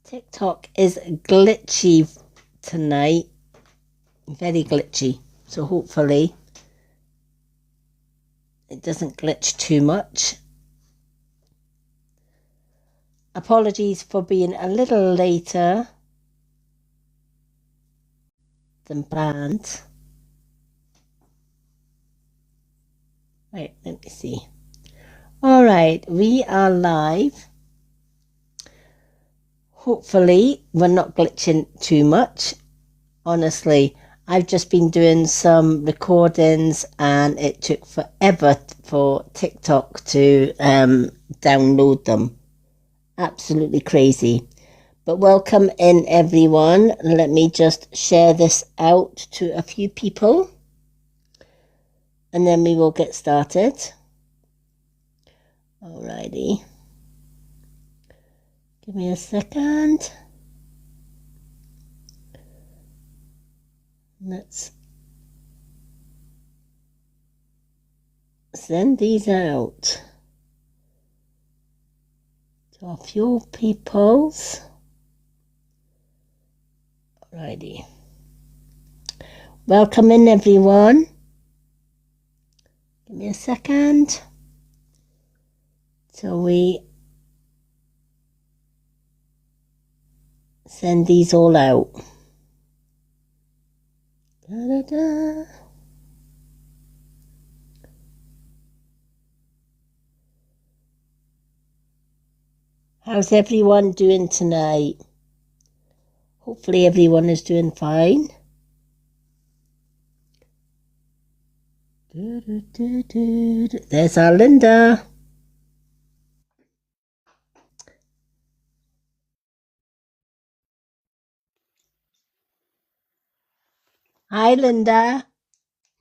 TikTok is glitchy tonight. Very glitchy. So hopefully it doesn't glitch too much. Apologies for being a little later than planned. Right, let me see. All right, we are live. Hopefully we're not glitching too much. Honestly, I've just been doing some recordings and it took forever for TikTok to download them. Absolutely crazy. But welcome in, everyone. Let me just share this out to a few people and then we will get started. Alrighty. Give me a second. Let's send these out to a few peoples. Alrighty. Welcome in, everyone. Give me a second. So we send these all out. Da-da-da. How's everyone doing tonight? Hopefully everyone is doing fine. There's our Linda. Hi, Linda.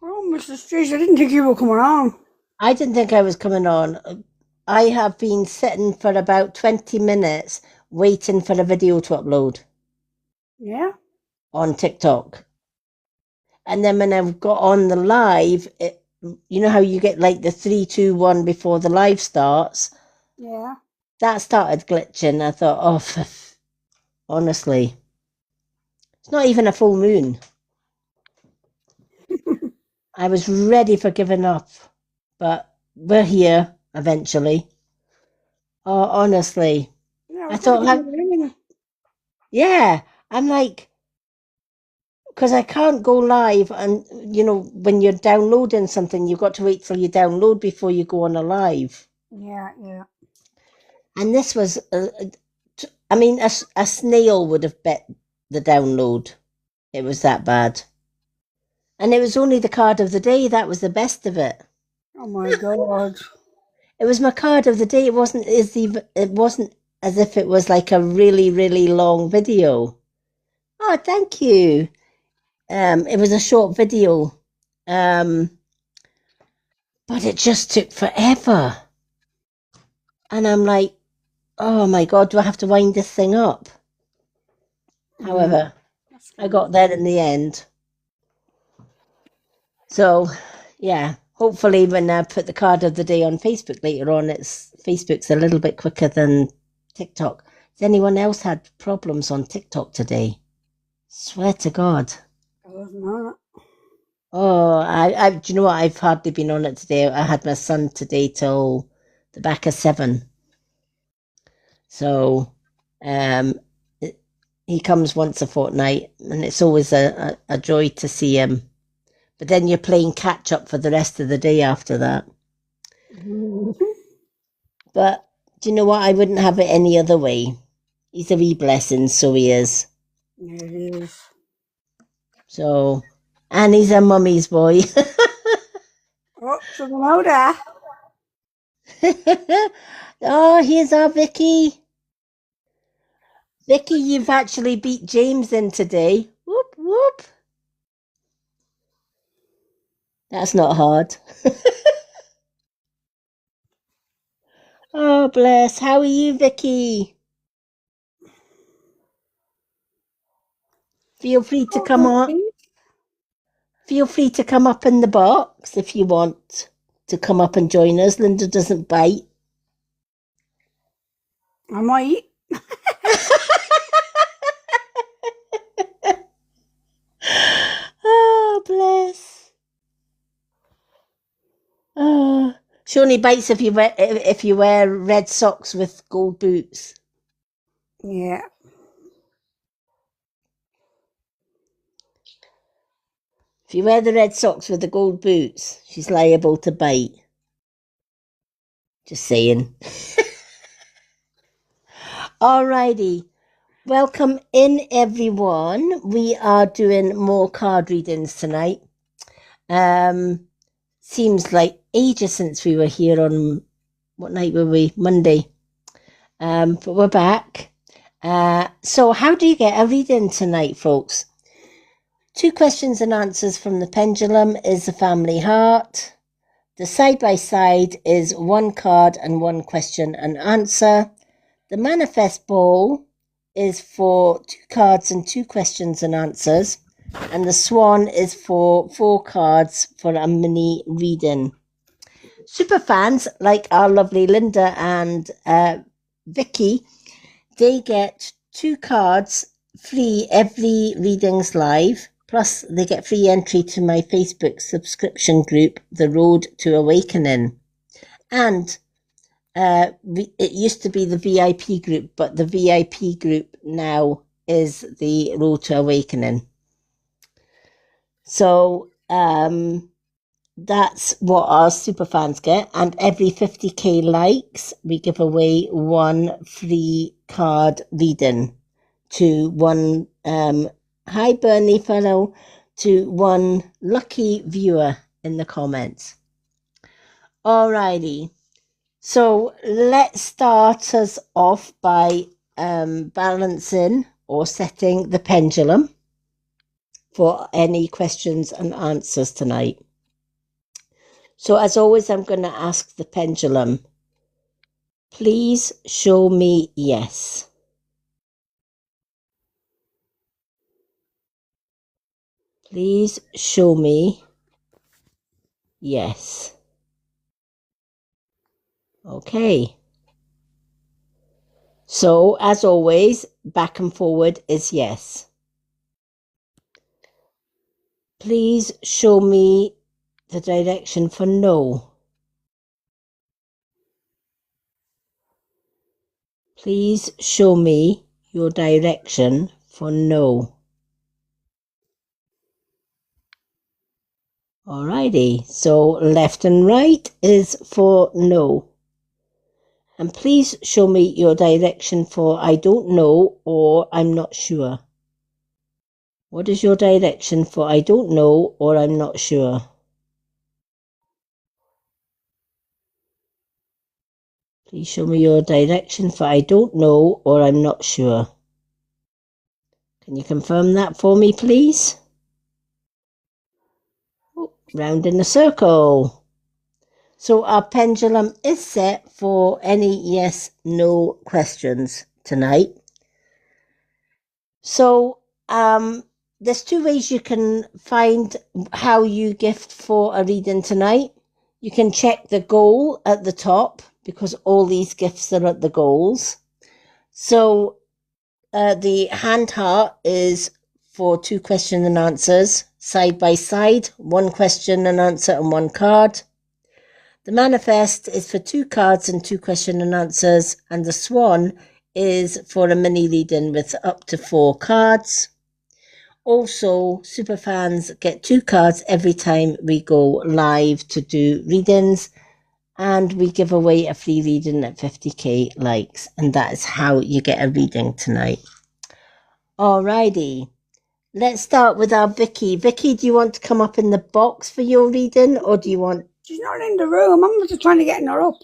Oh, Mrs. Trace, I didn't think you were coming on. I didn't think I was coming on. I have been sitting for about 20 minutes waiting for a video to upload Yeah? on TikTok. And then when I've got on the live, you know how you get like the 3, 2, 1 before the live starts? Yeah. That started glitching. I thought, oh, honestly, it's not even a full moon. I was ready for giving up, but we're here eventually. Oh, honestly, Yeah, I we're going to thought, give you a yeah, I'm like, because I can't go live, and when you're downloading something, you've got to wait till you download before you go on a live. Yeah. And this was, I mean, a snail would have bet the download. It was that bad. And it was only the card of the day. That was the best of it. Oh my God. It was my card of the day. It wasn't as if it was like a really, really long video. Oh, thank you. It was a short video. But it just took forever. And I'm like, oh my God, do I have to wind this thing up? However, I got there in the end. So, yeah, hopefully when I put the card of the day on Facebook later on, Facebook's a little bit quicker than TikTok. Has anyone else had problems on TikTok today? Swear to God. I wasn't on it. Oh, do you know what? I've hardly been on it today. I had my son today till the back of 7. So, he comes once a fortnight, and it's always a joy to see him. But then you're playing catch up for the rest of the day after that. But do you know what? I wouldn't have it any other way. He's a wee blessing, so he is. Yeah, it is. So, and he's a mummy's boy. Oh, something out there. Oh, here's our Vicky. Vicky, you've actually beat James in today. Whoop, whoop. That's not hard. Oh, bless. How are you, Vicky? Feel free to come on. Feel free to come up in the box if you want to come up and join us. Linda doesn't bite. I might. She only bites if you wear red socks with gold boots. Yeah. If you wear the red socks with the gold boots, she's liable to bite. Just saying. Alrighty. Welcome in, everyone. We are doing more card readings tonight. Seems like ages since we were here on, what night were we? Monday. But we're back. So how do you get a reading tonight, folks? 2 questions and answers from the pendulum is the family heart. The side-by-side is 1 card and 1 question and answer. The manifest ball is for 2 cards and 2 questions and answers. And the swan is for 4 cards for a mini reading. Super fans like our lovely Linda and Vicky, they get 2 cards free every readings live. Plus, they get free entry to my Facebook subscription group, The Road to Awakening. And it used to be the VIP group, but the VIP group now is the Road to Awakening. So that's what our super fans get. And every 50k likes, we give away 1 free card reading to 1 hi Bernie fellow, to 1 lucky viewer in the comments. Alrighty. So let's start us off by balancing or setting the pendulum for any questions and answers tonight. So as always, I'm going to ask the pendulum, please show me yes. Please show me yes. Okay. So as always, back and forward is yes. Please show me the direction for no. Please show me your direction for no. Alrighty, so left and right is for no. And please show me your direction for I don't know or I'm not sure. What is your direction for I don't know or I'm not sure? Please show me your direction for I don't know or I'm not sure. Can you confirm that for me, please? Oh, round in a circle. So our pendulum is set for any yes, no questions tonight. So there's 2 ways you can find how you gift for a reading tonight. You can check the goal at the top because all these gifts are at the goals. So the hand heart is for 2 questions and answers, side by side, 1 question and answer and 1 card. The manifest is for 2 cards and 2 question and answers, and the swan is for a mini reading with up to 4 cards. Also, super fans get 2 cards every time we go live to do readings, and we give away a free reading at 50k likes, and that is how you get a reading tonight. Alrighty, let's start with our Vicky. Vicky, do you want to come up in the box for your reading, or do you want... She's not in the room. I'm just trying to get her up.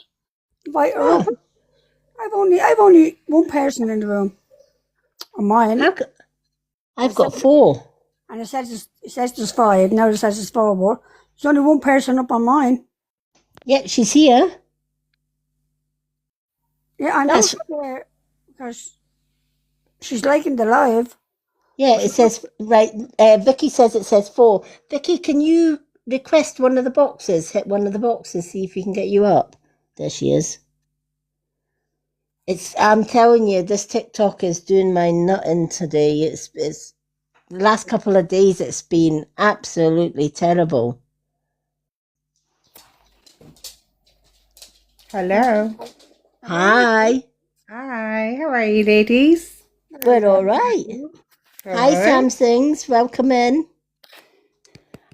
Invite her Oh, up. I've only 1 person in the room. On mine. I've got 4. And it says there's 5. Now it says there's 4 more. There's only 1 person up on mine. Yeah, she's here. Yeah, I know she's there because she's liking the live. Yeah, it says, right, Vicky says it says 4. Vicky, can you request one of the boxes? Hit one of the boxes, see if we can get you up. There she is. I'm telling you, this TikTok is doing my nutting today. It's the last couple of days, it's been absolutely terrible. Hello. Hi. Hi. How are you, ladies? We're all right. Hi, Good. Sam Sings. Welcome in.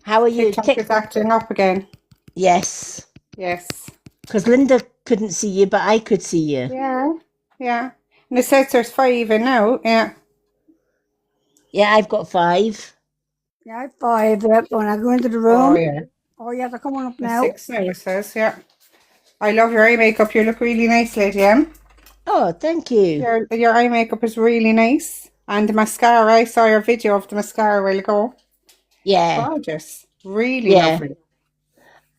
How are you? TikTok is acting up again. Yes, Yes. because Linda couldn't see you, but I could see you. Yeah. Yeah. And it says there's 5 in now. Yeah. Yeah, I've got 5. Yeah, I have 5 yep, when I go into the room. Oh, yeah. Oh, yeah, they're coming up The now. 6 now, it says. Yeah. I love your eye makeup. You look really nice, Lady M. Oh, thank you. Your eye makeup is really nice. And the mascara, I saw your video of the mascara a while ago. Yeah, Gorgeous. Really yeah. lovely.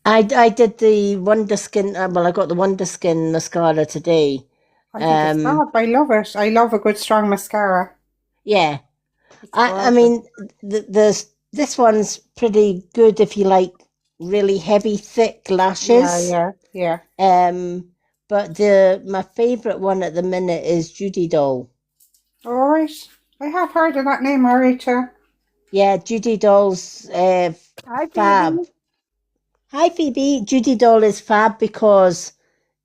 I did the Wonder Skin. Well, I got the Wonder Skin mascara today. I think it's fab. I love it. I love a good strong mascara. Yeah. It's I gorgeous. mean, this one's pretty good if you like really heavy, thick lashes. Yeah. But my favorite one at the minute is Judy Doll. All right. I have heard of that name, alright. Yeah, Judy Doll's Hi, fab. Phoebe. Hi, Phoebe. Judy Doll is fab because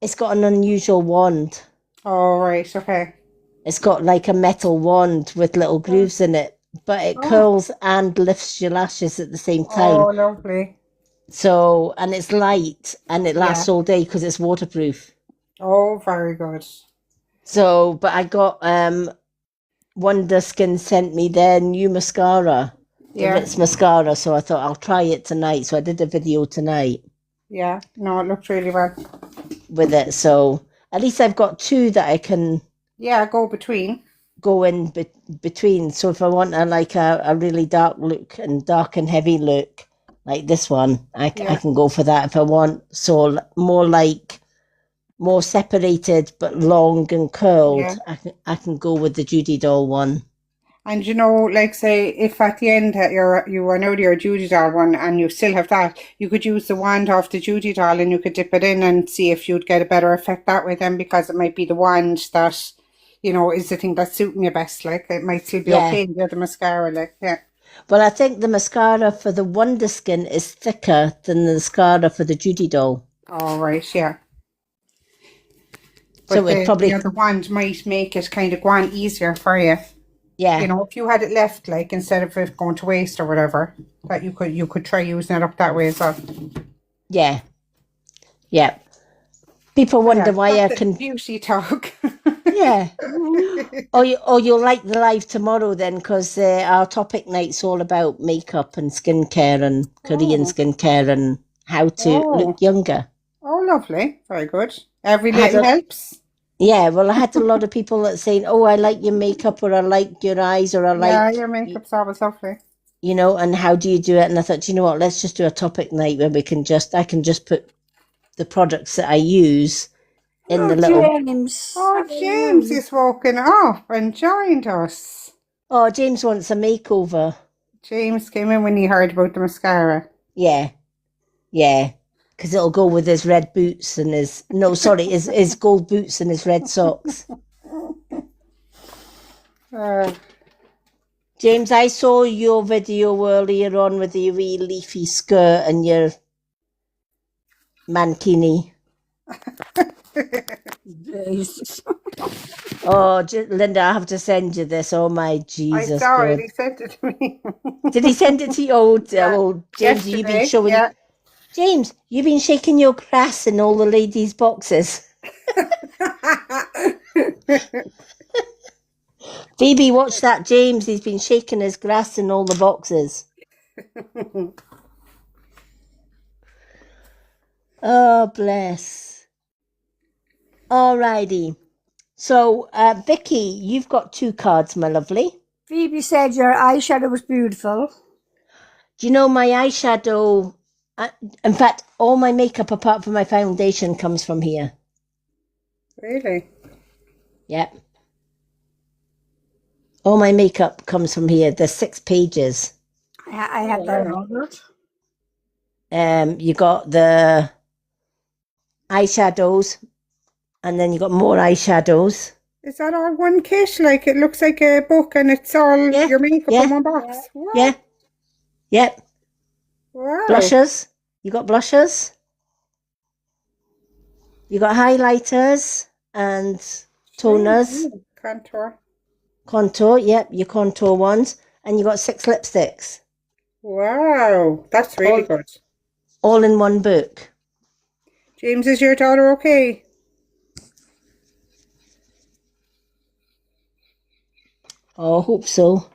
it's got an unusual wand. All right. Okay. It's got like a metal wand with little grooves in it, but it curls and lifts your lashes at the same time. Oh, lovely. So, and it's light and it lasts Yeah. all day because it's waterproof. Oh, very good. So, but I got Wonder Skin sent me their new mascara, the Yeah. Ritz mascara. So I thought I'll try it tonight. So I did a video tonight Yeah. No, it looked really well. with it. So at least I've got 2 that I can Yeah, go between. go in between. So if I want a really dark look and dark and heavy look like this one, I can go for that if I want. So more separated but long and curled. Yeah. I can go with the Judy Doll one. And you know, like say, if at the end that you run out of your Judy doll one and you still have that, you could use the wand off the Judy doll and you could dip it in and see if you'd get a better effect that way then, because it might be the wand that, you know, is the thing that's suiting you best. Like it might still be okay to get the mascara, like, yeah. Well, I think the mascara for the Wonder Skin is thicker than the mascara for the Judy Doll. All right, yeah. So But it probably the other wand might make it kind of go on easier for you. yeah. You know, if you had it left, like instead of it going to waste or whatever, that you could try using it up that way as well. Yeah. Yeah. People wonder why I That's can beauty talk. yeah. Or you'll like the live tomorrow then, because our topic night's all about makeup and skincare and Korean skincare and how to look younger. Oh, lovely. Very good. Every I had little helps. Yeah, well, I had a lot of people that saying, "Oh, I like your makeup," or "I like your eyes," or "I Yeah, like," your makeup's always lovely. you know. And how do you do it? And I thought, you know what? Let's just do a topic night where I can just put the products that I use in the little. James. Oh, James is walking up and joined us. Oh, James wants a makeover. James came in when he heard about the mascara. Yeah, yeah, because it'll go with his red boots and his gold boots and his red socks. James, I saw your video earlier on with your wee leafy skirt and your mankini. Oh, Linda, I have to send you this. Oh my Jesus! I saw God. it. He sent it to me. Did he send it to you? Oh, James, you've been showing. Yeah. James, you've been shaking your grass in all the ladies' boxes. Phoebe, watch that. James, he's been shaking his grass in all the boxes. Oh, bless. Alrighty. So, Vicky, you've got 2 cards, my lovely. Phoebe said your eyeshadow was beautiful. Do you know my eyeshadow? In fact, all my makeup apart from my foundation comes from here. Really? Yep. All my makeup comes from here. There's 6 pages. I had that ordered. You got the eyeshadows, and then you got more eyeshadows. Is that all one kit? Like it looks like a book and it's all your makeup in one box? Yeah. Yep. Wow. Blushers. You got blushers? You got highlighters and toners, Contour. contour, yep, your contour ones, and you got 6 lipsticks, Wow, that's really Oh. good. all in one book. James, is your daughter okay? Oh, I hope so.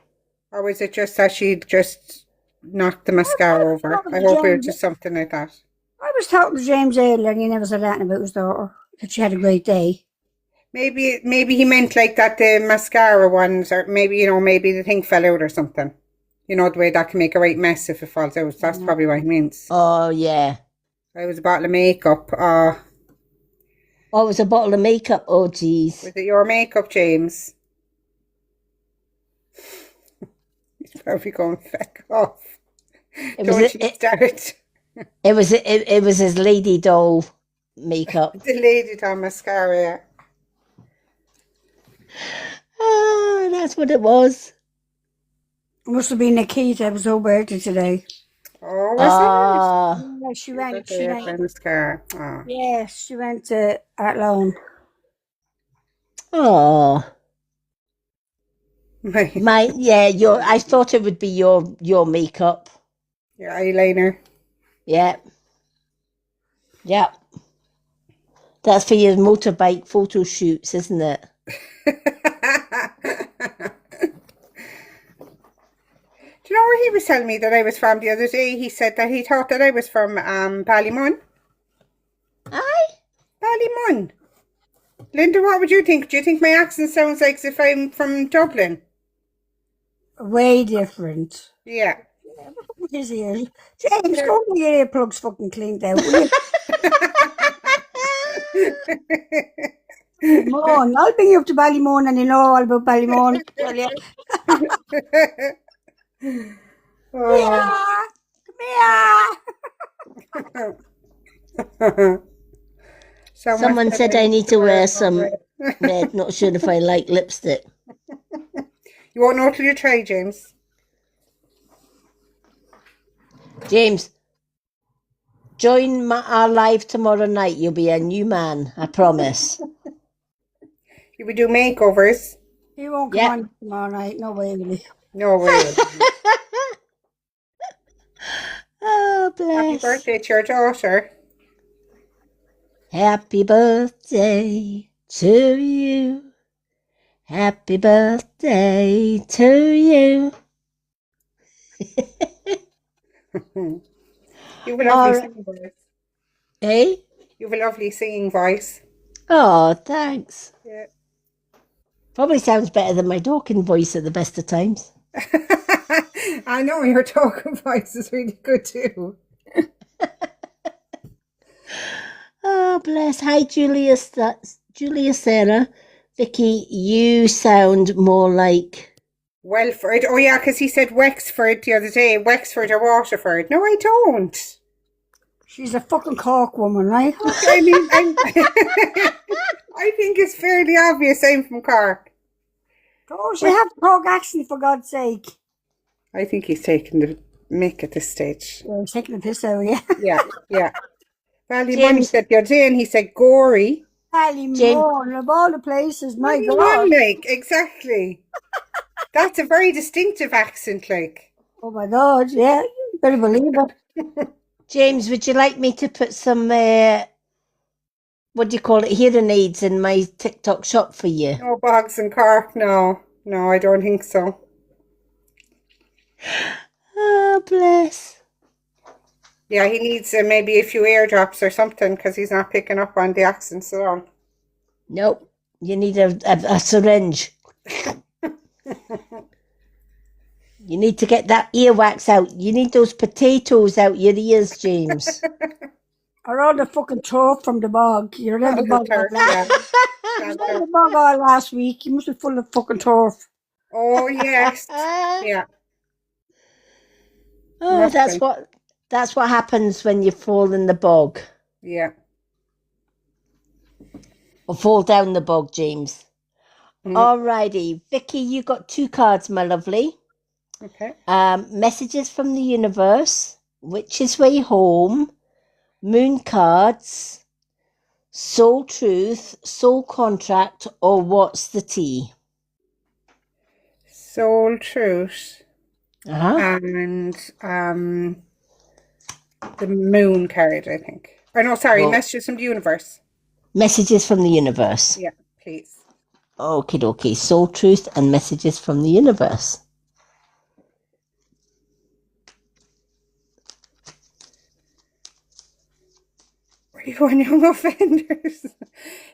Or was it just that she just knocked the mascara over? I hope it was just something like that. I was talking to James earlier and he never said anything about his daughter. That she had a great day. Maybe he meant like that the mascara ones, or maybe, maybe the thing fell out or something. You know, the way that can make a right mess if it falls out. That's probably what he means. Oh, yeah. It was a bottle of makeup. Oh, it was a bottle of makeup. Oh, geez. Was it your makeup, James? He's probably going feck off. It was, Don't you start. it was his lady doll makeup. The lady doll mascara. Oh, that's what it was. It must have been Nikita. It was her birthday today. Oh, was Ah, Yeah, she it? went. She mascara. Oh. Yes, she went to Athlone. oh. My I thought it would be your makeup. your eyeliner. Yeah. Yeah. That's for your motorbike photo shoots, isn't it? Do you know where he was telling me that I was from the other day? He said that he thought that I was from Ballymun. Aye. Ballymun. Linda, what would you think? Do you think my accent sounds like as if I'm from Dublin? Way different. Yeah. His ears. James, go get your earplugs fucking cleaned out, will you? Ballymun. I'll bring you up to Ballymun and you know all about Ballymun. Tell you. Oh. Come here. Someone said I need to wear some red. Not sure if I like lipstick. You won't know till you try, James. James, join our live tomorrow night. You'll be a new man, I promise. You would do makeovers. He won't come Yeah. on tomorrow night. No way, will he? No way. Oh, Happy bless. birthday to your daughter. Happy birthday to you. Happy birthday to you. You have a lovely Alright. singing voice. Hey? You have a lovely singing voice. Oh, thanks. Yeah. Probably sounds better than my talking voice at the best of times. I know your talking voice is really good too. Oh, bless. Hi, Julia Sarah. Vicky, you sound more like... Welford. Oh yeah, because he said Wexford the other day. Wexford or Waterford. No, I don't. She's a fucking Cork woman, right? I mean, I think it's fairly obvious I'm from Cork. Oh, she have a Cork accent, for God's sake. I think he's taking the mick at this stage. Yeah, he's taking the piss out of you. Yeah. Ballymun, he James. said the other day, and he said Gory. Ballymun, of all the places, my Ballymun, God. like, exactly. That's a very distinctive accent, like. Oh my God, yeah. You better believe it. James, would you like me to put some, what do you call it, hearing aids in my TikTok shop for you? No bogs in Cork, no. No, I don't think so. Oh, bless. Yeah, he needs maybe a few airdrops or something because he's not picking up on the accents at all. Nope. You need a syringe. You need to get that earwax out. You need those potatoes out your ears, James. Or all the fucking turf from the bog. You're at the bog all last Yeah. the bog all last week. You must be full of fucking turf. Oh, yes. Yeah. Oh, Nothing. that's what happens when you fall in the bog. Yeah. Or fall down the bog, James. Alrighty. Vicky, you got 2 cards, my lovely. Okay. Messages from the universe, Witch's Way Home, Moon cards, Soul Truth, Soul Contract, or What's the Tea? Soul Truth Uh-huh. and the Moon card, I think. Or no, sorry, Well, Messages from the Universe. Messages from the Universe. Yeah, please. Okie dokie. Soul Truth and Messages from the Universe. Were you on Young Offenders?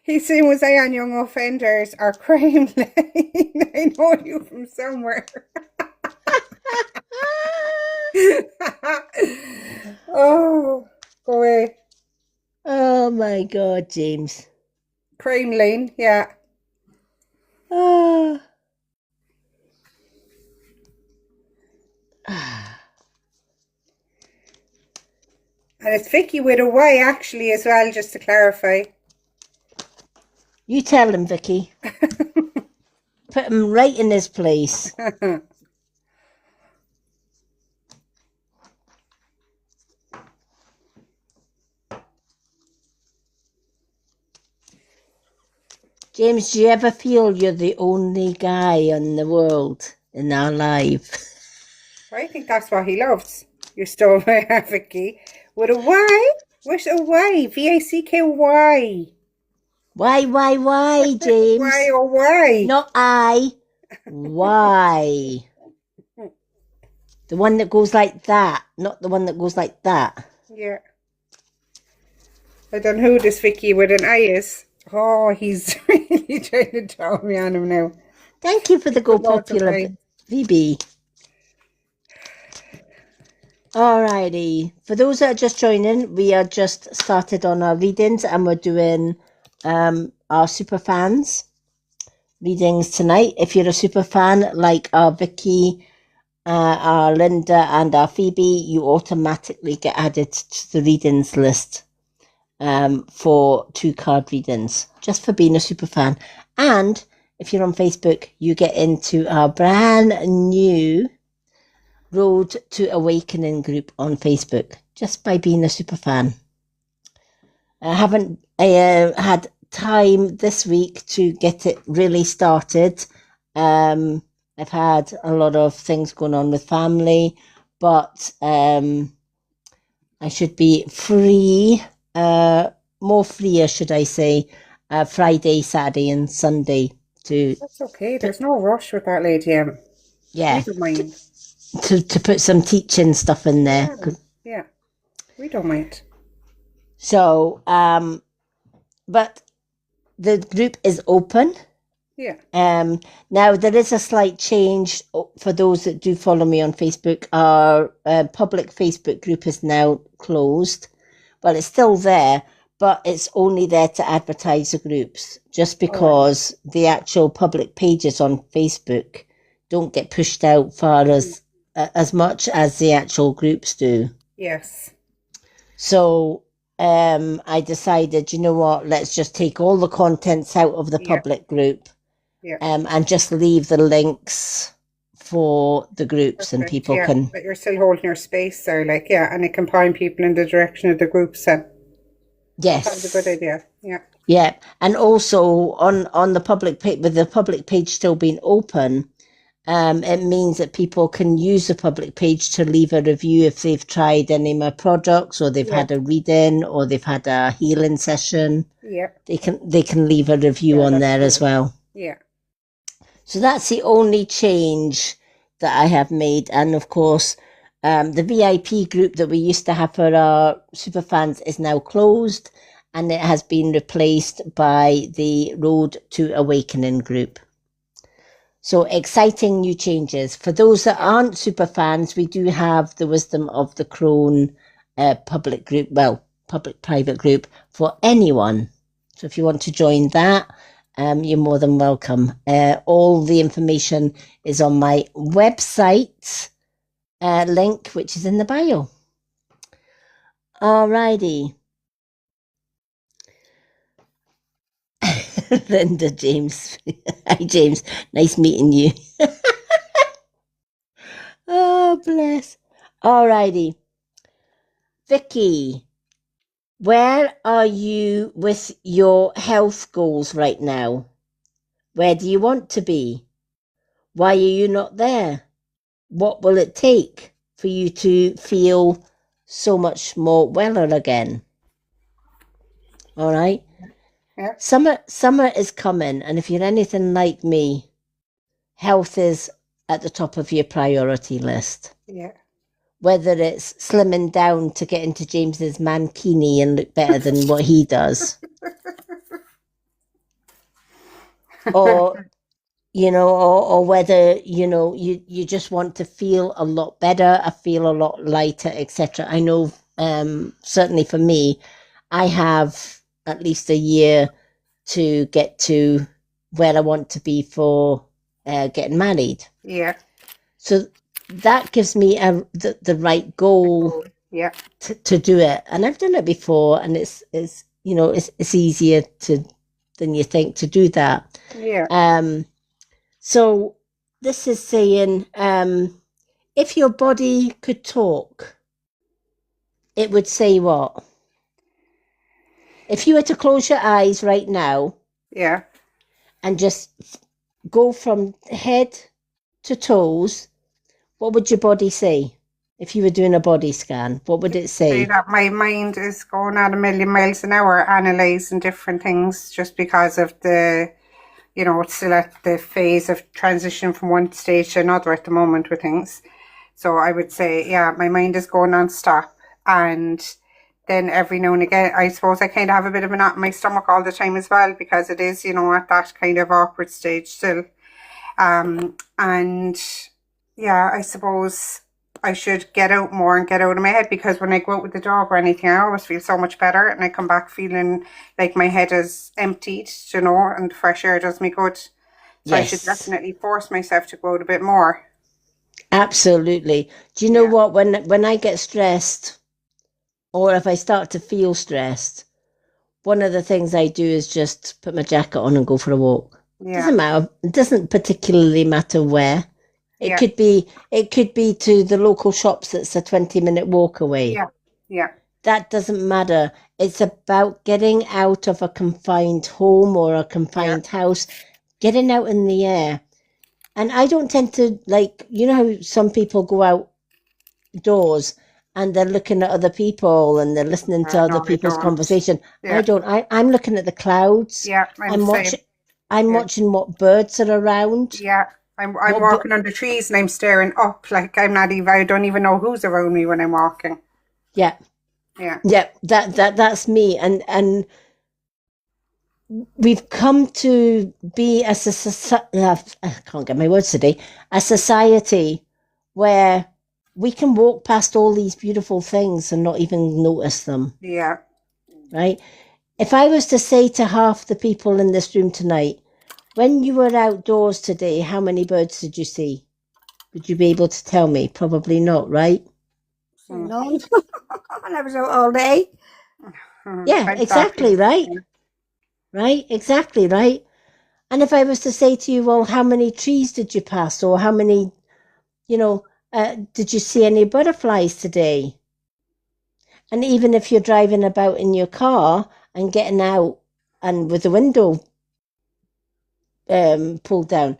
He's saying, was I on Young Offenders or Crime Lane? I know you from somewhere. Oh, go away. Oh my God, James. Crime Lane, yeah. Ah. And it's Vicky with a Y actually as well, just to clarify. You tell him, Vicky. Put him right in his place. James, do you ever feel you're the only guy in the world in our life? I think that's what he loves. You stole my heart, Vicky. With a Y? With a Y. V-A-C-K-Y. Why, James? Why or why? Not I. Why? The one that goes like that, not the one that goes like that. Yeah. I don't know who this Vicky with an I is. Oh, he's really trying to throw me on him now. Thank you for the Go Good luck, Popular okay. VB. Alrighty. For those that are just joining, we are just started on our readings and we're doing our super fans readings tonight. If you're a super fan like our Vicky, our Linda and our Phoebe, you automatically get added to the readings list for 2-card readings, just for being a super fan. And if you're on Facebook, you get into our brand new Road to Awakening group on Facebook, just by being a super fan. I haven't had time this week to get it really started. I've had a lot of things going on with family, but I should be free, more freer, should I say, Friday, Saturday and Sunday to... That's okay. There's no rush with that lady. Yeah. We don't mind. To put some teaching stuff in there. Yeah. We don't mind. So, but the group is open. Yeah. Now there is a slight change for those that do follow me on Facebook. Our public Facebook group is now closed. Well, it's still there, but it's only there to advertise the groups, just because the actual public pages on Facebook don't get pushed out far as much as the actual groups do. Yes. So I decided, you know what, let's just take all the contents out of the public group and just leave the links for the groups. Perfect. And people can... But you're still holding your space there, like, and it can point people in the direction of the groups then. Yes. That's a good idea, yeah. Yeah, and also on the public page, with the public page still being open, it means that people can use the public page to leave a review if they've tried any of my products, or they've had a reading, or they've had a healing session. Yeah. They can leave a review on there as well. Yeah. So that's the only change that I have made. And of course, the VIP group that we used to have for our super fans is now closed, and it has been replaced by the Road to Awakening group. So exciting new changes. For those that aren't super fans, we do have the Wisdom of the Crone public group, public-private group for anyone. So if you want to join that, you're more than welcome. All the information is on my website link, which is in the bio. Alrighty. Linda, James. Hi, James. Nice meeting you. Oh, bless. Alrighty. Vicky, Where are you with your health goals right now? Where do you want to be? Why are you not there? What will it take for you to feel so much more weller again? All right. Yeah. Summer is coming, and if you're anything like me, health is at the top of your priority list. Yeah. Whether it's slimming down to get into James's mankini and look better than what he does, or or whether you just want to feel a lot better, I feel a lot lighter, etc. I know, certainly for me, I have at least a year to get to where I want to be for getting married. Yeah. So that gives me the right goal Yeah. to do it, and I've done it before, and it's easier than you think to do that. Yeah. So this is saying, if your body could talk, it would say what? If you were to close your eyes right now Yeah. and just go from head to toes, what would your body say? If you were doing a body scan, what would it Say say? that my mind is going at a million miles an hour, analysing different things just because of it's still at the phase of transition from one stage to another at the moment with things. So I would say, yeah, my mind is going non-stop. And then every now and again, I suppose I kind of have a bit of a knot in my stomach all the time as well, because it is, at that kind of awkward stage still. And yeah, I suppose I should get out more and get out of my head, because when I go out with the dog or anything, I always feel so much better, and I come back feeling like my head is emptied, and the fresh air does me good. So I should definitely force myself to go out a bit more. Absolutely. Do you know what? When I get stressed, or if I start to feel stressed, one of the things I do is just put my jacket on and go for a walk. Yeah. Doesn't matter. It doesn't particularly matter where. It could be to the local shops that's a 20-minute walk away. Yeah. Yeah. That doesn't matter. It's about getting out of a confined home or a confined house, getting out in the air. And I don't tend to, like, how some people go outdoors and they're looking at other people and they're listening to other people's conversation. Yeah. I don't. I'm looking at the clouds. Yeah. I'm watching what birds are around. Yeah. I'm walking under trees and I'm staring up, like I don't even know who's around me when I'm walking. Yeah. Yeah. Yeah. That's me. And we've come to be I can't get my words today, a society where we can walk past all these beautiful things and not even notice them. Yeah. Right? If I was to say to half the people in this room tonight, when you were outdoors today, how many birds did you see? Would you be able to tell me? Probably not, right? No. I was out all day. Yeah, exactly, right? Right, exactly, right? And if I was to say to you, well, how many trees did you pass? Or how many, did you see any butterflies today? And even if you're driving about in your car and getting out and with the window pulled down,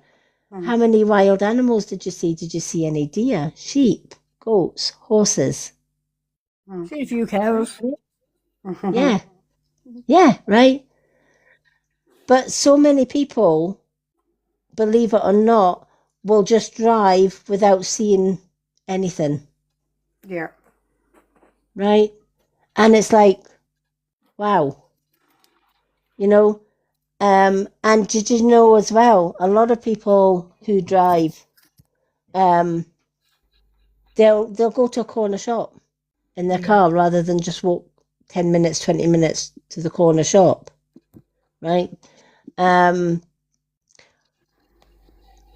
how many wild animals did you see? Did you see any deer, sheep, goats, horses? See a few cows. Yeah. Yeah, right? But so many people, believe it or not, will just drive without seeing anything. Yeah. Right? And it's like, wow. And did you know as well, a lot of people who drive, they'll go to a corner shop in their car rather than just walk 10 minutes, 20 minutes to the corner shop. Right?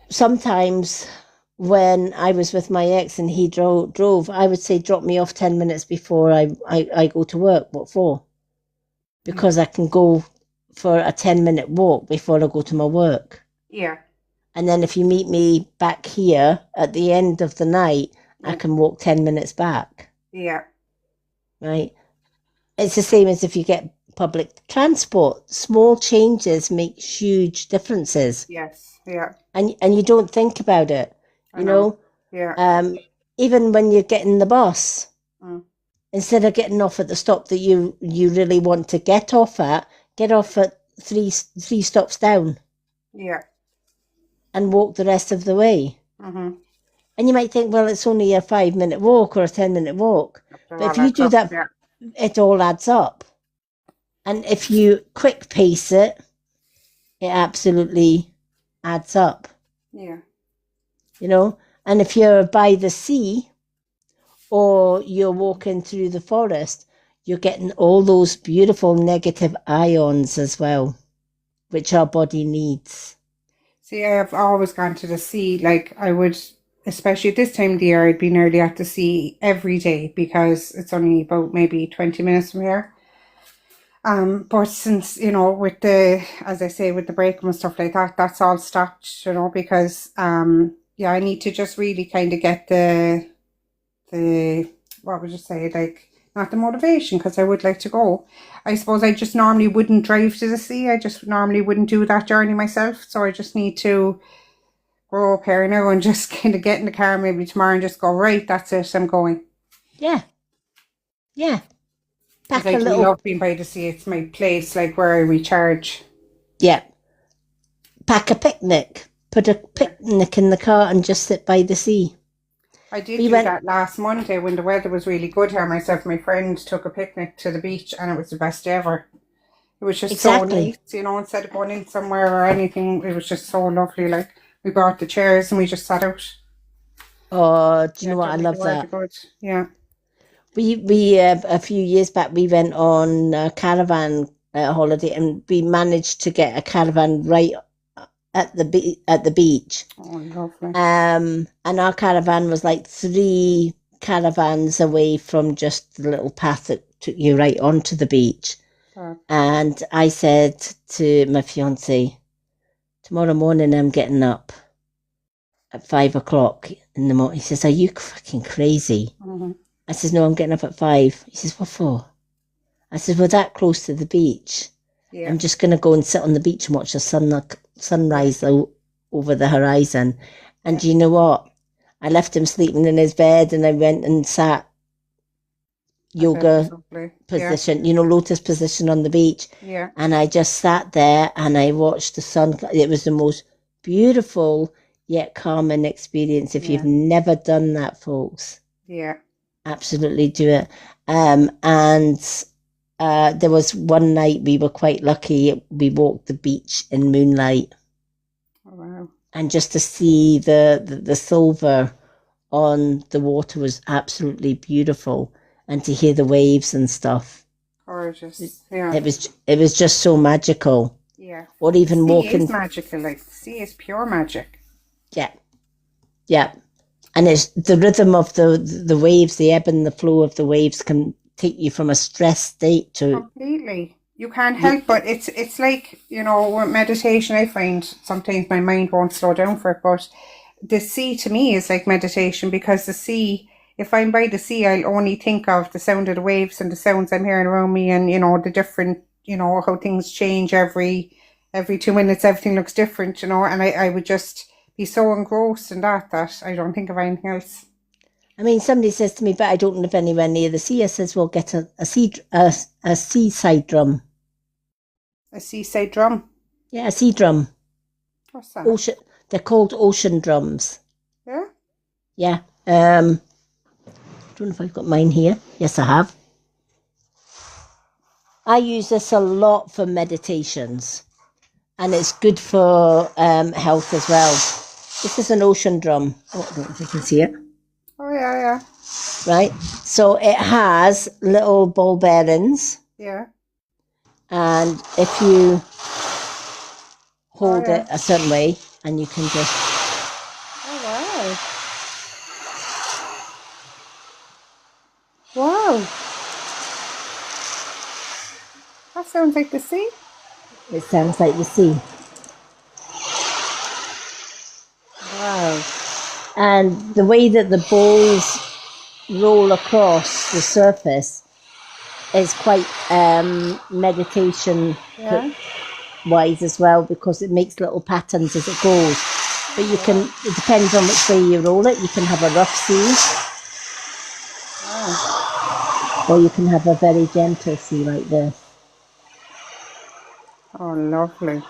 Sometimes when I was with my ex and he drove, I would say, drop me off 10 minutes before I go to work. What for? Because I can go for a 10-minute walk before I go to my work. Yeah. And then if you meet me back here at the end of the night, I can walk 10 minutes back. Yeah. Right? It's the same as if you get public transport. Small changes make huge differences, Yes. Yeah. and you don't think about it. I You know. know, Yeah. even when you're getting the bus, Mm. instead of getting off at the stop that you really want to get off at, get off at three stops down Yeah. and walk the rest of the way. Mm-hmm. And you might think, well, it's only a 5 minute walk or a 10 minute walk, After but all if you that do stuff. that, Yeah. it all adds up. And if you quick pace it, it absolutely adds up, Yeah. you know. And if you're by the sea or you're walking through the forest, you're getting all those beautiful negative ions as well, which our body needs. See, I have always gone to the sea. Like I would, especially at this time of the year, I'd be nearly at the sea every day because it's only about maybe 20 minutes from here. But since, with as I say, with the break and stuff like that, that's all stopped, because, yeah, I need to just really kind of get what would you say, like, not the motivation, because I would like to go. I suppose I just normally wouldn't drive to the sea. I just normally wouldn't do that journey myself. So I just need to grow up here now and just kind of get in the car maybe tomorrow and just go, right, that's it, I'm going. Yeah. Yeah. Because Pack I a do little. love being by the sea. It's my place, like where I recharge. Yeah. Pack a picnic. Put a picnic in the car and just sit by the sea. I did We do went. that last Monday when the weather was really good here. Myself and my friend took a picnic to the beach and it was the best day ever. It was just so Exactly. nice, instead of going in somewhere or anything, it was just so lovely. Like, we brought the chairs and we just sat out. Oh, do you Yeah, know what? I done really love well, that. good. Yeah. We a few years back we went on a caravan holiday and we managed to get a caravan right at the beach. Oh, lovely. And our caravan was like 3 caravans away from just the little path that took you right onto the beach. Oh, And I said to my fiance, tomorrow morning I'm getting up at 5 o'clock in the morning. He says, are you fucking crazy? mhm. I says, no, I'm getting up at 5. He says, what for? I says, we're that close to the beach. Yeah. I'm just going to go and sit on the beach and watch the sunrise over the horizon. And do you know what? I left him sleeping in his bed and I went and sat yoga Lovely. position, lotus position on the beach. Yeah. And I just sat there and I watched the sun. It was the most beautiful yet calming experience. If Yeah. you've never done that, folks, Yeah. absolutely do it. And there was one night we were quite lucky. We walked the beach in moonlight, Oh, wow. and just to see the silver on the water was absolutely beautiful, and to hear the waves and stuff. Gorgeous. Yeah. It was just so magical. Yeah. Or even Sea walking. is magical. Like, the sea is pure magic. Yeah, yeah. And it's the rhythm of the waves, the ebb and the flow of the waves can take you from a stressed state to. Completely. You can't help but it's like, with meditation, I find sometimes my mind won't slow down for it, but the sea to me is like meditation, because the sea, if I'm by the sea, I'll only think of the sound of the waves and the sounds I'm hearing around me, and the different, how things change every 2 minutes, everything looks different, and I would just be so engrossed in that I don't think of anything else. I mean, somebody says to me, but I don't live anywhere near the sea. I says, well, get a seaside drum. A seaside drum? Yeah, a sea drum. What's that? Ocean. They're called ocean drums. Yeah? Yeah. Don't know if I've got mine here. Yes, I have. I use this a lot for meditations, and it's good for health as well. This is an ocean drum. Oh, I don't know if you can see it. Oh, yeah. Right? So it has little ball bearings, Yeah. and if you hold yeah. it a certain way, and you can just. Oh, wow. Wow. That sounds like the sea. It sounds like the sea. Wow. And the way that the balls roll across the surface is quite meditation Yeah. wise as well, because it makes little patterns as it goes. But you can, it depends on which way you roll it. You can have a rough sea, Oh, or you can have a very gentle sea like this. oh, lovely.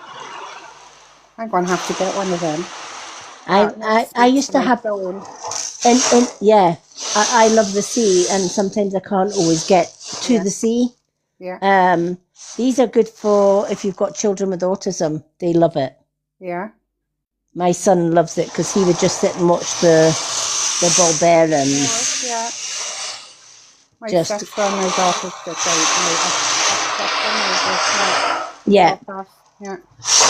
I'm going to have to get one of them. I Next week used for to my have, sewing. and yeah, I love the sea, and sometimes I can't always get to Yeah. the sea. Yeah. These are good for if you've got children with autism. They love it. Yeah. My son loves it because he would just sit and watch the barbarians. Yeah. My Just stepson is autistic. My ex-stepson is yeah. Yeah.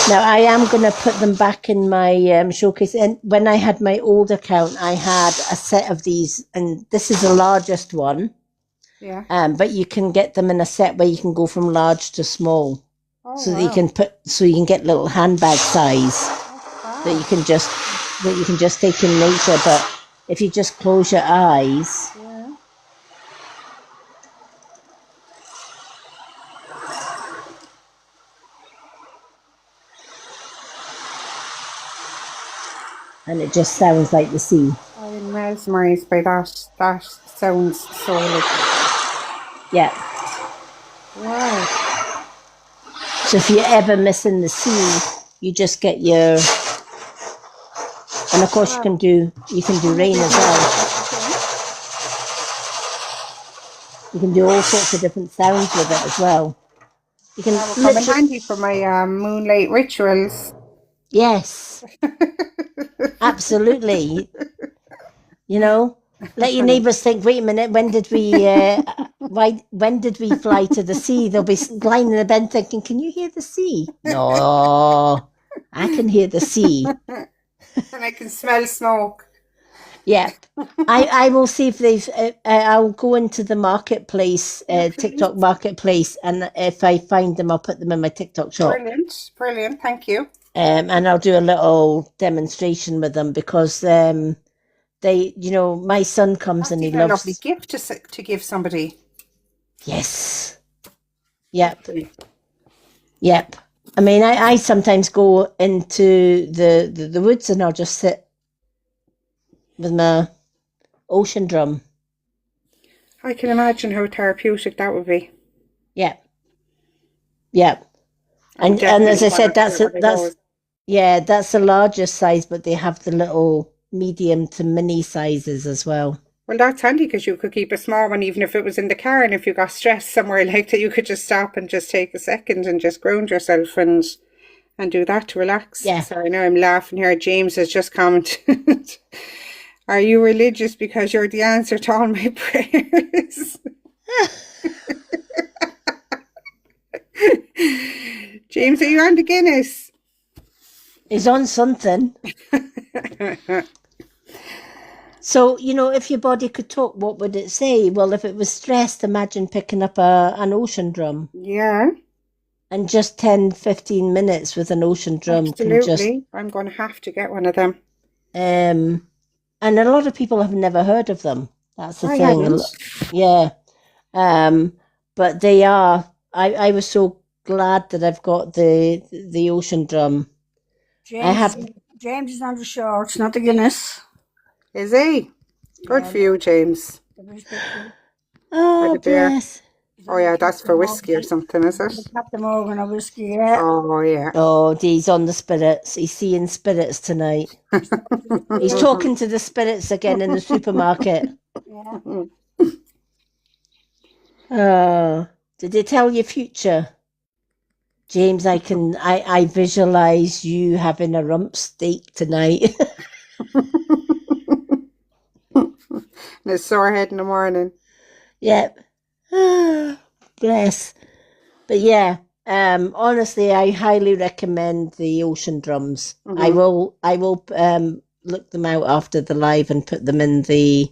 Now I am going to put them back in my showcase. And when I had my old account, I had a set of these, and this is the largest one. Yeah. But you can get them in a set where you can go from large to small, Oh, so that wow. you can get little handbag size that you can just take in nature. But if you just close your eyes, Yeah. and it just sounds like the sea. I'm mesmerised by that. That sounds so lovely. Yeah. Wow. So if you're ever missing the sea, you just get your, and of course you can do rain as well. You can do all sorts of different sounds with it as well. You can That will come in handy for my moonlight rituals. yes, absolutely. You know, let your neighbours think, wait a minute, when did we fly to the sea? They'll be lying in the bed thinking, can you hear the sea? No, I can hear the sea. And I can smell smoke. Yeah. I will see if they've, I'll go into the marketplace, TikTok marketplace, and if I find them, I'll put them in my TikTok shop. Brilliant. Brilliant. Thank you. And I'll do a little demonstration with them because they, my son comes That's and he even a lovely loves. gift to give somebody. Yes. Yep. Yep. I mean, I sometimes go into the woods and I'll just sit with my ocean drum. I can imagine how therapeutic that would be. Yeah. Yeah. And as I said, that's the largest size, but they have the little medium to mini sizes as well. Well, that's handy because you could keep a small one even if it was in the car, and if you got stressed somewhere like that, you could just stop and just take a second and just ground yourself and do that to relax. Yeah. Sorry, now I'm laughing here. James has just commented. Are you religious because you're the answer to all my prayers? James, are you on the Guinness? He's on something. So, if your body could talk, what would it say? Well, if it was stressed, imagine picking up an ocean drum. Yeah. And just 10, 15 minutes with an ocean drum Absolutely. I'm going to have to get one of them. And a lot of people have never heard of them. That's the thing. Hadn't. Yeah. But they are. I was so glad that I've got the ocean drum. James is on the shorts, not the Guinness. Is he? Good for you, James. Oh, bless. Oh, yeah, that's for whiskey or something, is it? Captain Morgan or whiskey, yeah. Oh, yeah. Oh, he's on the spirits. He's seeing spirits tonight. He's talking to the spirits again in the supermarket. Yeah. Did they tell your future? James, I visualize you having a rump steak tonight. And a sore head in the morning. Yep. Bless. But yeah, honestly, I highly recommend the ocean drums. Mm-hmm. I will look them out after the live and put them in the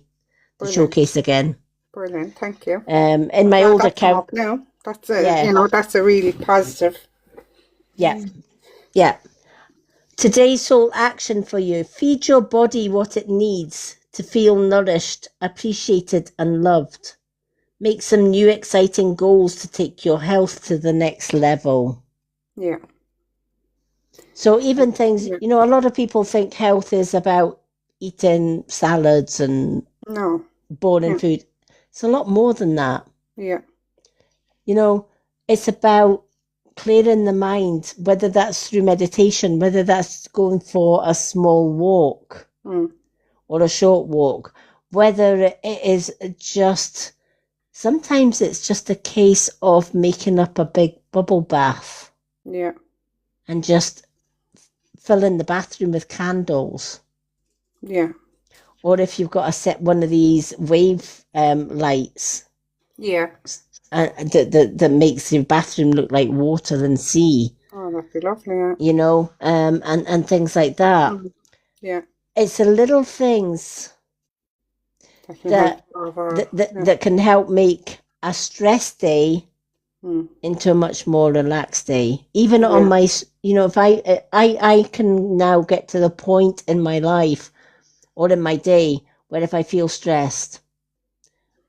showcase again. Brilliant, thank you. In my old account now. That's it. That's a really positive. Yeah. Yeah. Today's soul action for you. Feed your body what it needs to feel nourished, appreciated and loved. make some new exciting goals to take your health to the next level. Yeah. So even things, Yeah. a lot of people think health is about eating salads and No. boring Yeah. food. It's a lot more than that. Yeah. It's about clearing the mind, whether that's through meditation, whether that's going for a small walk Mm. or a short walk, whether it is just, sometimes it's just a case of making up a big bubble bath Yeah. and just filling the bathroom with candles. Yeah. Or if you've got to set one of these wave lights Yeah. that makes your bathroom look like water and sea, Oh, that'd be lovely. Yeah. and things like that. Mm. Yeah. It's the little things That can that help our, that can help make a stress day Mm. into a much more relaxed day. Even on Yeah. my, if I can now get to the point in my life or in my day where if I feel stressed,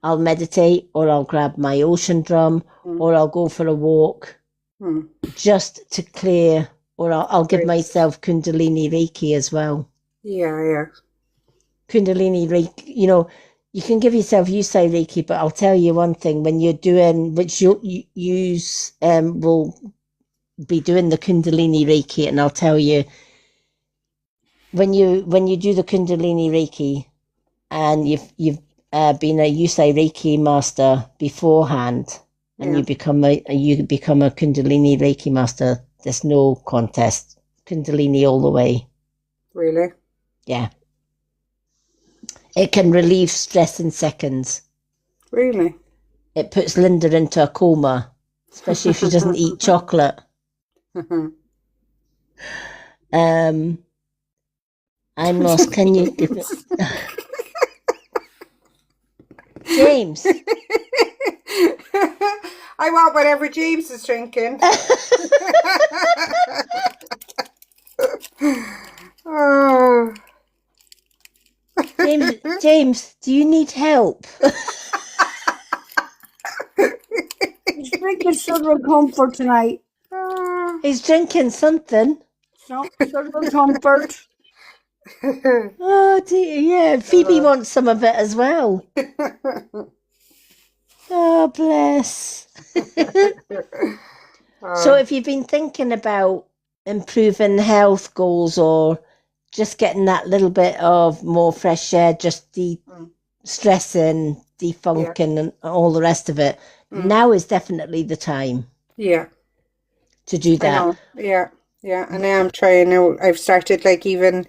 I'll meditate or I'll grab my ocean drum Mm. or I'll go for a walk Mm. just to clear, or I'll give Right. myself Kundalini Reiki as well. Yeah. Yeah. Kundalini Reiki, you can give yourself Yusai Reiki, but I'll tell you one thing, when you're doing, which you use, will be doing the Kundalini Reiki, and I'll tell you, when you do the Kundalini Reiki and you've been a Yusai Reiki master beforehand, and Yeah. you become a Kundalini Reiki master, there's no contest. Kundalini all the way. Really? Yeah. It can relieve stress in seconds. Really? It puts Linda into a coma, especially if she doesn't eat chocolate. I'm lost. Can you give it? James. I want whatever James is drinking. Oh. James, do you need help? He's drinking Sugar and Comfort tonight. He's drinking something. Sugar and Comfort. Oh dear, yeah. Phoebe wants some of it as well. Oh, bless. So if you've been thinking about improving health goals or just getting that little bit of more fresh air, just de-stressing, defunking and all the rest of it, now is definitely the time Yeah. to do I that. know. Yeah. Yeah. And I am trying now. I've started even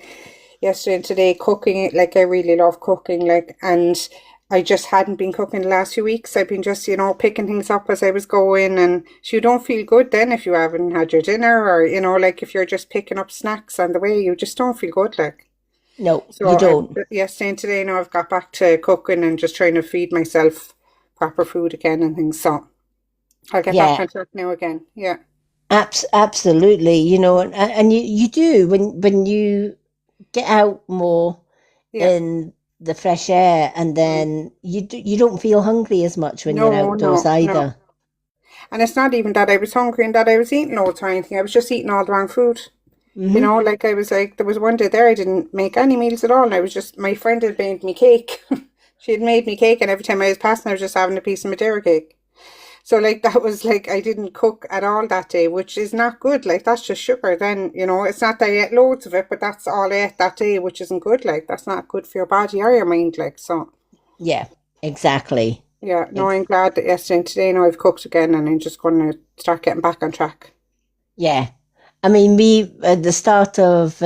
yesterday and today cooking. I really love cooking. And I just hadn't been cooking the last few weeks. I've been just, picking things up as I was going. And so you don't feel good then if you haven't had your dinner or, if you're just picking up snacks on the way, you just don't feel good. No, So you don't. yesterday and today now I've got back to cooking and just trying to feed myself proper food again and things. So I'll get back on track now again. Yeah. Absolutely. And you do when you get out more in the fresh air, and then you don't feel hungry as much when you're outdoors either. No. And it's not even that I was hungry and that I was eating loads or anything. I was just eating all the wrong food. Mm-hmm. I was there was one day there I didn't make any meals at all. And I was just, my friend had made me cake. She had made me cake, and every time I was passing I was just having a piece of Madeira cake. So that was I didn't cook at all that day, which is not good. That's just sugar. Then, it's not that I ate loads of it, but that's all I ate that day, which isn't good. That's not good for your body or your mind. So. Yeah, exactly. Yeah, no, I'm glad that yesterday and today now I've cooked again, and I'm just going to start getting back on track. Yeah. I mean, we, at the start of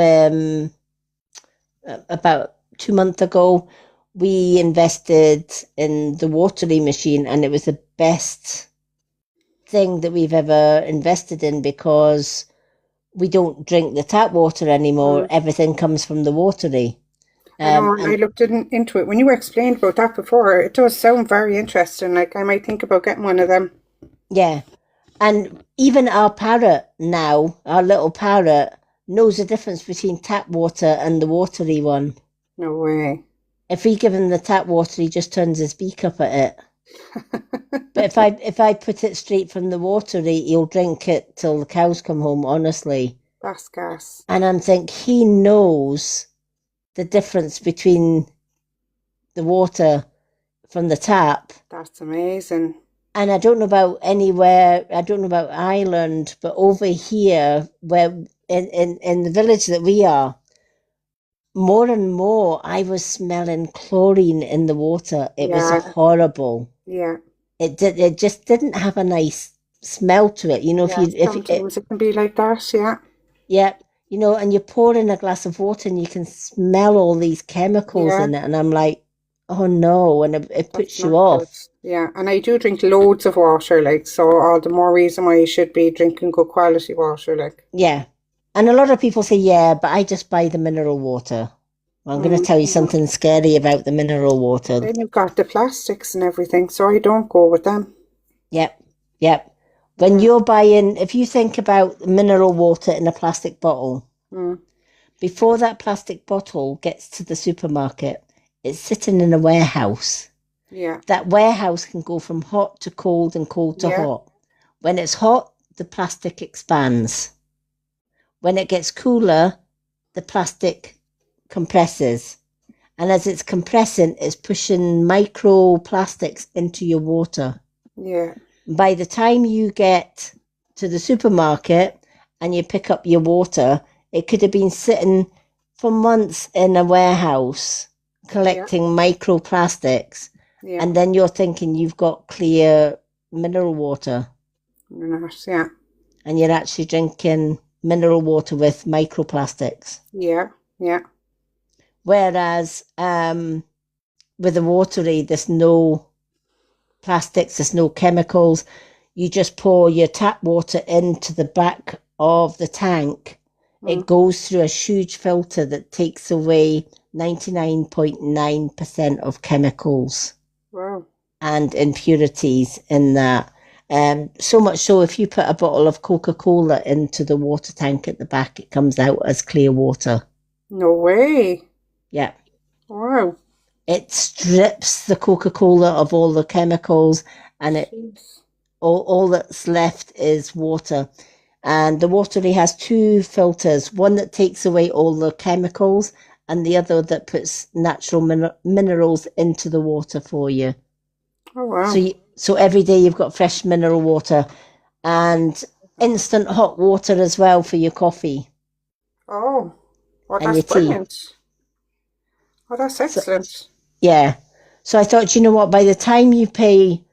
about 2 months ago, we invested in the Watery machine, and it was the best thing that we've ever invested in because we don't drink the tap water anymore. Everything comes from the Watery. I know, and I looked into it. When you explained about that before, it does sound very interesting. I might think about getting one of them. Yeah. And even our parrot now, our little parrot, knows the difference between tap water and the Watery one. No way. If we give him the tap water, he just turns his beak up at it. But if I put it straight from the watery, he'll drink it till the cows come home, honestly. That's gas. And I'm thinking he knows the difference between the water from the tap. That's amazing. And I don't know about anywhere, I don't know about Ireland, but over here, where in the village that we are, more and more I was smelling chlorine in the water. It was Yeah. horrible. Yeah. It just didn't have a nice smell to it. You know, Yeah. Sometimes it can be like that. Yeah. yeah, you know, and you pour in a glass of water and you can smell all these chemicals Yeah. in it, and I'm like, oh no, and it That's puts you not good. off. Yeah. And I do drink loads of water, like, so all the more reason why you should be drinking good quality water, like. Yeah. And a lot of people say, yeah, but I just buy the mineral water. Well, I'm going to tell you something scary about the mineral water. Then you've got the plastics and everything, so I don't go with them. Yep, yep. When you're buying, if you think about mineral water in a plastic bottle, Mm. before that plastic bottle gets to the supermarket, it's sitting in a warehouse. Yeah. That warehouse can go from hot to cold and cold to Yeah. hot. When it's hot, the plastic expands. When it gets cooler, the plastic compresses. And as it's compressing, it's pushing microplastics into your water. Yeah. By the time you get to the supermarket and you pick up your water, it could have been sitting for months in a warehouse collecting microplastics. Yeah. And then you're thinking you've got clear mineral water, You're not, yeah. and you're actually drinking mineral water with microplastics. Yeah. Yeah. Whereas with the watery, there's no plastics, there's no chemicals. You just pour your tap water into the back of the tank. It goes through a huge filter that takes away 99.9% of chemicals Wow. and impurities in that. So much so, if you put a bottle of Coca-Cola into the water tank at the back, it comes out as clear water. No way. Yeah. Wow. It strips the Coca-Cola of all the chemicals, and Jeez. all that's left is water. And the watery has two filters, one that takes away all the chemicals and the other that puts natural minerals into the water for you. Oh, wow. So every day you've got fresh mineral water and instant hot water as well for your coffee. Oh, well, And that's your tea. brilliant. Oh, that's excellent. Yeah. So I thought, you know what, by the time you pay,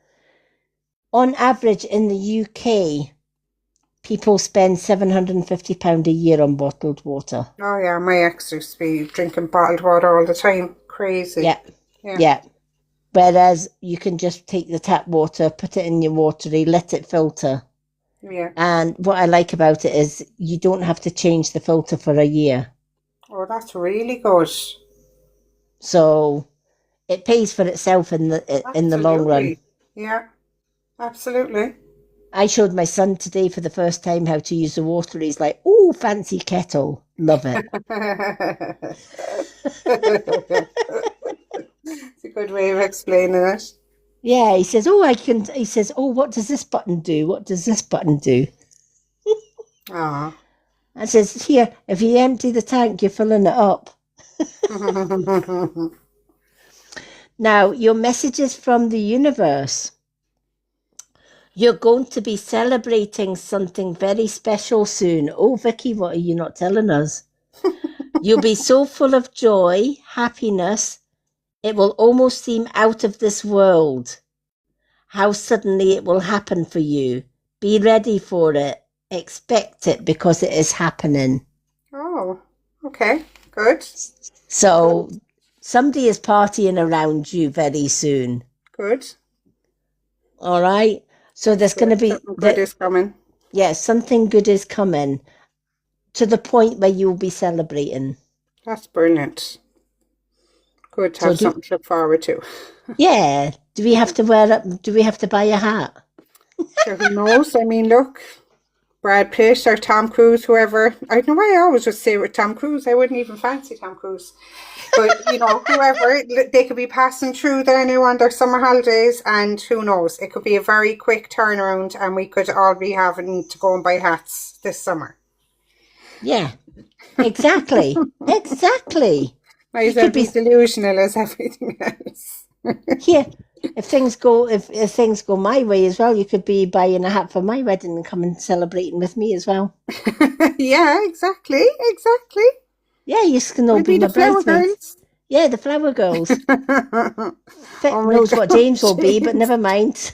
on average in the UK, people spend £750 a year on bottled water. Oh, yeah, my ex used to be drinking bottled water all the time. Crazy. Yeah. Yeah. Yeah. Whereas you can just take the tap water, put it in your watery, let it filter. Yeah. And what I like about it is you don't have to change the filter for a year. Oh, that's really good. So it pays for itself in the long run. Absolutely. Yeah, absolutely. I showed my son today for the first time how to use the water. He's like, oh, fancy kettle. Love it. It's a good way of explaining it. Yeah, he says, what does this button do? What does this button do? Ah. I says, here, if you empty the tank, you're filling it up. Now, your messages from the universe. You're going to be celebrating something very special soon. Oh, Vicky, what are you not telling us? You'll be so full of joy, happiness, it will almost seem out of this world. How suddenly it will happen for you. Be ready for it. Expect it because it is happening. Oh, okay, good. So somebody is partying around you very soon. Good. All right. So there's going to be Something good is coming. something good is coming to the point where you'll be celebrating. That's brilliant. Good to So have something to look forward to. Yeah. Do we have to buy a hat? Sure, who knows? I mean, look, Brad Pitt or Tom Cruise, whoever. I don't know why I always just say with Tom Cruise. I wouldn't even fancy Tom Cruise. But, whoever, they could be passing through there now on their summer holidays, and who knows, it could be a very quick turnaround and we could all be having to go and buy hats this summer. Yeah, exactly. Exactly. Might as well be delusional as everything else. Yeah. If things go my way as well, you could be buying a hat for my wedding and come and celebrating with me as well. Yeah, exactly. Yeah, you can all be my bridesmaids. Yeah, the flower girls. Knows what James will be, but never mind. See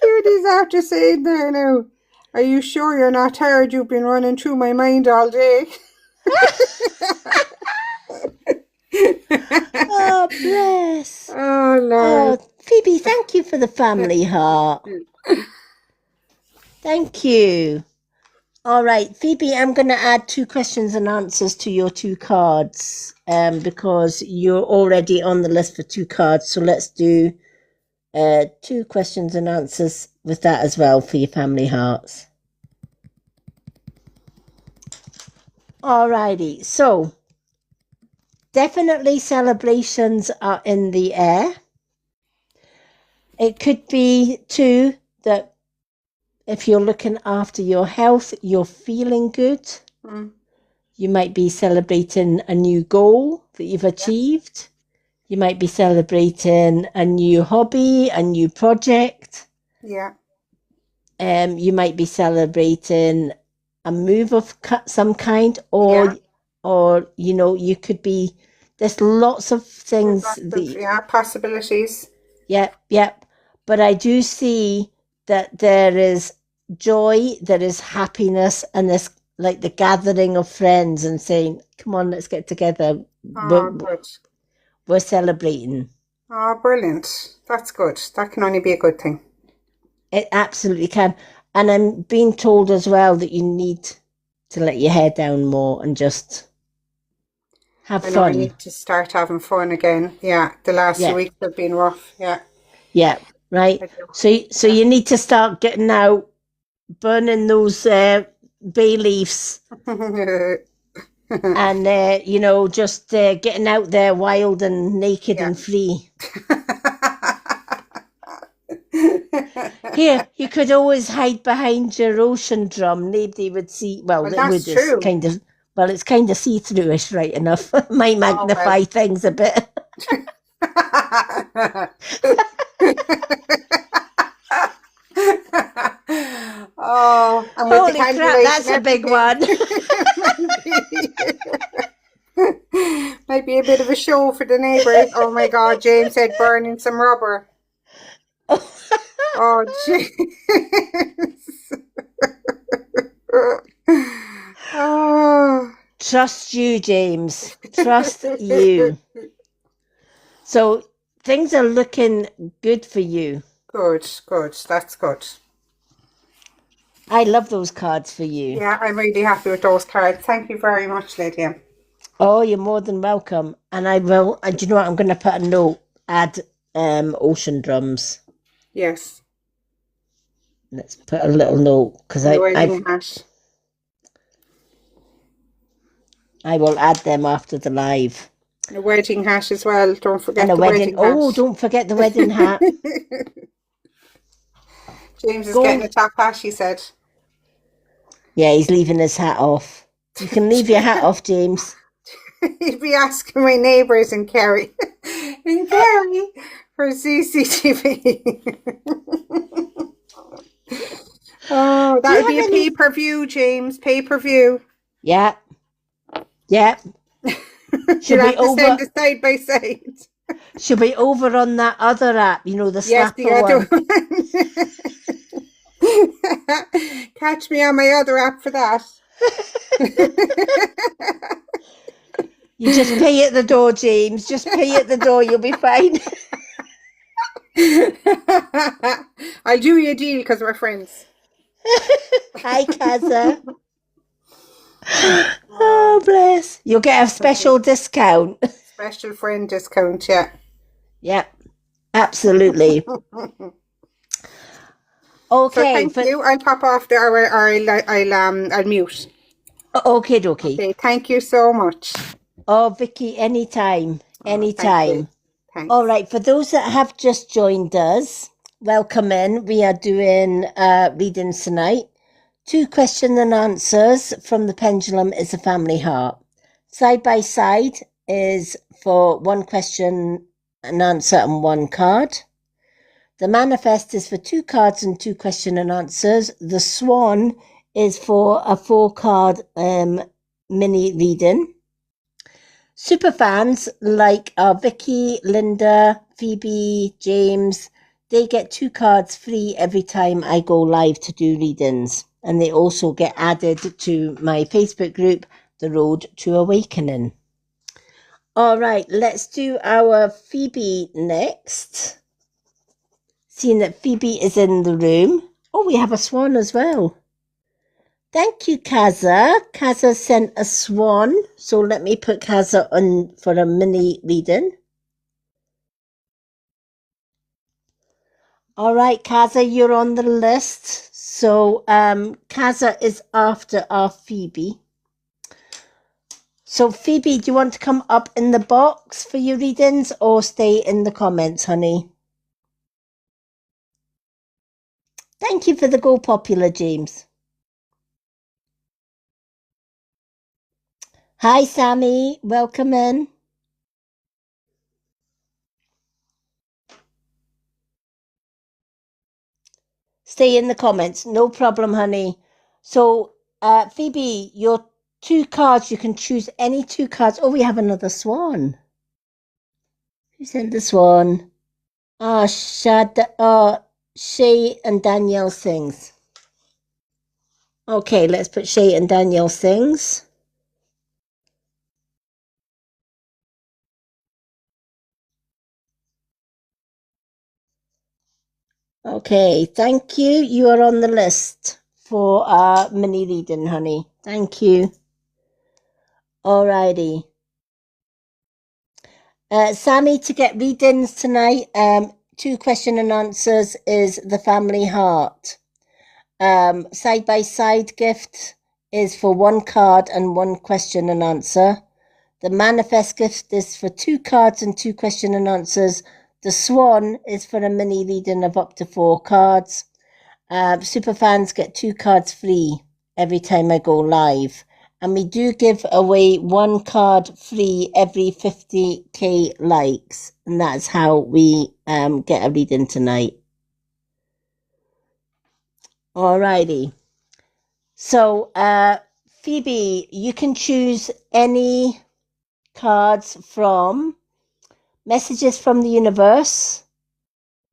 what he's after saying there now. Are you sure you're not tired? You've been running through my mind all day. Oh, bless. Oh, Lord. Oh, Phoebe, thank you for the family heart. Thank you. All right, Phoebe, I'm going to add 2 questions and answers to your 2 cards because you're already on the list for 2 cards. So let's do 2 questions and answers with that as well for your family hearts. All righty, so definitely celebrations are in the air. It could be too that if you're looking after your health, you're feeling good. You might be celebrating a new goal that you've achieved. You might be celebrating a new hobby, a new project. Yeah. You might be celebrating a move of some kind, or you could be. There's lots of things. Possibilities. Yeah. But I do see that there is joy, there is happiness, and there's like the gathering of friends and saying, come on, let's get together. Good. We're celebrating. Oh, brilliant. That's good. That can only be a good thing. It absolutely can. And I'm being told as well that you need to let your hair down more and just have fun. I need to start having fun again. Yeah, the last few weeks have been rough. Yeah. Yeah, right. So you need to start getting out, burning those bay leaves, and just getting out there wild and naked and free. Here, you could always hide behind your ocean drum. Nobody would see. Well, it would. True. It's kind of see-through-ish, right enough. Might magnify things a bit. Oh, and holy crap, that's a big one. Might be a bit of a show for the neighbours. Oh my God, James said burning some rubber. Oh, jeez. Oh. Trust you, James. Trust you. So things are looking good for you. Good. That's good. I love those cards for you. Yeah, I'm really happy with those cards. Thank you very much, Lydia. Oh, you're more than welcome. And I will, do you know what? I'm going to put a note, add ocean drums. Yes. Let's put a little note, because I will add them after the live. A wedding hat as well. Don't forget the wedding hat. Oh, don't forget the wedding hat. James is getting a top hat, he said. Yeah, he's leaving his hat off. You can leave your hat off, James. He'd be asking my neighbours in Kerry. For CCTV. Oh, that would be a pay-per-view, James. Pay-per-view. Yeah. Should be over. Send it side by side. Should be over on that other app, the Slapper one. Catch me on my other app for that. You just pay at the door, James. Just pay at the door. You'll be fine. I'll do you a deal because we're friends. Hi, Kaza. Oh, bless. You'll get a special discount. Special friend discount, yeah. Yep, absolutely. So Okay, thank you. I'll pop off there, or I'll mute. okay, dokie. Okay, thank you so much. Oh, Vicky, anytime, Thank you. anytime. Thanks. All right, for those that have just joined us, welcome in. We are doing readings tonight. 2 question and answers from the Pendulum is a Family Heart. Side by side is for 1 question and answer and 1 card. The Manifest is for 2 cards and 2 question and answers. The Swan is for a 4-card mini reading. Super fans like Vicky, Linda, Phoebe, James, they get 2 cards free every time I go live to do readings. And they also get added to my Facebook group, The Road to Awakening. All right, let's do our Phoebe next. Seeing that Phoebe is in the room. Oh, we have a swan as well. Thank you, Kaza. Kaza sent a swan. So let me put Kaza on for a mini reading. All right, Kaza, you're on the list. So Kaza is after our Phoebe. So Phoebe, do you want to come up in the box for your readings or stay in the comments, honey? Thank you for the Go Popular, James. Hi, Sammy. Welcome in. Stay in the comments. No problem, honey. So, Phoebe, your 2 cards, you can choose any 2 cards. Oh, we have another swan. Who sent the swan? Shay and Danielle Sings. Okay, let's put Shay and Danielle Sings. Okay, thank you. You are on the list for our mini reading, honey. Thank you. Alrighty. Sammy, to get readings tonight, 2 question and answers is the Family Heart. Side by side gift is for 1 card and 1 question and answer. The Manifest gift is for 2 cards and 2 question and answers. The Swan is for a mini reading of up to 4 cards. Super fans get 2 cards free every time I go live. And we do give away 1 card free every 50k likes. And that's how we get a reading tonight. Alrighty. So, Phoebe, you can choose any cards from Messages from the Universe,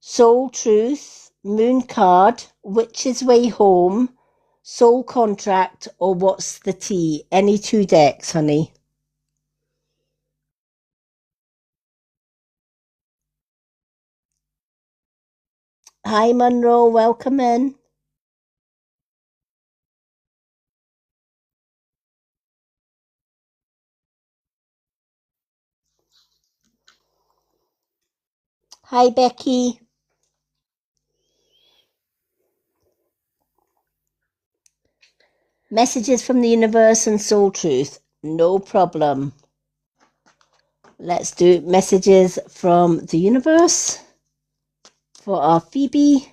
Soul Truth, Moon Card, Witch's Way Home, Soul Contract, or What's the Tea? Any 2 decks, honey. Hi, Monroe. Welcome in. Hi, Becky. Messages from the Universe and Soul Truth. No problem. Let's do Messages from the Universe for our Phoebe.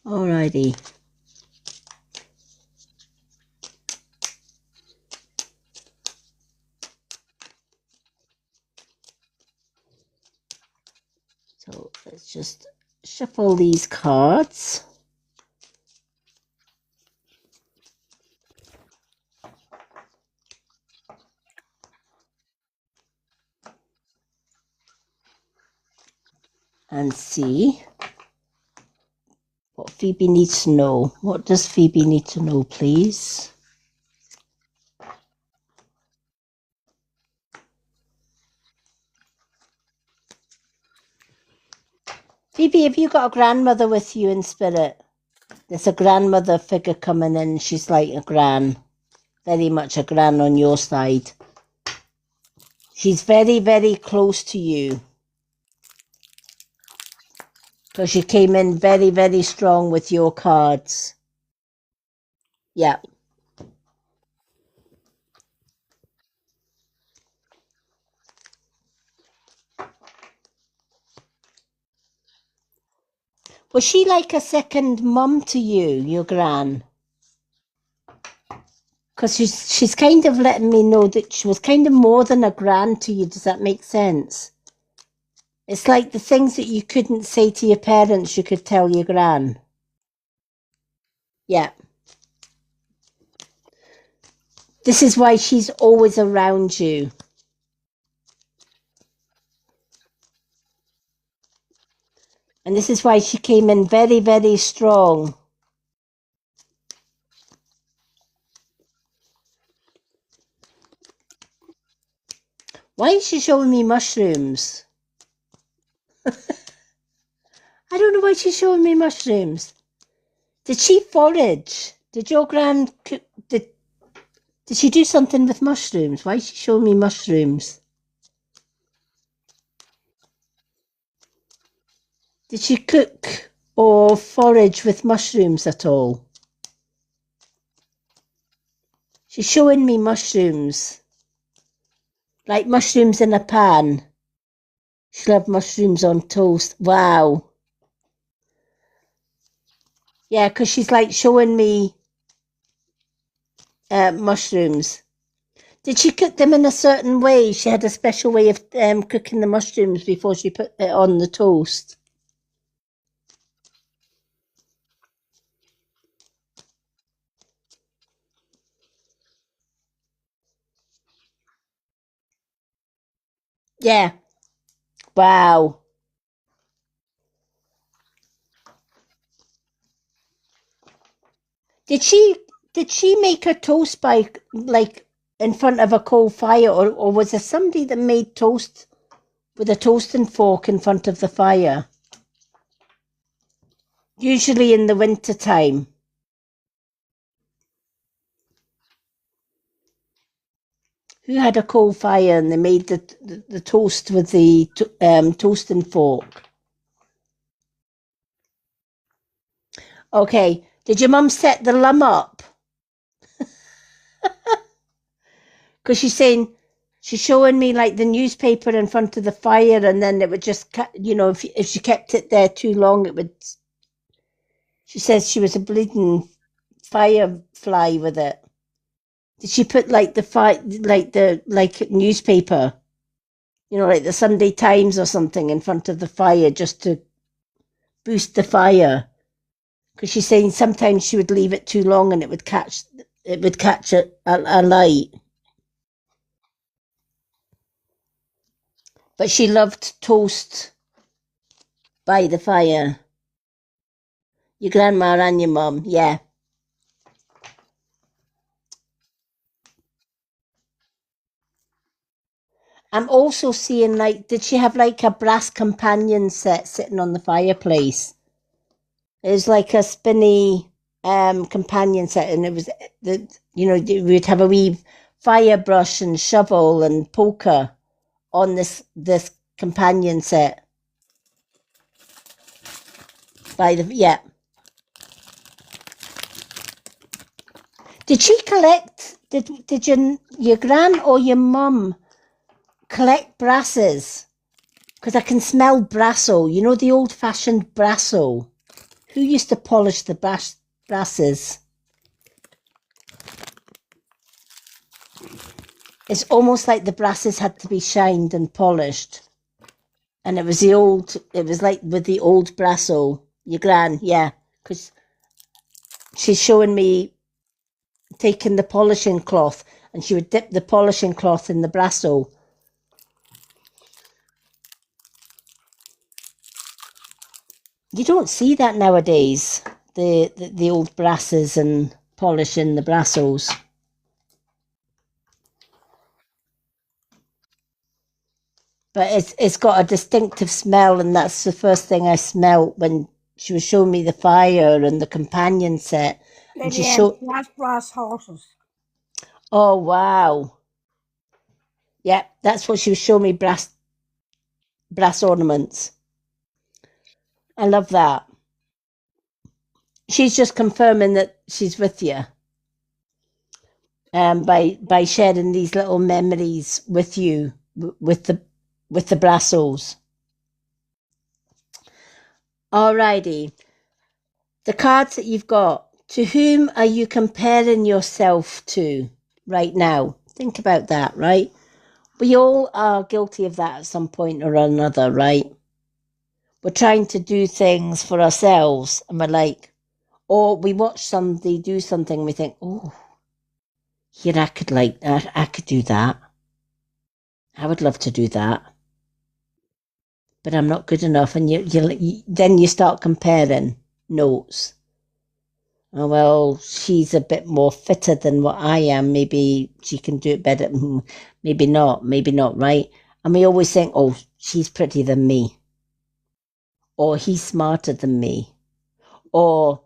Alrighty. So let's just shuffle these cards. And see what Phoebe needs to know. What does Phoebe need to know, please? Phoebe, have you got a grandmother with you in spirit? There's a grandmother figure coming in. She's like a gran. Very much a gran on your side. She's very, very close to you. Because you came in very, very strong with your cards. Yeah. Was she like a second mum to you, your gran? Because she's kind of letting me know that she was kind of more than a gran to you. Does that make sense? It's like the things that you couldn't say to your parents, you could tell your gran. Yeah. This is why she's always around you. And this is why she came in very, very strong. Why is she showing me mushrooms? I don't know why she's showing me mushrooms. Did she forage? Did your gran cook? Did she do something with mushrooms? Why is she showing me mushrooms? Did she cook or forage with mushrooms at all? She's showing me mushrooms. Like mushrooms in a pan. She'll have mushrooms on toast. Wow. Yeah, because she's like showing me mushrooms. Did she cook them in a certain way? She had a special way of cooking the mushrooms before she put it on the toast. Yeah. Wow. Did she make her toast by like in front of a coal fire, or was there somebody that made toast with a toasting fork in front of the fire? Usually in the winter time. Who had a coal fire and they made the toast with the toasting fork? Okay. Did your mum set the lamb up? Because she's showing me like the newspaper in front of the fire, and then it would just, if she kept it there too long, it would. She says she was a bleeding firefly with it. Did she put like the newspaper, like the Sunday Times or something in front of the fire just to boost the fire? Because she's saying sometimes she would leave it too long and it would catch a light. But she loved toast by the fire. Your grandma and your mum, yeah. I'm also seeing like, did she have like a brass companion set sitting on the fireplace? It was like a spinny companion set, and it was we'd have a wee fire brush and shovel and poker on this companion set. Yeah. Did she collect? Did your gran or your mum collect brasses? Because I can smell brasso. You know the old-fashioned brasso. Who used to polish the brasses? It's almost like the brasses had to be shined and polished. And it was like with the old brasso. Your gran, yeah. Because she's showing me taking the polishing cloth, and she would dip the polishing cloth in the brasso. You don't see that nowadays, the old brasses and polishing the brassos. But it's got a distinctive smell, and that's the first thing I smelled when she was showing me the fire and the companion set. And she showed brass horses. Oh wow. Yeah, that's what she was showing me, brass ornaments. I love that. She's just confirming that she's with you. By sharing these little memories with you with the Brassos. Alrighty. The cards that you've got, to whom are you comparing yourself to right now? Think about that, right? We all are guilty of that at some point or another, right? We're trying to do things for ourselves and we're like, or we watch somebody do something and we think, oh, here, I could do that. I would love to do that. But I'm not good enough. And then you start comparing notes. Oh, well, she's a bit more fitter than what I am. Maybe she can do it better. Maybe not, right? And we always think, oh, she's prettier than me. Or he's smarter than me. Or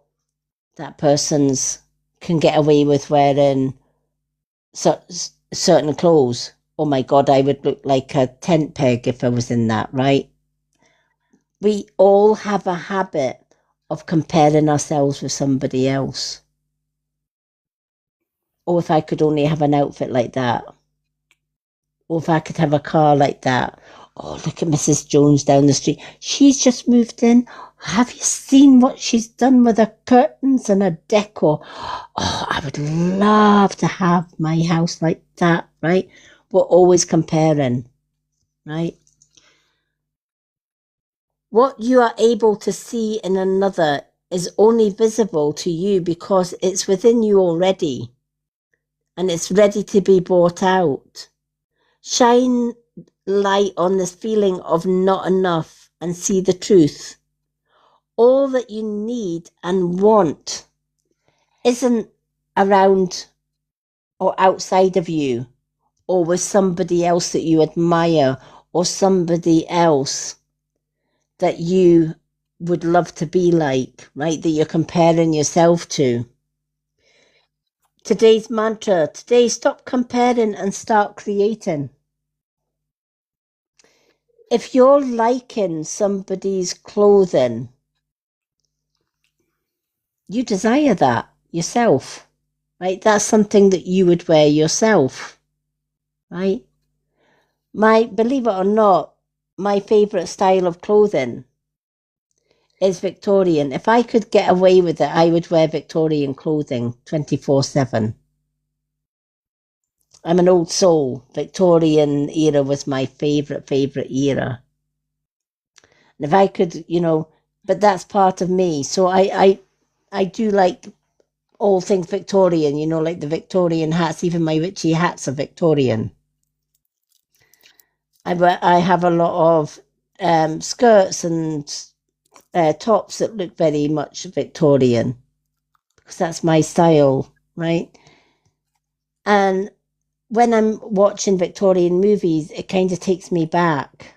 that person's can get away with wearing certain clothes. Oh my God, I would look like a tent peg if I was in that, right? We all have a habit of comparing ourselves with somebody else. Or if I could only have an outfit like that. Or if I could have a car like that. Oh, look at Mrs. Jones down the street. She's just moved in. Have you seen what she's done with her curtains and her decor? Oh, I would love to have my house like that, right? We're always comparing, right? What you are able to see in another is only visible to you because it's within you already and it's ready to be brought out. Shine light on this feeling of not enough and see the truth. All that you need and want isn't around or outside of you or with somebody else that you admire or somebody else that you would love to be like, right? That you're comparing yourself to. Today's mantra, today, stop comparing and start creating. If you're liking somebody's clothing, you desire that yourself, right? That's something that you would wear yourself, right? Believe it or not, my favourite style of clothing is Victorian. If I could get away with it, I would wear Victorian clothing 24/7. I'm an old soul. Victorian era was my favourite era. And if I could, but that's part of me. So I do like all things Victorian, like the Victorian hats. Even my witchy hats are Victorian. I have a lot of skirts and tops that look very much Victorian because that's my style, right? And when I'm watching Victorian movies, it kind of takes me back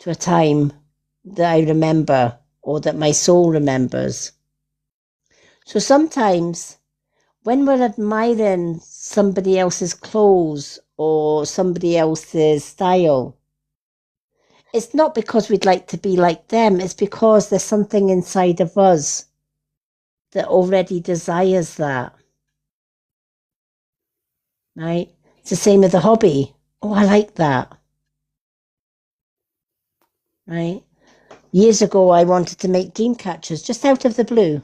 to a time that I remember or that my soul remembers. So sometimes when we're admiring somebody else's clothes or somebody else's style, it's not because we'd like to be like them. It's because there's something inside of us that already desires that. Right? It's the same with the hobby. Oh, I like that. Right? Years ago, I wanted to make dream catchers just out of the blue.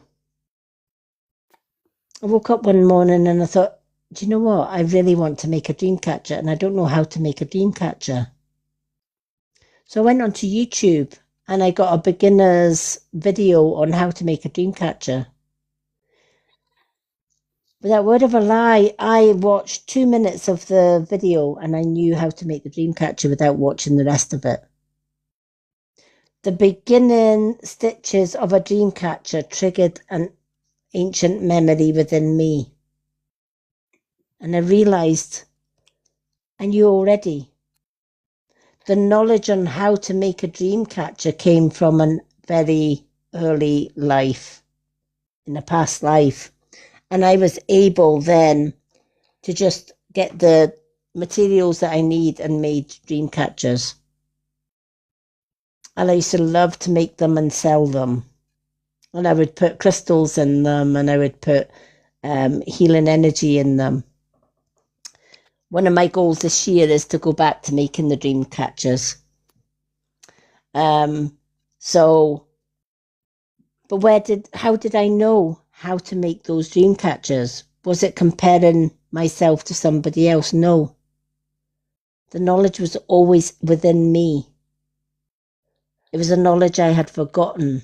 I woke up one morning and I thought, do you know what? I really want to make a dream catcher and I don't know how to make a dream catcher. So I went onto YouTube and I got a beginner's video on how to make a dream catcher. Without word of a lie, I watched 2 minutes of the video and I knew how to make the dream catcher without watching the rest of it. The beginning stitches of a dream catcher triggered an ancient memory within me. And I realised I knew already. The knowledge on how to make a dream catcher came from a very early life, in a past life. And I was able then to just get the materials that I need and made dream catchers. And I used to love to make them and sell them. And I would put crystals in them, and I would put healing energy in them. One of my goals this year is to go back to making the dream catchers. So, but how did I know how to make those dream catchers? Was it comparing myself to somebody else? No. The knowledge was always within me. It was a knowledge I had forgotten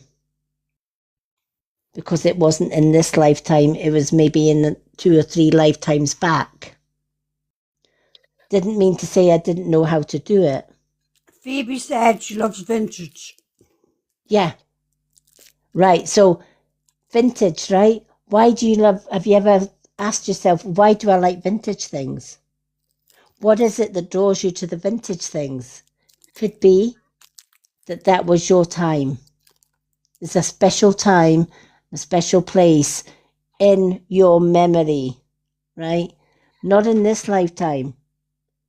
because it wasn't in this lifetime. It was maybe in 2 or 3 lifetimes back. Didn't mean to say I didn't know how to do it. Phoebe said she loves vintage. Yeah. Right. So vintage, right? Have you ever asked yourself, why do I like vintage things? What is it that draws you to the vintage things? Could be that was your time. It's a special time, a special place in your memory, right? Not in this lifetime.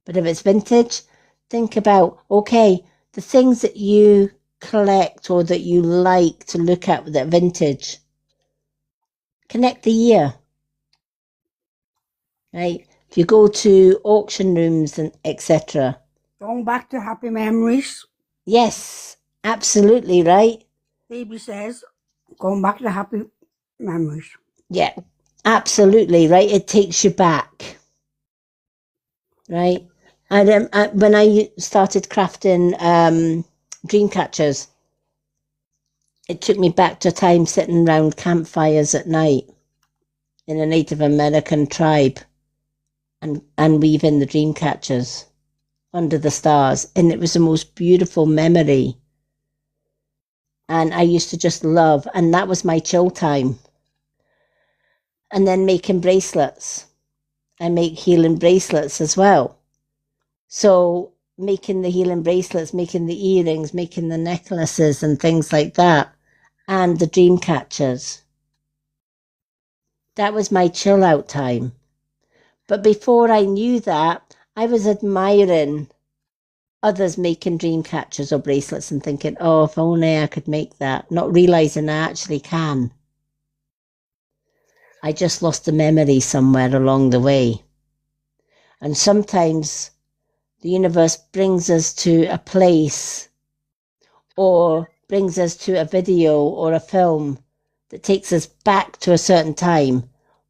But if it's vintage, think about, okay, the things that you collect or that you like to look at with that vintage. Connect the year, right? If you go to auction rooms and etc. Going back to happy memories. Yes, absolutely, right? Phoebe says, going back to happy memories. Yeah, absolutely, right? It takes you back, right? And when I started crafting dream catchers, it took me back to a time sitting around campfires at night in a Native American tribe and weaving the dream catchers under the stars. And it was the most beautiful memory. And I used to just love, and that was my chill time. And then making bracelets. I make healing bracelets as well. So making the healing bracelets, making the earrings, making the necklaces and things like that, and the dream catchers. That was my chill out time. But before I knew that, I was admiring others making dream catchers or bracelets and thinking, oh, if only I could make that, not realizing I actually can. I just lost the memory somewhere along the way. And sometimes the universe brings us to a place or brings us to a video or a film that takes us back to a certain time.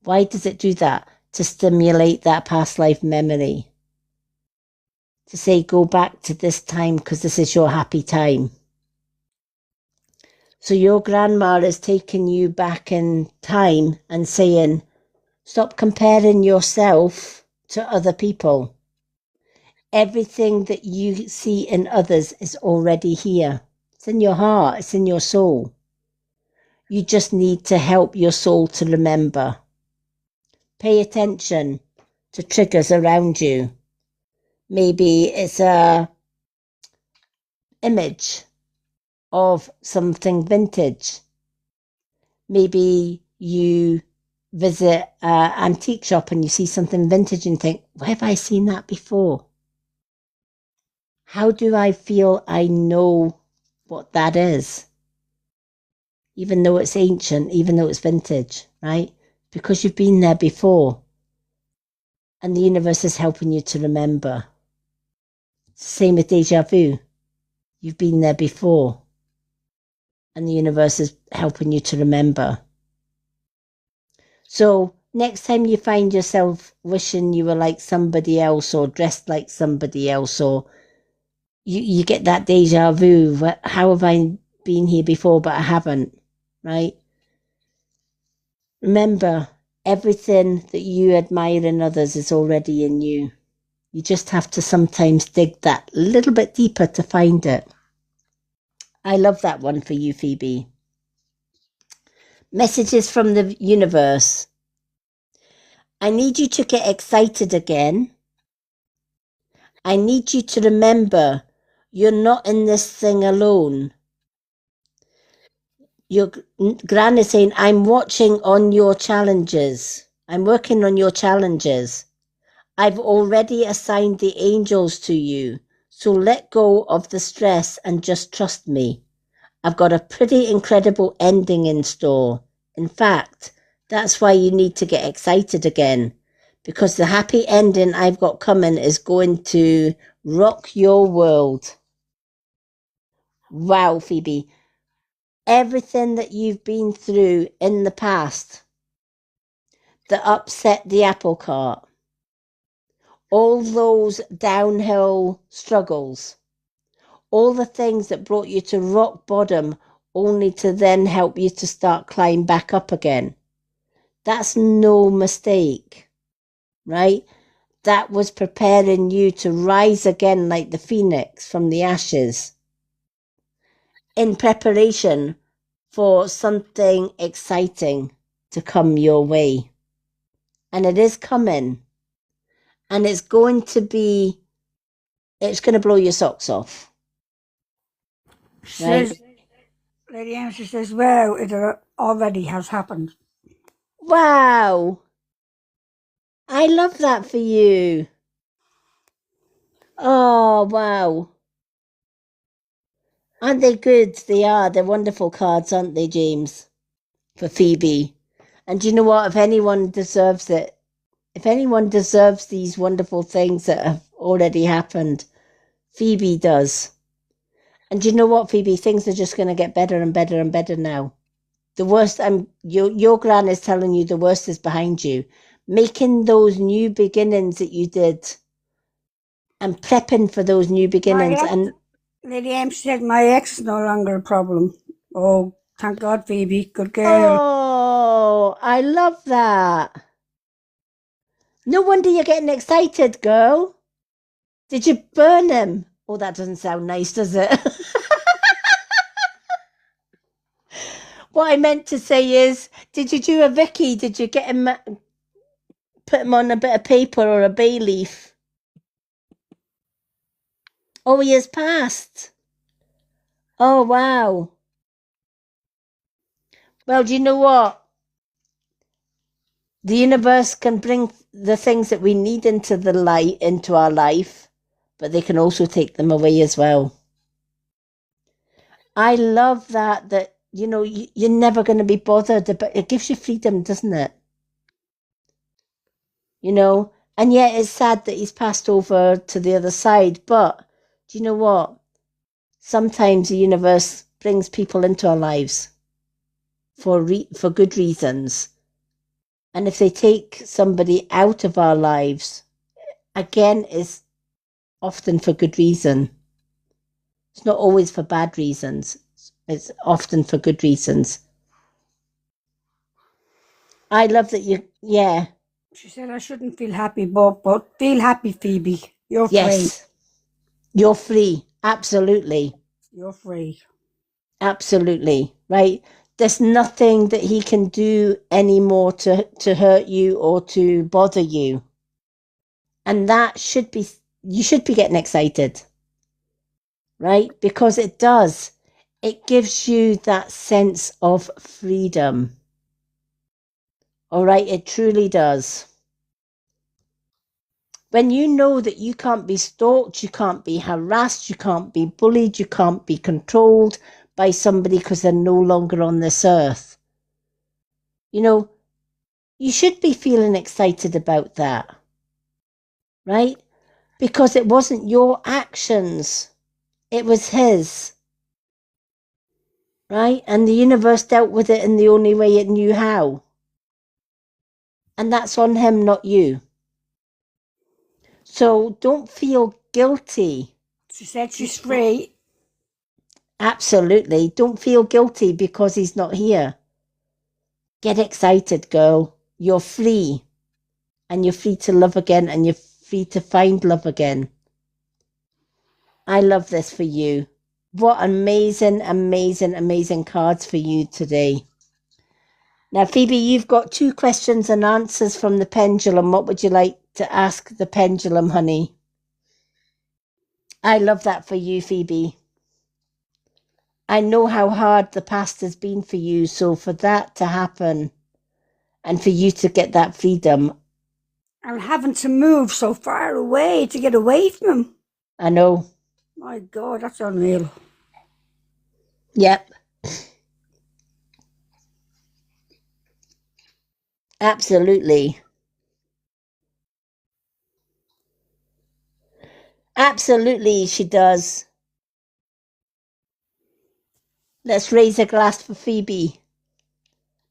Why does it do that? To stimulate that past life memory. To say, go back to this time because this is your happy time. So your grandma is taking you back in time and saying, stop comparing yourself to other people. Everything that you see in others is already here. It's in your heart. It's in your soul. You just need to help your soul to remember. Pay attention to triggers around you. Maybe it's a image of something vintage. Maybe you visit an antique shop and you see something vintage and think, where have I seen that before? How do I feel I know what that is? Even though it's ancient, even though it's vintage, right? Because you've been there before. And the universe is helping you to remember. Same with deja vu. You've been there before. And the universe is helping you to remember. So next time you find yourself wishing you were like somebody else or dressed like somebody else, or you get that deja vu, how have I been here before but I haven't, right? Remember, everything that you admire in others is already in you. You just have to sometimes dig that little bit deeper to find it. I love that one for you, Phoebe. Messages from the universe. I need you to get excited again. I need you to remember you're not in this thing alone. Your gran is saying, I'm watching on your challenges. I'm working on your challenges. I've already assigned the angels to you So let go of the stress and just trust me. I've got a pretty incredible ending in store. In fact, that's why you need to get excited again, because the happy ending I've got coming is going to rock your world. Wow, Phoebe. Everything that you've been through in the past that upset the apple cart, all those downhill struggles, all the things that brought you to rock bottom only to then help you to start climb back up again. That's no mistake, right? That was preparing you to rise again like the phoenix from the ashes in preparation for something exciting to come your way. And it is coming. And it's going to blow your socks off. Right? Lady Anne, she says, well, it already has happened. Wow. I love that for you. Oh, wow. Aren't they good? They are. They're wonderful cards, aren't they, James? For Phoebe. And do you know what? If anyone deserves these wonderful things that have already happened, Phoebe does. And do you know what, Phoebe? Things are just going to get better and better and better now. The worst, your gran is telling you the worst is behind you. Making those new beginnings that you did and prepping for those new beginnings. And Lady M said my ex is no longer a problem. Oh, thank God, Phoebe. Good girl. oh, I love that. No wonder you're getting excited, girl. Did you burn him? Oh, that doesn't sound nice, does it? What I meant to say is, did you do a Vicky? Did you get him, put him on a bit of paper or a bay leaf? Oh, he has passed. Oh, wow. Well, do you know what? The universe can bring the things that we need into the light, into our life, but they can also take them away as well. I love that, you're never going to be bothered about it. Gives you freedom, doesn't it? And yet it's sad that he's passed over to the other side, but do you know what? Sometimes the universe brings people into our lives for good reasons. And if they take somebody out of our lives, again, it's often for good reason. It's not always for bad reasons. It's often for good reasons. I love that yeah. She said I shouldn't feel happy, but feel happy, Phoebe. You're free. Yes. You're free. Absolutely. You're free. Absolutely. Right? There's nothing that he can do anymore to hurt you or to bother you. And you should be getting excited. Right? Because it does. It gives you that sense of freedom. All right? It truly does. When you know that you can't be stalked, you can't be harassed, you can't be bullied, you can't be controlled by somebody because they're no longer on this earth. You should be feeling excited about that. Right? Because it wasn't your actions. It was his. Right? And the universe dealt with it in the only way it knew how. And that's on him, not you. So don't feel guilty. She said she's free. Absolutely. Don't feel guilty because he's not here. Get excited, girl. You're free. And you're free to love again, and you're free to find love again. I love this for you. What amazing, amazing, amazing cards for you today. Now, Phoebe, you've got 2 questions and answers from the pendulum. What would you like to ask the pendulum, honey? I love that for you, Phoebe. I know how hard the past has been for you, so for that to happen and for you to get that freedom. And having to move so far away to get away from him. I know. My God, that's unreal. Yep. Absolutely. Absolutely, she does. Let's raise a glass for Phoebe.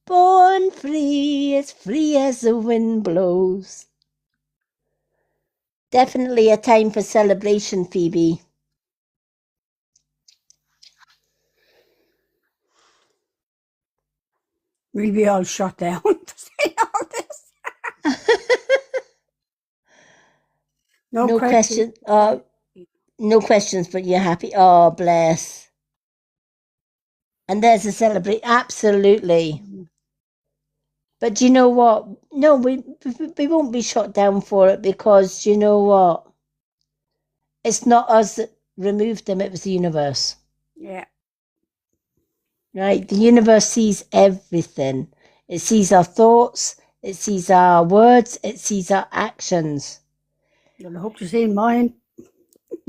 Born free as the wind blows. Definitely a time for celebration, Phoebe. We'll be all shut down for saying all this. No No question. question. No questions, but you're happy. Oh, bless. And there's a celebrate. Absolutely. But do you know what? No, we won't be shot down for it because you know what? It's not us that removed them, it was the universe. Yeah. Right? The universe sees everything. It sees our thoughts, it sees our words, it sees our actions. Well, I hope you've seen mine.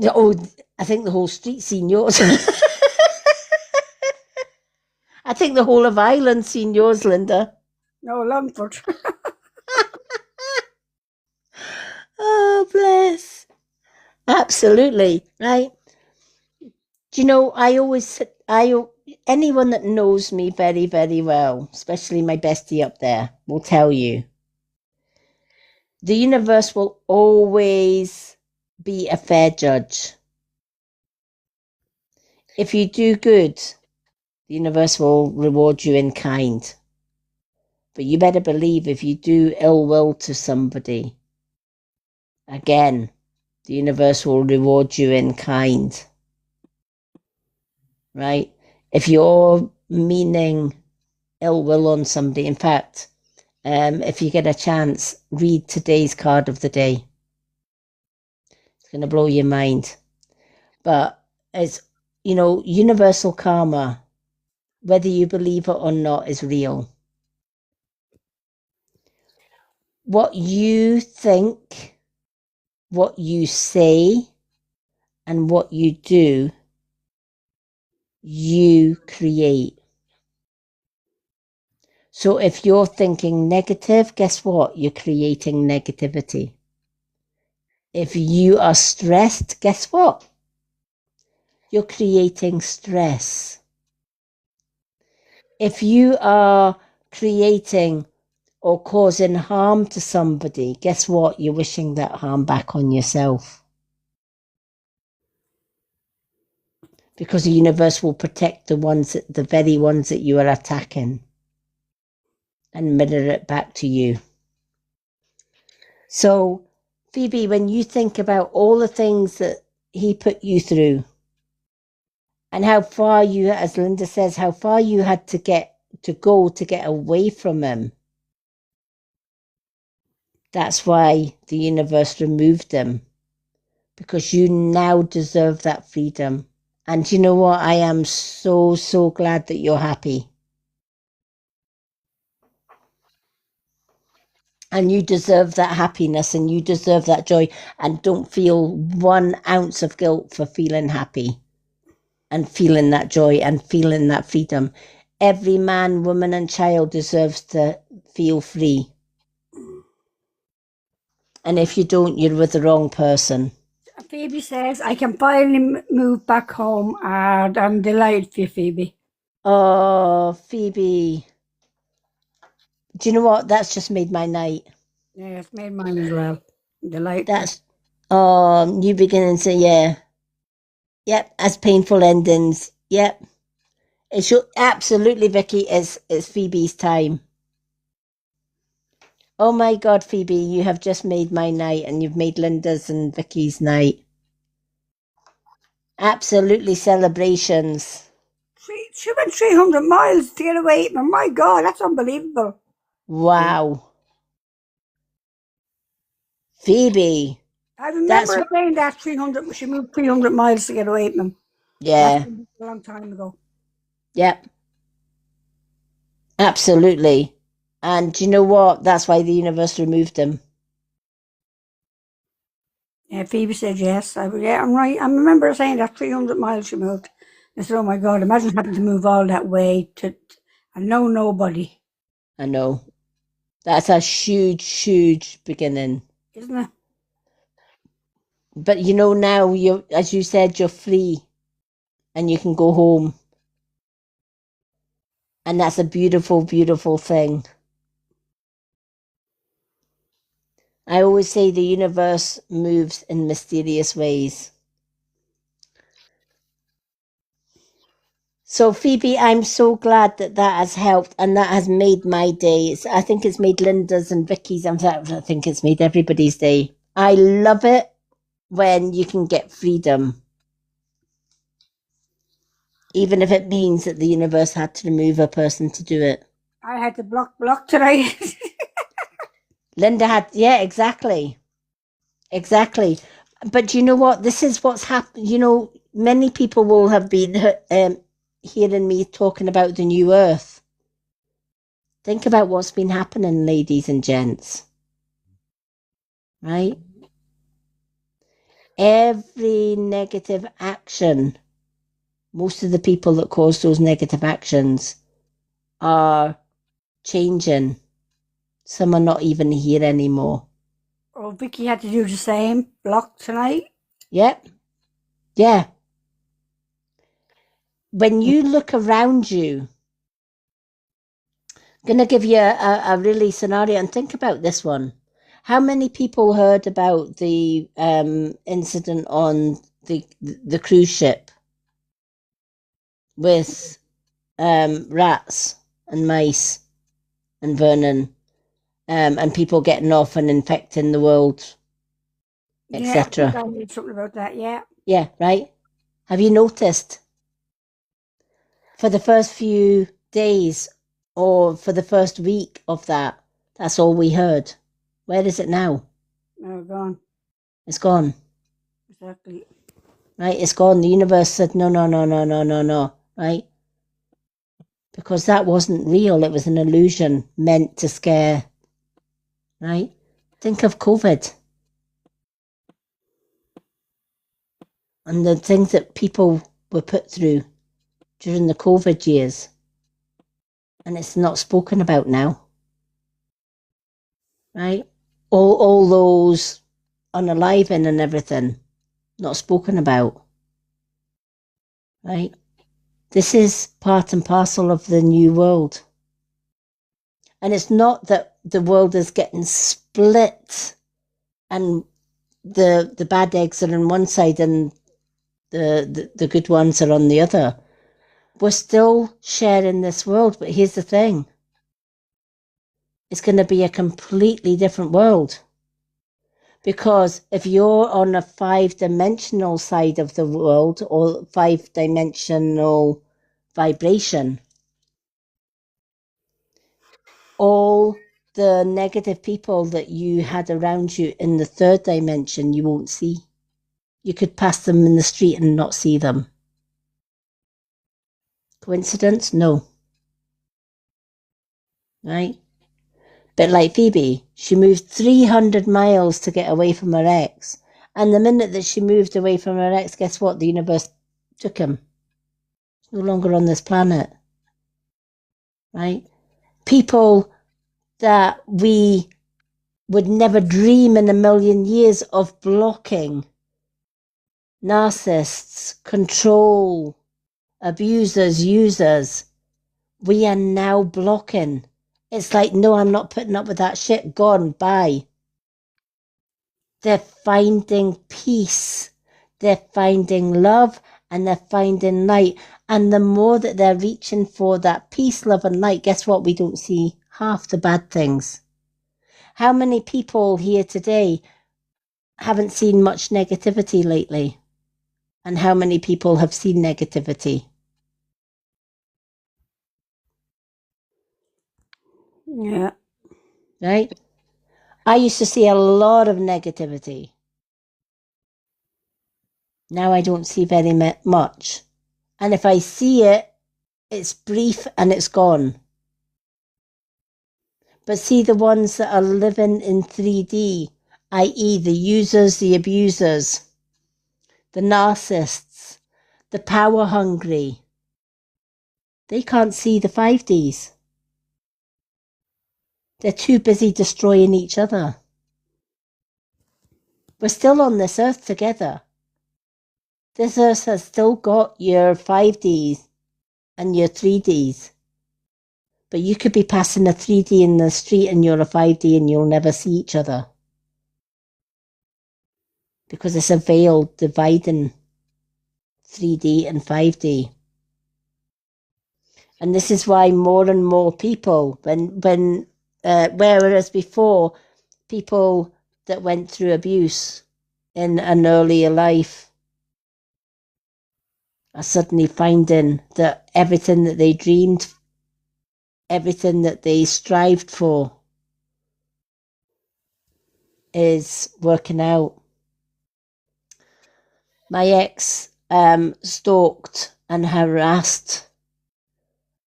Oh, I think the whole street's seen yours. I think the whole of Ireland's seen yours, Linda. No, Longford. Oh, bless. Absolutely. Right. Do you know, anyone that knows me very, very well, especially my bestie up there, will tell you the universe will always be a fair judge. If you do good, the universe will reward you in kind. But you better believe if you do ill will to somebody, again, the universe will reward you in kind. Right? If you're meaning ill will on somebody, in fact, if you get a chance, read today's card of the day. It's going to blow your mind. But it's, universal karma, whether you believe it or not, is real. What you think, what you say, and what you do, you create. So if you're thinking negative, guess what? You're creating negativity. If you are stressed, guess what? You're creating stress. If you are creating or causing harm to somebody, guess what? You're wishing that harm back on yourself. Because the universe will protect the very ones that you are attacking and mirror it back to you. So, Phoebe, when you think about all the things that he put you through and how far you, as Linda says, how far you had to go to get away from him, that's why the universe removed him, because you now deserve that freedom. And you know what? I am so, so glad that you're happy. And you deserve that happiness and you deserve that joy. And don't feel 1 ounce of guilt for feeling happy and feeling that joy and feeling that freedom. Every man, woman, and child deserves to feel free. And if you don't, you're with the wrong person. Phoebe says, I can finally move back home, and I'm delighted for you, Phoebe. Oh, Phoebe. Do you know what? That's just made my night. Yeah, it's made mine as well. Delighted. That's new beginnings. So yeah, yep. As painful endings. Yep. It should absolutely, Vicky. It's Phoebe's time. Oh my God, Phoebe, you have just made my night, and you've made Linda's and Vicky's night. Absolutely celebrations. She went 300 miles to get away from me. My God, that's unbelievable. Wow. Phoebe. I remember her saying that 300. She moved 300 miles to get away from him. Yeah. That's a long time ago. Yep. Absolutely. And do you know what? That's why the universe removed him. Yeah, Phoebe said yes. Yeah, I'm right. I remember her saying that 300 miles she moved. I said, oh my God, imagine having to move all that way to and know nobody, I know. That's a huge, huge beginning. isn't it? But now you, as you said, you're free and you can go home. And that's a beautiful, beautiful thing. I always say the universe moves in mysterious ways. So, Phoebe, I'm so glad that has helped and that has made my day. I think it's made Linda's and Vicky's. I think it's made everybody's day. I love it when you can get freedom, even if it means that the universe had to remove a person to do it. I had to block today. Linda had, yeah, exactly. But you know what? This is what's happened. Many people will have been hearing me talking about the new earth. Think about what's been happening, ladies and gents. Right? Every negative action, most of the people that cause those negative actions are changing. Some are not even here anymore. Oh, Vicky had to do the same. Block tonight. Yep. Yeah. When you look around you, I'm going to give you a really scenario and think about this one. How many people heard about the incident on the cruise ship with rats and mice and vermin and people getting off and infecting the world, etc.? Yeah, I need something about that, yeah. Yeah, right? Have you noticed for the first few days or for the first week of that, that's all we heard? Where is it now? Oh, gone. It's gone. Exactly. Right? It's gone. The universe said, no, no, no, no, no, no, no. Right? Because that wasn't real. It was an illusion meant to scare. Right? Think of COVID and the things that people were put through during the COVID years. And it's not spoken about now. Right? All those unaliving and everything, not spoken about. Right? This is part and parcel of the new world. And it's not that the world is getting split and the bad eggs are on one side and the good ones are on the other. We're still sharing this world, but here's the thing. It's going to be a completely different world. Because if you're on a 5-dimensional side of the world or 5-dimensional vibration, all the negative people that you had around you in the 3rd dimension, you won't see. You could pass them in the street and not see them. Coincidence? No. Right? But like Phoebe, she moved 300 miles to get away from her ex. And the minute that she moved away from her ex, guess what? The universe took him. He's no longer on this planet. Right? People that we would never dream in a million years of blocking. Narcissists, control, abusers, users. We are now blocking. It's like, no, I'm not putting up with that shit. Gone, bye. They're finding peace. They're finding love and they're finding light. And the more that they're reaching for that peace, love and light, guess what? We don't see half the bad things. How many people here today haven't seen much negativity lately? And how many people have seen negativity? Yeah. Right? I used to see a lot of negativity. Now I don't see very much. And if I see it, it's brief and it's gone. But see the ones that are living in 3D i.e. the users, the abusers, the narcissists, the power hungry. They can't see the 5Ds. They're too busy destroying each other. We're still on this earth together. This earth has still got your 5Ds and your 3Ds. But you could be passing a 3D in the street and you're a 5D and you'll never see each other. Because it's a veil dividing 3D and 5D. And this is why more and more people, whereas before, people that went through abuse in an earlier life are suddenly finding that everything that they dreamed, everything that they strived for is working out. My ex stalked and harassed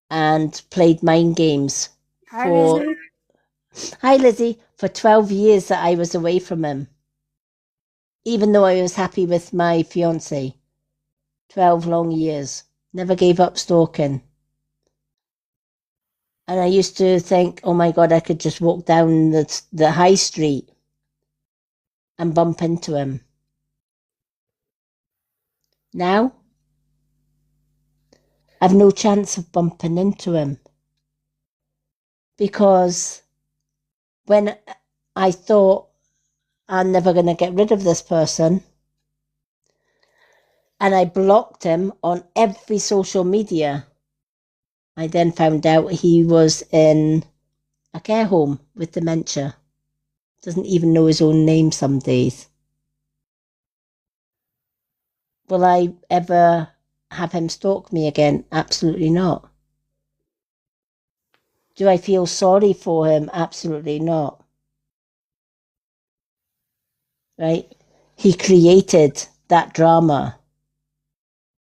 and played mind games Hi, for Lizzie. Hi Lizzie, for 12 years that I was away from him. Even though I was happy with my fiance. 12 long years. Never gave up stalking. And I used to think, oh my God, I could just walk down the high street and bump into him. Now, I've no chance of bumping into him. Because when I thought I'm never going to get rid of this person, and I blocked him on every social media, I then found out he was in a care home with dementia. Doesn't even know his own name some days. Will I ever have him stalk me again? Absolutely not. Do I feel sorry for him? Absolutely not. Right? He created that drama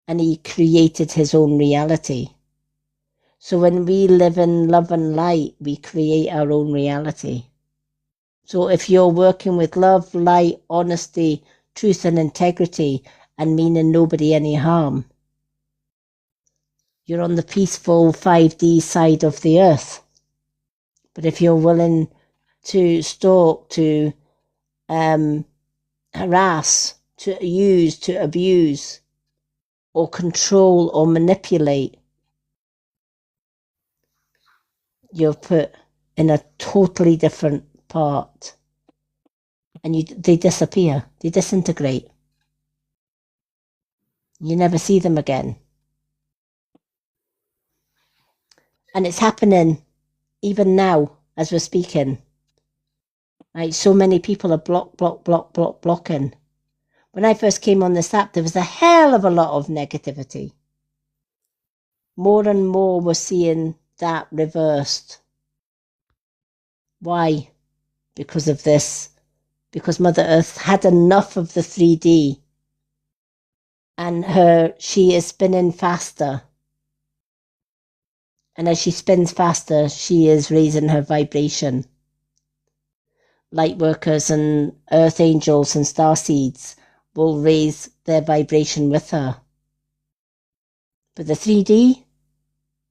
and he created his own reality. So when we live in love and light, we create our own reality. So if you're working with love, light, honesty, truth and integrity and meaning nobody any harm, you're on the peaceful 5D side of the earth. But if you're willing to stalk, to harass, to use, to abuse, or control or manipulate, you're put in a totally different part. And they disappear, they disintegrate. You never see them again. And it's happening even now as we're speaking. Right, so many people are blocking. When I first came on this app, there was a hell of a lot of negativity. More and more we're seeing that reversed. Why? Because of this. Because Mother Earth had enough of the 3D. And she is spinning faster. And as she spins faster, she is raising her vibration. Light workers and earth angels and star seeds will raise their vibration with her. But the 3D,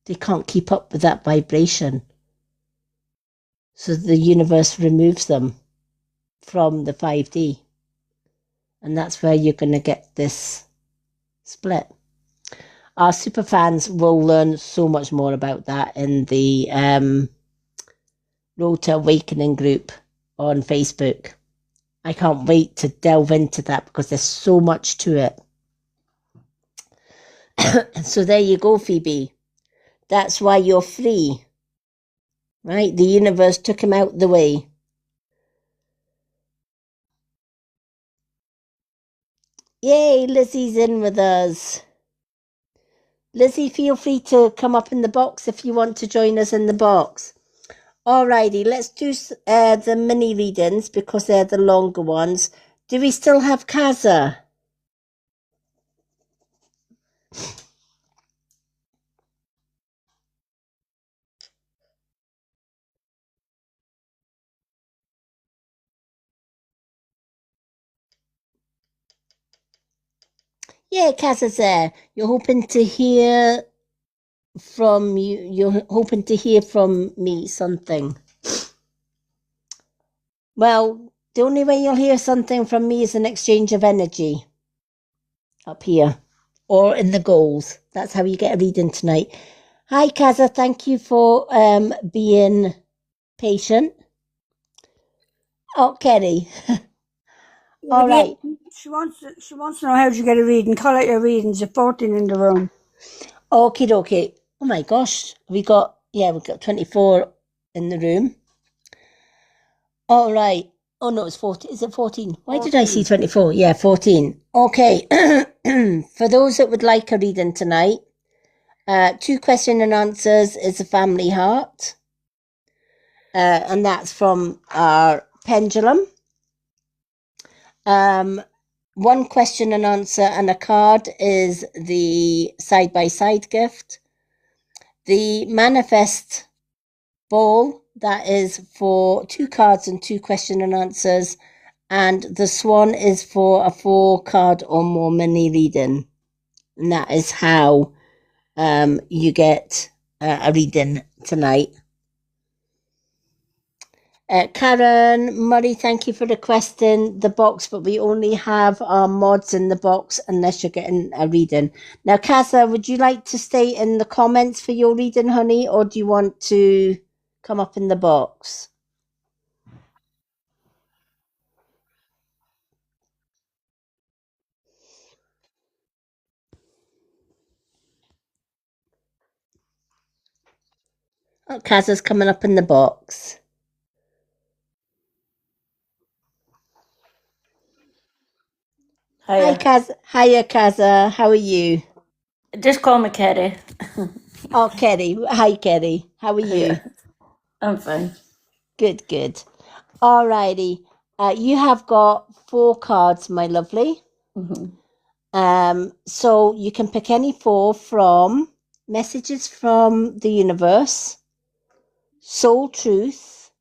they can't keep up with that vibration. So the universe removes them from the 5D. And that's where you're going to get this split. Our superfans will learn so much more about that in the Road to Awakening group on Facebook. I can't wait to delve into that because there's so much to it. So there you go, Phoebe. That's why you're free. Right? The universe took him out the way. Yay, Lizzie's in with us. Lizzie, feel free to come up in the box if you want to join us in the box. Alrighty, let's do the mini readings because they're the longer ones. Do we still have Kaza? Yeah, Kaz's there. You're hoping to hear from you. You're hoping to hear from me something. Well, the only way you'll hear something from me is an exchange of energy up here or in the goals. That's how you get a reading tonight. Hi, Kaza. Thank you for being patient. Oh, Kerry. All right. She wants to know how to get a reading. Call out your readings. You're 14 in the room. Okay, okay. Oh my gosh. We've got 24 in the room. All right. Oh no, it's 14. Is it 14? Why did I see 24? Yeah, 14. Okay. For those that would like a reading tonight, 2 question and answers is a family heart. And that's from our pendulum. 1 question and answer and a card is the side-by-side gift. The manifest ball, that is for 2 cards and 2 question and answers. And the swan is for a 4 card or more mini reading. And that is how you get a reading tonight. Karen Murray, thank you for requesting the box, but we only have our mods in the box unless you're getting a reading. Now, Kaza, would you like to stay in the comments for your reading, honey, or do you want to come up in the box? Oh, Kaza's coming up in the box. Hiya. Hi, Kaza. Hiya, Kaza. How are you? Just call me Kerry. Oh, Kerry. Hi, Kerry. How are you? I'm fine. Good, good. All righty. You have got 4 cards, my lovely. So you can pick any 4 from Messages from the Universe, Soul Truth,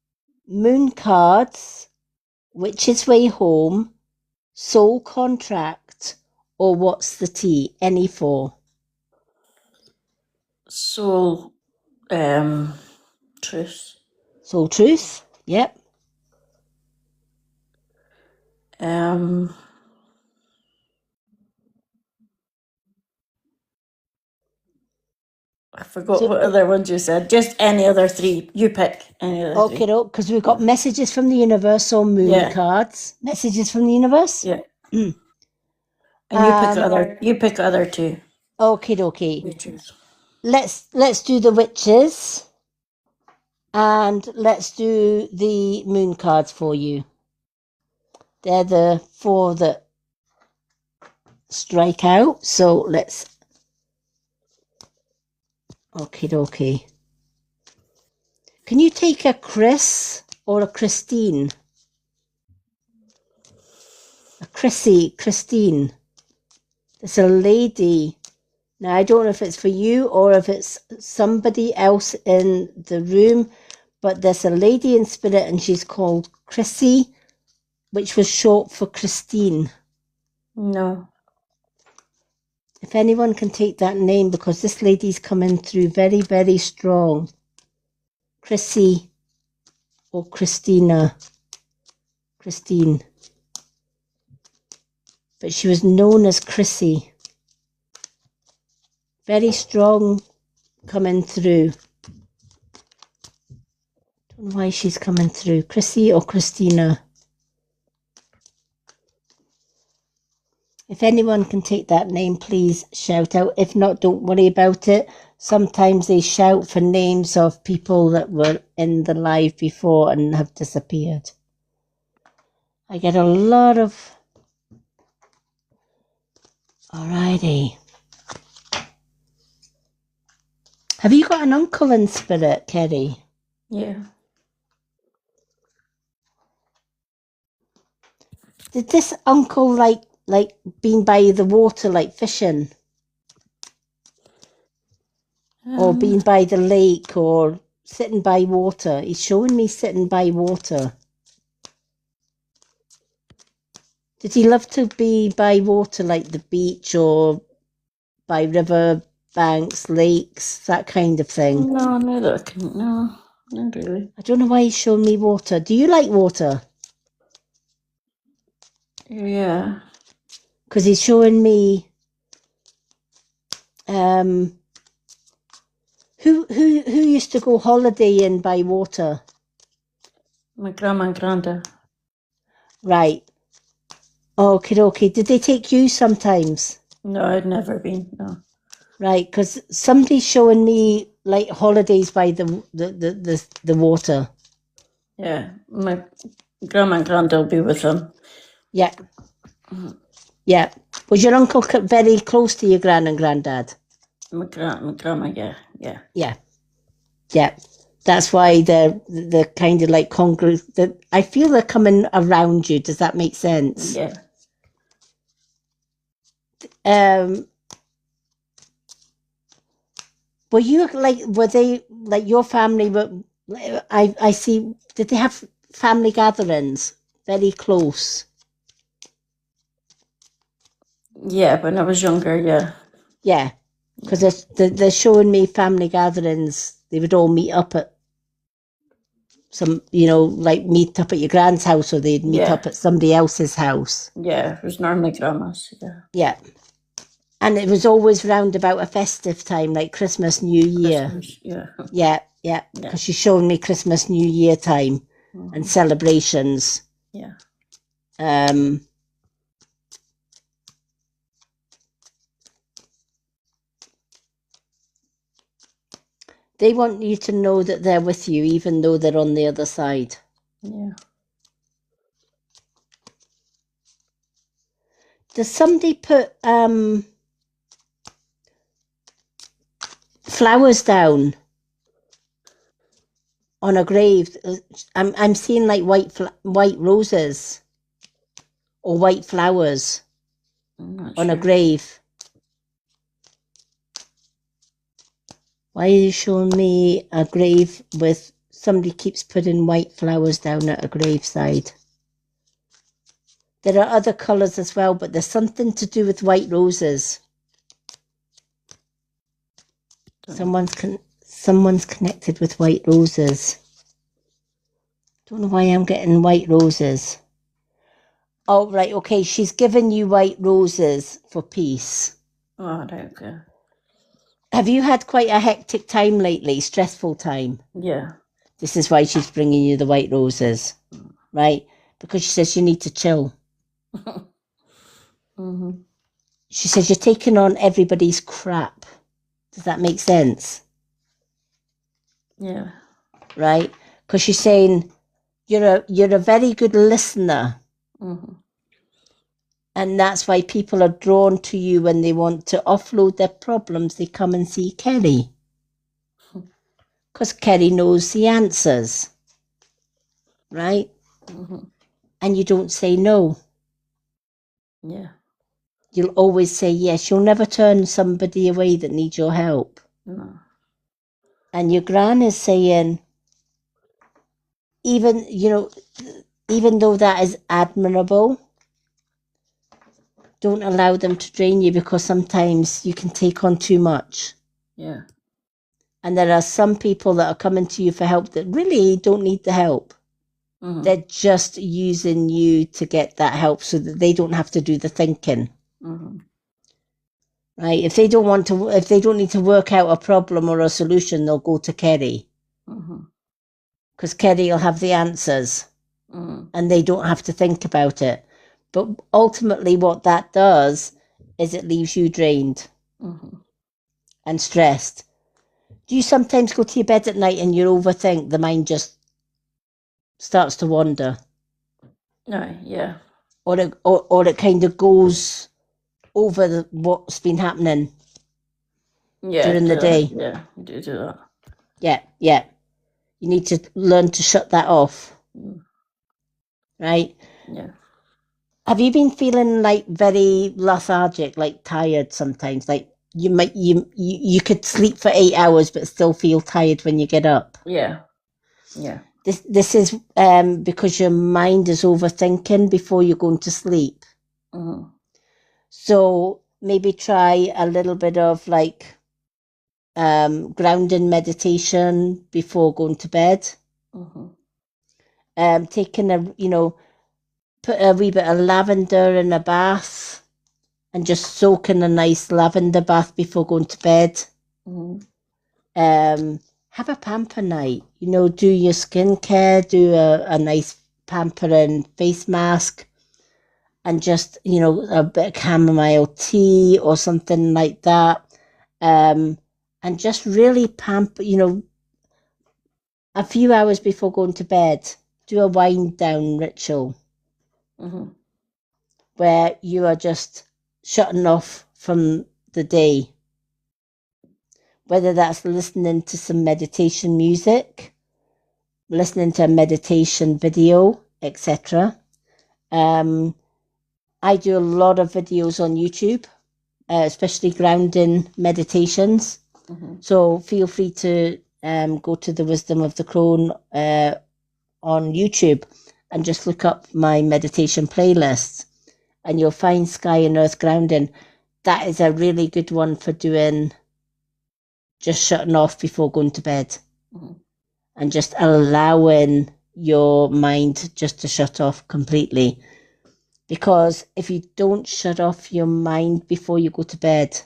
Moon Cards, Witch's Way Home, Soul Contract, or What's the Tea? Any 4. Soul, truth. Soul Truth. Yep. I forgot So- what other ones you said. Just any other 3. You pick any other 3. Okay, because we've got Messages from the Universe or Moon Yeah. Cards. Messages from the Universe? Yeah. And you pick other 2. Okay. You choose. Let's do the witches and let's do the moon cards for you. They're the 4 that strike out. So let's. Okay. Can you take a Chris or a Christine? A Christine. There's a lady. Now, I don't know if it's for you or if it's somebody else in the room, but there's a lady in spirit and she's called Chrissy, which was short for Christine. No. If anyone can take that name, because this lady's coming through very, very strong. Chrissy or Christine. But she was known as Chrissy. Very strong coming through. Don't know why she's coming through. Chrissy or Christina. If anyone can take that name, please shout out. If not, don't worry about it. Sometimes they shout for names of people that were in the live before and have disappeared. I get a lot of... Alrighty. Have you got an uncle in spirit, Kerry? Yeah. Did this uncle like being by the water, like fishing? Or being by the lake or sitting by water? He's showing me sitting by water. Did he love to be by water, like the beach or by river banks, lakes, that kind of thing? No, no, not really. I don't know why he's showing me water. Do you like water? Yeah. Because he's showing me who used to go holidaying by water? My grandma and granda. Right. Okay. Did they take you sometimes? No, I'd never been. No. Right, because somebody's showing me like holidays by the water. Yeah. My grandma and granda will be with them. Yeah. Yeah. Was your uncle very close to your gran and granddad? My grandma, yeah. Yeah. Yeah. That's why they're kind of like congruent. I feel they're coming around you. Does that make sense? Yeah. Were they like your family? I see. Did they have family gatherings very close? Yeah, when I was younger, yeah. Yeah, because they're showing me family gatherings. They would all meet up at some, like meet up at your grand's house, or they'd meet Yeah. up at somebody else's house. Yeah, it was normally grandma's, yeah. Yeah. And it was always round about a festive time, like Christmas, New Year. Christmas, yeah. Yeah. Because she's showing me Christmas, New Year time and celebrations. Yeah. They want you to know that they're with you, even though they're on the other side. Yeah. Does somebody put flowers down on a grave? I'm seeing like white roses or white flowers I'm not on sure. a grave. Why are you showing me a grave with somebody keeps putting white flowers down at a graveside? There are other colours as well, but there's something to do with white roses. Someone's connected with white roses. Don't know why I'm getting white roses. Oh, right, okay. She's given you white roses for peace. Oh, right, okay. Have you had quite a hectic time lately, stressful time? Yeah. This is why she's bringing you the white roses, right? Because she says you need to chill. She says you're taking on everybody's crap. Does that make sense? Yeah. Right? Because she's saying you're a very good listener. And that's why people are drawn to you when they want to offload their problems. They come and see Kerry. Because Kerry knows the answers. Right? And you don't say no. Yeah. You'll always say yes. You'll never turn somebody away that needs your help. No. And your gran is saying, even though that is admirable, don't allow them to drain you, because sometimes you can take on too much. Yeah. And there are some people that are coming to you for help that really don't need the help. They're just using you to get that help so that they don't have to do the thinking. Right? If they don't need to work out a problem or a solution, they'll go to Kerry. Because Kerry will have the answers. And they don't have to think about it. But ultimately what that does is it leaves you drained and stressed. Do you sometimes go to your bed at night and you overthink? The mind just starts to wander? No, yeah. Or it kind of goes over what's been happening during the day? Yeah, you do that. Yeah. You need to learn to shut that off. Right? Yeah. Have you been feeling like very lethargic, like tired sometimes? Like you could sleep for 8 hours but still feel tired when you get up? Yeah. This is because your mind is overthinking before you're going to sleep. Mm-hmm. So maybe try a little bit of like grounding meditation before going to bed. Mm-hmm. Taking put a wee bit of lavender in a bath and just soak in a nice lavender bath before going to bed. Mm-hmm. Have a pamper night. Do your skincare, do a nice pampering face mask, and just a bit of chamomile tea or something like that. And just really pamper. A few hours before going to bed, do a wind down ritual. Mm-hmm. Where you are just shutting off from the day. Whether that's listening to some meditation music, listening to a meditation video, etc. I do a lot of videos on YouTube, especially grounding meditations. Mm-hmm. So feel free to go to the Wisdom of the Crone on YouTube and just look up my meditation playlist, and you'll find Sky and Earth Grounding. That is a really good one for doing just shutting off before going to bed. Mm-hmm. And just allowing your mind just to shut off completely. Because if you don't shut off your mind before you go to bed,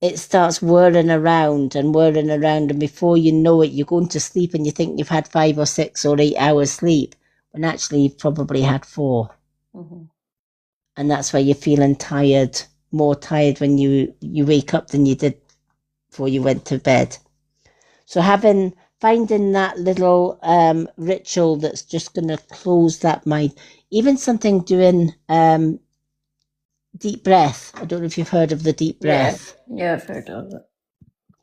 it starts whirring around, and before you know it, you're going to sleep and you think you've had 5 or 6 or 8 hours sleep, when actually you've probably had 4. Mm-hmm. And that's why you're feeling tired, more tired when you wake up than you did before you went to bed. So finding that little ritual that's just going to close that mind, even something doing deep breath. I don't know if you've heard of the deep breath. Yeah, I've heard of it.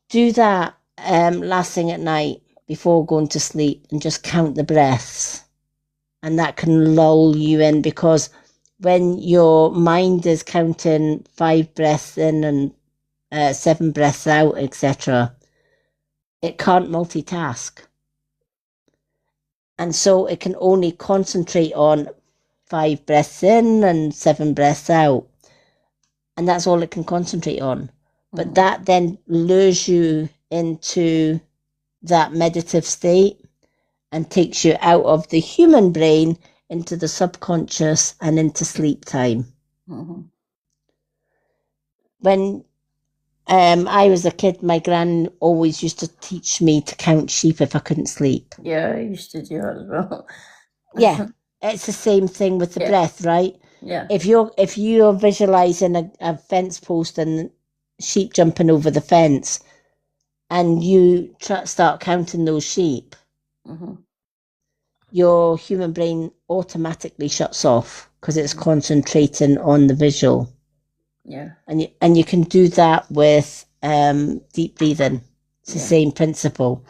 Do that last thing at night before going to sleep, and just count the breaths. And that can lull you in, because when your mind is counting 5 breaths in and 7 breaths out, etc., it can't multitask. And so it can only concentrate on 5 breaths in and 7 breaths out. And that's all it can concentrate on. But that then lures you into that meditative state and takes you out of the human brain into the subconscious and into sleep time. Mm-hmm. When I was a kid, my gran always used to teach me to count sheep if I couldn't sleep. Yeah, I used to do that as well. Yeah, it's the same thing with the breath, right? Yeah. If you're visualizing a fence post and sheep jumping over the fence, and you start counting those sheep, Mm-hmm. your human brain automatically shuts off because it's concentrating on the visual. Yeah. And you can do that with deep breathing. It's the same principle.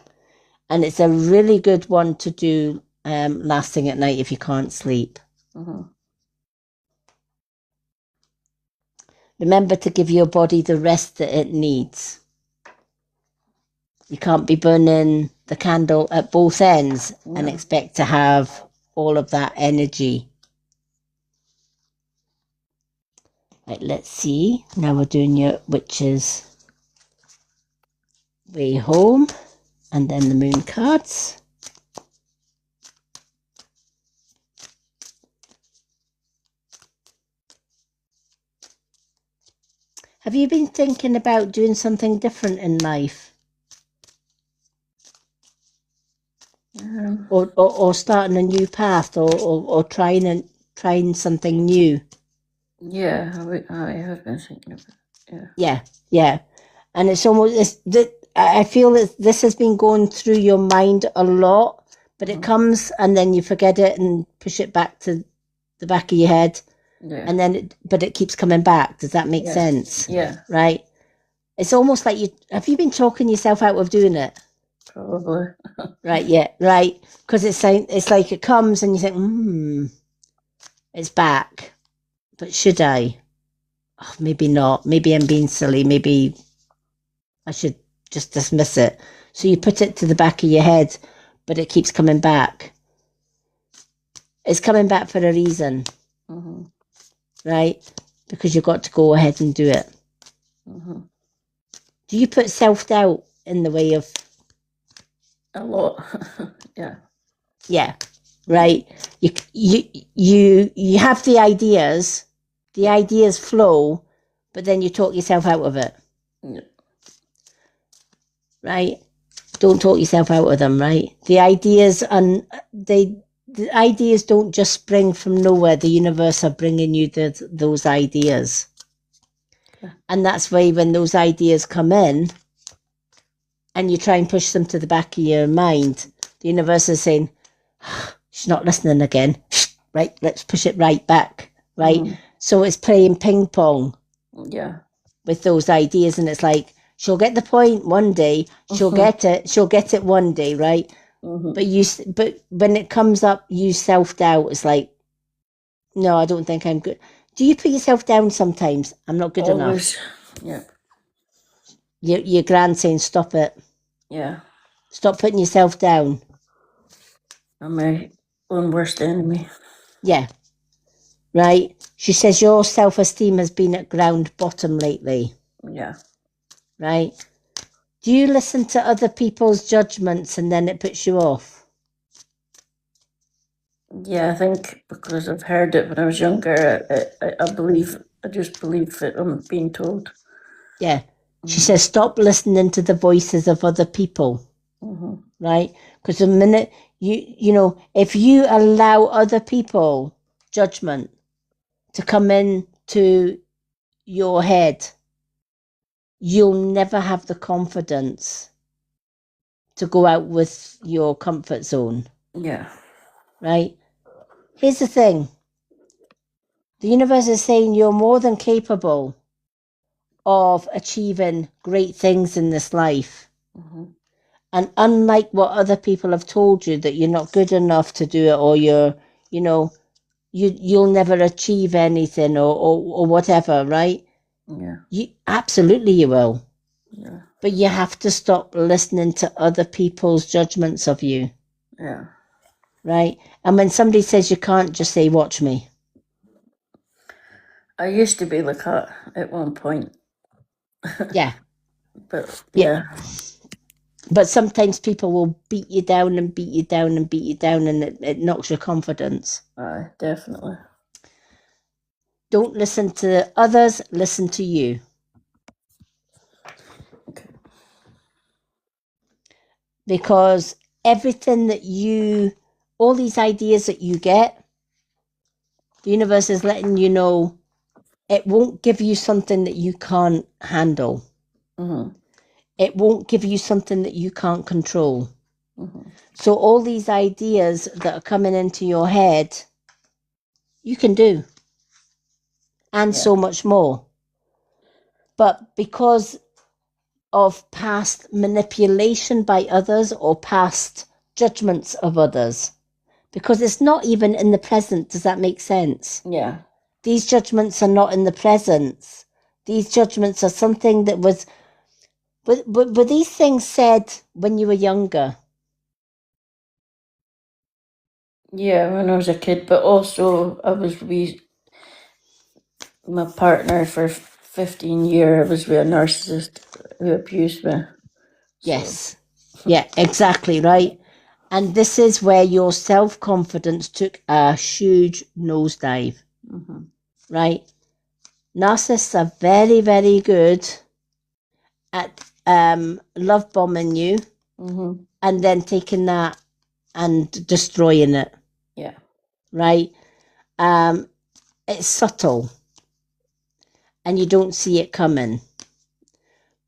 And it's a really good one to do last thing at night if you can't sleep. Mm-hmm. Remember to give your body the rest that it needs. You can't be burning the candle at both ends and expect to have all of that energy. Right, let's see. Now we're doing your Witch's Way Home, and then the moon cards. Have you been thinking about doing something different in life? Or starting a new path, or trying something new? Yeah, I have been thinking of it. Yeah. And it's almost I feel that this has been going through your mind a lot, but it comes and then you forget it and push it back to the back of your head. Yeah. And then but it keeps coming back. Does that make sense? Yeah. Right. It's almost like have you been talking yourself out of doing it? Probably. Right, yeah, right. Because it's like it comes and you think, it's back. But should I? Oh, maybe not. Maybe I'm being silly. Maybe I should just dismiss it. So you put it to the back of your head, but it keeps coming back. It's coming back for a reason. Mm-hmm. right? Because you've got to go ahead and do it. Mm-hmm. Do you put self-doubt in the way of... A lot. Yeah. Yeah, right? You have the ideas flow, but then you talk yourself out of it, Yeah. right? Don't talk yourself out of them, right? The ideas don't just spring from nowhere. The universe are bringing you those ideas. Yeah. And that's why when those ideas come in and you try and push them to the back of your mind, the universe is saying, she's not listening again. Right, let's push it right back, right? Mhm. So it's playing ping pong Yeah. with those ideas, and it's like, she'll get the point one day, she'll get it one day, right? Mm-hmm. But when it comes up, you self-doubt. It's like, no, I don't think I'm good. Do you put yourself down sometimes? I'm not good enough. Always. Yeah. Your grand saying, stop it. Yeah. Stop putting yourself down. I'm my own worst enemy. Yeah. Right? She says your self-esteem has been at ground bottom lately. Yeah. Right? Do you listen to other people's judgments and then it puts you off? Yeah, I think because I've heard it when I was younger, I just believe it I'm being told. Yeah. She says, stop listening to the voices of other people. Mm-hmm. Right? Because the minute if you allow other people judgment to come in to your head, you'll never have the confidence to go out with your comfort zone. Yeah. Right? Here's the thing. The universe is saying you're more than capable of achieving great things in this life. Mm-hmm. And unlike what other people have told you that you're not good enough to do it, or you'll never achieve anything or whatever, right? Yeah. Absolutely you will. Yeah. But you have to stop listening to other people's judgments of you. Yeah. Right? And when somebody says you can't, just say, watch me. I used to be like that at one point. Yeah. But Yeah. But sometimes people will beat you down and beat you down and beat you down, and it knocks your confidence. Definitely. Don't listen to others, listen to you. Okay. Because everything all these ideas that you get, the universe is letting you know it won't give you something that you can't handle. Mm-hmm. It won't give you something that you can't control. Mm-hmm. So all these ideas that are coming into your head, you can do. And so much more. But because of past manipulation by others or past judgments of others, because it's not even in the present, does that make sense? Yeah. These judgments are not in the present. These judgments are something that was... Were these things said when you were younger? Yeah, when I was a kid, but also I was with my partner for 15 years. I was with a narcissist who abused me. Yes. Yeah, exactly, right? And this is where your self-confidence took a huge nosedive, Mm-hmm. right? Narcissists are very, very good at love bombing you Mm-hmm. and then taking that and destroying it, Yeah. right? It's subtle and you don't see it coming,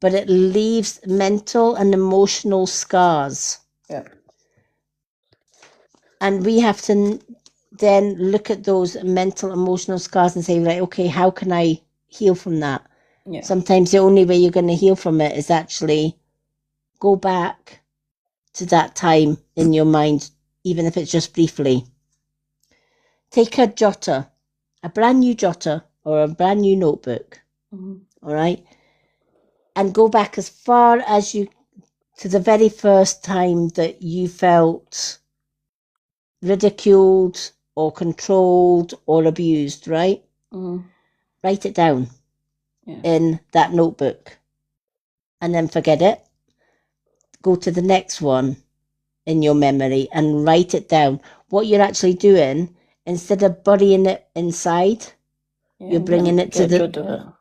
but it leaves mental and emotional scars. Yeah. And we have to then look at those mental, emotional scars and say, right, okay, how can I heal from that? Yeah. Sometimes the only way you're going to heal from it is actually go back to that time in your mind, even if it's just briefly. Take a jotter, a brand new jotter or a brand new notebook, Mm-hmm. all right? And go back as far as you to the very first time that you felt ridiculed or controlled or abused, right? Write it down in that notebook and then forget it. Go to the next one in your memory and write it down. What you're actually doing, instead of burying it inside, you're bringing it to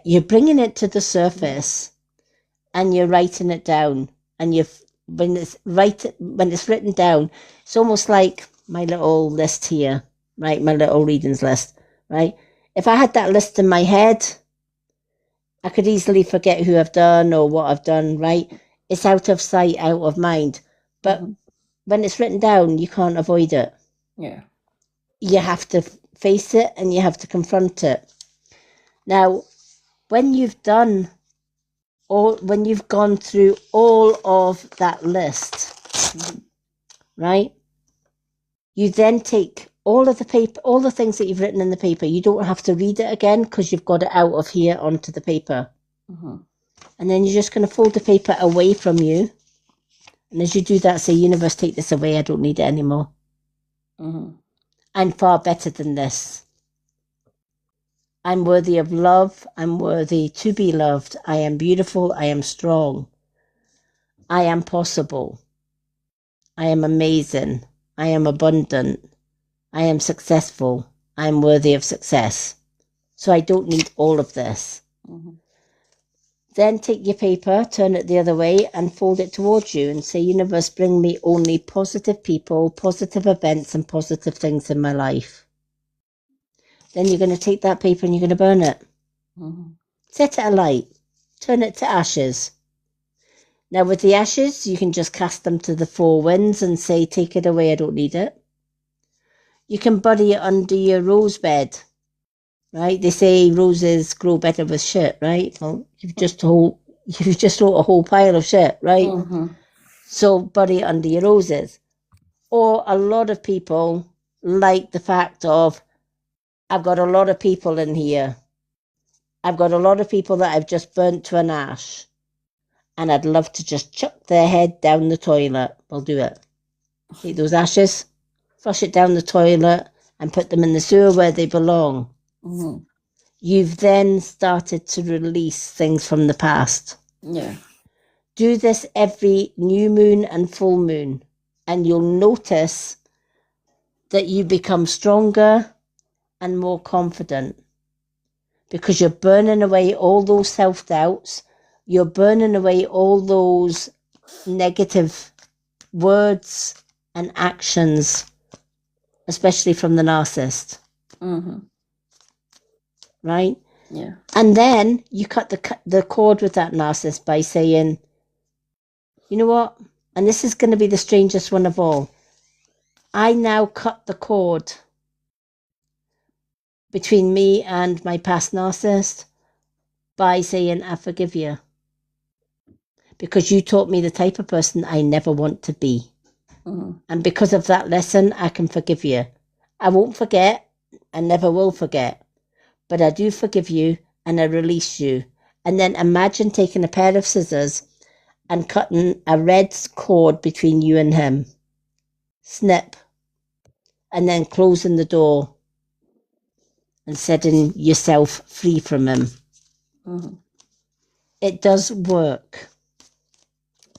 you're bringing it to the surface and you're writing it down. And when it's written down, it's almost like my little list here, right? My little readings list, right? If I had that list in my head, I could easily forget who I've done or what I've done, right? It's out of sight, out of mind. But when it's written down, you can't avoid it. Yeah. You have to face it and you have to confront it. Now, when you've gone through all of that list, right? You then take all of the paper, all the things that you've written in the paper. You don't have to read it again because you've got it out of here onto the paper. And then you're just going to fold the paper away from you. And as you do that, say, universe, take this away. I don't need it anymore. I'm far better than this. I'm worthy of love. I'm worthy to be loved. I am beautiful. I am strong. I am possible. I am amazing. I am abundant. I am successful. I am worthy of success. So I don't need all of this. Then take your paper, turn it the other way and fold it towards you and say, universe, bring me only positive people, positive events and positive things in my life. Then you're going to take that paper and you're going to burn it. Set it alight. Turn it to ashes. Now with the ashes, you can just cast them to the four winds and say, take it away, I don't need it. You can bury it under your rose bed. Right? They say roses grow better with shit, right? Well, you've just wrote a whole pile of shit, right? So bury it under your roses. Or a lot of people like the fact of, I've got a lot of people in here. I've got a lot of people that I've just burnt to an ash. And I'd love to just chuck their head down the toilet. We'll do it. Take those ashes, flush it down the toilet, and put them in the sewer where they belong. You've then started to release things from the past. Yeah. Do this every new moon and full moon, and you'll notice that you become stronger and more confident because you're burning away all those self-doubts. You're burning away all those negative words and actions, especially from the narcissist. Right? Yeah. And then you cut the cord with that narcissist by saying, you know what? And this is going to be the strangest one of all. I now cut the cord between me and my past narcissist by saying, I forgive you. Because you taught me the type of person I never want to be. And because of that lesson, I can forgive you. I won't forget. I never will forget. But I do forgive you and I release you. And then imagine taking a pair of scissors and cutting a red cord between you and him. Snip. And then closing the door and setting yourself free from him. It does work.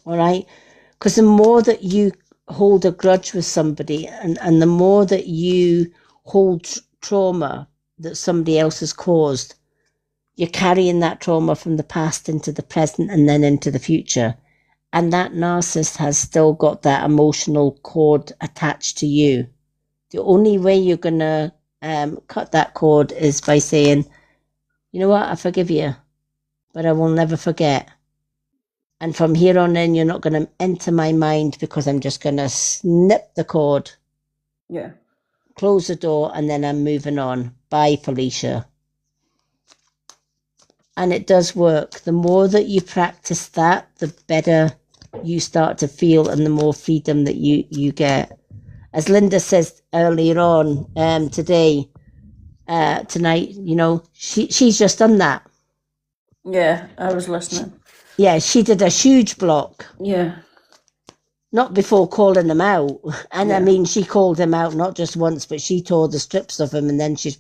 All right? Because the more that you hold a grudge with somebody and the more that you hold trauma that somebody else has caused, you're carrying that trauma from the past into the present and then into the future. And that narcissist has still got that emotional cord attached to you. The only way you're going to cut that cord is by saying, you know what, I forgive you, but I will never forget. And from here on in, you're not going to enter my mind because I'm just going to snip the cord. Yeah. Close the door and then I'm moving on. Bye, Felicia. And it does work. The more that you practice that, the better you start to feel and the more freedom that you get. As Linda says earlier on tonight, you know, she's just done that. Yeah, I was listening. Yeah, she did a huge block. Yeah. Not before calling him out. And Yeah. I mean, she called him out not just once, but she tore the strips of him and then she's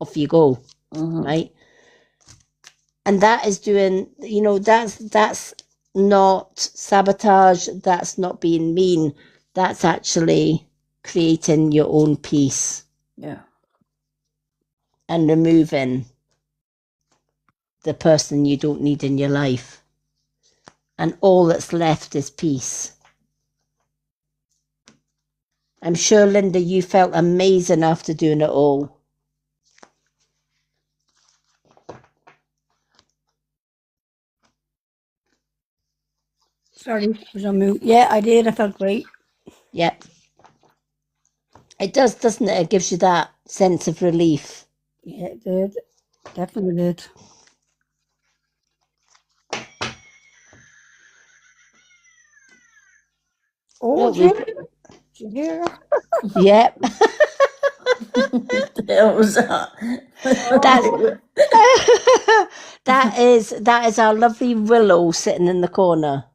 off you go, Mhm. right? And that is doing, that's not sabotage, that's not being mean, that's actually creating your own peace Yeah. and removing the person you don't need in your life. And all that's left is peace. I'm sure, Linda, you felt amazing after doing it all. Sorry, I was on mute. Yeah, I did. I felt great. Yep. It does, doesn't it? It gives you that sense of relief. Yeah, it did. Definitely did. Oh, Oh, we, Jim, did you hear that? yep. The hell was that? That's that is our lovely Willow sitting in the corner.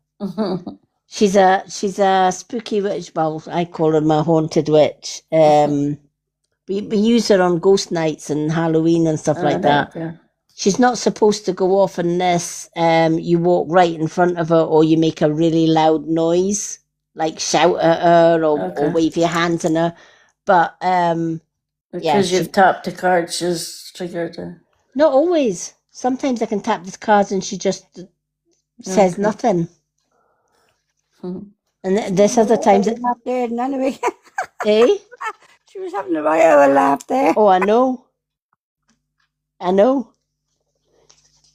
She's a spooky witch. Well, I call her my haunted witch. We use her on ghost nights and Halloween and stuff like that. Yeah. She's not supposed to go off unless you walk right in front of her or you make a really loud noise, like shout at her or Okay. wave your hands in her. But Because she- you've tapped the card, she's triggered her. not always. Sometimes I can tap the cards and she just says Okay. nothing. Mhm. And there's other times that, Laugh there, and anyway, eh? she was having a right of a laugh there. Oh, I know.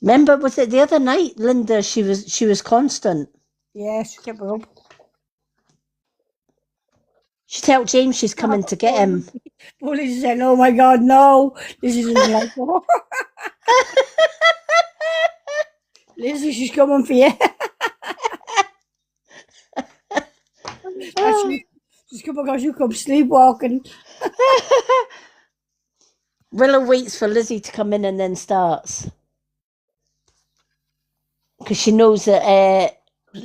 Remember, was it the other night, Linda? She was constant. Yeah, she kept her up. She told James she's coming to get him. Police said, "Oh my God, no! This isn't like her." Lizzie, she's coming for you. She's coming because you come sleepwalking. Willow waits for Lizzie to come in and then starts. Because she knows that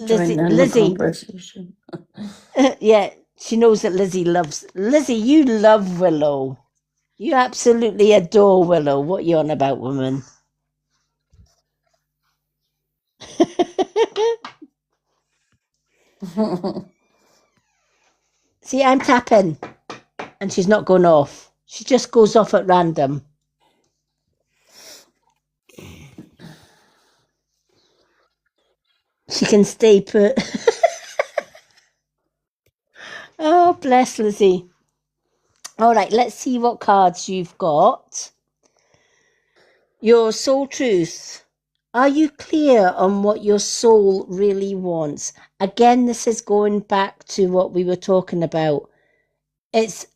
Join in the Lizzie, conversation. yeah, she knows that Lizzie loves, Lizzie, you love Willow. You absolutely adore Willow. What are you on about, woman? See, I'm tapping and she's not going off. She just goes off at random. She can stay put. Oh, bless Lizzie. All right, let's see what cards you've got. Your soul truth. Are you clear on what your soul really wants? Again, this is going back to what we were talking about. It's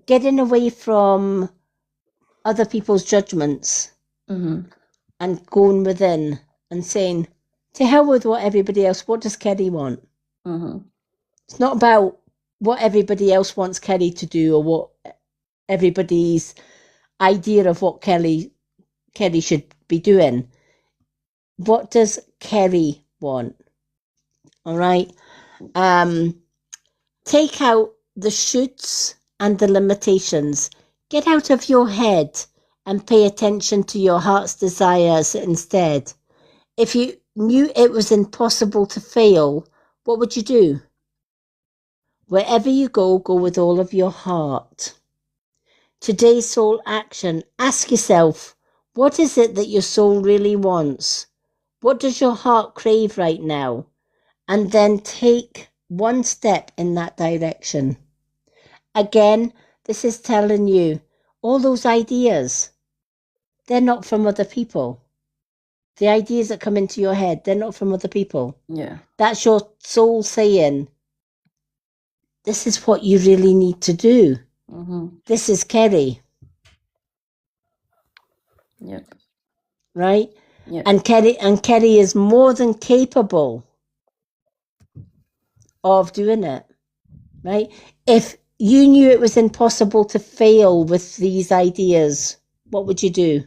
getting away from other people's judgments Mhm. and going within and saying, to hell with what everybody else, what does Kerry want? Mhm. It's not about what everybody else wants Kerry to do or what everybody's idea of what Kerry should be doing. What does Kerry want? All right. Take out the shoulds and the limitations. Get out of your head and pay attention to your heart's desires instead. If you knew it was impossible to fail, what would you do? Wherever you go, go with all of your heart. Today's soul action. Ask yourself, what is it that your soul really wants? What does your heart crave right now? And then take one step in that direction. Again, this is telling you, all those ideas, they're not from other people. The ideas that come into your head, they're not from other people. Yeah. That's your soul saying, this is what you really need to do. Mhm. This is Kerry, Yep. right? Yep. And Kerry is more than capable of doing it, right? If you knew it was impossible to fail with these ideas, what would you do?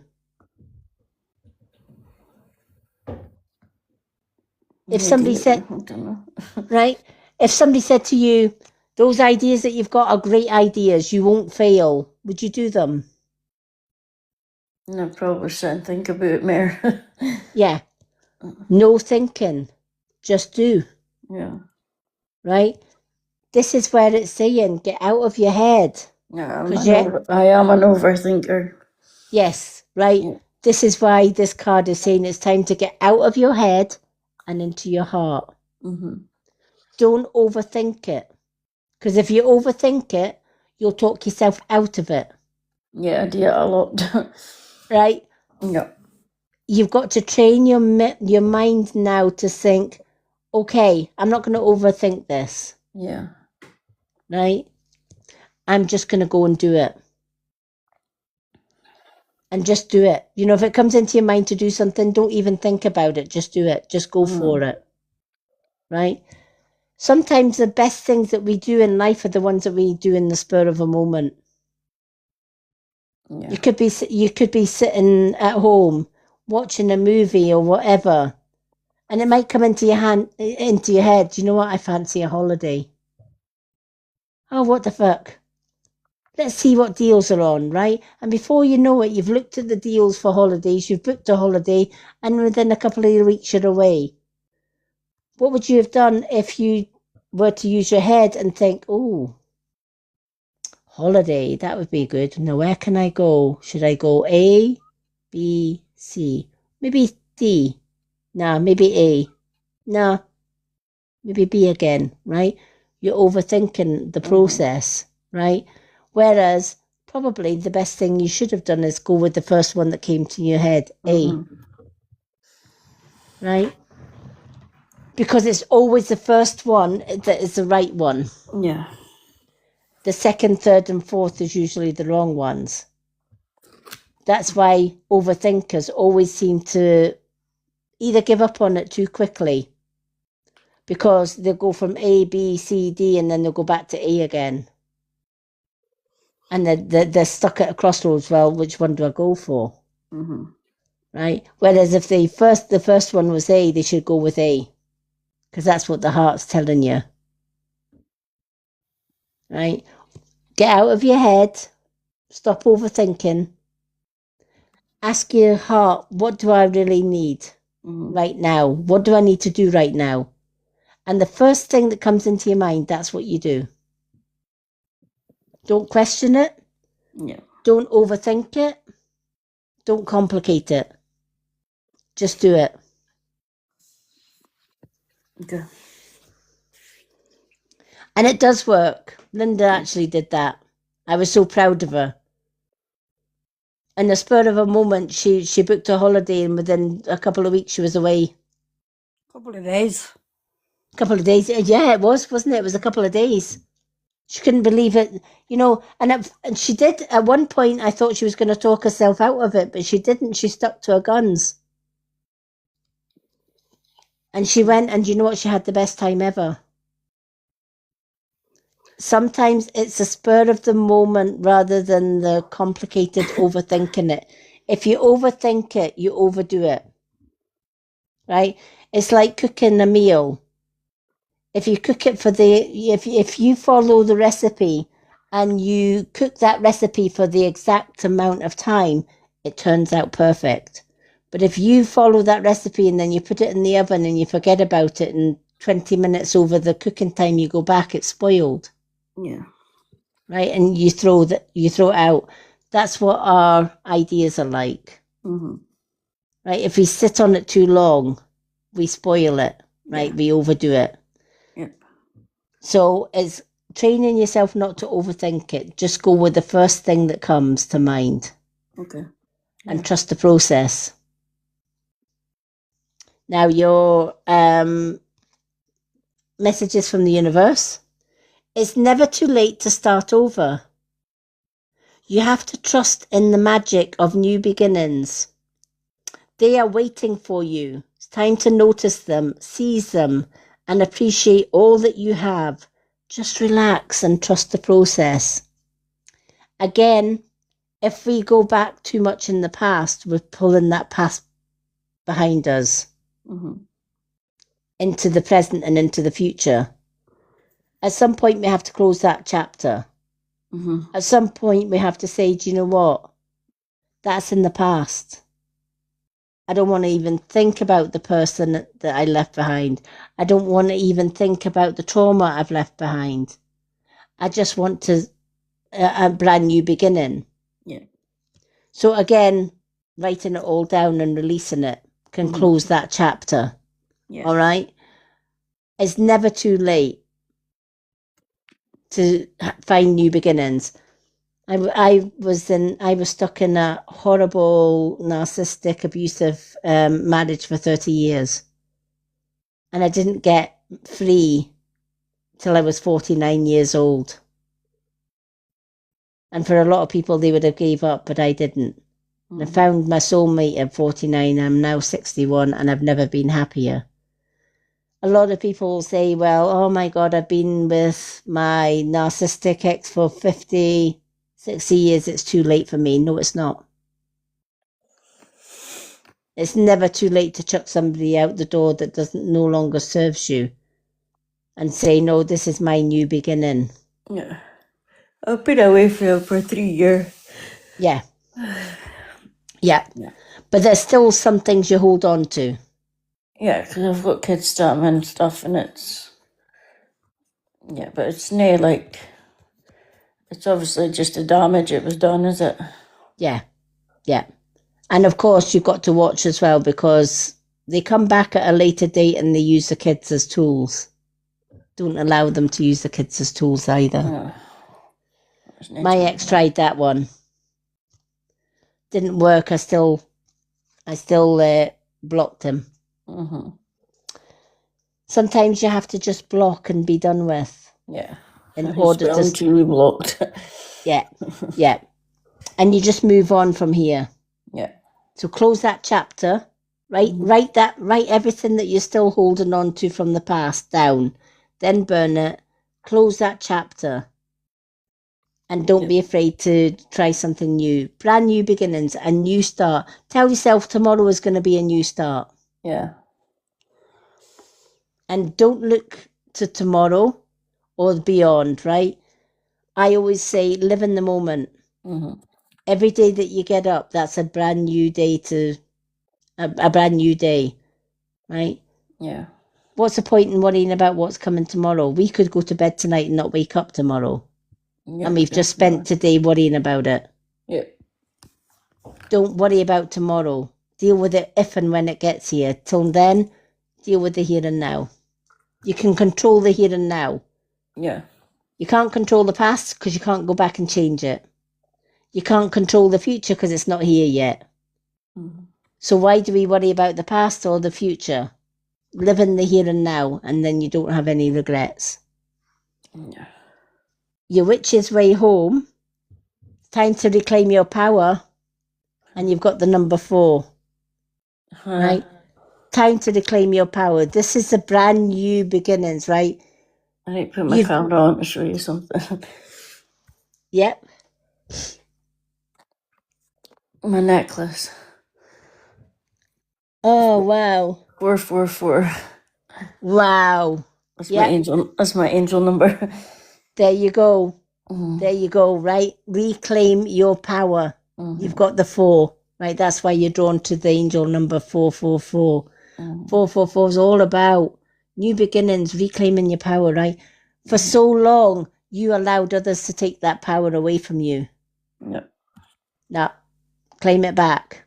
If somebody said, I don't know. right? If somebody said to you, those ideas that you've got are great ideas, you won't fail, would you do them? And I probably sit and think about it more. Yeah. No thinking. Just do. Yeah. Right? This is where it's saying, get out of your head. Yeah, I am an overthinker. Yes, right? Yeah. This is why this card is saying it's time to get out of your head and into your heart. Mm-hmm. Don't overthink it. Because if you overthink it, you'll talk yourself out of it. Yeah, I do it a lot. Right? Yeah. You've got to train your mind now to think, okay, I'm not going to overthink this. Yeah. Right? I'm just going to go and do it. And just do it. You know, if it comes into your mind to do something, don't even think about it. Just do it. Just go for it. Right? Sometimes the best things that we do in life are the ones that we do in the spur of a moment. Yeah. You could be sitting at home watching a movie or whatever, and it might come into your head. Do you know what? I fancy a holiday. Oh, what the fuck? Let's see what deals are on, right? And before you know it, you've looked at the deals for holidays, you've booked a holiday, and within a couple of weeks you're away. What would you have done if you were to use your head and think, oh, holiday, that would be good. Now, where can I go? Should I go A, B, C? Maybe D. Nah, maybe A. Nah, maybe B again, right? You're overthinking the process, right? Whereas probably the best thing you should have done is go with the first one that came to your head, A. Right? Because it's always the first one that is the right one. Yeah. The second, third, and fourth is usually the wrong ones. That's why overthinkers always seem to either give up on it too quickly, because they'll go from A, B, C, D, and then they'll go back to A again. And they're stuck at a crossroads. Well, which one do I go for? Mm-hmm. Right? Whereas if the first one was A, they should go with A, because that's what the heart's telling you. Right? Get out of your head. Stop overthinking. Ask your heart, what do I really need right now? What do I need to do right now? And the first thing that comes into your mind, that's what you do. Don't question it. Yeah. Don't overthink it. Don't complicate it. Just do it. Okay. And it does work. Linda actually did that. I was so proud of her. In the spur of a moment, she booked a holiday, and within a couple of weeks she was away. Couple of days. A couple of days. Yeah, it was, wasn't it? It was a couple of days. She couldn't believe it, you know, and she did. At one point, I thought she was going to talk herself out of it, but she didn't. She stuck to her guns. And she went, and you know what? She had the best time ever. Sometimes it's a spur of the moment rather than the complicated overthinking it. If you overthink it, you overdo it. Right? It's like cooking a meal. If you cook it if you follow the recipe and you cook that recipe for the exact amount of time, it turns out perfect. But if you follow that recipe and then you put it in the oven and you forget about it, and 20 minutes over the cooking time you go back, it's spoiled. Yeah. Right? And you throw it out. That's what our ideas are like. Mm-hmm. Right? If we sit on it too long, we spoil it. Right? Yeah. We overdo it. Yep. So it's training yourself not to overthink it. Just go with the first thing that comes to mind. Okay. And trust the process. Now, your messages from the universe. It's never too late to start over. You have to trust in the magic of new beginnings. They are waiting for you. It's time to notice them, seize them, and appreciate all that you have. Just relax and trust the process. Again, if we go back too much in the past, we're pulling that past behind us into the present and into the future. At some point, we have to close that chapter. At some point, we have to say, do you know what? That's in the past. I don't want to even think about the person that I left behind. I don't want to even think about the trauma I've left behind. I just want to a brand new beginning. Yeah. So again, writing it all down and releasing it can close that chapter. Yeah. All right? It's never too late to find new beginnings. I was stuck in a horrible, narcissistic, abusive marriage for 30 years. And I didn't get free till I was 49 years old. And for a lot of people, they would have gave up, but I didn't. And I found my soulmate at 49. I'm now 61 and I've never been happier. A lot of people say, well, oh my God, I've been with my narcissistic ex for 50, 60 years. It's too late for me. No, it's not. It's never too late to chuck somebody out the door that no longer serves you and say, no, this is my new beginning. Yeah. I've been away from him for 3 years. Yeah. Yeah. But there's still some things you hold on to. Yeah, because I've got kids starting and stuff, and it's... Yeah, but it's nae like... It's obviously just the damage it was done, is it? Yeah. Yeah. And of course, you've got to watch as well because they come back at a later date and they use the kids as tools. Don't allow them to use the kids as tools either. My ex tried that one. Didn't work. I still blocked him. Mm-hmm. Sometimes you have to just block and be done with. Yeah. In order to be blocked. Yeah. Yeah. And you just move on from here. Yeah. So close that chapter. Write everything that you're still holding on to from the past down. Then burn it. Close that chapter. And don't be afraid to try something new. Brand new beginnings, a new start. Tell yourself tomorrow is going to be a new start. Yeah. And don't look to tomorrow or beyond, right? I always say live in the moment. Mm-hmm. Every day that you get up, that's a brand new day a brand new day, right? Yeah. What's the point in worrying about what's coming tomorrow? We could go to bed tonight and not wake up tomorrow. Yeah, And we've just spent today worrying about it. Yeah. Don't worry about tomorrow. Deal with it if and when it gets here. Till then, deal with the here and now. You can control the here and now. Yeah. You can't control the past because you can't go back and change it. You can't control the future because it's not here yet. Mm-hmm. So why do we worry about the past or the future? Live in the here and now, and then you don't have any regrets. Yeah. Your witch's way home. Time to reclaim your power. And you've got the number 4. Right? Time to reclaim your power. This is a brand new beginnings, right? I need to put my camera on to show you something. Yep. My necklace. Oh, wow. 444. Wow. That's my angel. That's my angel number. There you go. Mm-hmm. There you go, right? Reclaim your power. Mm-hmm. You've got the 4, right? That's why you're drawn to the angel number 444. Mm-hmm. 444 is all about new beginnings, reclaiming your power, right? For so long, you allowed others to take that power away from you. Yep. Now, claim it back.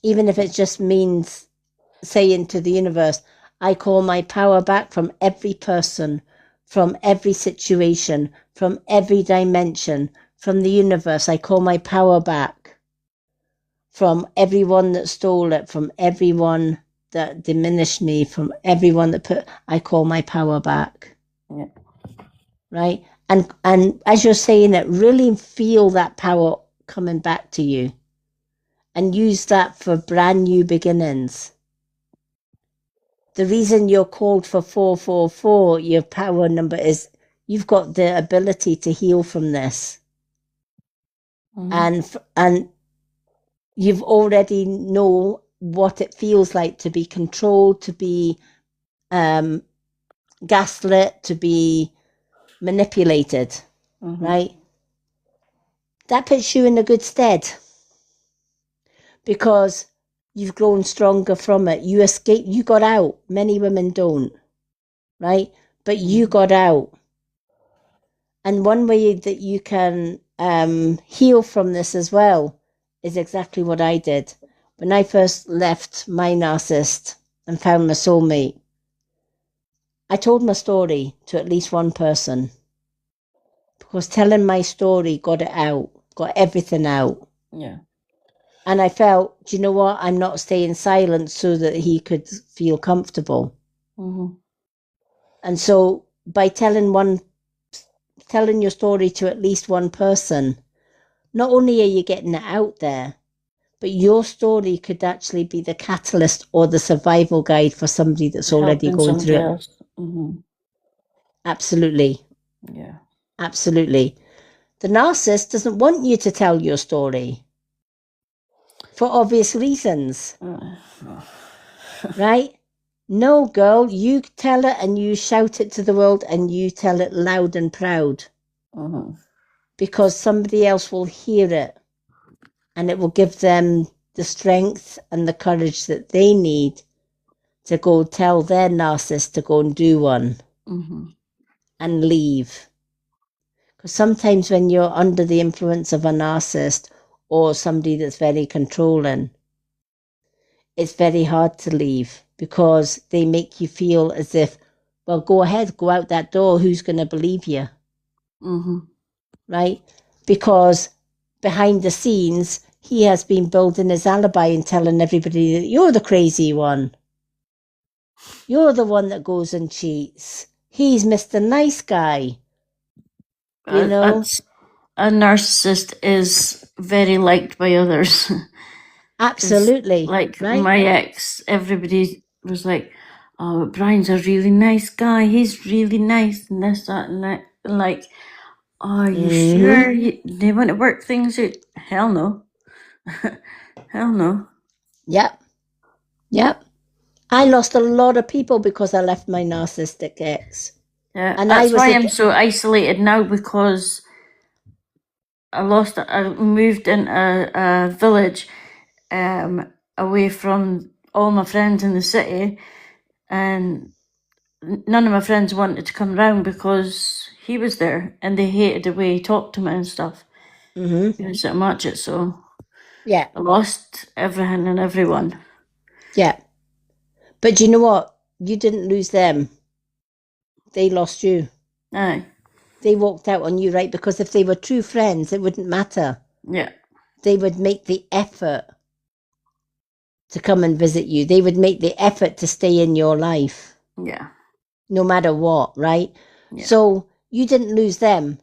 Even if it just means saying to the universe, I call my power back from every person, from every situation, from every dimension, from the universe. I call my power back from everyone that stole it, from everyone that diminished me, from everyone that I call my power back. Yeah. Right? And as you're saying it, really feel that power coming back to you and use that for brand new beginnings. The reason you're called for 444, your power number, is you've got the ability to heal from this. Mm-hmm. And you've already know what it feels like to be controlled, to be gaslit, to be manipulated, right? That puts you in a good stead. because you've grown stronger from it. You escaped, you got out. Many women don't, right? But you got out. And one way that you can heal from this as well is exactly what I did. When I first left my narcissist and found my soulmate, I told my story to at least one person, because telling my story got it out, got everything out. Yeah. And I felt, do you know what? I'm not staying silent so that he could feel comfortable. Mm-hmm. And so by telling your story to at least one person, not only are you getting it out there, but your story could actually be the catalyst or the survival guide for somebody that's already Helping going through somebody it. else. Mm-hmm. Absolutely. Yeah. Absolutely. The narcissist doesn't want you to tell your story for obvious reasons, right? No, girl, you tell it and you shout it to the world and you tell it loud and proud, Mm-hmm. because somebody else will hear it and it will give them the strength and the courage that they need to go tell their narcissist to go and do one Mm-hmm. and leave. Because sometimes when you're under the influence of a narcissist or somebody that's very controlling, it's very hard to leave, because they make you feel as if, well, go ahead, go out that door. Who's going to believe you? Mm-hmm. Right? Because behind the scenes, he has been building his alibi and telling everybody that you're the crazy one. You're the one that goes and cheats. He's Mr. Nice Guy. You know? A narcissist is very liked by others. 'Cause, Absolutely. like right? my ex, everybody was like, "Oh, Brian's a really nice guy. He's really nice, and this, that, and that." And like, "Are you sure they want to work things out?" Hell no. Hell no. Yep. Yep. I lost a lot of people because I left my narcissistic ex. Yeah, And that's I was why a- I'm so isolated now, because I moved in a village away from all my friends in the city, and none of my friends wanted to come round because he was there, and they hated the way he talked to me and stuff. Mhm. He was so much it, so Yeah. I lost everything and everyone. Yeah. But you know what? You didn't lose them. They lost you. Aye, They walked out on you, right? Because if they were true friends, it wouldn't matter. yeah, They would make the effort to come and visit you. They would make the effort to stay in your life, yeah, no matter what, right? yeah. So you didn't lose them.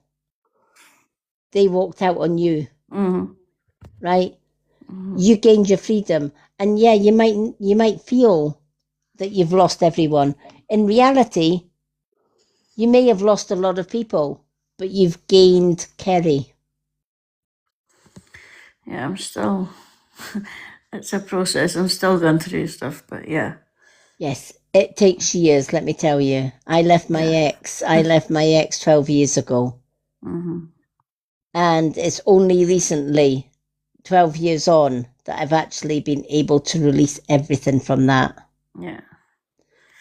They walked out on you, Mm-hmm. right? Mm-hmm. You gained your freedom. And yeah, you might feel that you've lost everyone. In reality, you may have lost a lot of people, but you've gained Kerry. Yeah, I'm still. It's a process. I'm still going through stuff, but yeah. Yes, it takes years, let me tell you. I left my ex 12 years ago. Mm-hmm. And it's only recently, 12 years on, that I've actually been able to release everything from that. Yeah.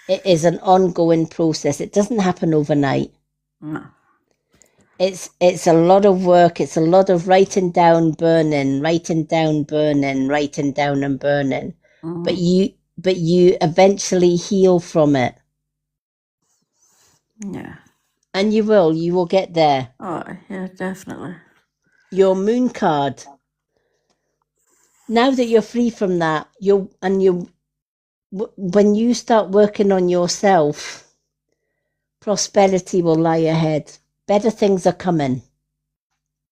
It is an ongoing process. It doesn't happen overnight. No. It's a lot of work. It's a lot of writing down, burning, writing down, burning, writing down and burning. Mm-hmm. But you eventually heal from it. Yeah. And you will get there. Oh, yeah, definitely. Your moon card. Now that you're free from that, when you start working on yourself, prosperity will lie ahead. Better things are coming.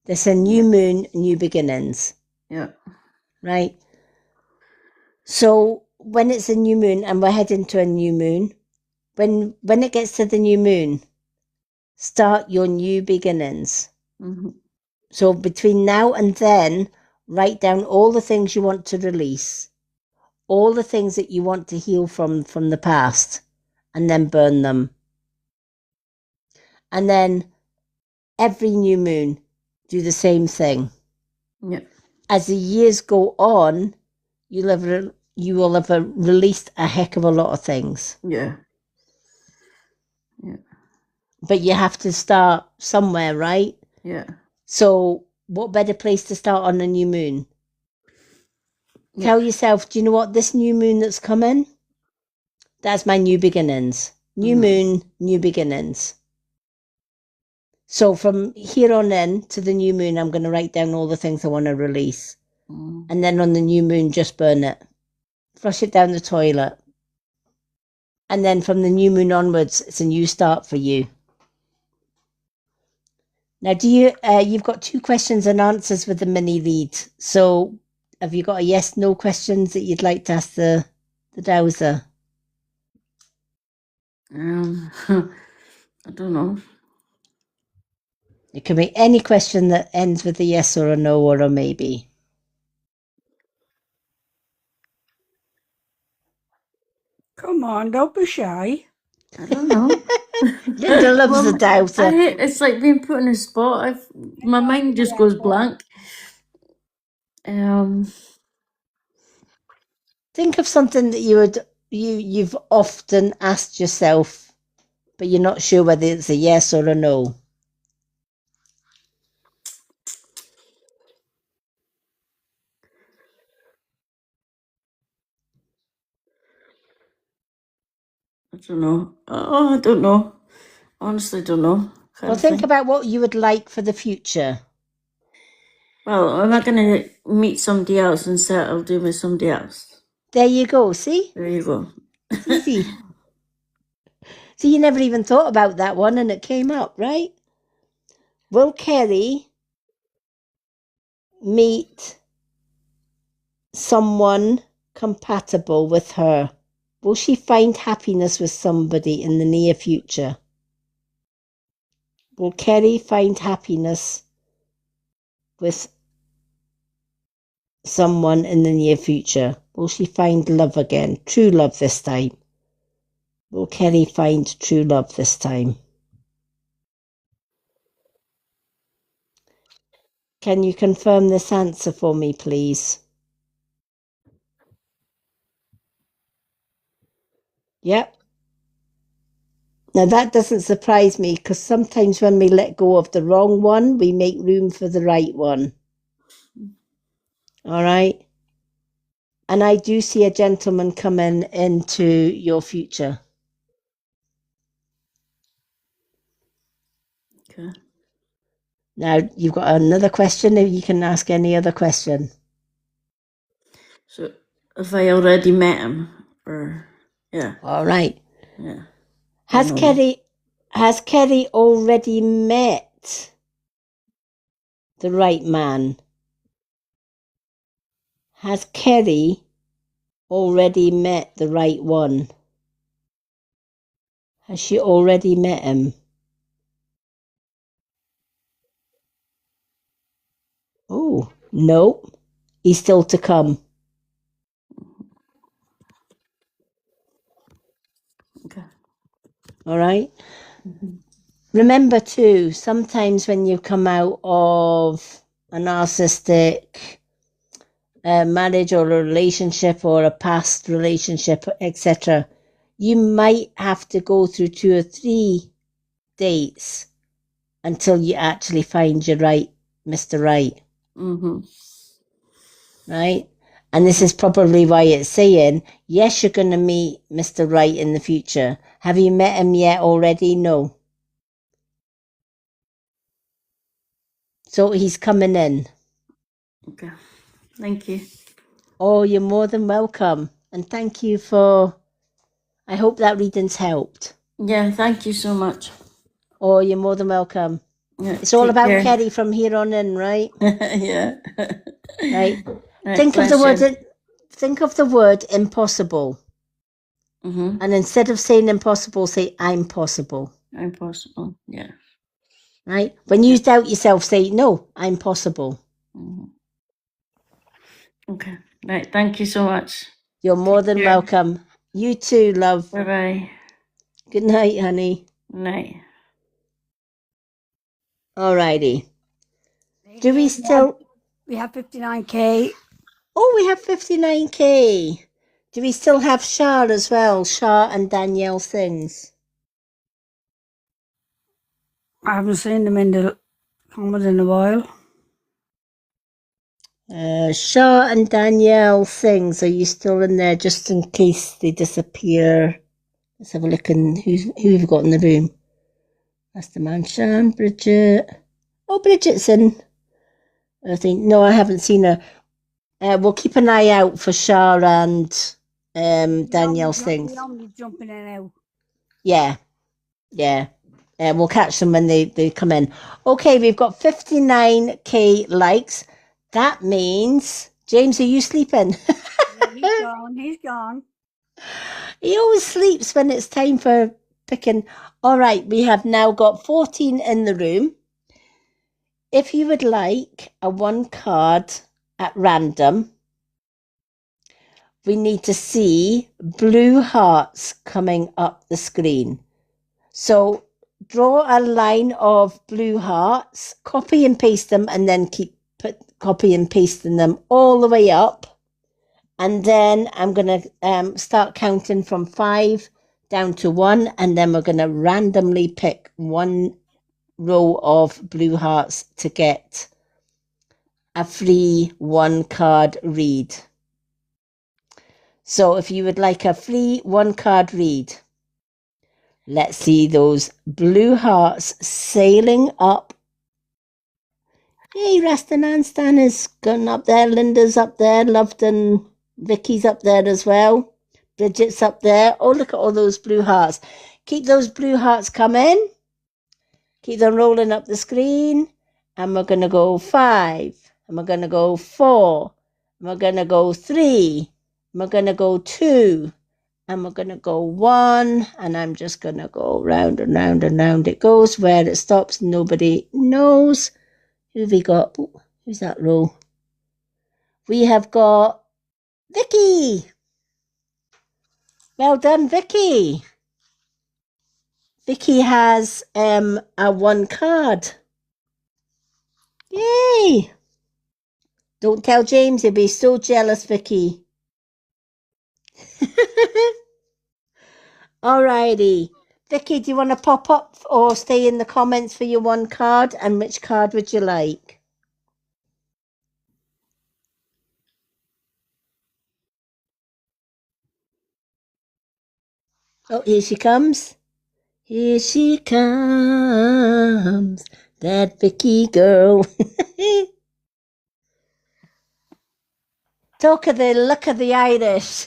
There's a new moon, new beginnings. Yeah. Right? So when it's a new moon and we're heading to a new moon, when it gets to the new moon, start your new beginnings. Mm-hmm. So between now and then, write down all the things you want to release, all the things that you want to heal from the past, and then burn them. And then every new moon, do the same thing. Yeah. As the years go on, you will have released a heck of a lot of things. Yeah. But you have to start somewhere, right? Yeah. So what better place to start on a new moon? Yeah. Tell yourself, do you know what? This new moon that's coming, that's my new beginnings. New moon, new beginnings. So from here on in to the new moon, I'm going to write down all the things I want to release. And then on the new moon, just burn it. Flush it down the toilet. And then from the new moon onwards, it's a new start for you. Now, you've got 2 questions and answers with the mini read. So have you got a yes, no questions that you'd like to ask the dowser? I don't know. It can be any question that ends with a yes or a no or a maybe. Come on, don't be shy. I don't know. Linda loves the dowser. It's like being put on a spot. My mind just goes blank. Think of something that you've often asked yourself, but you're not sure whether it's a yes or a no. I don't know. Oh, I don't know. Honestly, don't know. Well, think about what you would like for the future. Well, am I going to meet somebody else and settle down with somebody else? There you go. See? There you go. It's easy. See, you never even thought about that one and it came up, right? Will Kerry meet someone compatible with her? Will she find happiness with somebody in the near future? Will Kerry find happiness with someone in the near future? Will she find love again? True love this time? Will Kerry find true love this time? Can you confirm this answer for me, please? Yep. Now that doesn't surprise me because sometimes when we let go of the wrong one, we make room for the right one. All right. And I do see a gentleman coming into your future. Okay. Now you've got another question. If you can ask any other question. So, have I already met him? Or, yeah. All right. Yeah. Has Kerry already met the right man? Has Kerry already met the right one? Has she already met him? Oh, no. He's still to come. Okay. All right. Remember too, sometimes when you come out of a narcissistic marriage or a relationship or a past relationship, etc., you might have to go through 2 or 3 dates until you actually find your right Mr. Right. Right? And this is probably why it's saying, yes, you're going to meet Mr. Right in the future. Have you met him yet already? No. So he's coming in. Okay. Thank you. Oh, you're more than welcome. And thank you I hope that reading's helped. Yeah, thank you so much. Oh, you're more than welcome. Yeah, It's all about care. Kerry from here on in, right? Yeah. Right. Right, Think of the you. word impossible. And instead of saying impossible, say I'm possible. I'm possible. Yeah. Right? When you doubt yourself, say no, I'm possible. Okay. Right. Thank you so much. You're more than care. welcome. You too, love. Bye bye. Good night, honey. Night. Alrighty. Do we still... We have 59k Oh, we have 59k. Do we still have Shah as well? Shah and Danielle Things. I haven't seen them in the comments in a while. Shah and Danielle Things. Are you still in there just in case they disappear? Let's have a look and who we've got in the room. That's the Manshan, Bridget. Oh, Bridget's in. I think no, I haven't seen her. We'll keep an eye out for Shah and Danielle's Things. Normally jumping in and out. Yeah. We'll catch them when they come in. Okay, we've got 59k likes. That means, James, are you sleeping? He's gone. He always sleeps when it's time for picking. All right, we have now got 14 in the room. If you would like a one card at random, we need to see blue hearts coming up the screen. So draw a line of blue hearts, copy and paste them, and then keep copy and pasting them all the way up. And then I'm going to start counting from 5 down to 1, and then we're going to randomly pick one row of blue hearts to get a free one card read. So if you would like a free one card read, let's see those blue hearts sailing up. Hey, Rastan Stan is going up there. Linda's up there. Loveton, Vicky's up there as well. Bridget's up there. Oh, look at all those blue hearts. Keep those blue hearts coming. Keep them rolling up the screen. And we're going to go 5. And we're going to go 4. And we're going to go 3. And we're going to go 2. And we're going to go 1. And I'm just going to go round and round and round it goes. Where it stops, nobody knows. Who have we got? Ooh, who's that row? We have got Vicky. Well done, Vicky. Vicky has a one card. Yay! Don't tell James, he'll be so jealous, Vicky. Alrighty. Vicky, do you want to pop up or stay in the comments for your one card? And which card would you like? Oh, here she comes. Here she comes. That Vicky girl. Talk of the luck of the Irish.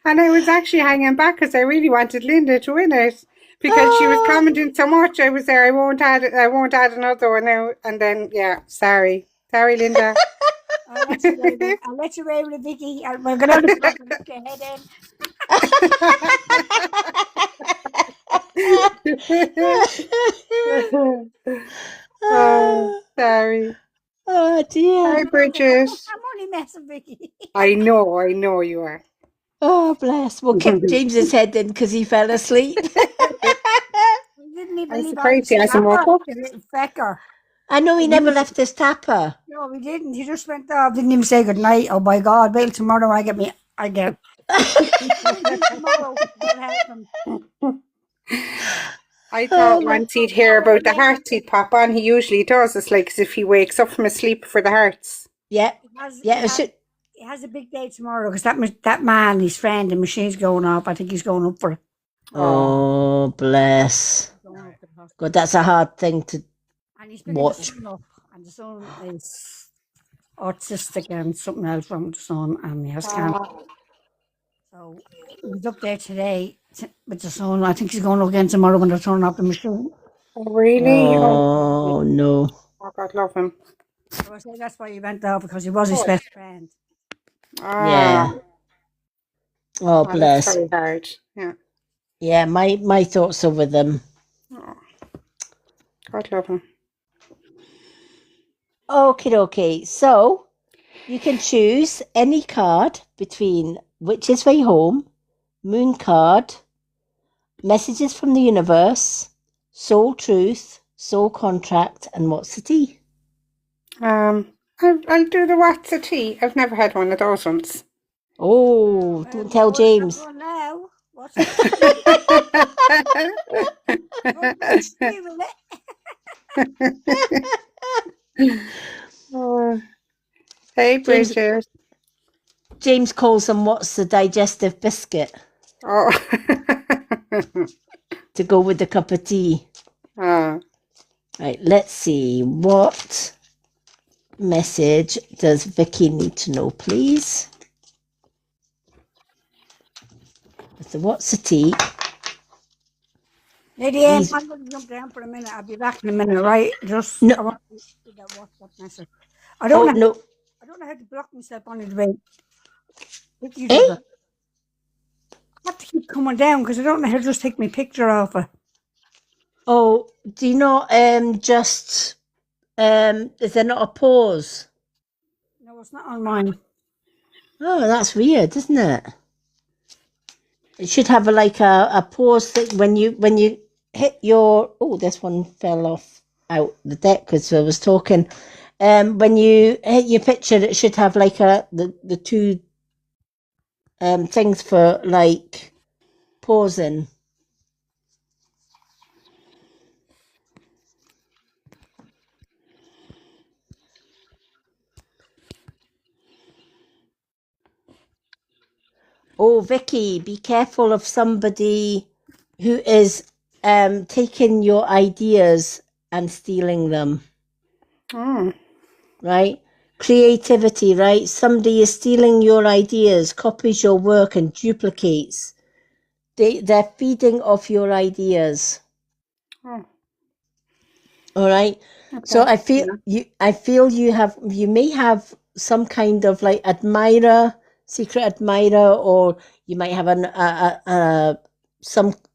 And I was actually hanging back because I really wanted Linda to win it because she was commenting so much. I was there. I won't add another one now. And then sorry, Linda. I'll let you away with it, Vicky. We're going to look your head in. Oh, sorry. Oh dear. Hi, Bridget. I'm only messing, Vicky. I know you are. Oh, bless. We'll kick James's head in because he fell asleep. Didn't even I'm leave surprised he hasn't woke up. The little fecker. I know he never left his tapper. No, we didn't. He just went off. Didn't even say good night. Oh my God! Wait till tomorrow. I get. Tomorrow. I thought once he'd hear about the hearts, he'd pop on. He usually does. It's like as if he wakes up from his sleep for the hearts. Yeah. He has a big day tomorrow because that man, his friend, the machine's going off. I think he's going up for it. Oh, bless. God, that's a hard thing to And he's been watch. And the son is autistic and something else wrong with the son, and he has cancer. So he's up there today with the son. I think he's going up again tomorrow when they're turning off the machine. Oh, really? Oh, no. Oh, God love him. So I say that's why he went off, because he was his best friend. Yeah. Oh, bless. That's very hard. Yeah. Yeah, my thoughts are with them. Oh. God love him. Okay. So you can choose any card between Witch's Way Home, Moon Card, Messages from the Universe, Soul Truth, Soul Contract, and What's the Tea? I'll do the What's a Tea. I've never had one of those ones. Oh, don't tell James. Go on now. What's it? Don't scream at it. Oh, hey, James, Bridget. James calls them what's the digestive biscuit Oh. to go with the cup of tea. Ah. Right, let's see. What message does Vicky need to know, please? So what's the tea? Lady Anne, These- I'm going to jump down for a minute. I'll be back in a minute, right? Just No. I want to do that WhatsApp message. I don't Oh, know. no. I don't know how to block myself on the debate. Vicky Eh? does it. I have to keep coming down because I don't know how to just take my picture off it. Oh, do you not just is there not a pause? No, it's not on mine. Oh, that's weird, isn't it? It should have a pause thing when you hit your. Oh, this one fell off out the deck because I was talking. When you hit your picture, it should have like the two things for like pausing. Oh, Vicky, be careful of somebody who is taking your ideas and stealing them, Oh. right? Creativity, right? Somebody is stealing your ideas, copies your work and duplicates. They're feeding off your ideas. Oh. All right. Okay. So I feel you may have some kind of like secret admirer, or you might have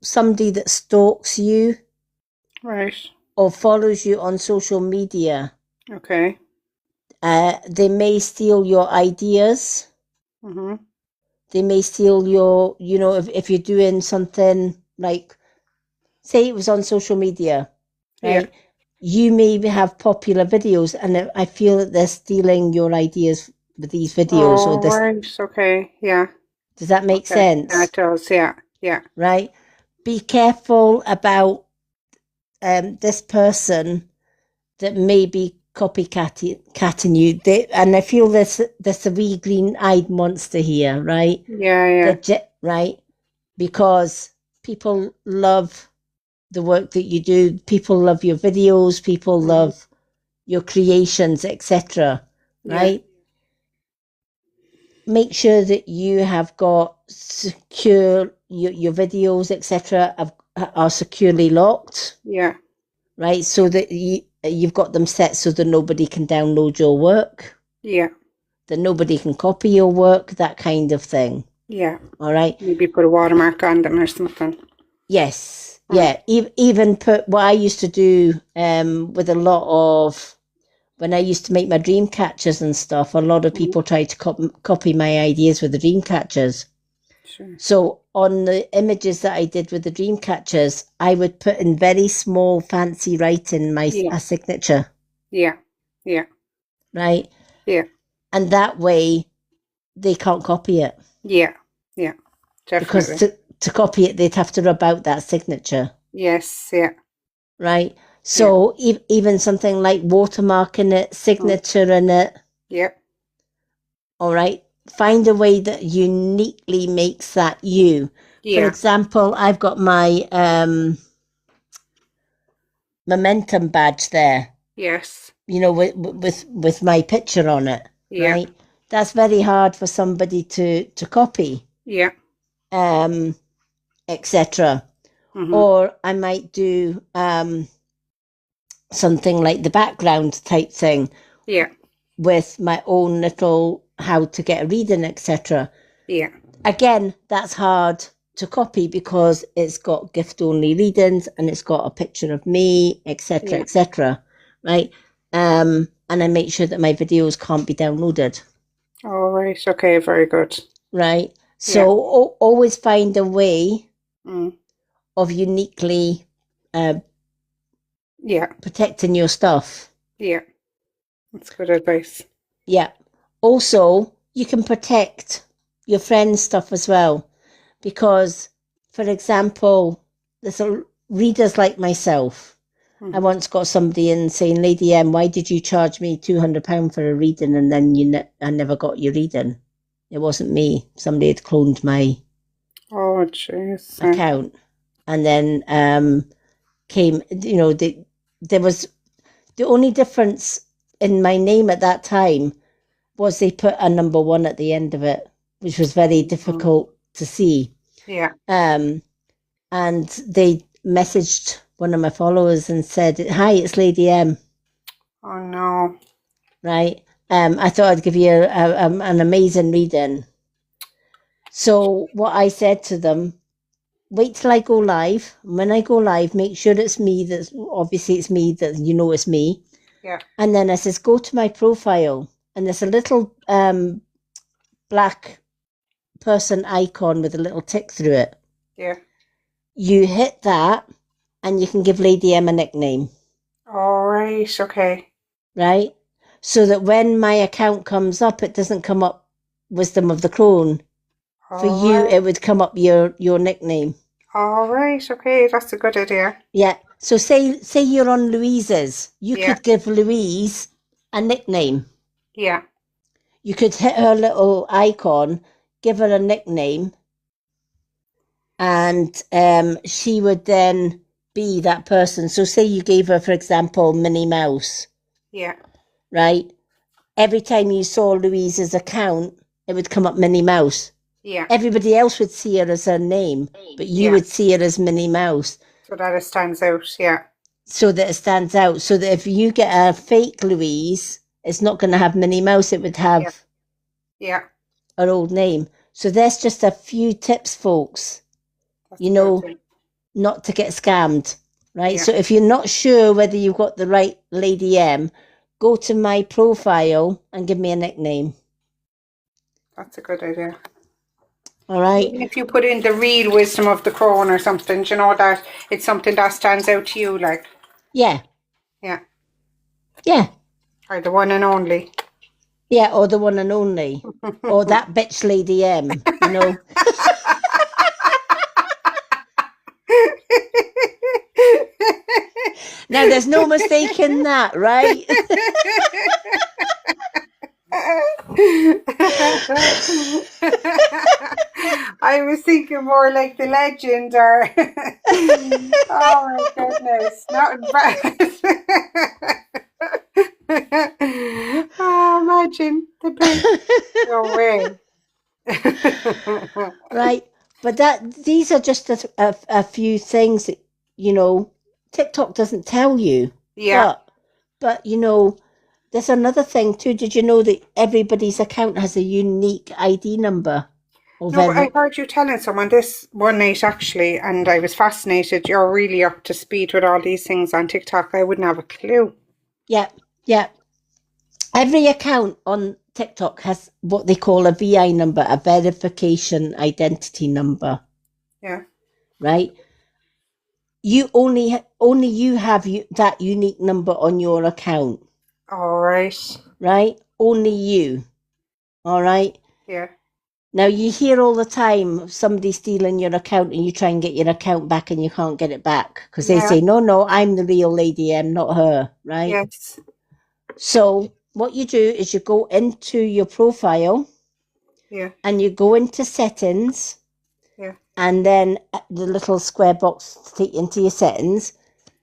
somebody that stalks you Right. or follows you on social media. Okay. They may steal your ideas. Mm-hmm. They may steal your, if you're doing something like, say it was on social media, right? Yeah. You may have popular videos, and I feel that they're stealing your ideas with these videos. Oh, Or this, right. Okay. Yeah. does that make sense? That does. Yeah. Yeah. Right? Be careful about this person that may be copycatting you. And I feel there's a wee green-eyed monster here, right? Yeah. Yeah. Right? Because people love the work that you do. People love your videos. People love your creations, etc. Right? Make sure that you have got secure your videos, etc. are securely locked. Yeah. Right, so that you've got them set so that nobody can download your work. Yeah. That nobody can copy your work. That kind of thing. Yeah. All right. Maybe put a watermark on them or something. Yes. Yeah. Even put what I used to do with a lot of. When I used to make my dream catchers and stuff, a lot of people tried to copy my ideas with the dream catchers. Sure. So on the images that I did with the dream catchers, I would put in very small, fancy writing my a signature. Yeah. Yeah. Right? Yeah. And that way, they can't copy it. Yeah. Yeah. Definitely. Because to copy it, they'd have to rub out that signature. Yes. Yeah. Right? So even something like watermarking it, signature in it. Yep. All right. Find a way that uniquely makes that you. Yeah. For example, I've got my momentum badge there. Yes. With my picture on it. Yeah. Right. That's very hard for somebody to copy. Yeah. Etc. Or I might do something like the background type thing. Yeah. With my own little how to get a reading, etc. Yeah. Again, that's hard to copy because it's got gift only readings and it's got a picture of me, etc., etc. Right? And I make sure that my videos can't be downloaded. All right. Okay. Very good. Right. So always find a way of uniquely protecting your stuff. Yeah. That's good advice. Yeah. Also, you can protect your friend's stuff as well. Because, for example, there's readers like myself. I once got somebody in saying, Lady M, why did you charge me £200 for a reading and then I never got your reading? It wasn't me. Somebody had cloned my Oh, jeez. account. And then came, there was the only difference in my name at that time was they put a number 1 at the end of it, which was very difficult to see. Yeah. And they messaged one of my followers and said, hi, it's Lady M. Oh, no. Right. I thought I'd give you an amazing reading. So what I said to them, wait till I go live. When I go live, make sure it's me. Obviously it's me, that you know it's me. Yeah. And then I says, go to my profile. And there's a little black person icon with a little tick through it. Yeah. You hit that and you can give Lady M a nickname. All right. Okay. Right? So that when my account comes up, it doesn't come up Wisdom of the Crone. For you, it would come up your nickname. All right. Okay. That's a good idea. Yeah. So say you're on Louise's. You could give Louise a nickname. Yeah. You could hit her little icon, give her a nickname, and she would then be that person. So say you gave her, for example, Minnie Mouse. Yeah. Right? Every time you saw Louise's account, it would come up Minnie Mouse. Yeah. Everybody else would see her as her name, but you would see her as Minnie Mouse. So that it stands out, yeah. So that it stands out. So that if you get a fake Louise, it's not going to have Minnie Mouse, it would have her old name. So there's just a few tips, folks, That's not to get scammed, right? Yeah. So if you're not sure whether you've got the right Lady M, go to my profile and give me a nickname. That's a good idea. All right. Even if you put in the real Wisdom of the Crone or something, do you know that it's something that stands out to you, like? Yeah. Yeah. Yeah. Or the one and only. Yeah, or the one and only. Or that bitch Lady M, you know. Now, there's no mistaking that, right? I was thinking more like the legend, or oh my goodness, not bad. Oh, imagine the big. No way. Right, but these are just a few things that, you know, TikTok doesn't tell you. Yeah. But you know, there's another thing too. Did you know that everybody's account has a unique ID number? No, I heard you telling someone this one night actually, and I was fascinated. You're really up to speed with all these things on TikTok. I wouldn't have a clue. Yeah. Every account on TikTok has what they call a VI number, a verification identity number. Yeah. Right? You only you have that unique number on your account. All right. Right? Only you. All right? Yeah. Now, you hear all the time of somebody stealing your account and you try and get your account back and you can't get it back because they say, no, I'm the real Lady M, not her, right? Yes. So what you do is you go into your profile and you go into settings and then the little square box to take into your settings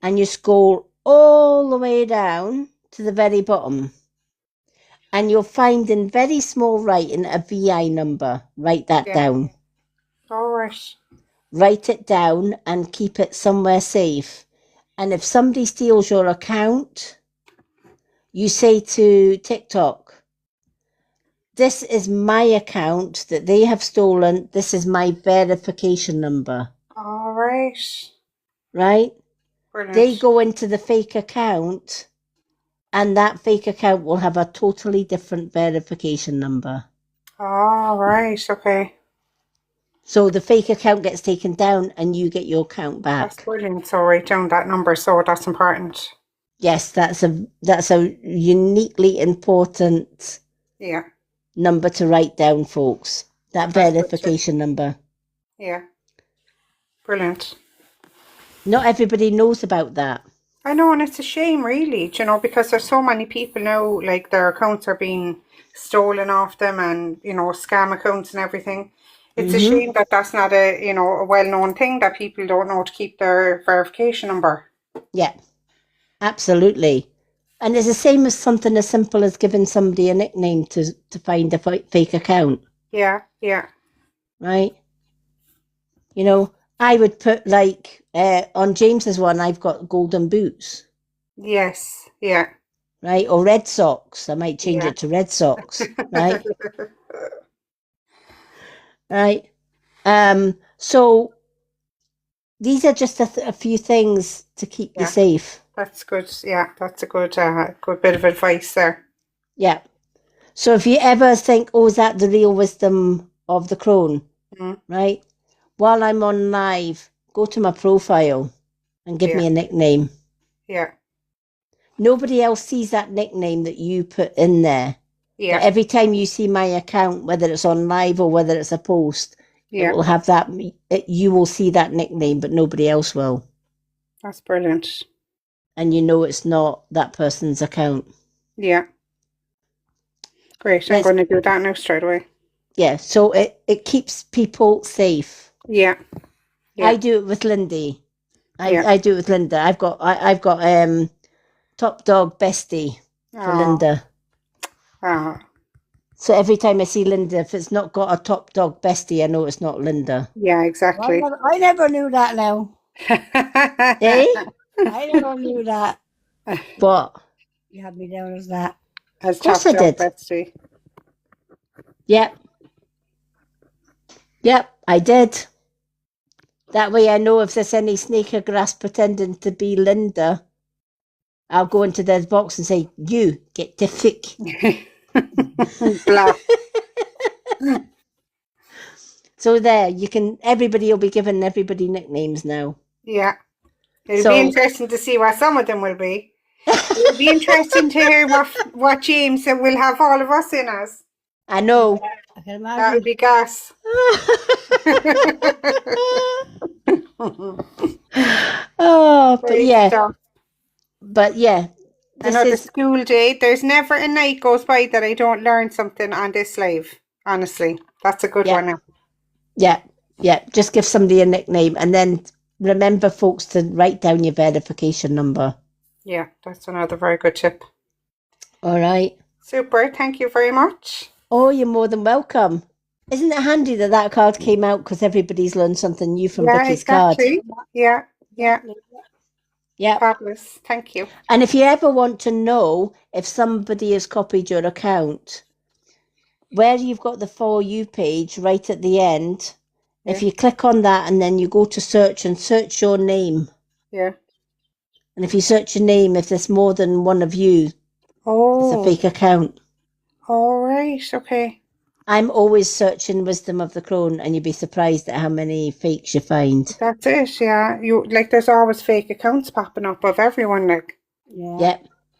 and you scroll all the way down to the very bottom. And you'll find in very small writing a VI number. Write that down. All right. Write it down and keep it somewhere safe. And if somebody steals your account, you say to TikTok, this is my account that they have stolen. This is my verification number. All right. Right? Brilliant. They go into the fake account and that fake account will have a totally different verification number. All right. Okay. So the fake account gets taken down and you get your account back. That's brilliant. So write down that number. So that's important. Yes, that's a uniquely important Yeah, number to write down, folks. That that's good tip. verification number. Yeah, brilliant. Not everybody knows about that. I know, and it's a shame, really, you know, because there's so many people now, like their accounts are being stolen off them, and you know, scam accounts and everything. It's a shame that that's not a well-known thing, that people don't know to keep their verification number. Yeah, absolutely. And it's the same as something as simple as giving somebody a nickname to find a fake account, Yeah, yeah, right? You know, I would put like on James's one, I've got golden boots, yes, yeah, right? Or Red Sox. I might change yeah. it to Red Sox, right? Right. So these are just a few things to keep you Yeah. safe. That's good. Yeah, that's a good bit of advice there. Yeah. So if you ever think, oh, is that the real wisdom of the crone? Mm, Right? While I'm on live, go to my profile and give me yeah, a nickname. yeah, Nobody else sees that nickname that you put in there. But yeah, every time you see my account, whether it's on live or whether it's a post, it yeah. will have that. You will see that nickname, but nobody else will. That's brilliant. And you know it's not that person's account. Yeah, great. I'm Let's, going to do that now straight away. yeah, so it keeps people safe. Yeah, yeah, I do it with Lindy. yeah. I do it with Linda. I've got Top Dog Bestie for Oh, Linda. oh. So every time I see Linda, if it's not got a Top Dog Bestie, I know it's not Linda. Yeah, exactly. I never knew that now. Eh? I never knew that. What? You had me down as that. As Of course Top I Dog did. Bestie. Yep. Yep, I did. That way I know if there's any snake or grass pretending to be Linda, I'll go into their box and say, you get the fick. Blah. So there, everybody will be giving everybody nicknames now. Yeah. It'll So- be interesting to see what some of them will be. It'll be interesting to hear what James will have all of us in as. I know. I can That'll imagine. be gas. Oh, but Great yeah, stuff. this Another is school day. There's never a night goes by that I don't learn something on this live. Honestly, that's a good Yeah. one now. yeah. Just give somebody a nickname, and then remember, folks, to write down your verification number. Yeah, that's another very good tip. All right. Super. Thank you very much. Oh, you're more than welcome. Isn't it handy that card came out because everybody's learned something new from Yeah, Vicky's card? exactly. Yeah, yeah. Yeah. Fabulous. Thank you. And if you ever want to know if somebody has copied your account, where you've got the For You page right at the end, if Yeah. you click on that and then you go to search and search your name, Yeah. and if you search your name, if there's more than one of you, it's a Oh, fake account. all right. Okay. I'm always searching Wisdom of the Crone, and you'd be surprised at how many fakes you find. That's it. Yeah. There's always fake accounts popping up of everyone. Like, Yeah.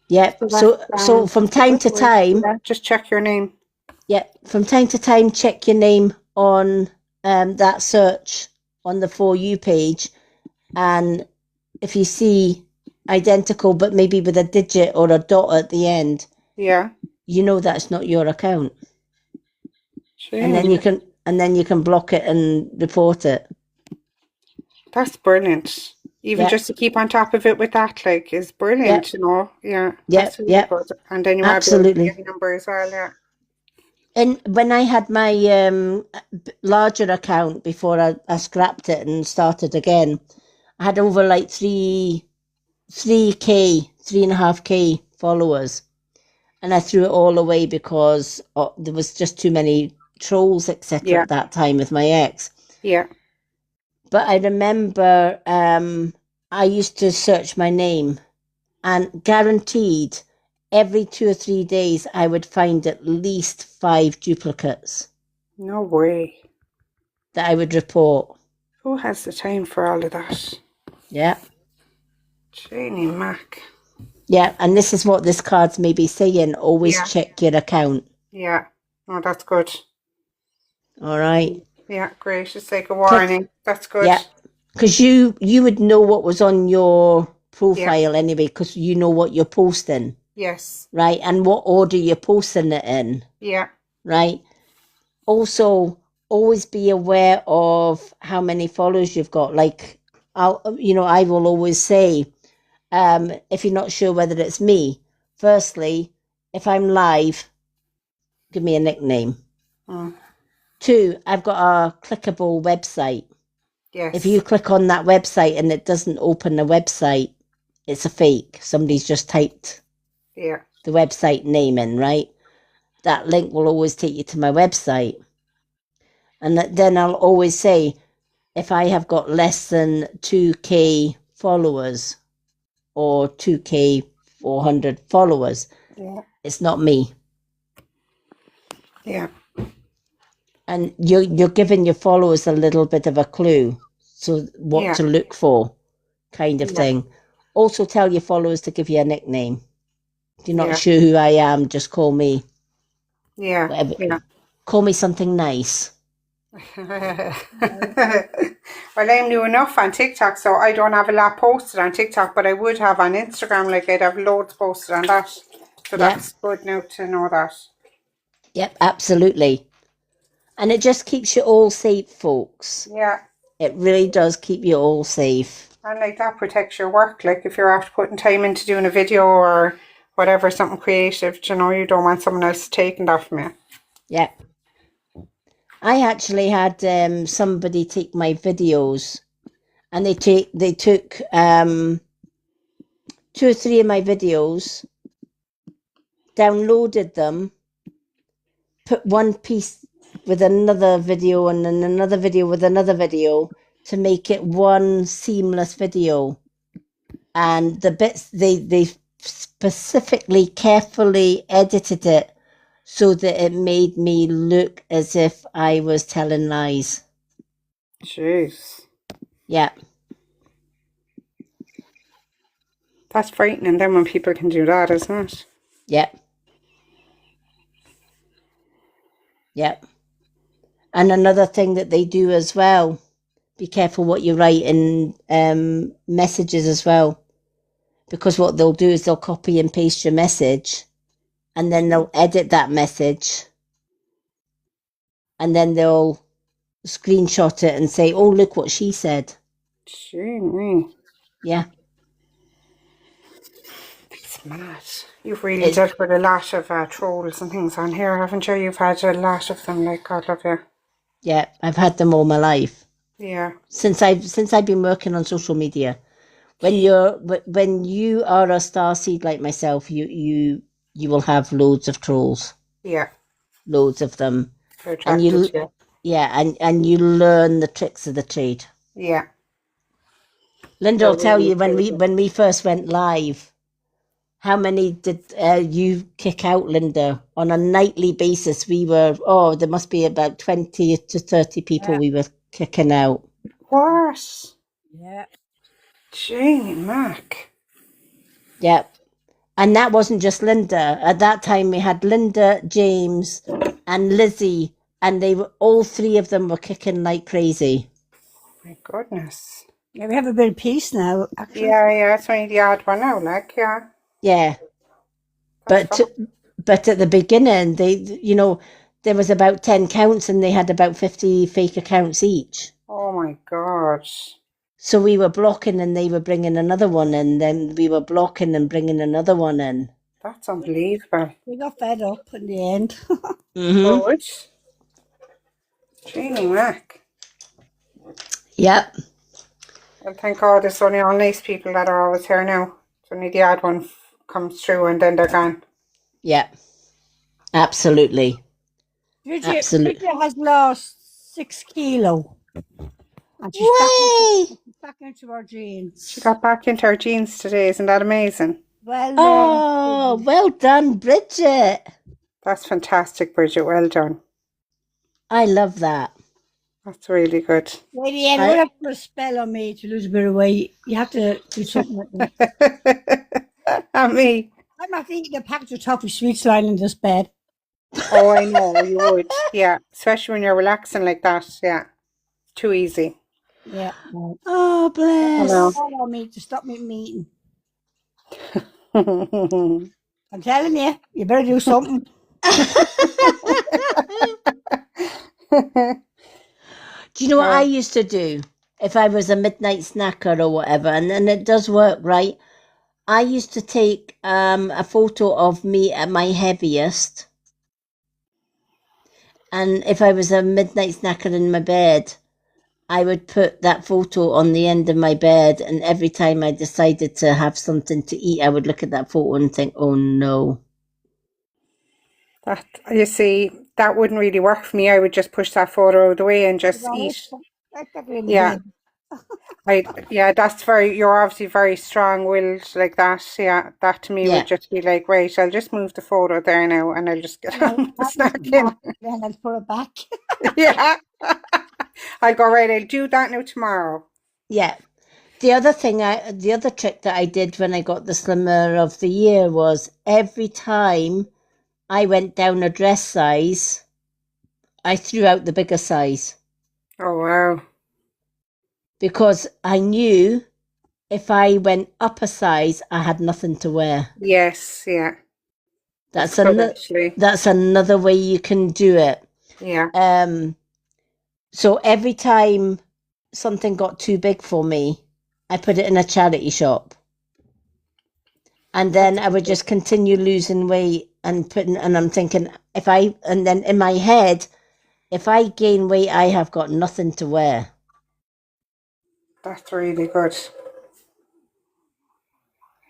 Yep. So So from time to time, yeah, just check your name. from time to time, check your name on that search on the For You page, and if you see identical but maybe with a digit or a dot at the end, Yeah. you know that's not your account, and Jeez. then you can block it and report it. That's brilliant. Even Yeah. just to keep on top of it with that, like, is brilliant, you know. Yeah. Yeah, That's really yeah. good. And then you have Absolutely. your number as well, yeah. And when I had my larger account before I scrapped it and started again, I had over like 3.5K followers, and I threw it all away because there was just too many trolls, etc. Yeah. at that time with my ex. Yeah. But I remember I used to search my name, and guaranteed every 2 or 3 days I would find at least 5 duplicates No way. that I would report. Who has the time for all of that? Yeah. Janie Mac. Yeah, and this is what this card's maybe saying. Always Yeah. check your account. Yeah. Oh, that's good. All right. Yeah, great. It's like a warning. That's good. Yeah, because you would know what was on your Yeah. profile anyway, because you know what you're posting, Yes. right? And what order you're posting it in, Yeah. right? Also, always be aware of how many followers you've got. Like, I will always say, if you're not sure whether it's me, firstly, if I'm live, give me a nickname. Mm. 2, I've got a clickable website. Yes. If you click on that website and it doesn't open the website, it's a fake. Somebody's just typed Yeah. the website name in, right? That link will always take you to my website. And then I'll always say, if I have got less than 2K followers or 2K 400 followers, Yeah. it's not me. Yeah. And you're giving your followers a little bit of a clue, so what Yeah. to look for, kind of Yeah. thing. Also tell your followers to give you a nickname. If you're not Yeah. sure who I am, just call me Yeah. whatever. Yeah. Call me something nice. Well, I'm new enough on TikTok, so I don't have a lot posted on TikTok, but I would have on Instagram. Like, I'd have loads posted on that. So Yep. that's good now to know that. Yep, absolutely. And it just keeps you all safe, folks. Yeah. It really does keep you all safe. And like that protects your work. Like if you're after putting time into doing a video or whatever, something creative, you know, you don't want someone else taking that from you. Yeah. I actually had somebody take my videos, and they took 2 or 3 of my videos, downloaded them, put one piece with another video and then another video with another video to make it one seamless video. And the bits they specifically carefully edited it so that it made me look as if I was telling lies. Jeez. Yeah. That's frightening then when people can do that, isn't it? Yep. Yep. And another thing that they do as well, be careful what you write in messages as well. Because what they'll do is they'll copy and paste your message, and then they'll edit that message, and then they'll screenshot it and say, oh, look what she said. Gee, Yeah. it's mad. You've really dealt with a lot of trolls and things on here, haven't you? You've had a lot of them, like, God love you. Yeah, I've had them all my life. Yeah. Since I've been working on social media. When you are a starseed like myself, you will have loads of trolls. Yeah. Loads of them. They're attracted to you. Yeah, and you learn the tricks of the trade. Yeah. Linda will tell really you when we first went live, how many did you kick out, Linda? On a nightly basis, we were, there must be about 20 to 30 people we were kicking out. What? Yeah. Jamie Mac. Yep. And that wasn't just Linda. At that time, we had Linda, James, and Lizzie, and all 3 of them were kicking like crazy. My goodness. Yeah, we have a bit of peace now, actually. Yeah, it's only the odd one now, like, yeah. Yeah. That's But at the beginning, there was about 10 counts, and they had about 50 fake accounts each. Oh my God. So we were blocking and they were bringing another one in, then we were blocking and bringing another one in. That's unbelievable. We got fed up in the end. Mm-hmm. Good. Jamie Mac. Yep. Well, thank God it's only all nice people that are always here now. It's only the odd one comes through and then they're gone. Yep. Absolutely. Bridget has lost 6 kilo. And she's back into her jeans. She got back into her jeans today. Isn't that amazing? Well, well done, Bridget. That's fantastic, Bridget. Well done. I love that. That's really good. Lady Anne, don't have to put a spell on me to lose a bit of weight. You have to do something like that. And me. I'm not eating a package of toffee sweets lying in this bed. Oh, I know, you would. Yeah, especially when you're relaxing like that. Yeah, too easy. Yeah. No. Oh, I bless. know. All on me to stop me from eating. I'm telling you, you better do something. Do you know what I Oh, used to do if I was a midnight snacker or whatever? And it does work, right? I used to take a photo of me at my heaviest. And if I was a midnight snacker in my bed, I would put that photo on the end of my bed. And every time I decided to have something to eat, I would look at that photo and think, oh no. that you see, that wouldn't really work for me. I would just push that photo out of the way and just No, eat. that's not really Yeah, bad. that's you're obviously very strong-willed like that. Yeah, that to me Yeah. would just be like, right, I'll just move the photo there now and I'll just get on with the snacking. Then I'll put it back. Yeah. I'll go, right, I'll do that now tomorrow. Yeah. The other trick that I did when I got the Slimmer of the Year was every time I went down a dress size, I threw out the bigger size Oh, wow. because I knew if I went up a size, I had nothing to wear. Yes, yeah. That's Good, another. actually. That's another way you can do it. Yeah. So every time something got too big for me, I put it in a charity shop. And then I would just continue losing weight and I'm thinking, and then in my head, if I gain weight, I have got nothing to wear. That's really good.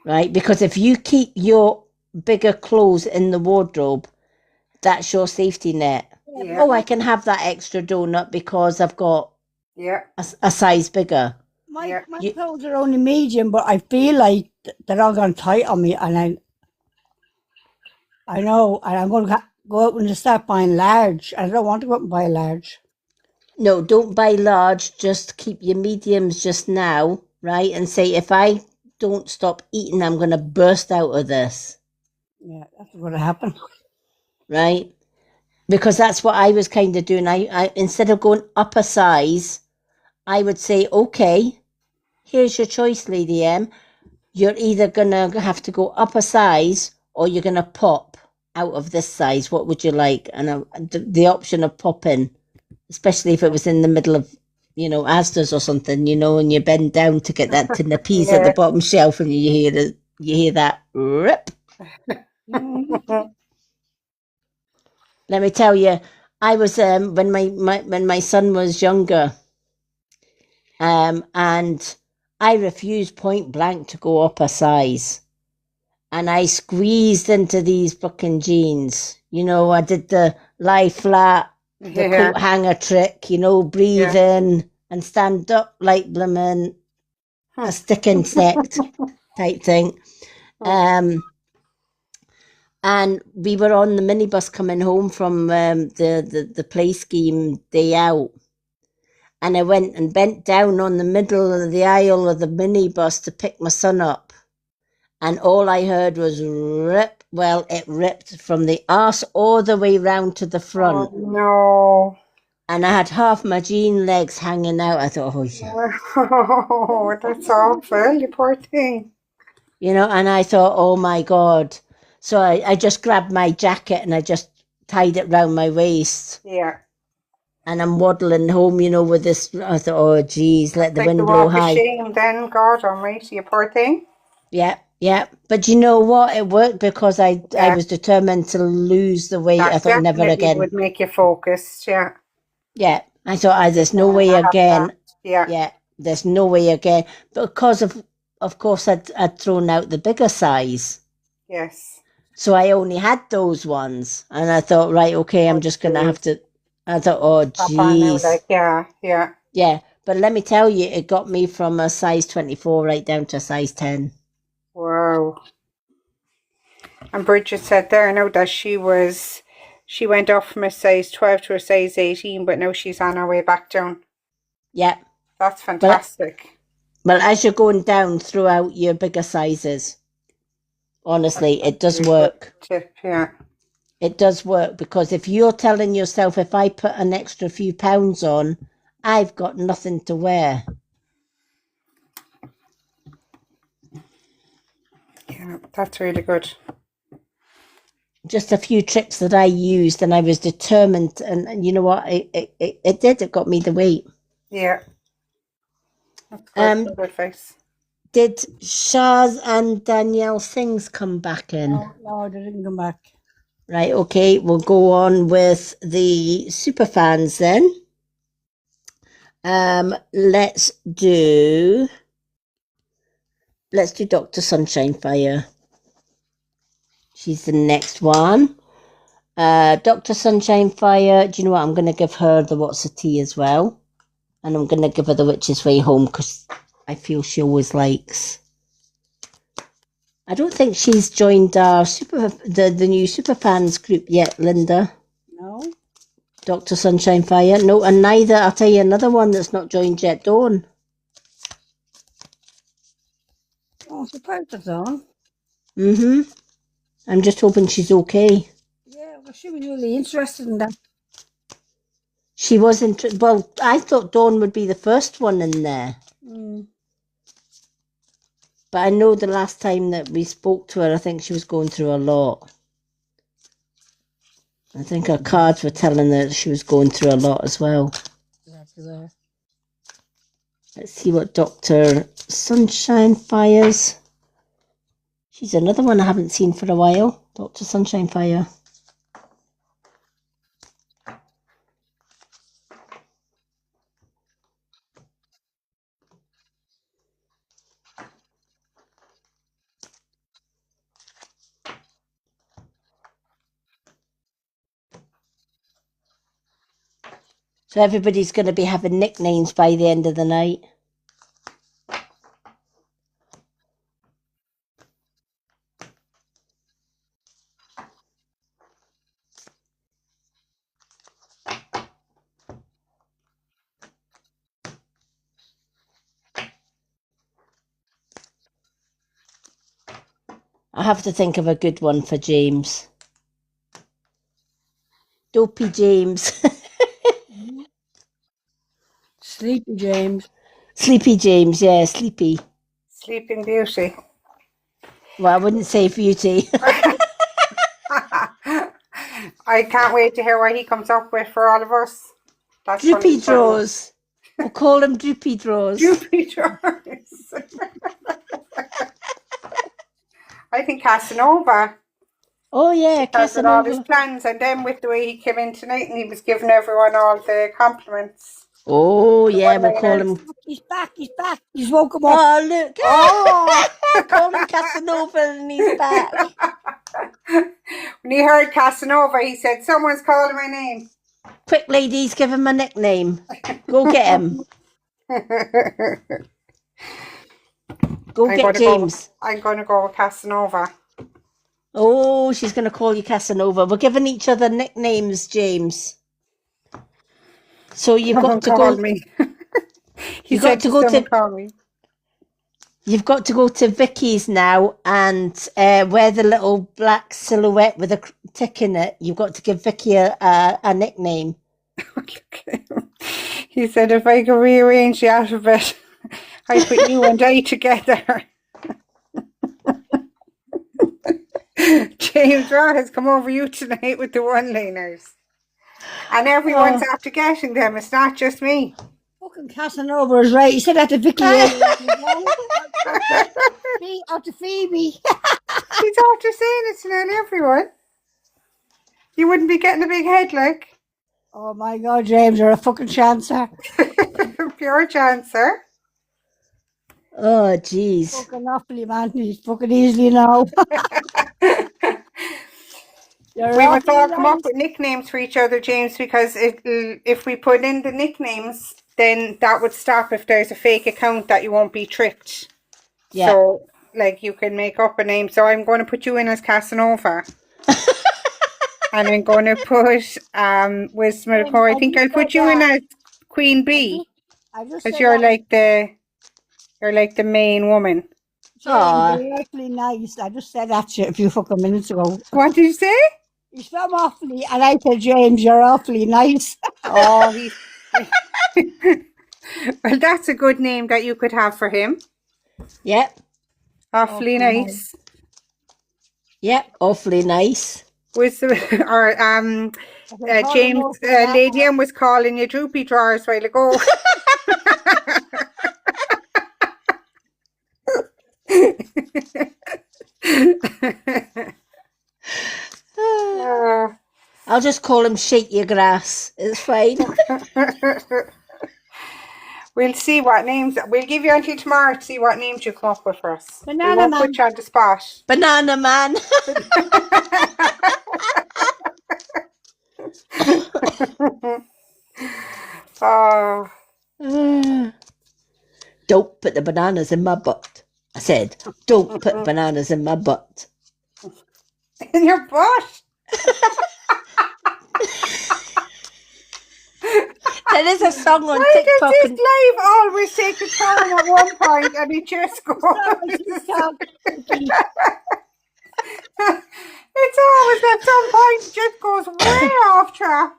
Right? Because if you keep your bigger clothes in the wardrobe, that's your safety net. Yeah. Oh, I can have that extra donut because I've got Yeah. a size bigger. My clothes are only medium, but I feel like they're all gone tight on me, and I know, and I'm going to go out and start buying large. I don't want to go out and buy large. No, don't buy large. Just keep your mediums just now, right? And say, if I don't stop eating, I'm going to burst out of this. Yeah, that's going to happen. Right? Because that's what I was kind of doing. I instead of going up a size, I would say, okay, here's your choice, Lady M. You're either going to have to go up a size or you're going to pop out of this size. What would you like? And the option of popping, especially if it was in the middle of, Asda's or something, and you bend down to get that tin of peas at the bottom shelf and you hear that rip. Let me tell you, I was when my son was younger, and I refused point blank to go up a size, and I squeezed into these fucking jeans. I did the lie flat, the coat hanger trick. Breathe in and stand up like blimmin' a stick insect type thing. And we were on the minibus coming home from the play scheme day out. And I went and bent down on the middle of the aisle of the minibus to pick my son up. And all I heard was rip. Well, it ripped from the arse all the way round to the front. Oh, no. And I had half my jean legs hanging out. I thought, oh, yeah. Oh, that's awful, you poor thing. And I thought, oh, my God. So I just grabbed my jacket and I just tied it round my waist. Yeah. And I'm waddling home, with this. I thought, oh, geez, let the wind blow high. Shame then, God almighty, you poor thing. Yeah. But you know what? It worked because I was determined to lose the weight. I thought, never again. It would make you focused, yeah. Yeah. I thought, there's no way again. Yeah. Yeah, there's no way again. But because of course, I'd thrown out the bigger size. Yes. So I only had those ones. And I thought, right, okay, I'm just going to have to. I thought, oh, geez. Yeah. Yeah, but let me tell you, it got me from a size 24 right down to a size 10. Wow. And Bridget said there now that she went up from a size 12 to a size 18, but now she's on her way back down. Yeah. That's fantastic. Well, as you're going down throughout your bigger sizes. Honestly, it does Very good work. tip, yeah. It does work because if you're telling yourself, if I put an extra few pounds on, I've got nothing to wear. Yeah, that's really good. Just a few tricks that I used, and I was determined. And you know what? It did. It got me the weight. Yeah, that's Um, good advice. did Shaz and Danielle Sings come back in? No, they didn't come back. Right. Okay. We'll go on with the super fans then. Let's do Dr. Sunshine Fire. She's the next one. Dr. Sunshine Fire, do you know what? I'm going to give her the What's a Tea as well. And I'm going to give her the Witch's Way Home because I feel she always likes. I don't think she's joined our the new Superfans group yet, Linda. No. Dr. Sunshine Fire. No, and neither, I'll tell you another one that's not joined yet, Dawn. Oh, surprised it's on. Mm-hmm. I'm just hoping she's okay. Yeah, well, she was really interested in that. She was well, I thought Dawn would be the first one in there. Mm. But I know the last time that we spoke to her, I think she was going through a lot. I think her cards were telling her that she was going through a lot as well. Exactly. Let's see what Dr. Sunshine Fires. She's another one I haven't seen for a while. Dr. Sunshine Fire. So everybody's going to be having nicknames by the end of the night. I have to think of a good one for James. Dopey James. Sleepy James. Sleepy James, yeah, Sleepy. Sleeping Beauty. Well, I wouldn't say beauty. I can't wait to hear what he comes up with for all of us. That's Droopy gonna be fun. Draws. We'll call him Droopy Draws. Droopy Drawers. I think Casanova. Oh, yeah, Because with all his Casanova. plans, and then with the way he came in tonight and he was giving everyone all the compliments. Oh, yeah, we'll call one-liners. him. He's back. He's woke him up. Oh, look. Oh! Call him Casanova and he's back. When he heard Casanova, he said, "Someone's calling my name." Quick, ladies, give him a nickname. Go get him. Go get James. I'm going to go with Casanova. Oh, she's going to call you Casanova. We're giving each other nicknames, James. So you've got to Call go. me. You've got to go "Someone to. call me." You've got to go to Vicky's now and wear the little black silhouette with a tick in it. You've got to give Vicky a nickname. He said, "If I could rearrange the alphabet, I'd put you and I together." James Raw has come over you tonight with the one-liners. And everyone's after getting them. It's not just me. Fucking Casanova is right. He said that to Vicky. Out to Phoebe. He's after saying it to everyone. You wouldn't be getting a big head, like. Oh my God, James, you're a fucking chancer. Pure chancer. Oh, jeez. Fucking awfully, man. He's fucking easily now. We must all come up with nicknames for each other, James, because if we put in the nicknames, then that would stop if there's a fake account that you won't be tricked. Yeah. So, like, you can make up a name. So I'm going to put you in as Casanova. And I'm going to put Wisdom of the Core. I think I'll put you in as Queen Bee. Because you're like the main woman. Aw. James, you're awfully nice. I just said that to you a few fucking minutes ago. What did you say? He's from awfully, and I said, James, you're awfully nice. Oh, he's. Well, that's a good name that you could have for him. Yep. Awfully nice. Yep. Awfully nice. Was or James, Lady M was calling you droopy drawers a while ago. I'll just call him Shake Your Grass. It's fine. We'll see what names. We'll give you until tomorrow to see what names you come up with for us. Banana we won't Man. put you on the spot. Banana Man. Oh, Don't put the bananas in my butt. I said, don't put bananas in my butt. in your butt. There is a song on Why does TikTok. this live always take a turn at one point and it just goes? It's always at some point it just goes way off track.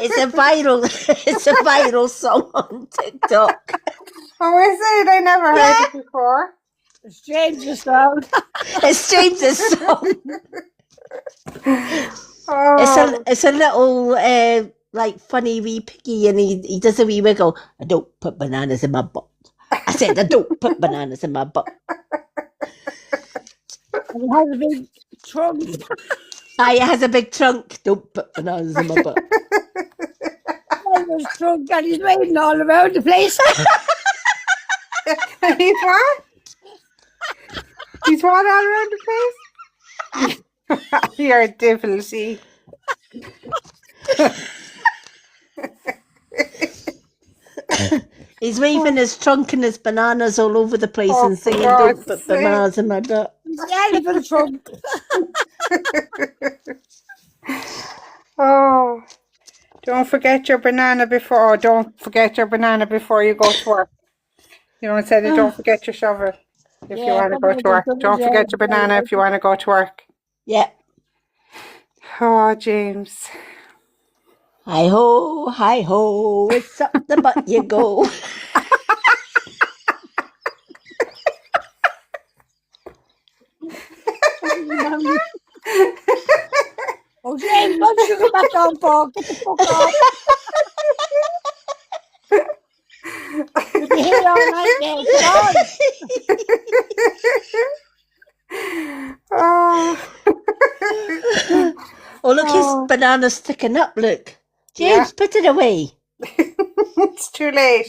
It's a viral song on TikTok. Oh, is it? I never heard it before. It's James's song. It's James's song. Oh, It's a little like funny wee piggy, and he does a wee wiggle. I don't put bananas in my butt. I said I don't put bananas in my butt. And he has a big trunk. It has a big trunk. Don't put bananas in my butt. His trunk, and he's waiting all around the place. he's what? He's what all around the place? You're a devil, see. He's waving his trunk and his bananas all over the place and singing, God's don't put sake. bananas in my butt. He's the elephant trunk. Oh, don't forget your banana before. Don't forget your banana before you go to work. You know, instead of don't forget your shovel if you want to go to work. Don't forget your banana if you want to go to work. Yeah. Oh, James. Hi ho, it's up the butt you go. Oh, James, don't you go back on for? Get the fuck off. You'll be here all night now. Come on. Oh, Oh, look, his banana's sticking up, look. James, put it away. it's too late.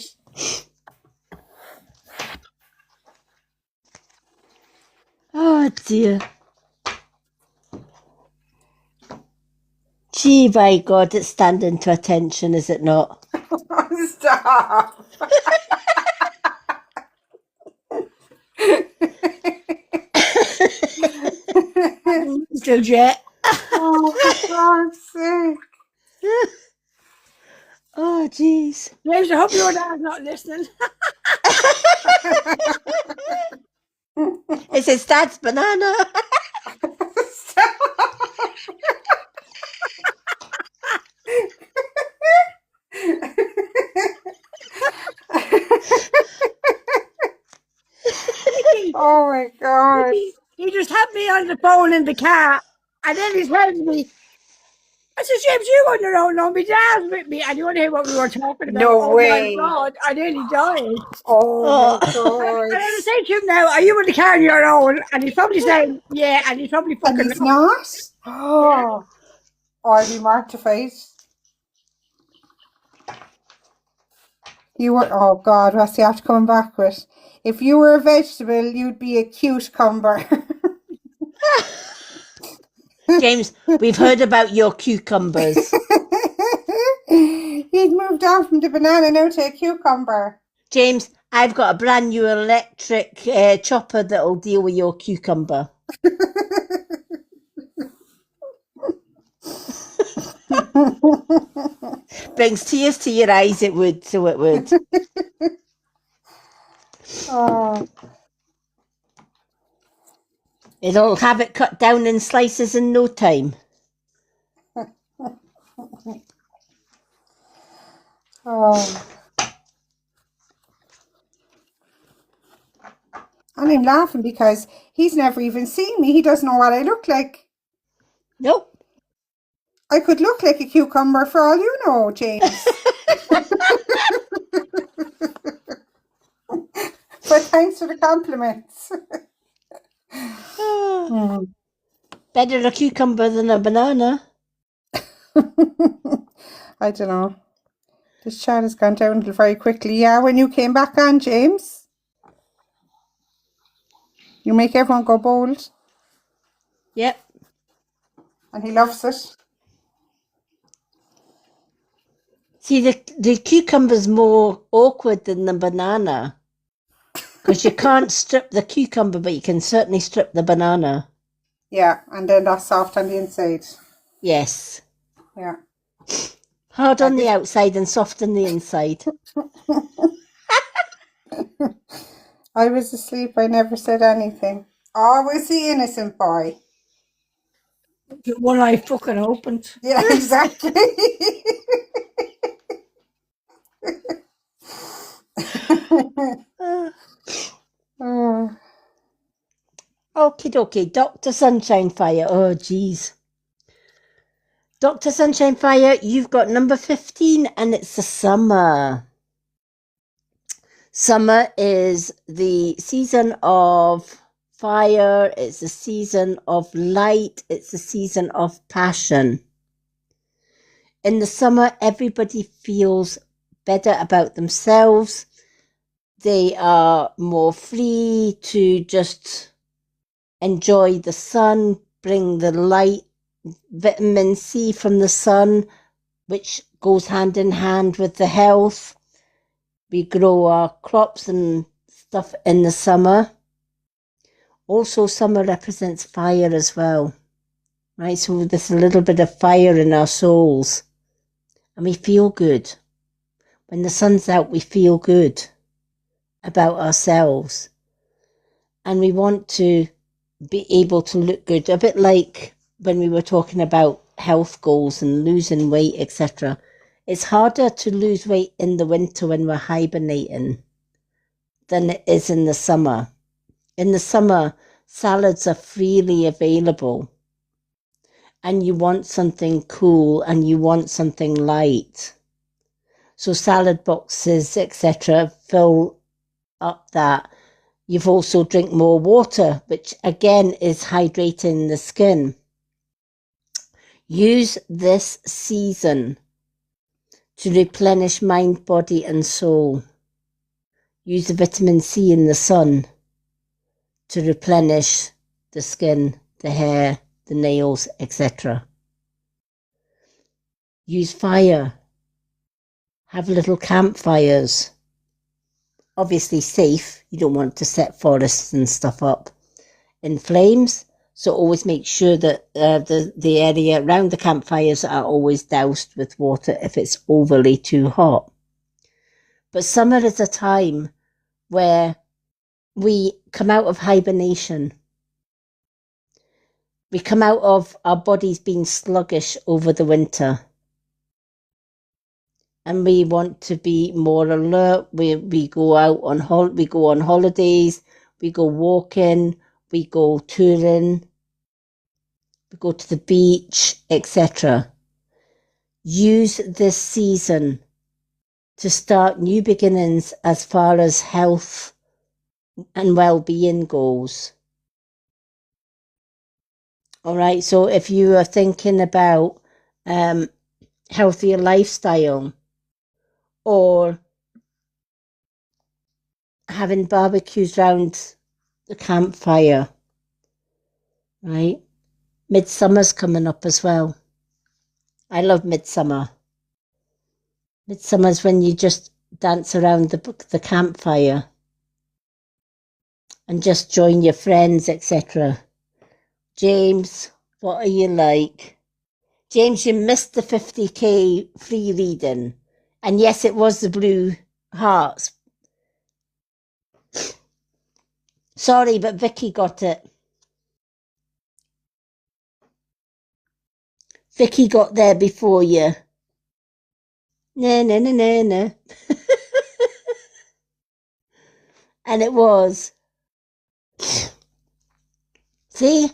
Oh, dear. Gee, by God, it's standing to attention, is it not? Stop. Still jet. Oh, for God's sake. Oh, jeez. James, I hope your dad's not listening. It's his dad's banana. Oh my God. He just had me on the phone in the car, and then he tells me, I said, James, you on your own, no, my dad's with me. And you want to hear what we were talking about? No Oh way. my God, I nearly died. Oh my And God. I was saying to him now, are you in the car on your own? And he's probably saying, yeah, and he's probably And fucking... he's not? Oh, I'd be mortified. You were, oh God, what's he after coming back with? If you were a vegetable, you'd be a cucumber. James, we've heard about your cucumbers. He'd moved on from the banana now to a cucumber. James, I've got a brand new electric chopper that'll deal with your cucumber. Brings tears to your eyes, it would, so it would. Oh, It'll have it cut down in slices in no time. Oh. And I'm laughing because he's never even seen me. He doesn't know what I look like. Nope. I could look like a cucumber for all you know, James. But thanks for the compliments. Better a cucumber than a banana. I don't know. This chat has gone down very quickly. Yeah, when you came back on, James, you make everyone go bold, Yep. and he loves it. See, the cucumber's more awkward than the banana. Because you can't strip the cucumber, but you can certainly strip the banana. Yeah, and then that's soft on the inside. Yes. Yeah. Hard on the outside and soft on the inside. I was asleep. I never said anything. Always the innocent boy. One eye fucking opened. Yeah, exactly. Oh. Okie dokie. Dr. Sunshine Fire. Oh, geez. Dr. Sunshine Fire, you've got number 15, and it's the summer. Summer is the season of fire. It's the season of light. It's the season of passion. In the summer, everybody feels better about themselves. They are more free to just enjoy the sun, bring the light, vitamin C from the sun, which goes hand in hand with the health. We grow our crops and stuff in the summer. Also, summer represents fire as well, right? So there's a little bit of fire in our souls, and we feel good. When the sun's out, we feel good about ourselves, and we want to be able to look good, a bit like when we were talking about health goals and losing weight, etc. It's harder to lose weight in the winter when we're hibernating than it is in the summer. In the summer, salads are freely available, and you want something cool and you want something light. So salad boxes, etc., fill up that. You've also drink more water, which again is hydrating the skin. Use this season to replenish mind, body and soul. Use the vitamin C in the sun to replenish the skin, the hair, the nails, etc. Use fire. Have little campfires. Obviously safe. You don't want to set forests and stuff up in flames. So always make sure that the area around the campfires are always doused with water if it's overly too hot. But summer is a time where we come out of hibernation. We come out of our bodies being sluggish over the winter. And we want to be more alert. We go out on we go on holidays, we go walking, we go touring, we go to the beach, etc. Use this season to start new beginnings as far as health and well-being goes. All right, so if you are thinking about healthier lifestyle, or having barbecues round the campfire, right? Midsummer's coming up as well. I love midsummer. Midsummer's when you just dance around the campfire and just join your friends, etc. James, what are you like? James, you missed the 50k free reading. And yes, it was the blue hearts. Sorry, but Vicky got it. Vicky got there before you. No, no, no, no, no. And it was. See?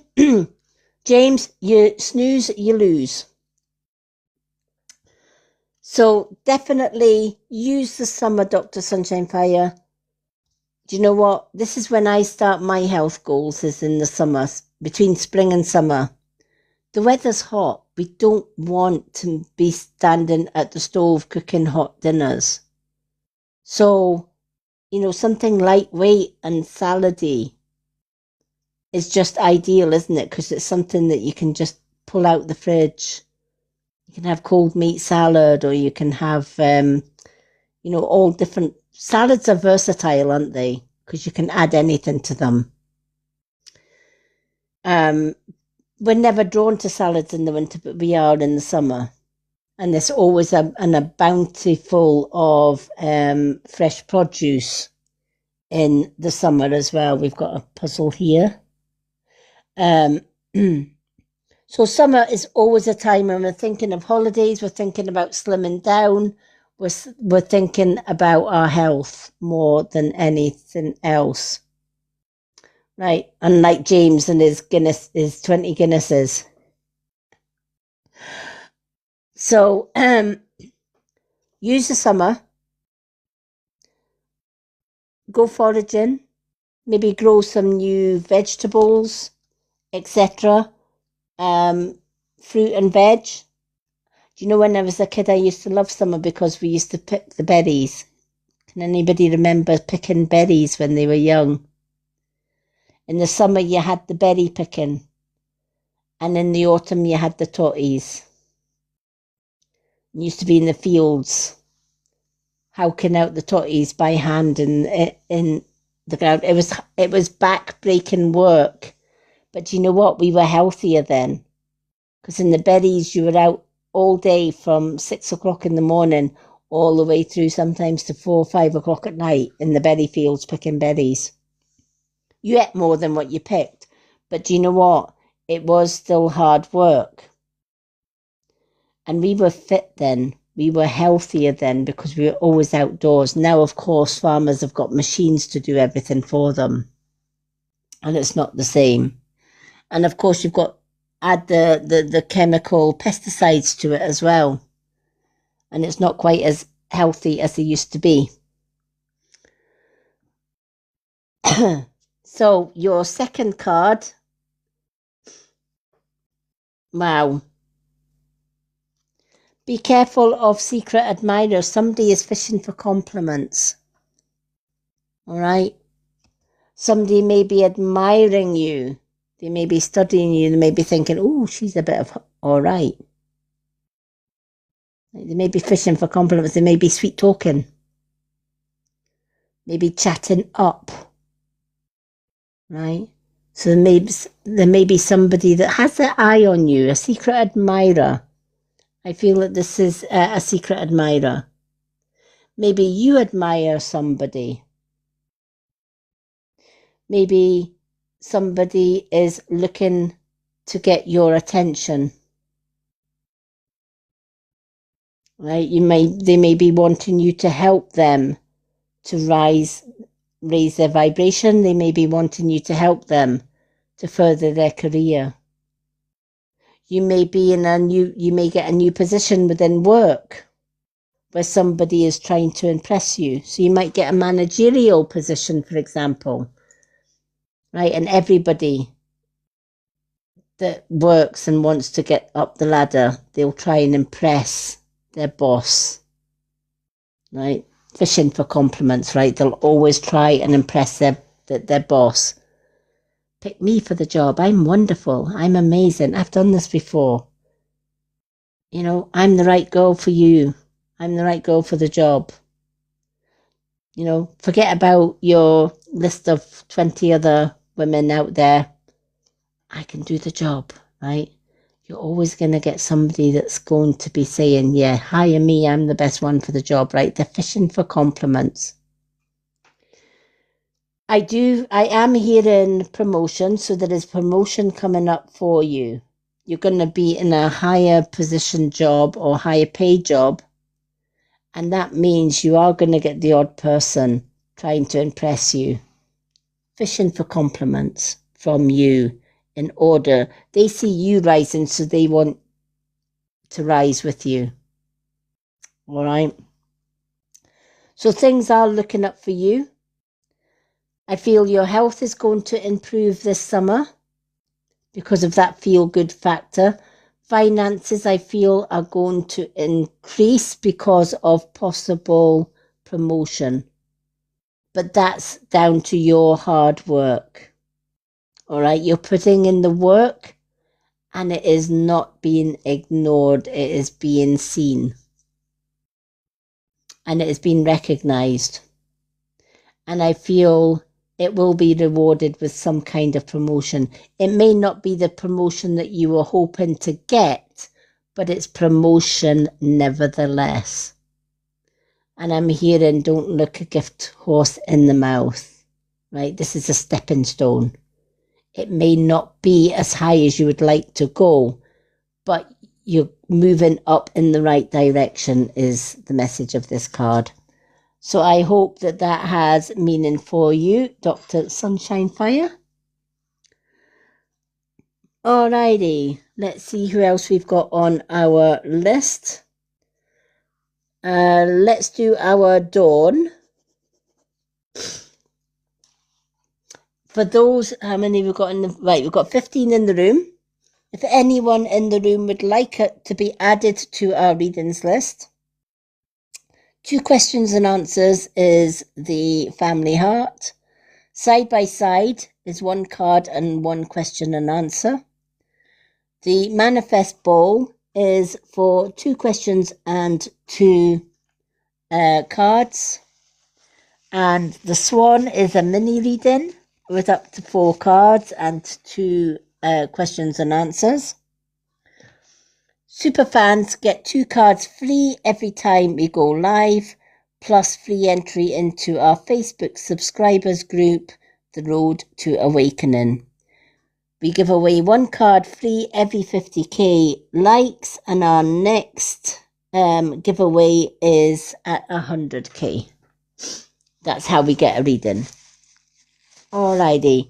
James, you snooze, you lose. So definitely use the summer, Dr. Sunshine Fire. Do you know what? This is when I start my health goals, is in the summer, between spring and summer. The weather's hot. We don't want to be standing at the stove cooking hot dinners. So, something lightweight and salady is just ideal, isn't it? Because it's something that you can just pull out the fridge. You can have cold meat salad, or you can have, all different. Salads are versatile, aren't they? Because you can add anything to them. We're never drawn to salads in the winter, but we are in the summer. And there's always a bounty full of fresh produce in the summer as well. We've got a puzzle here. So summer is always a time when we're thinking of holidays, we're thinking about slimming down, we're thinking about our health more than anything else. Right, unlike James and his 20 Guinnesses. So use the summer, go foraging, maybe grow some new vegetables, etc. Fruit and veg. Do you know, when I was a kid, I used to love summer because we used to pick the berries. Can anybody remember picking berries when they were young? In the summer, you had the berry picking, and in the autumn, you had the totties. You used to be in the fields, howking out the totties by hand in the ground. It was back-breaking work. But do you know what? We were healthier then. Because in the berries, you were out all day from 6 o'clock in the morning all the way through sometimes to 4 or 5 o'clock at night in the berry fields picking berries. You ate more than what you picked. But do you know what? It was still hard work. And we were fit then. We were healthier then because we were always outdoors. Now, of course, farmers have got machines to do everything for them. And it's not the same. And of course, you've got add the chemical pesticides to it as well. And it's not quite as healthy as they used to be. So your second card. Wow. Be careful of secret admirers. Somebody is fishing for compliments. All right. Somebody may be admiring you. They may be studying you. They may be thinking, oh, she's a bit of all right. They may be fishing for compliments. They may be sweet talking. Maybe chatting up. Right? So there may be somebody that has their eye on you, a secret admirer. I feel that this is a secret admirer. Maybe you admire somebody. Maybe somebody is looking to get your attention. Right? They may be wanting you to help them to raise their vibration. They may be wanting you to help them to further their career. You may be you may get a new position within work where somebody is trying to impress you. So you might get a managerial position, for example. Right? And everybody that works and wants to get up the ladder, they'll try and impress their boss. Right? Fishing for compliments, right? They'll always try and impress their boss. Pick me for the job. I'm wonderful. I'm amazing. I've done this before. I'm the right girl for you. I'm the right girl for the job. Forget about your list of 20 other women out there. I can do the job, right? You're always going to get somebody that's going to be saying, yeah, hire me, I'm the best one for the job, right? They're fishing for compliments. I am hearing promotion, so there is promotion coming up for you. you're going to be in a higher position job or higher paid job. And that means you are going to get the odd person trying to impress you, fishing for compliments from you in order. They see you rising, so they want to rise with you. All right. So things are looking up for you. I feel your health is going to improve this summer because of that feel-good factor. Finances, I feel, are going to increase because of possible promotion. But that's down to your hard work. All right, you're putting in the work and it is not being ignored. It is being seen. And it is being recognized. And I feel it will be rewarded with some kind of promotion. It may not be the promotion that you were hoping to get, but it's promotion nevertheless. And I'm hearing, don't look a gift horse in the mouth, right? This is a stepping stone. It may not be as high as you would like to go, but you're moving up in the right direction is the message of this card. So I hope that that has meaning for you, Dr. Sunshine Fire. Alrighty, let's see who else we've got on our list. Let's do our Dawn. For those, how many we've got in the, right, we've got 15 in the room. If anyone in the room would like it to be added to our readings list, 2 questions and answers is the family heart. Side by side is 1 card and 1 question and answer. The manifest bowl is for 2 questions and 2 cards. And the swan is a mini reading with up to 4 cards and 2 questions and answers. Superfans get 2 cards free every time we go live, plus free entry into our Facebook subscribers group, The Road to Awakening. We give away 1 card free every 50k likes, and our next giveaway is at 100k. That's how we get a reading. Alrighty.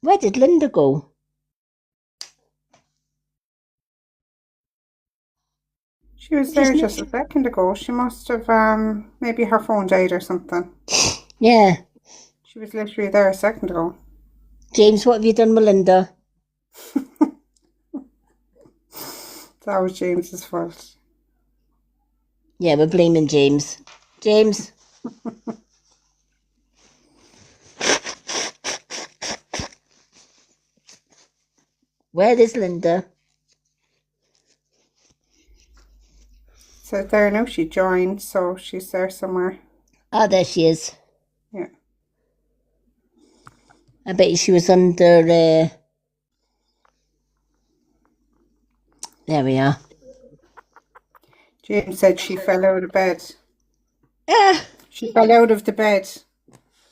Where did Linda go? She was there just a second ago. She must have, maybe her phone died or something. Yeah. She was literally there a second ago. James, what have you done with Linda? That was James's fault. Yeah, we're blaming James. James. Where is Linda? So there now she joined, so she's there somewhere. Ah, there she is. Yeah. I bet she was under... There we are. James said she fell out of bed. Ah, She fell out of the bed.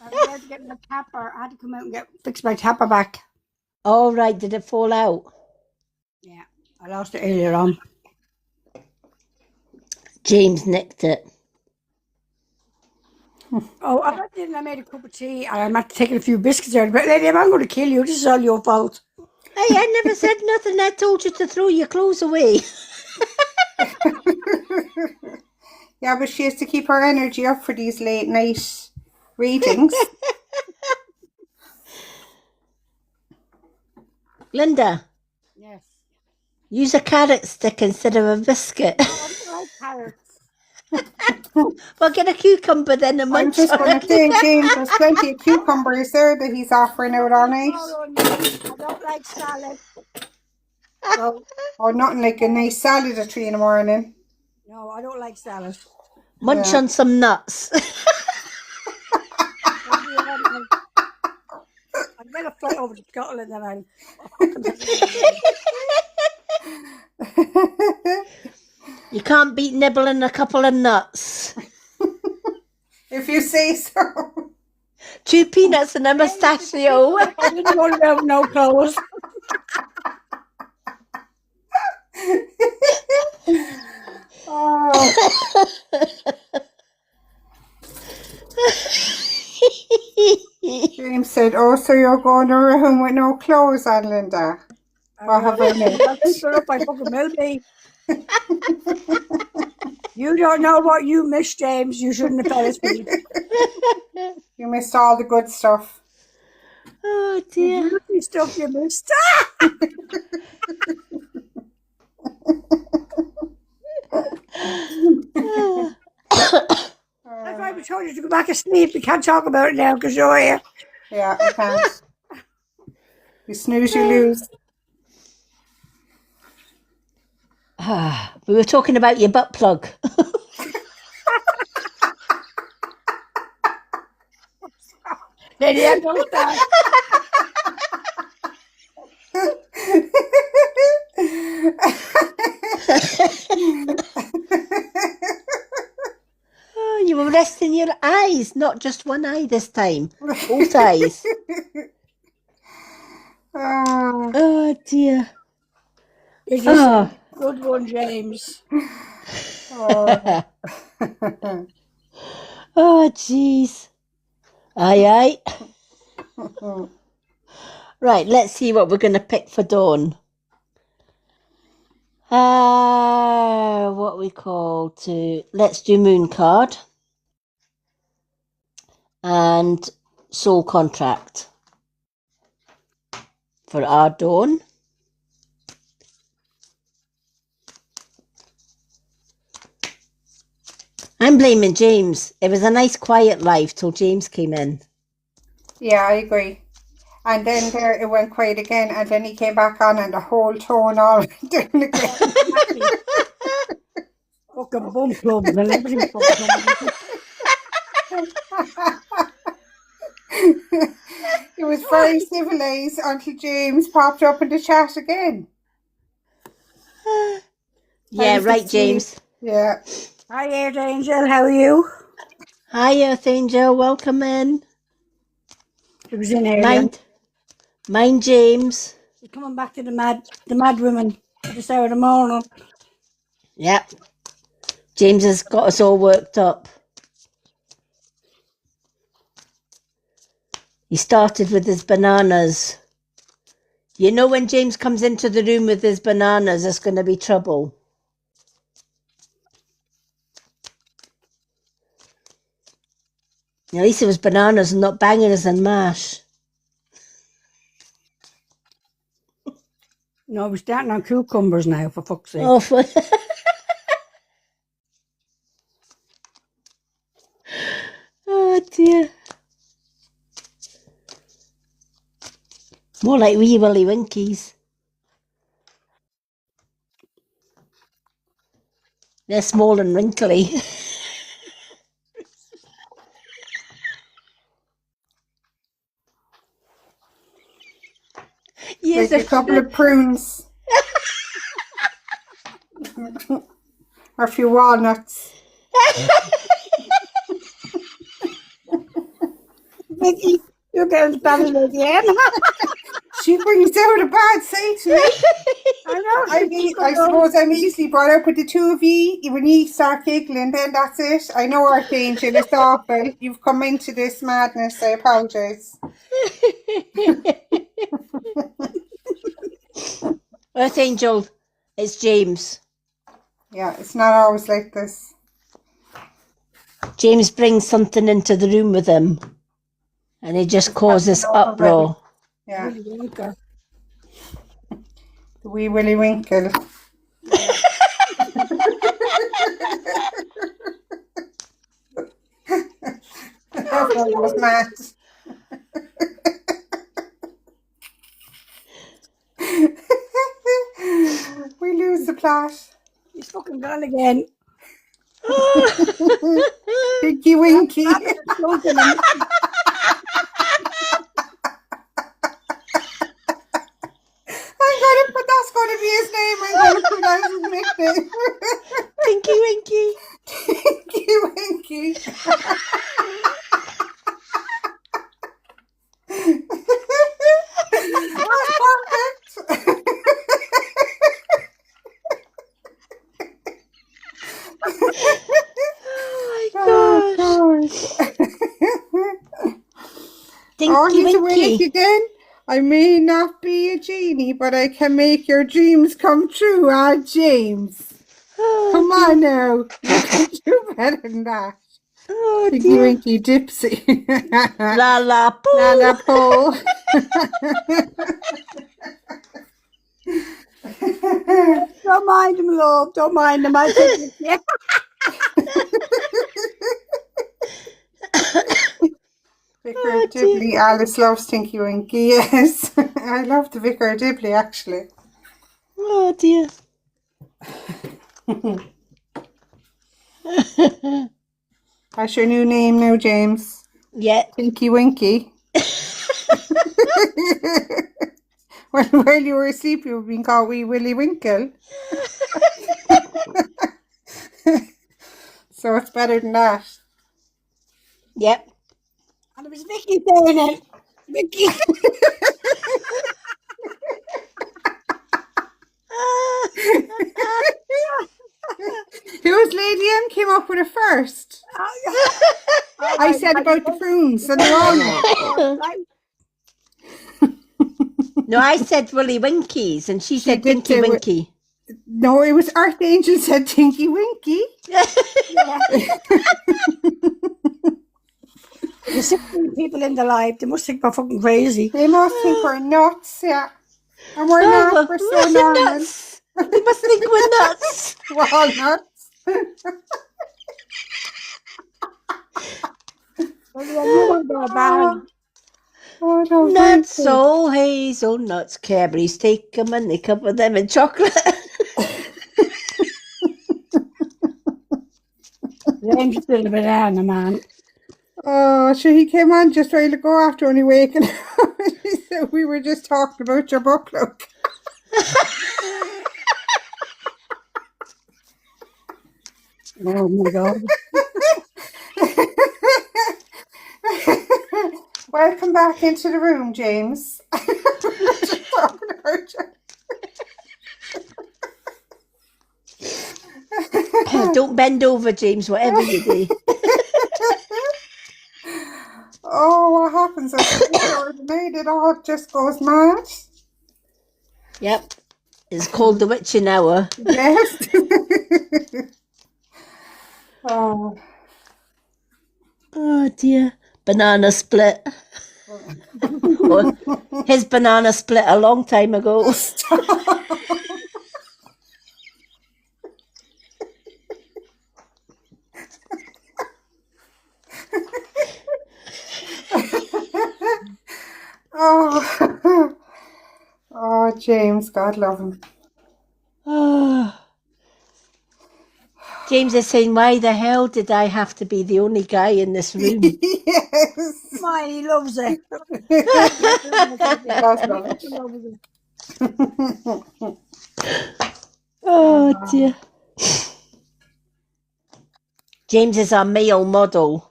I had to get my tapper. I had to come out and fix my tapper back. all right, did it fall out? Yeah, I lost it earlier on. James nicked it. Oh, I didn't. I made a cup of tea and I'm after taking a few biscuits out. But lady, I'm going to kill you. This is all your fault. Hey, I never said nothing. I told you to throw your clothes away. Yeah, but she has to keep her energy up for these late night readings. Linda, Yes. use a carrot stick instead of a biscuit. I don't like carrots. Well, get a cucumber then and I'm munch just on going it. to say, James, there's plenty of cucumbers there that he's offering out all night. Oh, no, I don't like salad. No, Or nothing like a nice salad at 3 in the morning. no, I don't like salad. Munch Yeah. on some nuts. I'm going to fly over to Scotland and I'll... You can't beat nibbling a couple of nuts. If you say so. 2 peanuts and a mustachio. I didn't want to have no clothes. Oh, James said, "Oh, so you're going around with no clothes on, Linda? What have I missed?" I'll pick her up. I fucking will be. You don't know what you missed, James. You shouldn't have fell asleep. You missed all the good stuff. Oh dear. Beauty stuff you missed. That's why we told you to go back to sleep. We can't talk about it now because you're here. Yeah, I can't. You snooze, you lose. We were talking about your butt plug. Then you don't start. Oh, you were resting your eyes, not just one eye this time. Both eyes. Oh, Oh dear. You're just Oh. a good one, James. oh. Oh jeez. Aye aye. Right, let's see what we're going to pick for Dawn. What we call to... Let's do Moon card. And Soul Contract. For our Dawn. I'm blaming James. It was a nice quiet life till James came in. Yeah, I agree. And then there it went quiet again, and then he came back on, and the whole tone all went down again. Fucking bum clubs and everything. Fucking It was very civilized until James popped up in the chat again. Yeah, How's the right, James. Yeah. Hi, Earth Angel. How are you? Hi, Earth Angel. Welcome in. She was in earlier. Mind James. She's coming back to the mad women at this hour of the morning. Yep. James has got us all worked up. He started with his bananas. You know when James comes into the room with his bananas, it's going to be trouble. At least it was bananas and not bangers and mash. No, we're starting on cucumbers now, for fuck's sake. Oh, oh dear. More like wee willy winkies. They're small and wrinkly. Yes, Like a couple of prunes. Or a few walnuts. Vicky, you're getting battered again. She brings out a bad side to me. I know. I suppose I'm easily brought up with the two of you. When you start giggling, then that's it. I know, Archangel, it's awful. You've come into this madness. I apologise. Earth Angel, it's James. Yeah, it's not always like this. James brings something into the room with him. And it just causes uproar. Yeah, Willy Wonka. the wee Willy Winkle. Everyone was mad. We lose the plot. He's fucking gone again. Pinky Winky. Floating him. That's going to be his name. I'm going to put that as his nickname. Tinky Winky. Pinky Winky. That's perfect. Oh, Tinky he's awake Winky. again. I may not be a genie, but I can make your dreams come true, James. Come Oh, on dear. now. You can do better than that. Oh, Tinky dear. Winky Dipsy. La la poo. La la po. Don't mind him, love. Don't mind him. I think yeah. Vicar Oh, of dear. Dibley. Alice loves Tinky Winky. Yes. I love the Vicar of Dibley, actually. Oh, dear. That's your new name now, James. Yeah. Tinky Winky. While you were asleep, you were being called Wee Willie Winkle. So it's better than that. Yep. And it was Vicky saying it. Vicky. Who was Lady M came up with it first? I said about the prunes and the walnut. No, I said Willy Winkies, and she said did Tinky say Winky. No, it was Archangel said Tinky Winky. There's 16 people in the live. They must think we're fucking crazy. They must think we're nuts, yeah. And we're not, we're so normal. Nuts. They must think we're nuts. We're all nuts. Oh, no, Nuts, thank you. oh hazel nuts, Cadbury's take them and they cover them in chocolate. James is still a banana, man. Oh, sure, he came on just while ago after only waking up. He said we were just talking about your butt plug. Oh my God. Welcome back into the room, James. We're just talking about you. Don't bend over, James, whatever you do. Oh, what happens at the night? It all just goes mad. Yep. It's called the witching hour. Yes. Oh. Oh dear. Banana split. Well, his banana split a long time ago. Oh. Oh, James, God love him. Oh. James is saying, why the hell did I have to be the only guy in this room? Yes. My, he loves it. He does love it. He loves it. Oh dear. James is our male model.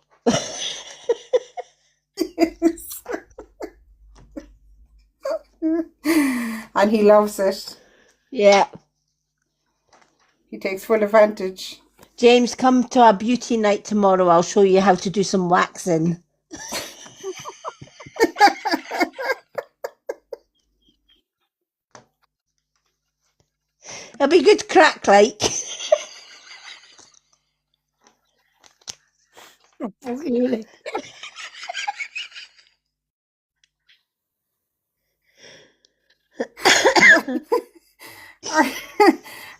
And he loves it. Yeah. He takes full advantage. James, come to our beauty night tomorrow. I'll show you how to do some waxing. It'll be good crack like. Really.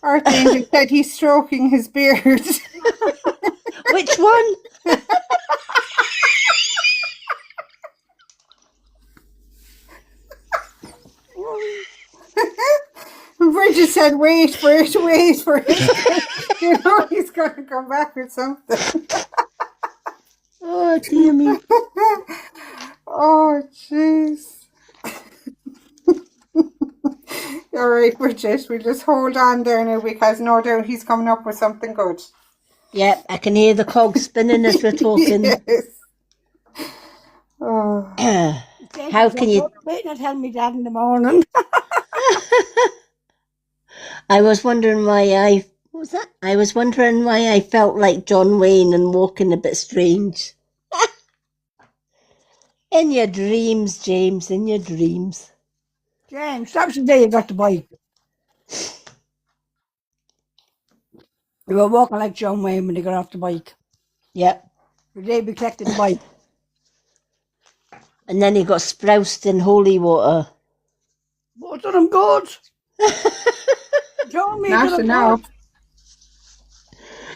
Archangel said he's stroking his beard. Which one? Bridget said, wait for it. You know he's going to come back with something. Oh, dear me. Oh, jeez. All right, Bridget, we'll just hold on there now because no doubt he's coming up with something good. Yep, I can hear the cogs spinning as we're talking. Yes. Oh. How can you... Wait and tell me Dad in the morning. I was wondering why what was that? I was wondering why I felt like John Wayne and walking a bit strange. In your dreams, James, in your dreams. James, that was the day you got the bike. You were walking like John Wayne when you got off the bike. Yep. The day we collected the bike. And then he got sproused in holy water. Both of them good. Told me Not that enough.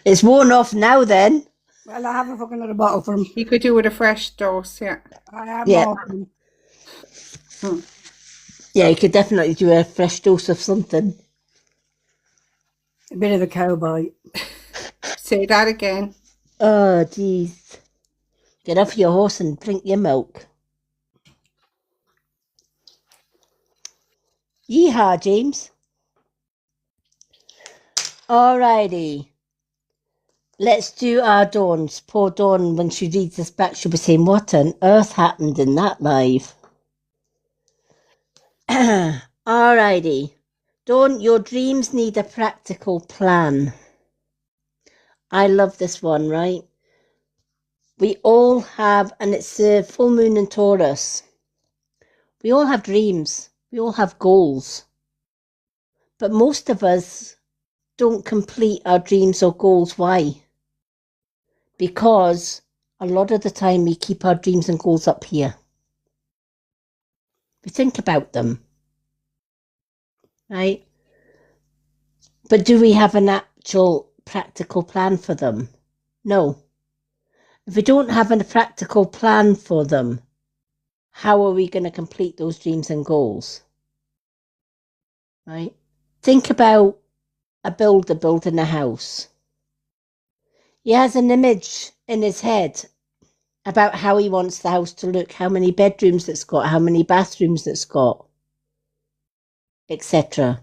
It's worn off now then. Well, I have a fucking another bottle for him. You could do with a fresh dose, yeah. I have Yeah. more for him. Yeah, you could definitely do a fresh dose of something. A bit of a cowboy. Say that again. Oh, jeez. Get off your horse and drink your milk. Yeehaw, James. Alrighty. Let's do our Dawns. Poor Dawn, when she reads this back, she'll be saying, what on earth happened in that live? Alrighty. Dawn, your dreams need a practical plan. I love this one, right? We all have, and it's the full moon in Taurus. We all have dreams. We all have goals. But most of us don't complete our dreams or goals. Why? Because a lot of the time we keep our dreams and goals up here. We think about them. Right? But do we have an actual practical plan for them? No. If we don't have a practical plan for them, how are we going to complete those dreams and goals? Right? Think about a builder building a house. He has an image in his head about how he wants the house to look, how many bedrooms it's got, how many bathrooms it's got, etc.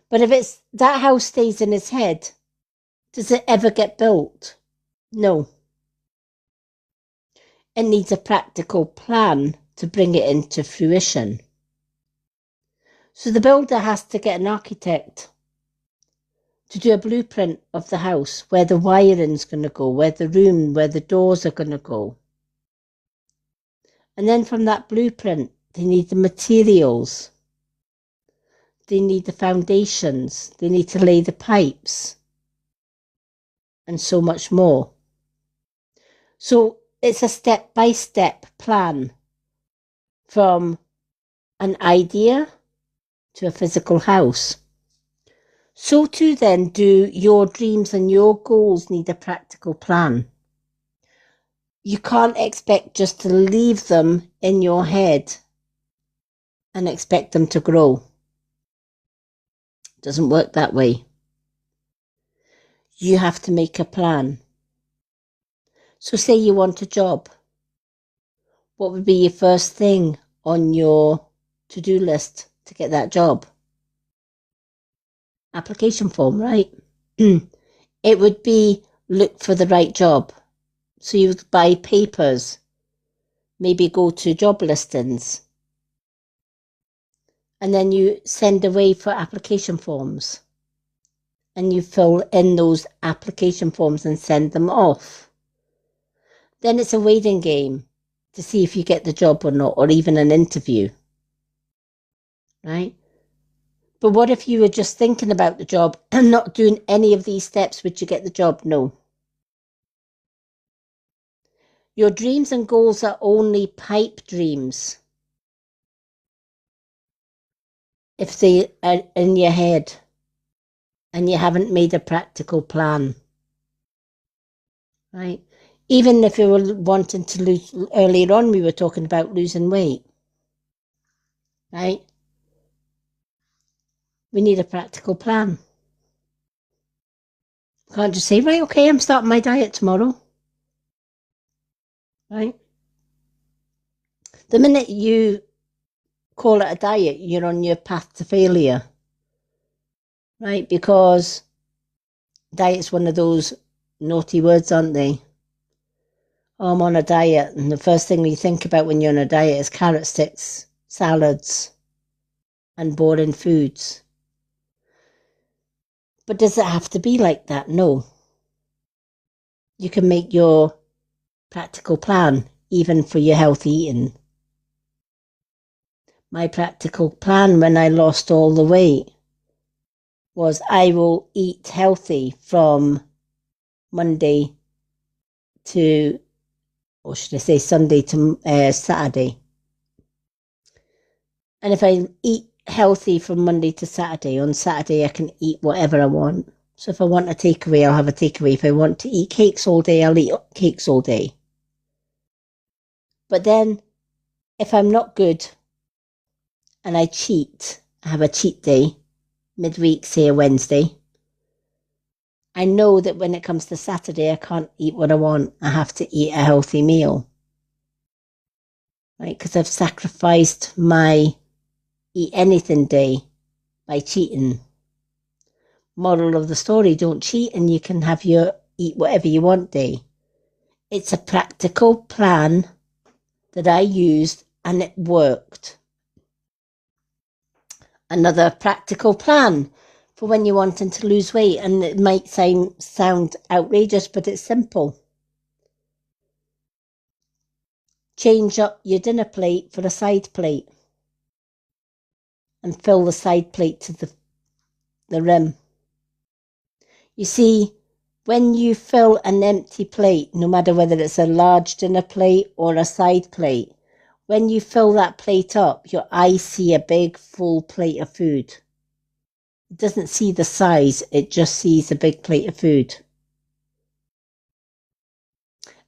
But if it's that house stays in his head, does it ever get built? No. It needs a practical plan to bring it into fruition. So the builder has to get an architect to do a blueprint of the house, where the wiring's going to go, where the doors are going to go. And then from that blueprint, they need the materials. They need the foundations. They need to lay the pipes. And so much more. So it's a step-by-step plan from an idea to a physical house. So too then do your dreams and your goals need a practical plan. You can't expect just to leave them in your head and expect them to grow. It doesn't work that way. You have to make a plan. So say you want a job. What would be your first thing on your to-do list to get that job? Application form, right? It would be look for the right job. So you would buy papers, maybe go to job listings, and then you send away for application forms. And you fill in those application forms and send them off. Then it's a waiting game to see if you get the job or not, or even an interview. Right? But what if you were just thinking about the job and not doing any of these steps? Would you get the job? No. Your dreams and goals are only pipe dreams if they are in your head and you haven't made a practical plan. Right? Even if you were wanting to lose, earlier on we were talking about losing weight. Right? We need a practical plan. You can't just say, right, okay, I'm starting my diet tomorrow. Right? The minute you call it a diet, you're on your path to failure. Right? Because diet's one of those naughty words, aren't they? Oh, I'm on a diet. And the first thing you think about when you're on a diet is carrot sticks, salads, and boring foods. But does it have to be like that? No. You can make your practical plan even for your healthy eating. My practical plan when I lost all the weight was I will eat healthy from Monday to, or should I say Sunday to Saturday. And if I eat healthy from Monday to Saturday, on Saturday I can eat whatever I want. So if I want a takeaway, I'll have a takeaway. If I want to eat cakes all day, I'll eat cakes all day. But then if I'm not good and I cheat, I have a cheat day, midweek, say a Wednesday, I know that when it comes to Saturday, I can't eat what I want. I have to eat a healthy meal. Right? Because I've sacrificed my eat anything day by cheating. Moral of the story, don't cheat and you can have your eat whatever you want day. It's a practical plan that I used and it worked. Another practical plan for when you're wanting to lose weight, and it might sound outrageous, but it's simple. Change up your dinner plate for a side plate and fill the side plate to the rim. You see, when you fill an empty plate, no matter whether it's a large dinner plate or a side plate, when you fill that plate up, your eyes see a big full plate of food. It doesn't see the size, it just sees a big plate of food.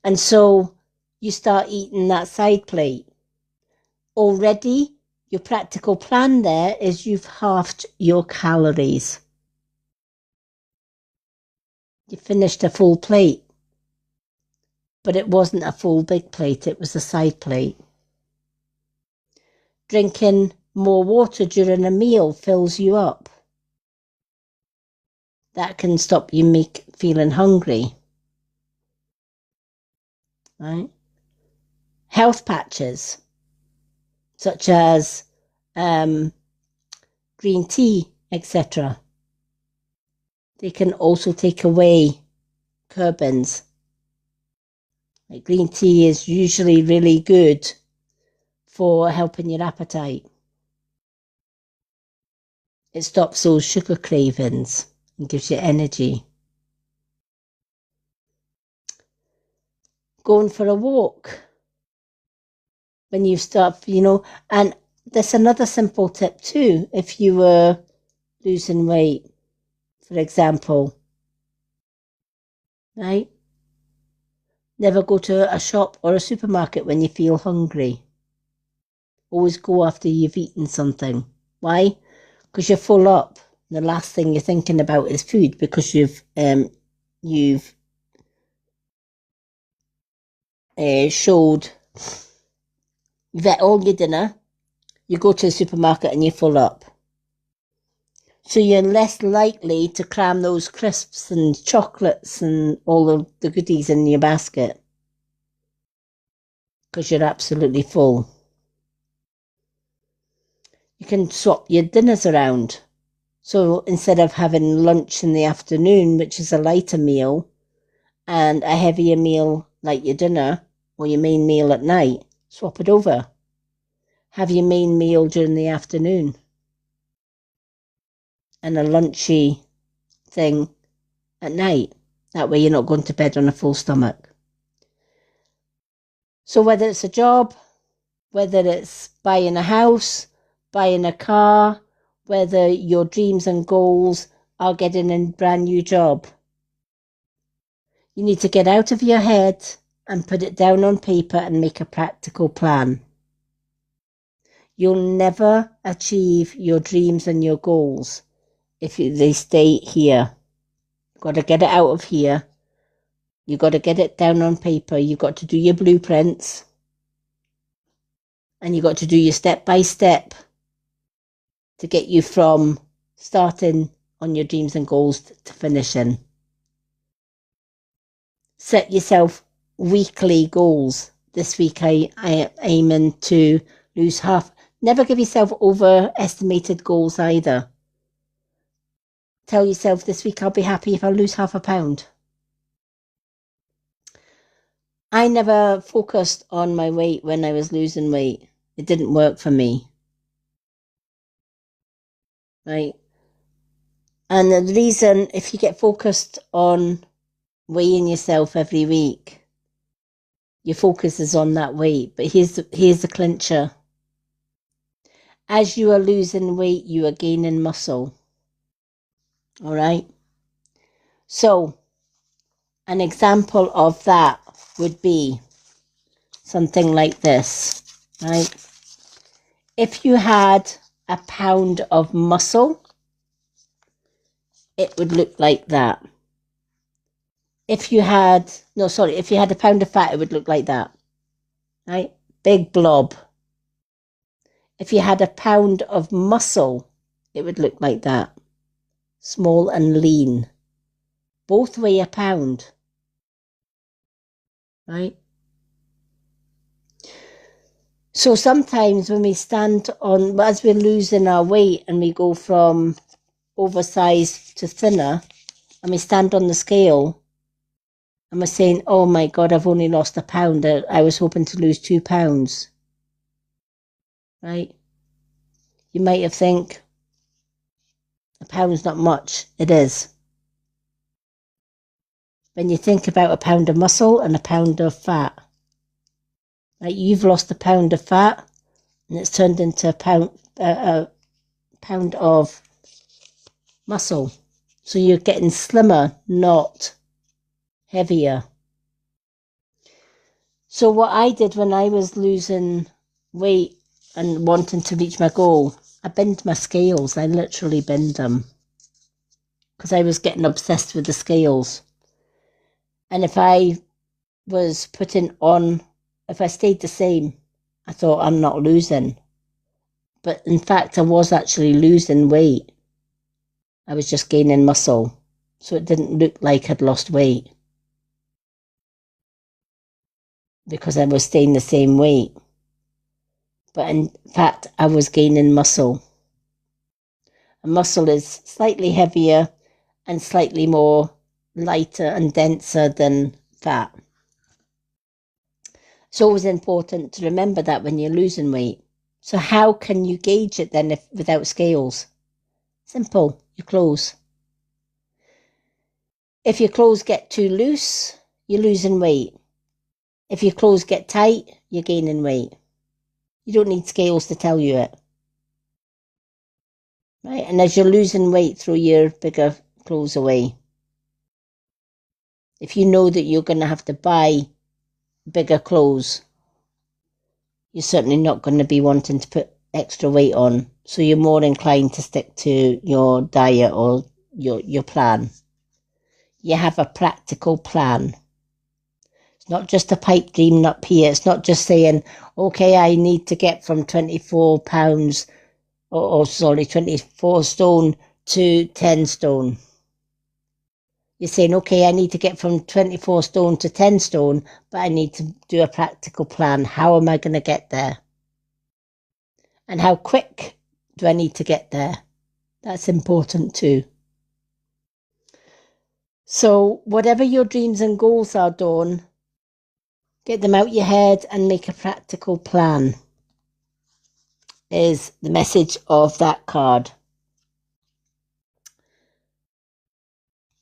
And so you start eating that side plate. Already, your practical plan there is you've halved your calories. You finished a full plate, but it wasn't a full big plate, it was a side plate. Drinking more water during a meal fills you up. That can stop you feeling hungry. Right? Health patches, such as green tea, etc. They can also take away curbins. Like green tea is usually really good for helping your appetite. It stops those sugar cravings and gives you energy. Going for a walk when you start, and there's another simple tip too. If you were losing weight, for example, right? Never go to a shop or a supermarket when you feel hungry. Always go after you've eaten something. Why? Because you're full up. The last thing you're thinking about is food because you've showed you've ate all your dinner. You go to the supermarket and you're full up. So you're less likely to cram those crisps and chocolates and all of the goodies in your basket because you're absolutely full. You can swap your dinners around. So instead of having lunch in the afternoon, which is a lighter meal, and a heavier meal like your dinner or your main meal at night, swap it over. Have your main meal during the afternoon and a lunchy thing at night. That way you're not going to bed on a full stomach. So whether it's a job, whether it's buying a house, buying a car, whether your dreams and goals are getting a brand new job, you need to get out of your head and put it down on paper and make a practical plan. You'll never achieve your dreams and your goals if they stay here. You've got to get it out of here. You've got to get it down on paper. You've got to do your blueprints. And you've got to do your step-by-step to get you from starting on your dreams and goals to finishing. Set yourself weekly goals. This week I am aiming to lose half. Never give yourself overestimated goals either. Tell yourself this week I'll be happy if I lose half a pound. I never focused on my weight when I was losing weight. It didn't work for me. Right? And the reason, if you get focused on weighing yourself every week, your focus is on that weight. But here's the clincher. As you are losing weight, you are gaining muscle. All right? So, an example of that would be something like this, right? If you had a pound of muscle, it would look like that. If you had a pound of fat, it would look like that, right? Big blob. If you had a pound of muscle, it would look like that. Small and lean. Both weigh a pound, right? So sometimes when we as we're losing our weight and we go from oversized to thinner, and we stand on the scale, and we're saying, oh my God, I've only lost a pound. I was hoping to lose 2 pounds. Right? You might have think, a pound's not much. It is. When you think about a pound of muscle and a pound of fat, right? You've lost a pound of fat, and it's turned into a pound of muscle. So you're getting slimmer, not heavier. So what I did when I was losing weight and wanting to reach my goal, I binned my scales. I literally binned them because I was getting obsessed with the scales. And if I stayed the same, I thought I'm not losing. But in fact, I was actually losing weight. I was just gaining muscle. So it didn't look like I'd lost weight because I was staying the same weight. But in fact, I was gaining muscle. And muscle is slightly heavier and slightly more lighter and denser than fat. It's always important to remember that when you're losing weight. So how can you gauge it then without scales? Simple, your clothes. If your clothes get too loose, you're losing weight. If your clothes get tight, you're gaining weight. You don't need scales to tell you it. Right? And as you're losing weight, throw your bigger clothes away. If you know that you're going to have to buy bigger clothes, you're certainly not going to be wanting to put extra weight on. So you're more inclined to stick to your diet or your plan. You have a practical plan. It's not just a pipe dream up here. It's not just saying, okay, I need to get from 24 pounds, 24 stone to 10 stone. You're saying, okay, I need to get from 24 stone to 10 stone, but I need to do a practical plan. How am I going to get there? And how quick do I need to get there? That's important too. So whatever your dreams and goals are, Dawn, get them out your head and make a practical plan, is the message of that card.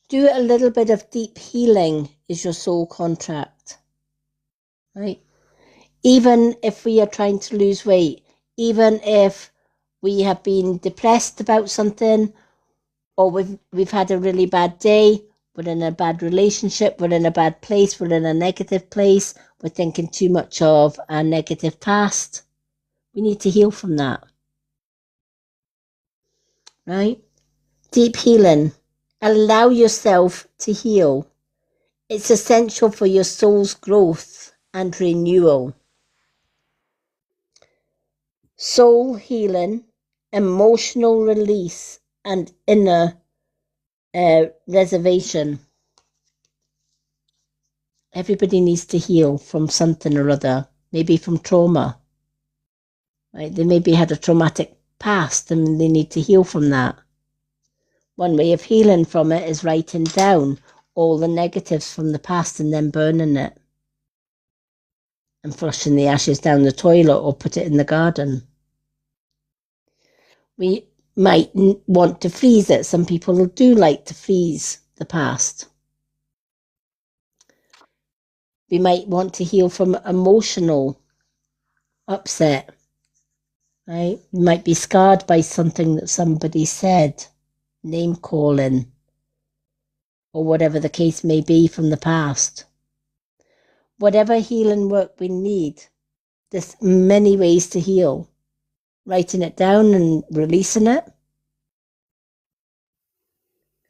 Do a little bit of deep healing is your soul contract, right? Even if we are trying to lose weight, even if we have been depressed about something, or we've had a really bad day, we're in a bad relationship, we're in a bad place, we're in a negative place, we're thinking too much of our negative past. We need to heal from that, right? Deep healing. Allow yourself to heal. It's essential for your soul's growth and renewal. Soul healing, emotional release, and inner reservation. Everybody needs to heal from something or other, maybe from trauma. Right? They maybe had a traumatic past and they need to heal from that. One way of healing from it is writing down all the negatives from the past and then burning it. and flushing the ashes down the toilet or put it in the garden. We might want to freeze it. Some people do like to freeze the past. We might want to heal from emotional upset, right? We might be scarred by something that somebody said, name calling, or whatever the case may be from the past. Whatever healing work we need, there's many ways to heal. Writing it down and releasing it.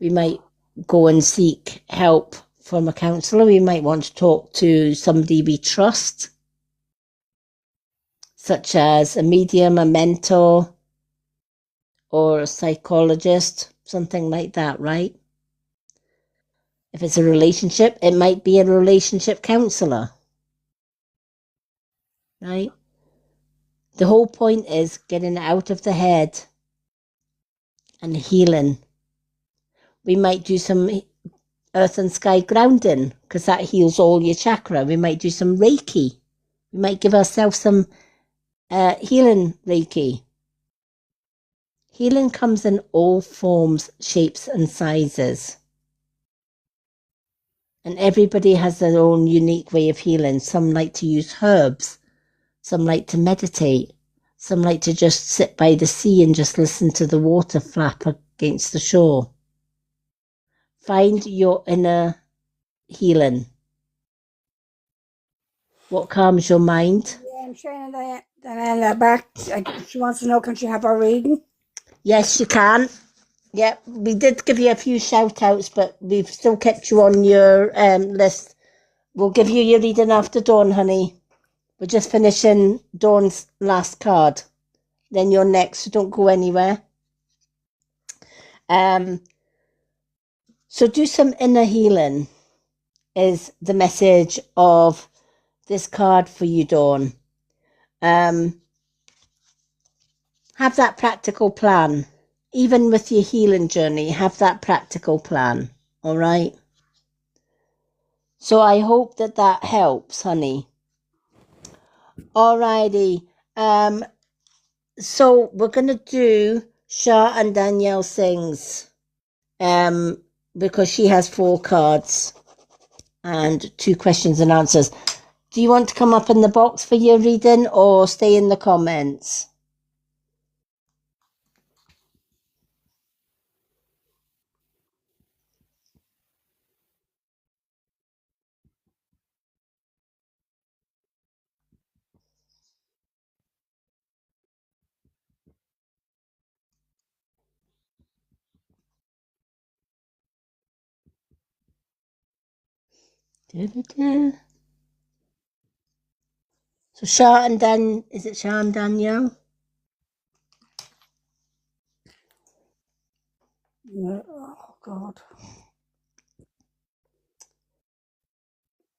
We might go and seek help from a counsellor. We might want to talk to somebody we trust, such as a medium, a mentor, or a psychologist, something like that, right? If it's a relationship, it might be a relationship counsellor, right? The whole point is getting it out of the head and healing. We might do some earth and sky grounding because that heals all your chakra. We might do some Reiki. We might give ourselves some healing Reiki. Healing comes in all forms, shapes and sizes. And everybody has their own unique way of healing. Some like to use herbs. Some like to meditate. Some like to just sit by the sea and just listen to the water flap against the shore. Find your inner healing. What calms your mind? Yeah, I'm showing Diana back. She wants to know, can she have her reading? Yes, you can. Yep, we did give you a few shout outs, but we've still kept you on your list. We'll give you your reading after Dawn, honey. We're just finishing Dawn's last card. Then you're next, so don't go anywhere. So do some inner healing is the message of this card for you, Dawn. Have that practical plan. Even with your healing journey, have that practical plan. All right? So I hope that helps, honey. Alrighty. So we're going to do Shah and Danielle Singh's because she has 4 cards and 2 questions and answers. Do you want to come up in the box for your reading or stay in the comments? So Shah and Dan, is it Shah and Danielle? Yeah. Oh, God.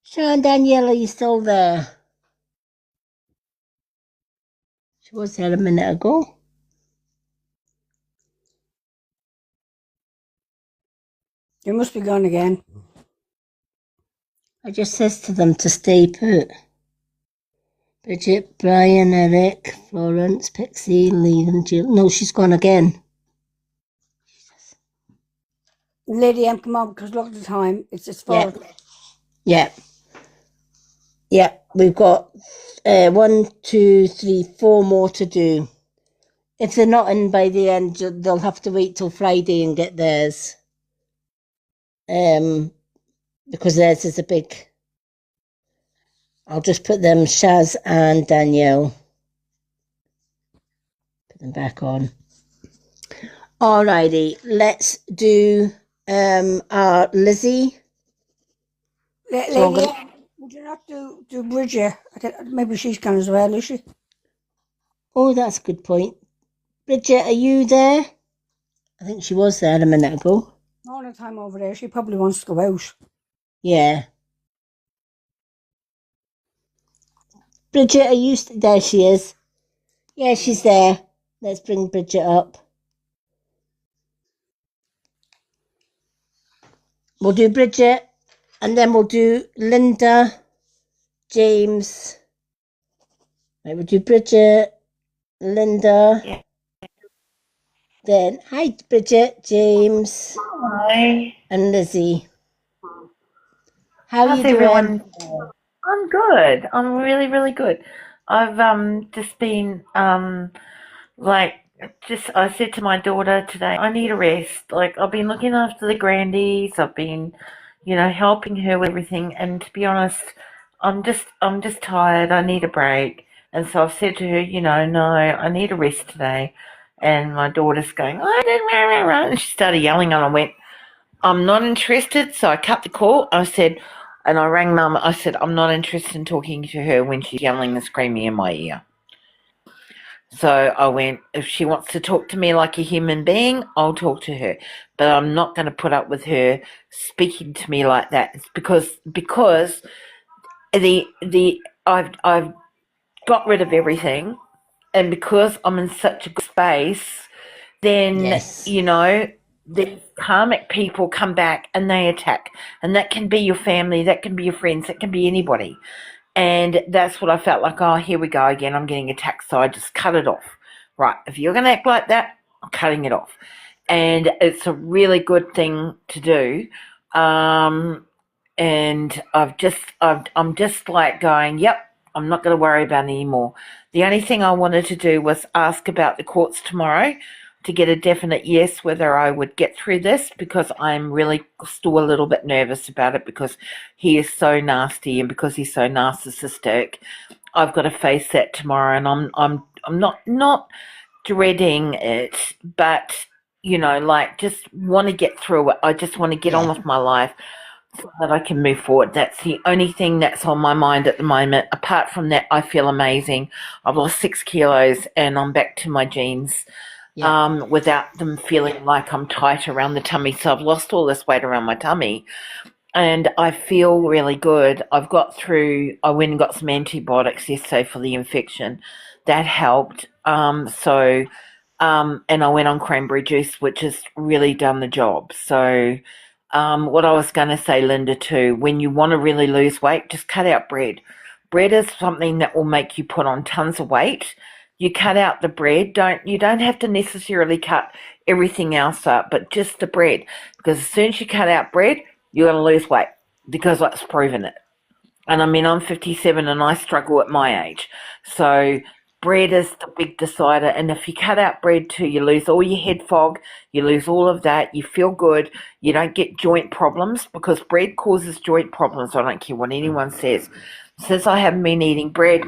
Shah and Danielle, are you still there? She was there a minute ago. You must be gone again. I just says to them to stay put. Bridget, Brian, Eric, Florence, Pixie, Lee and Jill. No, she's gone again. Lady M, come on, because look at the time. It's 4 o'clock. Yeah. Yeah, we've got 1, 2, 3, 4 more to do. If they're not in by the end, they'll have to wait till Friday and get theirs. Because theirs is a big... I'll just put them, Shaz and Danielle. Put them back on. Alrighty, let's do our Lizzie. Lady M, would you not do Bridget? Maybe she's gone as well, is she? Oh, that's a good point. Bridget, are you there? I think she was there a minute ago. All the time over there. She probably wants to go out. Yeah. Bridget, are you... there she is. Yeah, she's there. Let's bring Bridget up. We'll do Bridget, and then we'll do Linda, James, Right, would you, Bridget, Linda? Yeah. Then, hi, Bridget, James, Hi. and Lizzie. How How's you doing? everyone? I'm good. I'm really, really good. I've just been like I said to my daughter today, I need a rest. Like I've been looking after the grandies, I've been, helping her with everything, and to be honest, I'm just tired. I need a break. And so I've said to her, no, I need a rest today. And my daughter's going, I didn't, and she started yelling, and I went, I'm not interested. So I cut the call. I said, and I rang Mum. I said, I'm not interested in talking to her when she's yelling and screaming in my ear. So I went, if she wants to talk to me like a human being, I'll talk to her. But I'm not going to put up with her speaking to me like that. It's because I've got rid of everything, and because I'm in such a good space, then Yes. the karmic people come back and they attack, and that can be your family, that can be your friends, that can be anybody. And that's what I felt like. Oh, here we go again, I'm getting attacked. So I just cut it off. Right, if you're going to act like that, I'm cutting it off. And it's a really good thing to do. And I'm just like going, yep, I'm not going to worry about it anymore. The only thing I wanted to do was ask about the courts tomorrow to get a definite yes whether I would get through this, because I'm really still a little bit nervous about it, because he is so nasty and because he's so narcissistic. I've got to face that tomorrow, and I'm not dreading it, but like just want to get through it. I just want to get on with my life so that I can move forward. That's the only thing that's on my mind at the moment. Apart from that, I feel amazing. I've lost 6 kilos and I'm back to my jeans. Yeah. Without them feeling like I'm tight around the tummy. So I've lost all this weight around my tummy and I feel really good. I went and got some antibiotics yesterday for the infection. That helped. And I went on cranberry juice, which has really done the job. So what I was going to say, Linda, too, when you want to really lose weight, just cut out bread. Bread is something that will make you put on tons of weight. You cut out the bread. You don't have to necessarily cut everything else up, but just the bread. Because as soon as you cut out bread, you're going to lose weight, because that's proven it. And I mean, I'm 57 and I struggle at my age. So bread is the big decider. And if you cut out bread too, you lose all your head fog, you lose all of that, you feel good, you don't get joint problems, because bread causes joint problems. I don't care what anyone says. Since I haven't been eating bread,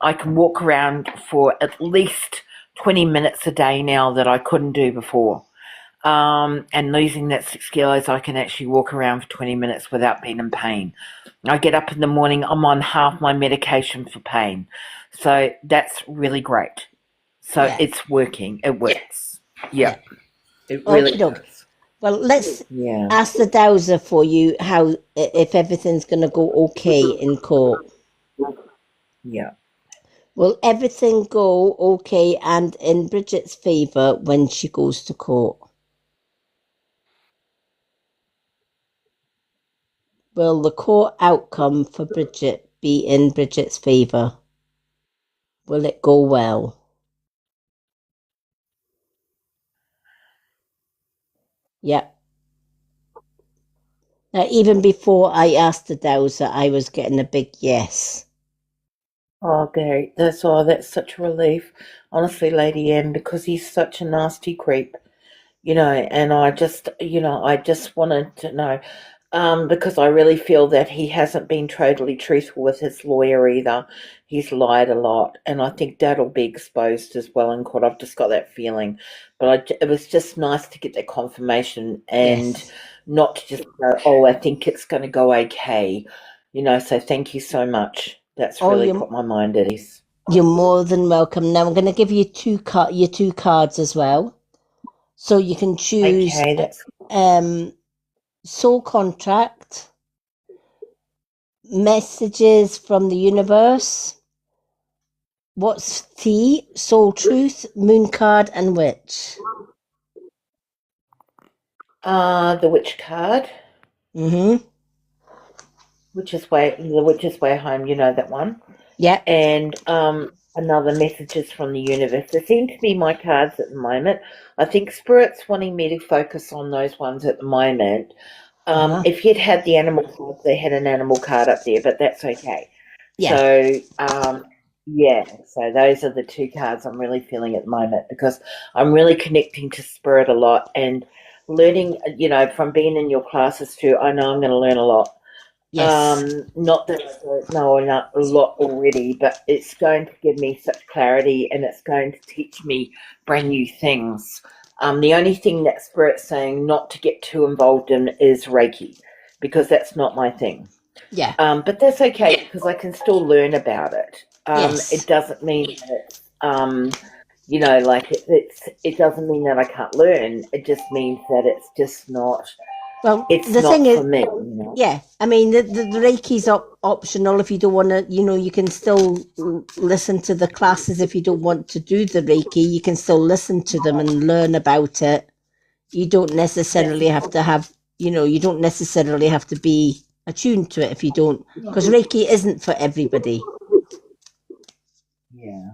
I can walk around for at least 20 minutes a day now that I couldn't do before. And losing that 6 kilos, I can actually walk around for 20 minutes without being in pain. I get up in the morning, I'm on half my medication for pain. So that's really great. So Yeah. it's working. It works. Yeah. It really Okey-doke. does. Well, let's Yeah. ask the dowser for you how if everything's going to go okay in court. Yeah. Will everything go okay and in Bridget's favour when she goes to court? Will the court outcome for Bridget be in Bridget's favour? Will it go well? Yep. Now, even before I asked the dowser, I was getting a big yes. Oh, Gary, that's such a relief. Honestly, Lady M, because he's such a nasty creep. And I just wanted to know, because I really feel that he hasn't been totally truthful with his lawyer either. He's lied a lot, and I think that'll be exposed as well in court. I've just got that feeling. But it was just nice to get that confirmation and Yes. not to just go, oh, I think it's going to go okay. So thank you so much. That's Oh, really you're put my mind at ease. more than welcome. Now I'm going to give you your two cards as well, so you can choose Okay, that's soul contract, messages from the universe. What's T? Soul truth, moon card, and witch. the witch card. Mm-hmm. The witch's way home, you know that one. Yeah. and another messages from the universe. There seem to be my cards at the moment. I think Spirit's wanting me to focus on those ones at the moment. Uh-huh. If you'd had the animal cards, they had an animal card up there, but that's okay. Yeah. So, yeah, so those are the two cards I'm really feeling at the moment, because I'm really connecting to Spirit a lot and learning, from being in your classes too. I know I'm going to learn a lot. Yes. Not that I don't know a lot already, but it's going to give me such clarity, and it's going to teach me brand new things. The only thing that Spirit's saying not to get too involved in is Reiki, because that's not my thing. Yeah. But that's okay, because I can still learn about it. Yes. It doesn't mean that it doesn't mean that I can't learn. It just means that it's just not. Well, It's the not thing for is, me. yeah, I mean, the Reiki's optional if you don't want to, you can still listen to the classes if you don't want to do the Reiki. You can still listen to them and learn about it. You don't necessarily have to have, you don't necessarily have to be attuned to it if you don't, because Reiki isn't for everybody. Yeah.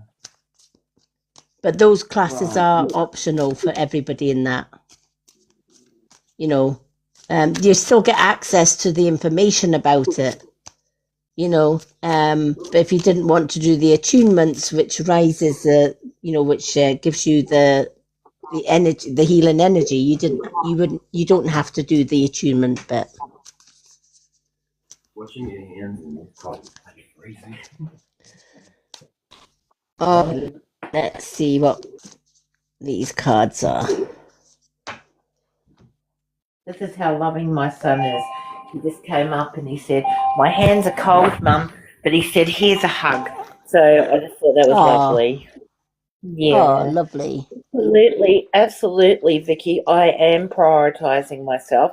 But those classes Right. are optional for everybody in that. You still get access to the information about it. But if you didn't want to do the attunements, which rises which gives you the energy, the healing energy, you don't have to do the attunement bit. Washing your hands in this coffee is freezing. Oh, let's see what these cards are. This is how loving my son is. He just came up and he said, "My hands are cold, Mum," but he said, "Here's a hug." So I just thought that was lovely. Oh, Yeah. lovely. Absolutely, Vicky. I am prioritising myself.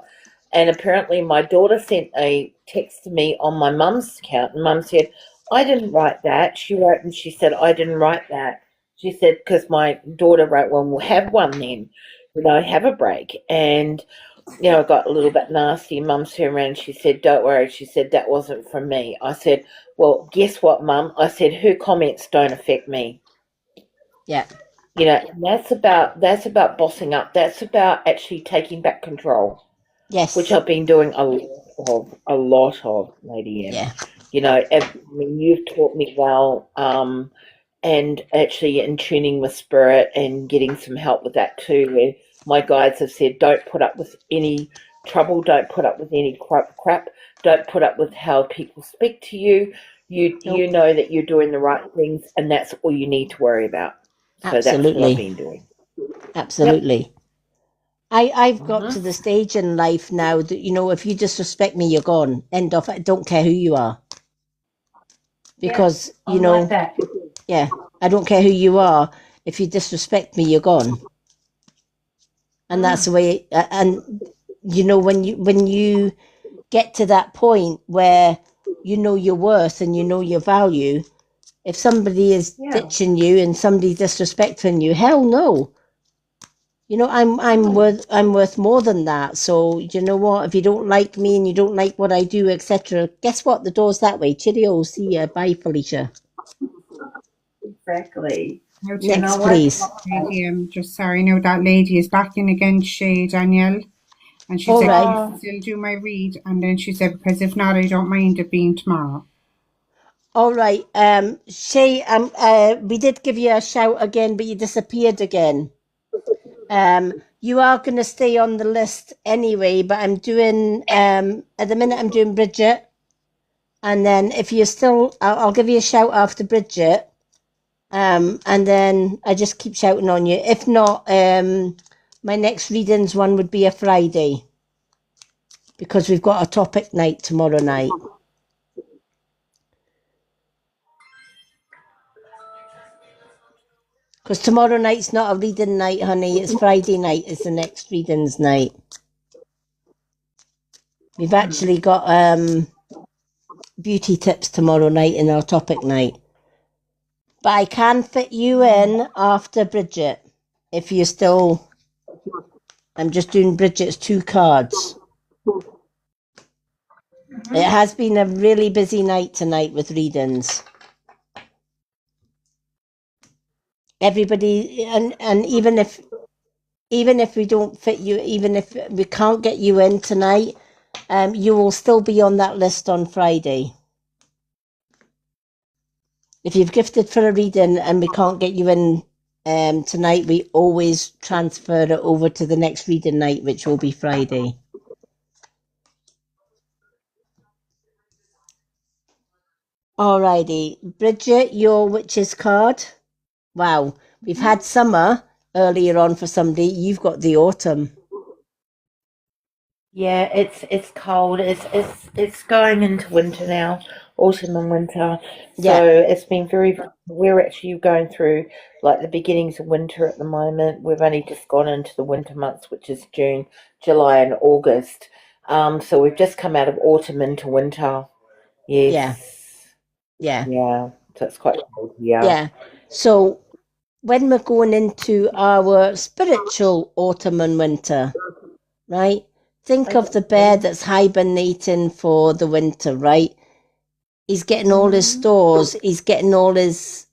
And apparently my daughter sent a text to me on my mum's account, and Mum said, "I didn't write that." She wrote and she said, "I didn't write that." She said, because my daughter wrote, "Well, we'll have one then, have a break." And, it got a little bit nasty. Mum turned around and she said, "Don't worry." She said, "That wasn't from me." I said, "Well, guess what, Mum?" I said, "Her comments don't affect me." Yeah. And that's about bossing up. That's about actually taking back control, Yes. which I've been doing a lot of, Lady M. Yeah. You've taught me well, and actually in tuning with Spirit and getting some help with that too, where my guides have said, don't put up with any trouble, don't put up with any crap, don't put up with how people speak to you. You know that you're doing the right things, and that's all you need to worry about. So that's what I've been doing. Absolutely. I've got to the stage in life now that, if you disrespect me, you're gone. End of. I don't care who you are. Because, like that. Yeah, I don't care who you are. If you disrespect me, you're gone. And that's the way, and, when you get to that point where you know your worth and you know your value, if somebody is ditching you and somebody disrespecting you, hell no. I'm worth more than that. So you know what? If you don't like me and you don't like what I do, etc., guess what? The door's that way. Cheerio. See ya. Bye, Felicia. Exactly. Next, please. Lady, I'm just sorry. Now that lady is back in again, Shay Danielle, and she All said, right. "Can you still do my read?" And then she said, "Because if not, I don't mind it being tomorrow." All right. Shay, we did give you a shout again, but you disappeared again. You are going to stay on the list anyway, but I'm doing, at the minute, I'm doing Bridget. And then if you're still, I'll give you a shout after Bridget. And then I just keep shouting on you. If not, my next readings one would be a Friday, because we've got a topic night tomorrow night. Because tomorrow night's not a reading night, honey. It's Friday night is the next readings night. We've actually got beauty tips tomorrow night in our topic night. But I can fit you in after Bridget. If you're still... I'm just doing Bridget's 2 cards. It has been a really busy night tonight with readings. everybody, and even if we don't fit you, even if we can't get you in tonight, you will still be on that list on Friday. If you've gifted for a reading and we can't get you in tonight, we always transfer it over to the next reading night, which will be Friday. Alrighty, Bridget, your witch's card. Wow, we've had summer earlier on for somebody. You've got the autumn. Yeah, it's cold. It's going into winter now, autumn and winter. Yeah. So it's been very. We're actually going through like the beginnings of winter at the moment. We've only just gone into the winter months, which is June, July, and August. So we've just come out of autumn into winter. Yes. Yeah. Yeah. So it's quite cold here. Yeah. So when we're going into our spiritual autumn and winter, right? Think of the bear that's hibernating for the winter, right? He's getting all his stores, he's getting all his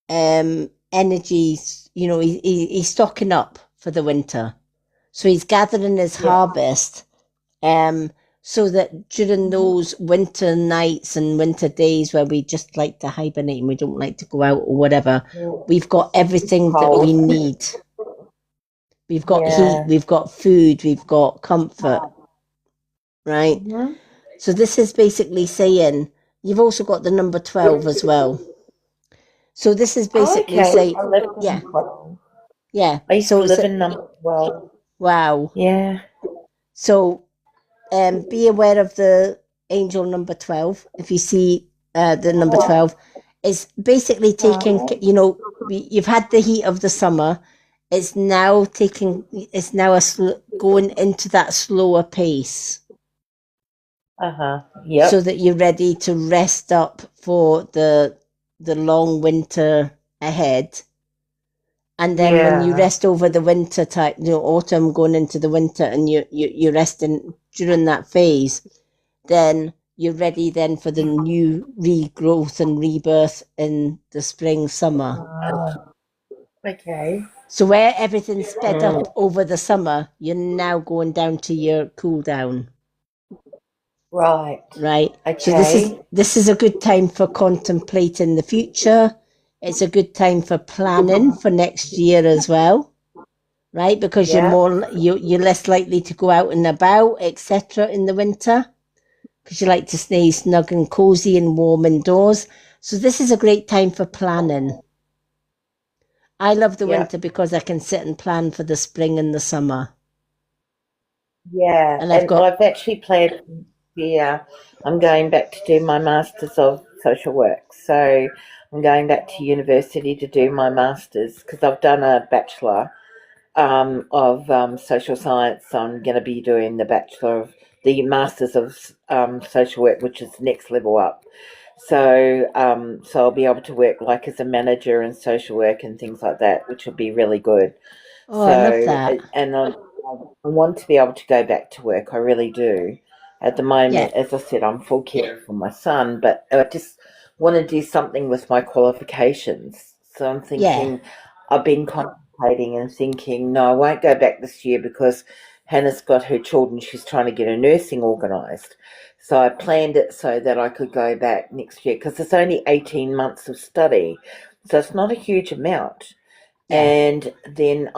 energies, you know, he's stocking up for the winter. So he's gathering his harvest so that during those winter nights and winter days where we just like to hibernate and we don't like to go out or whatever, we've got everything that we need. We've got heat, we've got food, we've got comfort, right? So this is basically saying, you've also got the number 12 as well. So this is basically saying, yeah. Yeah. I used to live in number 12. Wow. Yeah. So be aware of the angel number 12. If you see the number 12, it's basically taking, you know, you've had the heat of the summer. It's now going into that slower pace. Yeah. So that you're ready to rest up for the long winter ahead. And then when you rest over the winter time, you know, autumn going into the winter, and you're resting during that phase, then you're ready then for the new regrowth and rebirth in the spring, summer. Okay. So where everything's sped up over the summer, you're now going down to your cool down. Right. Right. Okay. So this is a good time for contemplating the future. It's a good time for planning for next year as well, right? Because you're less likely to go out and about, etc. in the winter, because you like to stay snug and cozy and warm indoors. So this is a great time for planning. I love the winter because I can sit and plan for the spring and the summer. Yeah, and I've actually planned. Yeah, I'm going back to do my Masters of Social Work. So I'm going back to university to do my Masters because I've done a Bachelor of Social Science. So I'm going to be doing the Masters of Social Work, which is next level up. So so I'll be able to work like as a manager in social work and things like that, which will be really good. Oh, I love that. And I want to be able to go back to work. I really do. At the moment, as I said, I'm full care for my son, but I just want to do something with my qualifications. So I'm thinking, I've been contemplating and thinking, no, I won't go back this year because Hannah's got her children. She's trying to get her nursing organised. So I planned it so that I could go back next year because it's only 18 months of study. So it's not a huge amount. And then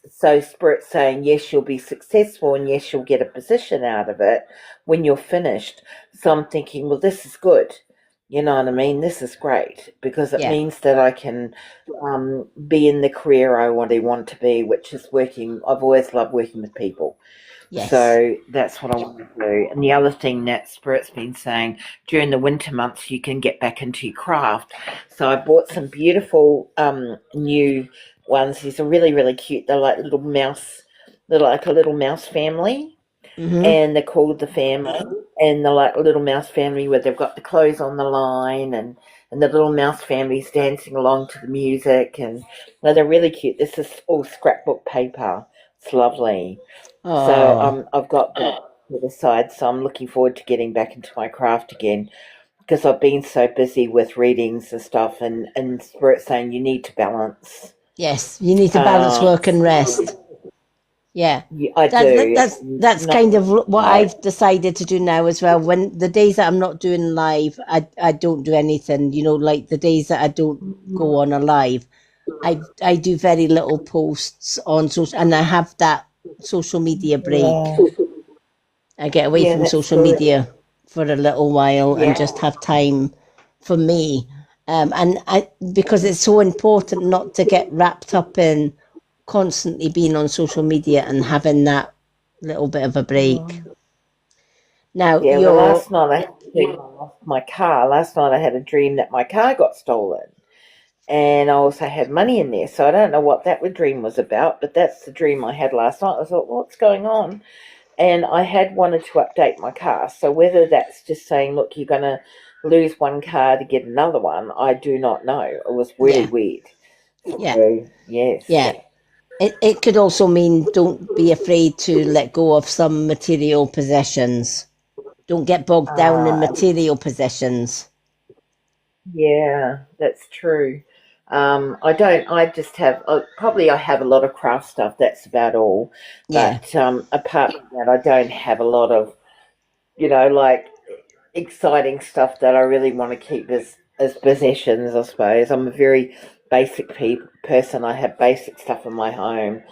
so Spirit's saying, yes, you'll be successful and yes, you'll get a position out of it when you're finished. So I'm thinking, well, this is good. You know what I mean? This is great because it means that I can be in the career I want to be, which is working. I've always loved working with people. Yes. So that's what I want to do. And the other thing that Spirit's been saying, during the winter months, you can get back into your craft. So I bought some beautiful new ones. These are really, really cute. They're like they're like a little mouse family. And they're called the family. And they're like a little mouse family where they've got the clothes on the line and the little mouse family's dancing along to the music. And they're really cute. This is all scrapbook paper. It's lovely. So I've got that to the side. So I'm looking forward to getting back into my craft again because I've been so busy with readings and stuff and Spirit saying you need to balance. Yes, you need to balance work and rest. Yeah. I do. That's Not- kind of what no. I've decided to do now as well. When the days that I'm not doing live, I don't do anything. You know, like the days that I don't go on a live, I do very little posts on social, and I have that social media break. Yeah. I get away Yeah, from that's social good. media for a little while Yeah. and just have time for me. And because it's so important not to get wrapped up in constantly being on social media and having that little bit of a break. Now, Yeah, well, you're last night I lost my car. Last night I had a dream that my car got stolen. And I also had money in there. So I don't know what that dream was about, but that's the dream I had last night. I thought, what's going on? And I had wanted to update my car. So whether that's just saying, look, you're going to lose one car to get another one, I do not know. It was really weird. Yeah. So, yes. Yeah. It could also mean don't be afraid to let go of some material possessions. Don't get bogged down in material possessions. Yeah, that's true. I just have, probably I have a lot of craft stuff, that's about all. Yeah. But apart from that, I don't have a lot of, like exciting stuff that I really want to keep as possessions, I suppose. I'm a very basic person. I have basic stuff in my home.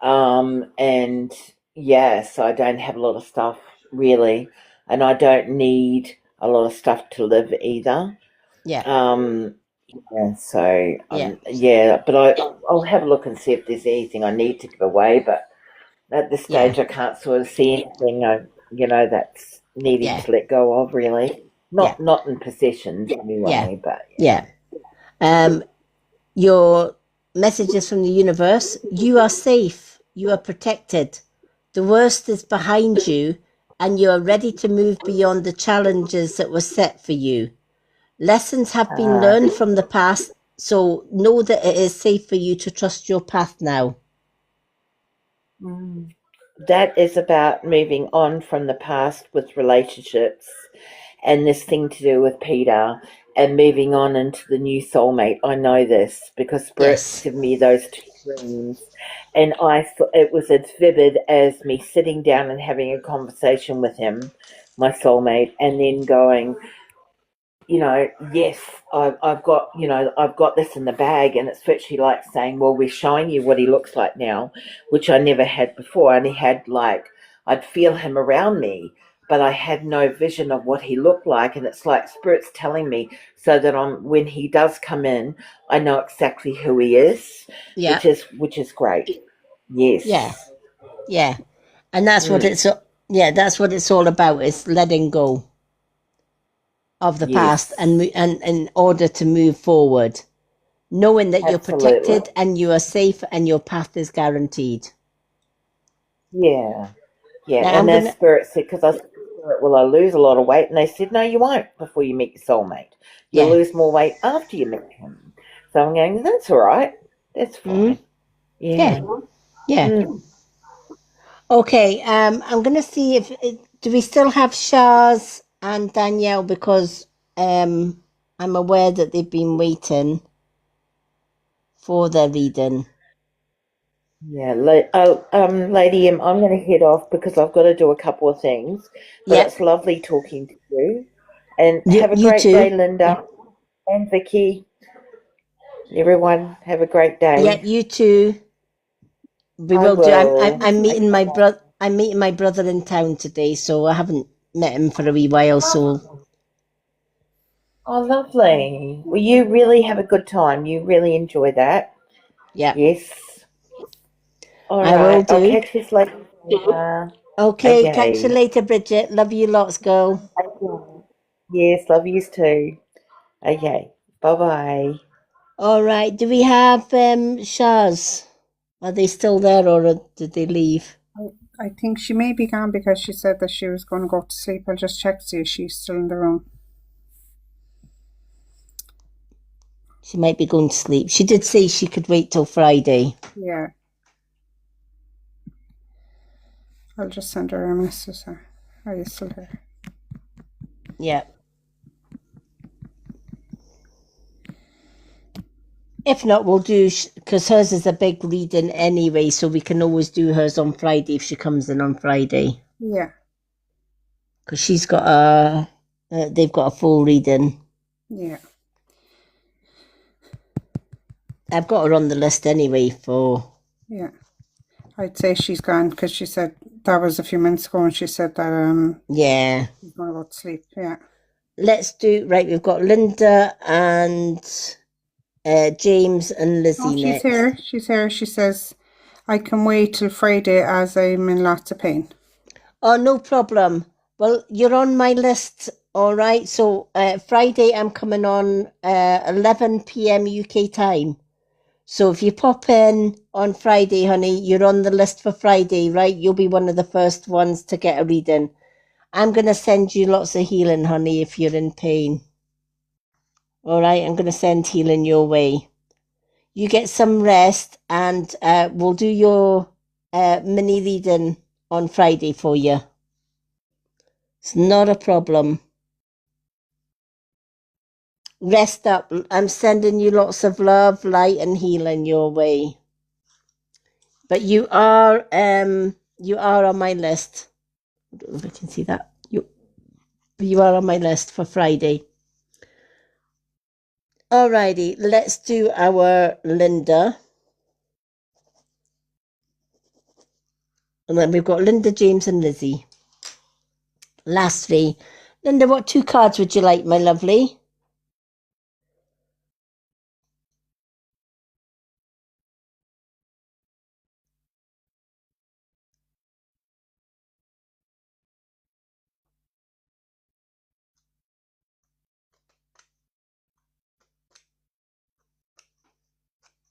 And yeah, so I don't have a lot of stuff really. And I don't need a lot of stuff to live either. Yeah. Yeah, so Yeah. but I'll have a look and see if there's anything I need to give away. But at this Yeah. stage, I can't sort of see anything, that's needing Yeah. to let go of really. Yeah. Not in possessions anyway, but Yeah. Your messages from the universe: you are safe, you are protected, the worst is behind you, and you are ready to move beyond the challenges that were set for you. Lessons have been learned from the past, so know that it is safe for you to trust your path now. that is about moving on from the past with relationships and this thing to do with Peter and moving on into the new soulmate. I know this because Spirit's Yes. given me those two dreams, and I thought it was as vivid as me sitting down and having a conversation with him, my soulmate, and then going, yes, I've got this in the bag, and it's virtually like saying, well, we're showing you what he looks like now, which I never had before. I only had I'd feel him around me, but I had no vision of what he looked like, and it's like Spirit's telling me so that when he does come in, I know exactly who he is, Yeah. which is great. Yes. Yeah. Yeah. And that's what that's what it's all about, is letting go of the past and in order to move forward, knowing that you're Absolutely. protected and you are safe and your path is guaranteed. Yeah. Yeah, Now, and as Spirit said, because I said, Spirit, will I lose a lot of weight? And they said, no, you won't before you meet your soulmate. You'll Yeah. lose more weight after you meet him. So I'm going, that's all right. That's fine. Yeah. Yeah. Mm. Okay. I'm gonna see if do we still have Shaz and Danielle, because I'm aware that they've been waiting for their reading. Yeah, Lady M, I'm going to head off because I've got to do a couple of things. But Yep. it's lovely talking to you. And You- have a you great too. day, Linda and Vicky. Everyone, have a great day. Yeah, you too. We I will do. will. I'm meeting my I'm meeting my brother in town today, so I haven't met him for a wee while. So Oh, lovely. Well, you really have a good time. You really enjoy that. yeah, Yes. All I will right. I'll do. catch you later. Okay, catch you Okay. later, Bridget. Love you lots, girl. Okay. Yes, love yous too. Okay. Bye-bye. All right. Do we have Shaz? Are they still there, or did they leave? I think she may be gone because she said that she was going to go to sleep. I'll just check to see if she's still in the room. She might be going to sleep. She did say she could wait till Friday. Yeah. I'll just send her a message. Are you still here? Yeah. If not, we'll do, because hers is a big reading anyway, so we can always do hers on Friday if she comes in on Friday. Yeah. Because she's got they've got a full reading. Yeah. I've got her on the list anyway for, Yeah. I'd say she's gone because she said that was a few minutes ago and she said that yeah. she's going to go to sleep. Yeah. Let's do, right, we've got Linda and James and Lizzie Oh, she's next. here. She's here. She says, I can wait till Friday as I'm in lots of pain. Oh, no problem. Well, you're on my list, all right? So Friday I'm coming on 11 p.m. UK time. So if you pop in on Friday, honey, you're on the list for Friday, right? You'll be one of the first ones to get a reading. I'm going to send you lots of healing, honey, if you're in pain. All right, I'm going to send healing your way. You get some rest and we'll do your mini reading on Friday for you. It's not a problem. Rest up. I'm sending you lots of love, light, and healing your way. But you are on my list. I don't know if I can see that. You are on my list for Friday. Alrighty, let's do our Linda. And then we've got Linda, James, and Lizzie. Last three. Linda, what 2 cards would you like, my lovely?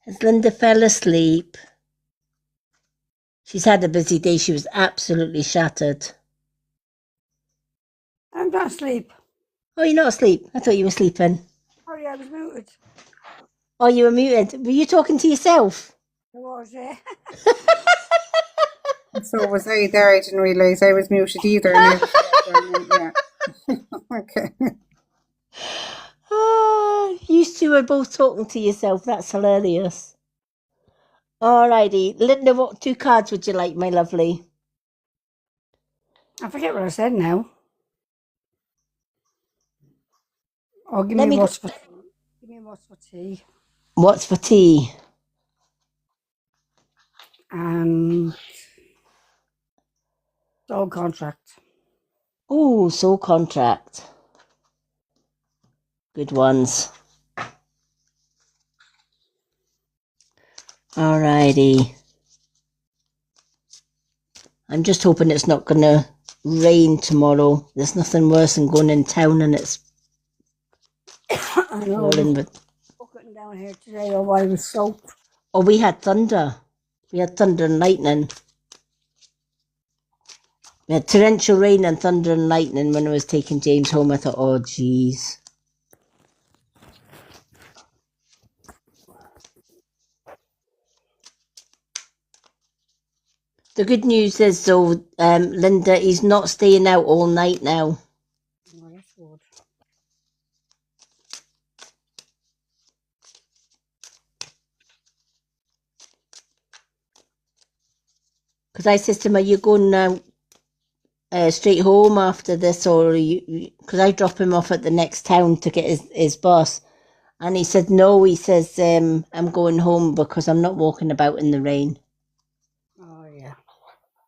Has Linda fell asleep? She's had a busy day. She was absolutely shattered. I'm not asleep. Oh, you're not asleep? I thought you were sleeping. Sorry, I was muted. Oh, you were muted. Were you talking to yourself? I was, yeah. So was I there. I didn't realise I was muted either. And yeah. Okay. Oh, you two are both talking to yourself. That's hilarious. Alrighty. Linda, what 2 cards would you like, my lovely? I forget what I said now. Oh, give Let me me what's for give me what's for tea What's for tea? and soul contract. Oh, soul contract. Good ones. Alrighty. I'm just hoping it's not going to rain tomorrow. There's nothing worse than going in town and it's I know. falling with... Bucketing down here today, or I was soaked. Oh, we had thunder. We had thunder and lightning. We had torrential rain and thunder and lightning when I was taking James home. I thought, oh, geez. The good news is, though, Linda, he's not staying out all night now. Oh, that's good. Because I said to him, are you going now straight home after this, or you? Because I drop him off at the next town to get his bus. And he said, no, he says, I'm going home because I'm not walking about in the rain. Oh, yeah.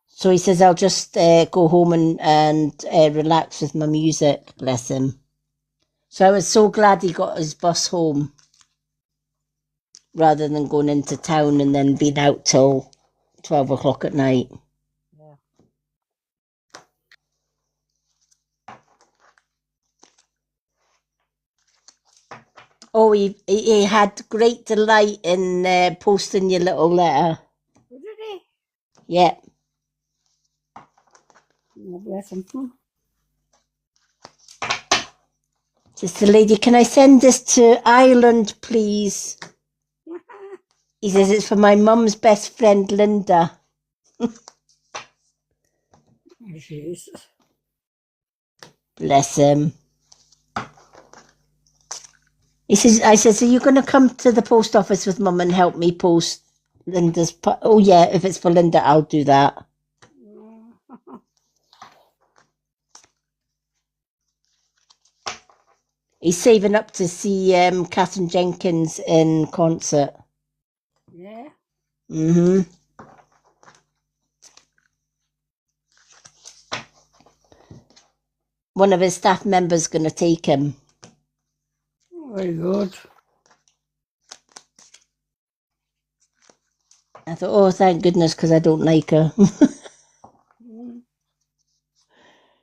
So he says, I'll just go home and relax with my music, bless him. So I was so glad he got his bus home rather than going into town and then being out till 12 o'clock at night. Yeah. Oh, he had great delight in posting your little letter. Did he? Yeah. Oh, bless him. Says the lady, can I send this to Ireland, please? He says, it's for my mum's best friend, Linda. Jesus. Bless him. I says, are you going to come to the post office with Mum and help me post Linda's? Oh yeah, if it's for Linda, I'll do that. He's saving up to see Catherine Jenkins in concert. Yeah. Mm-hmm. One of his staff members going to take him. Very good. I thought, oh, thank goodness, because I don't like her.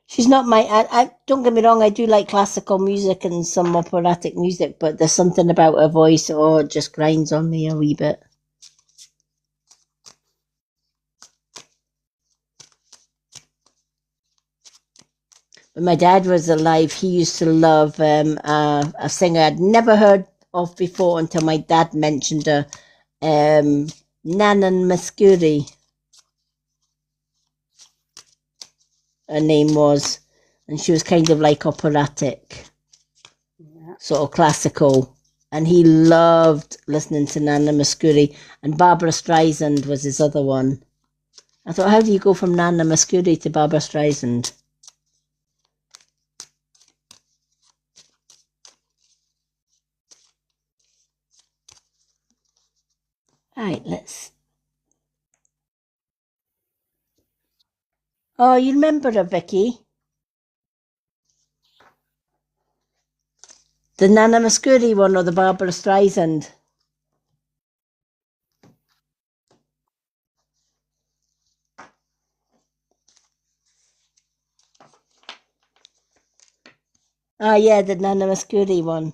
She's not my... I don't get me wrong, I do like classical music and some operatic music, but there's something about her voice, it just grinds on me a wee bit. When my dad was alive, he used to love a singer I'd never heard of before until my dad mentioned her, Nana Muscuri. Her name was, and she was kind of like operatic, sort of classical. And he loved listening to Nana Muscuri, and Barbara Streisand was his other one. I thought, how do you go from Nana Muscuri to Barbara Streisand? Right, let's... Oh, you remember her, Vicky? The Nana Muscuri one or the Barbara Streisand? Ah, yeah, the Nana Muscuri one.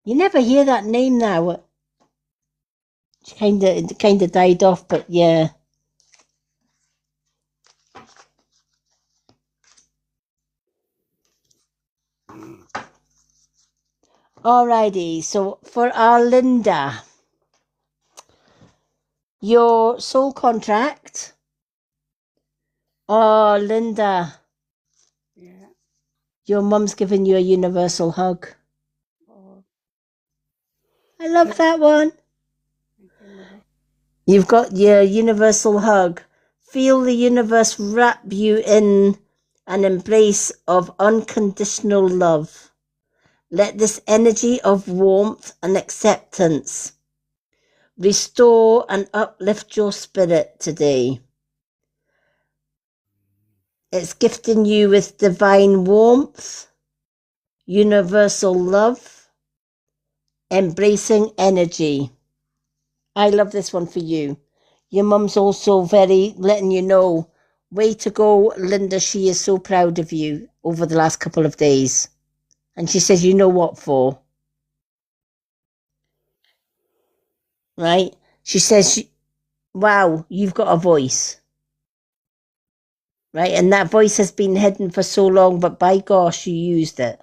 You never hear that name now. She kind of died off, but yeah. Alrighty, so for our Linda, your soul contract. Oh, Linda. Yeah. Your mum's giving you a universal hug. Oh, I love that one. You've got your universal hug. Feel the universe wrap you in an embrace of unconditional love. Let this energy of warmth and acceptance restore and uplift your spirit today. It's gifting you with divine warmth, universal love, embracing energy. I love this one for you. Your mum's also very letting you know, way to go, Linda. She is so proud of you over the last couple of days. And she says, you know what for? Right? She says, wow, you've got a voice. Right? And that voice has been hidden for so long, but by gosh, you used it.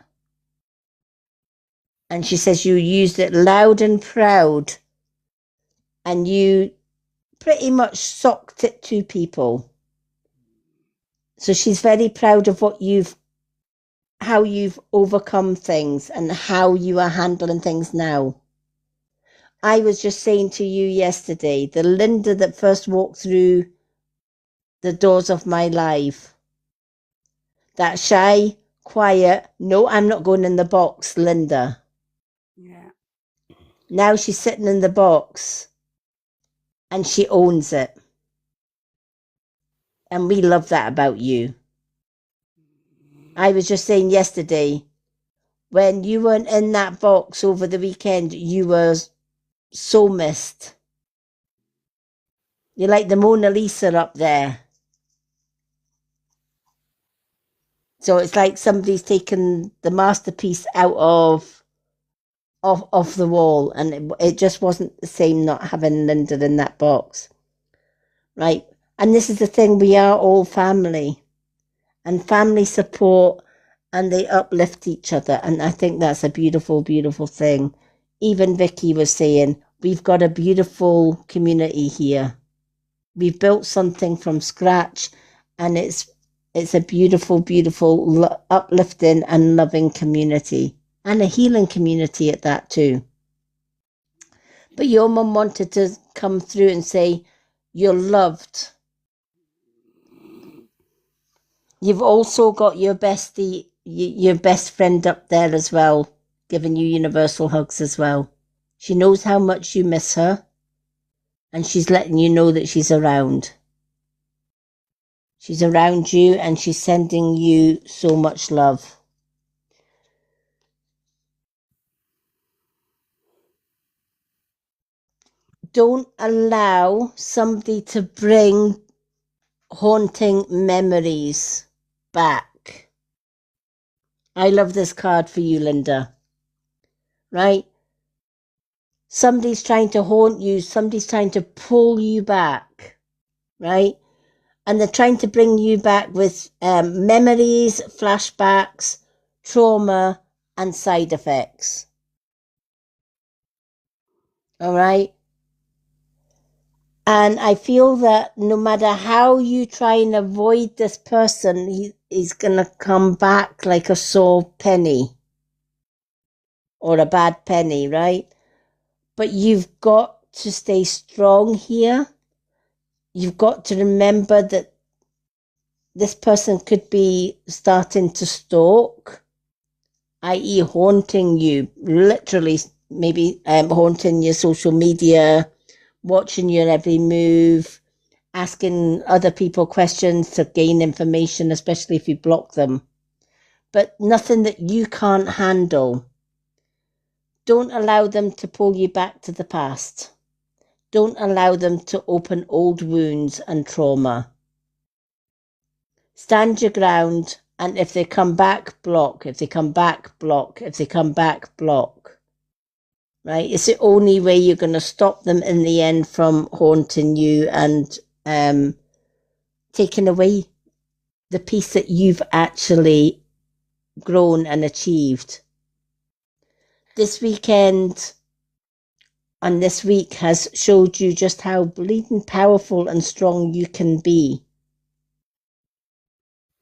And she says you used it loud and proud. And you pretty much socked it to people. So she's very proud of how you've overcome things and how you are handling things now. I was just saying to you yesterday, the Linda that first walked through the doors of my life, that shy, quiet, no, I'm not going in the box, Linda. yeah. Now she's sitting in the box and she owns it. And we love that about you. I was just saying yesterday, when you weren't in that box over the weekend, you were so missed. You're like the Mona Lisa up there. So it's like somebody's taken the masterpiece out of the wall, and it just wasn't the same not having Linda in that box. Right? And this is the thing, we are all family. And family support, and they uplift each other. And I think that's a beautiful, beautiful thing. Even Vicky was saying, we've got a beautiful community here. We've built something from scratch, and it's a beautiful, beautiful, uplifting and loving community. and a healing community at that too. But your mum wanted to come through and say, you're loved. You've also got your bestie, your best friend up there as well, giving you universal hugs as well. She knows how much you miss her, and she's letting you know that she's around. She's around you, and she's sending you so much love. Don't allow somebody to bring haunting memories back. I love this card for you, Linda. Right? Somebody's trying to haunt you. Somebody's trying to pull you back. Right? And they're trying to bring you back with memories, flashbacks, trauma, and side effects. All right? And I feel that no matter how you try and avoid this person, he's going to come back like a sore penny or a bad penny, right? But you've got to stay strong here. You've got to remember that this person could be starting to stalk, i.e. haunting you, literally maybe haunting your social media, watching your every move, asking other people questions to gain information, especially if you block them. But nothing that you can't handle. Don't allow them to pull you back to the past. Don't allow them to open old wounds and trauma. Stand your ground, and if they come back, block. If they come back, block. If they come back, block. Right? It's the only way you're going to stop them in the end from haunting you and taking away the peace that you've actually grown and achieved. This weekend and this week has showed you just how bleeding powerful and strong you can be.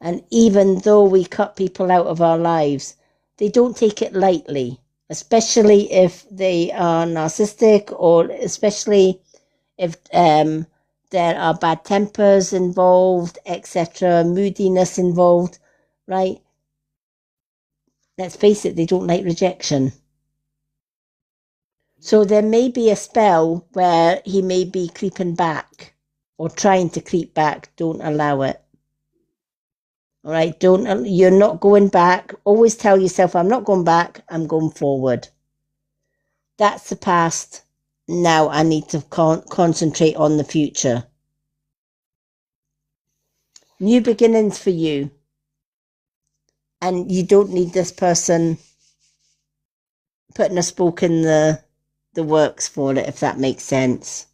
And even though we cut people out of our lives, they don't take it lightly, especially if they are narcissistic or especially if there are bad tempers involved, etc., moodiness involved, right? Let's face it, they don't like rejection. So there may be a spell where he may be creeping back or trying to creep back. Don't allow it. All right, you're not going back. Always tell yourself, I'm not going back, I'm going forward. That's the past. Now I need to concentrate on the future. New beginnings for you. And you don't need this person putting a spoke in the works for it, if that makes sense.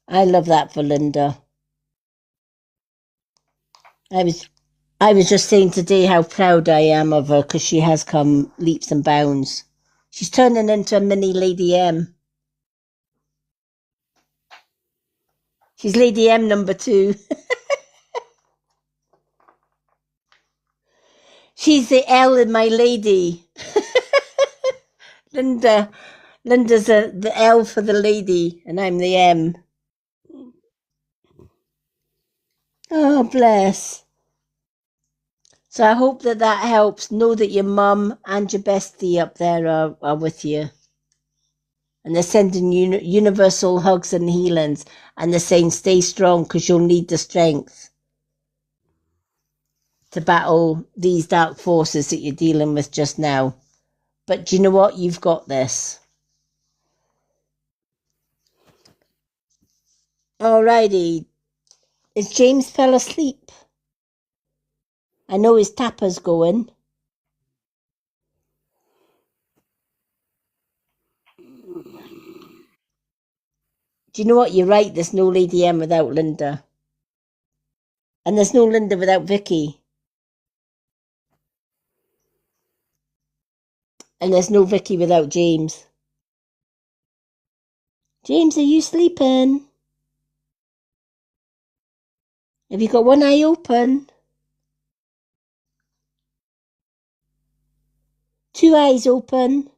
I love that for Linda. I was just saying today how proud I am of her because she has come leaps and bounds. She's turning into a mini Lady M. She's Lady M number 2. She's the L in my lady. Linda's the L for the lady, and I'm the M. Oh, bless. So I hope that helps. Know that your mum and your bestie up there are with you. And they're sending you universal hugs and healings. And they're saying stay strong because you'll need the strength to battle these dark forces that you're dealing with just now. But do you know what? You've got this. Alrighty. Is James fell asleep? I know his tapper's going. Do you know what? You're right. There's no Lady M without Linda. And there's no Linda without Vicky. And there's no Vicky without James. James, are you sleeping? Have you got one eye open? 2 eyes open.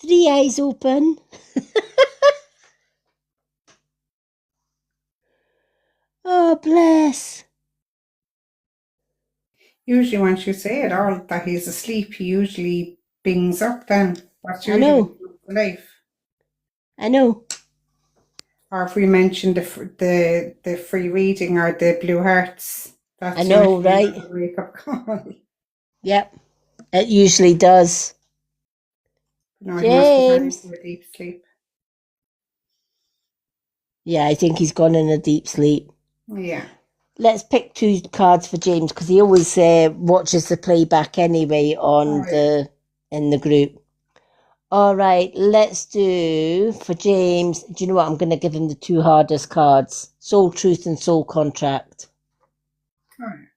3 eyes open. Oh, bless. Usually, once you say it all that he's asleep, he usually bings up then. That's I usually know. the life. I know. Or if we mention the free reading or the blue hearts, that's I know, usually right? a wake up call. Yep. It usually does. No, he must be going James. into a deep sleep. Yeah, I think he's gone in a deep sleep. Yeah. Let's pick 2 cards for James because he always watches the playback anyway on in the group. All right, let's do for James. Do you know what? I'm going to give him the 2 hardest cards: Soul Truth and Soul Contract. All right.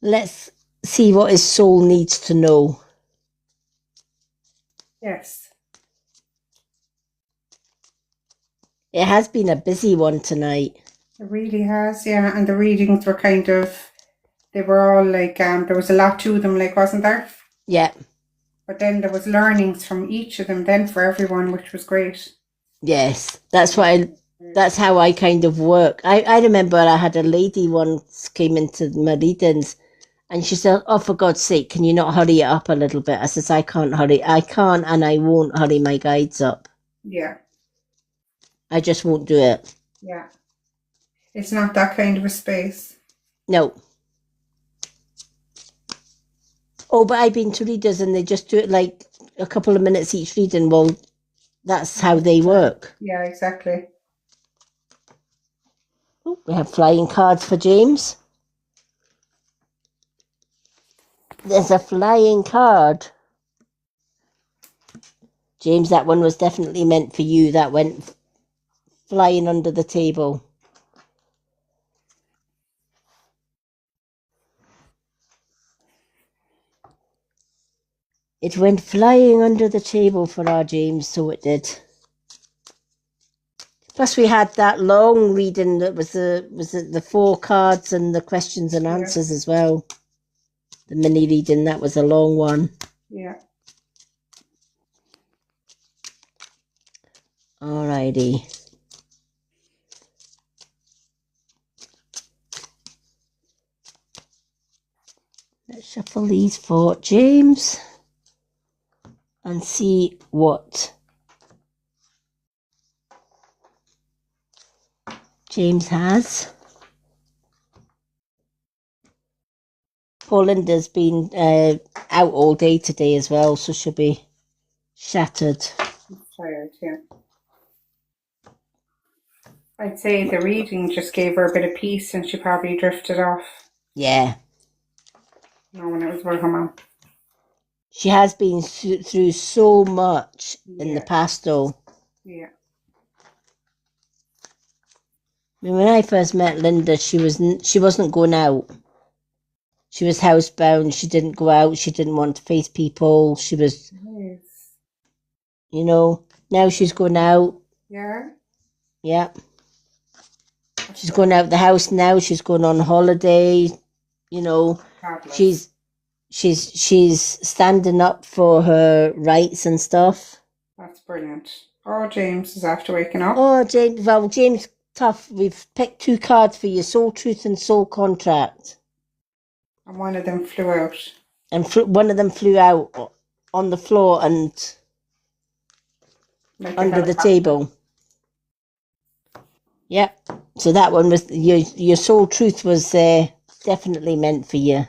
Let's see what his soul needs to know. Yes. It has been a busy one tonight. It really has, yeah. And the readings were they were all like, there was a lot to them, like, wasn't there? Yeah. But then there was learnings from each of them then for everyone, which was great. Yes, that's how I kind of work. I remember I had a lady once came into my readings and she said, "Oh, for God's sake, can you not hurry it up a little bit?" I says, I can't and I won't hurry my guides up. Yeah. I just won't do it. Yeah. It's not that kind of a space. No. Oh, but I've been to readers and they just do it like a couple of minutes each reading. Well, that's how they work. Yeah, exactly. Oh, we have flying cards for James. There's a flying card. James, that one was definitely meant for you. That went flying under the table. It went flying under the table for our James, so it did. Plus, we had that long reading that was the 4 cards and the questions and answers as well. The mini reading, that was a long one. Yeah. Alrighty. Let's shuffle these for James and see what James has. Poor Linda's been out all day today as well, so she'll be shattered. I'm tired, yeah. I'd say the reading just gave her a bit of peace and she probably drifted off. Yeah. No, when it was with her mum. She has been through so much in the past, though. Yeah. I mean, when I first met Linda, she wasn't going out. She was housebound. She didn't go out. She didn't want to face people. She was, now she's going out. Yeah. Yeah. She's going out the house now. She's going on holiday. Fabulous. She's standing up for her rights and stuff. That's brilliant. Oh, James is after waking up. Oh, James, tough. We've picked 2 cards for you: Soul Truth and Soul Contract. And one of them flew out. And one of them flew out on the floor and Like under the table. Yep. So that one was your Soul Truth was definitely meant for you.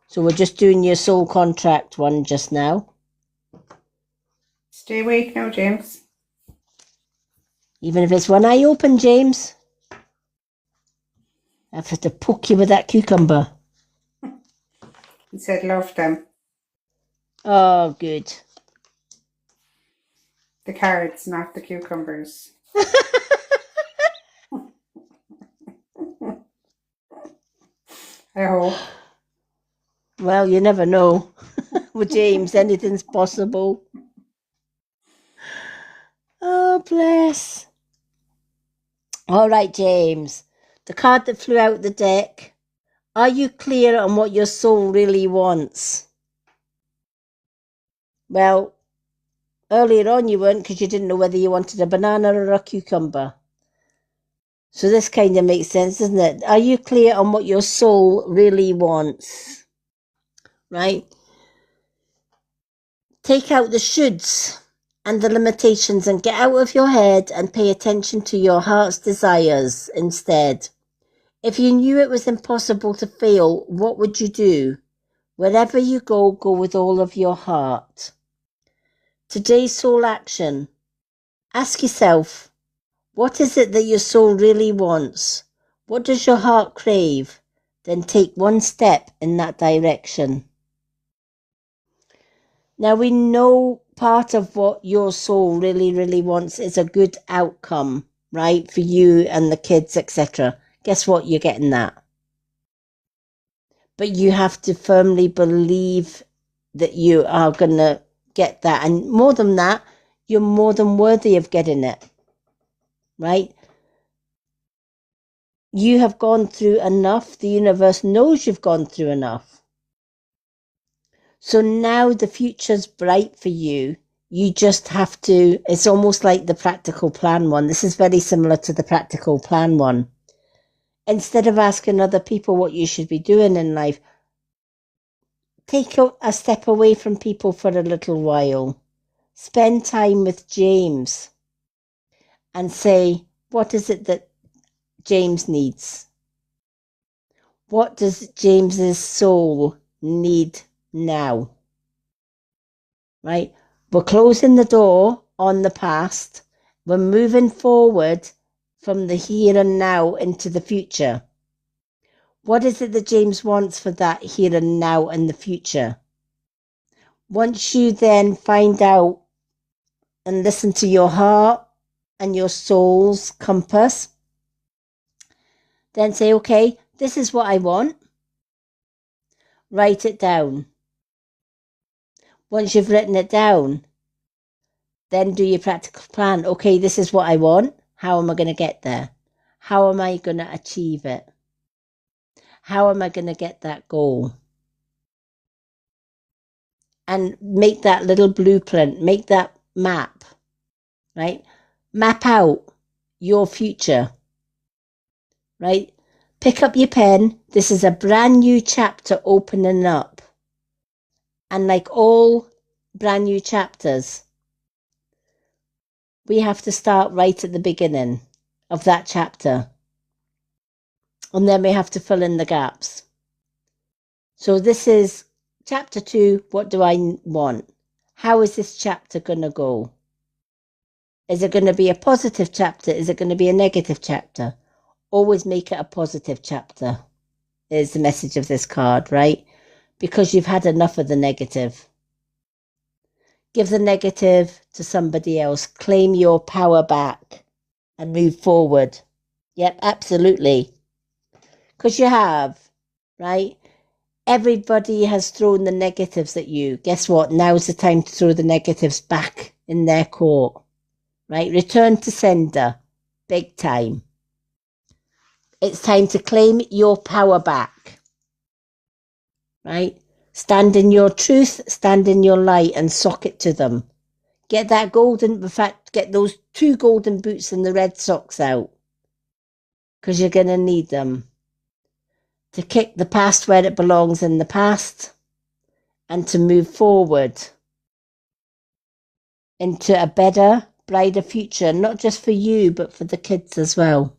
So we're just doing your Soul Contract one just now. Stay awake now, James. Even if it's one eye open, James. I have to poke you with that cucumber. He said love them. Oh, good. The carrots, not the cucumbers. I hope. Well, you never know. With James, anything's possible. Oh, bless. All right, James. The card that flew out the deck Are you clear on what your soul really wants? Well, earlier on you weren't, because you didn't know whether you wanted a banana or a cucumber. So this kind of makes sense, doesn't it? Are you clear on what your soul really wants? Right? Take out the shoulds and the limitations and get out of your head and pay attention to your heart's desires instead. If you knew it was impossible to fail, what would you do? Wherever you go, go with all of your heart. Today's soul action. Ask yourself, what is it that your soul really wants? What does your heart crave? Then take one step in that direction. Now we know part of what your soul really, really wants is a good outcome, right? For you and the kids, etc. Guess what? You're getting that. But you have to firmly believe that you are going to get that. And more than that, you're more than worthy of getting it, right? You have gone through enough. The universe knows you've gone through enough. So now the future's bright for you. You just have to, it's almost like the practical plan one. This is very similar to the practical plan one. Instead of asking other people what you should be doing in life, take a step away from people for a little while. Spend time with James and say, what is it that James needs? What does James's soul need now? Right? We're closing the door on the past. We're moving forward from the here and now into the future. What is it that James wants for that here and now and the future? Once you then find out and listen to your heart and your soul's compass, then say, okay, this is what I want. Write it down. Once you've written it down, then do your practical plan. Okay, this is what I want. How am I going to get there? How am I going to achieve it? How am I going to get that goal? And make that little blueprint, make that map, right? Map out your future, right? Pick up your pen. This is a brand new chapter opening up. And like all brand new chapters, we have to start right at the beginning of that chapter. And then we have to fill in the gaps. So this is chapter 2. What do I want? How is this chapter going to go? Is it going to be a positive chapter? Is it going to be a negative chapter? Always make it a positive chapter is the message of this card, right? Because you've had enough of the negative. Give the negative to somebody else. Claim your power back and move forward. Yep, absolutely. Because you have, right? Everybody has thrown the negatives at you. Guess what? Now's the time to throw the negatives back in their court, right? Return to sender. Big time. It's time to claim your power back, right? Stand in your truth, stand in your light and sock it to them. Get that golden, in fact, get those 2 golden boots and the red socks out because you're going to need them to kick the past where it belongs in the past and to move forward into a better, brighter future, not just for you, but for the kids as well.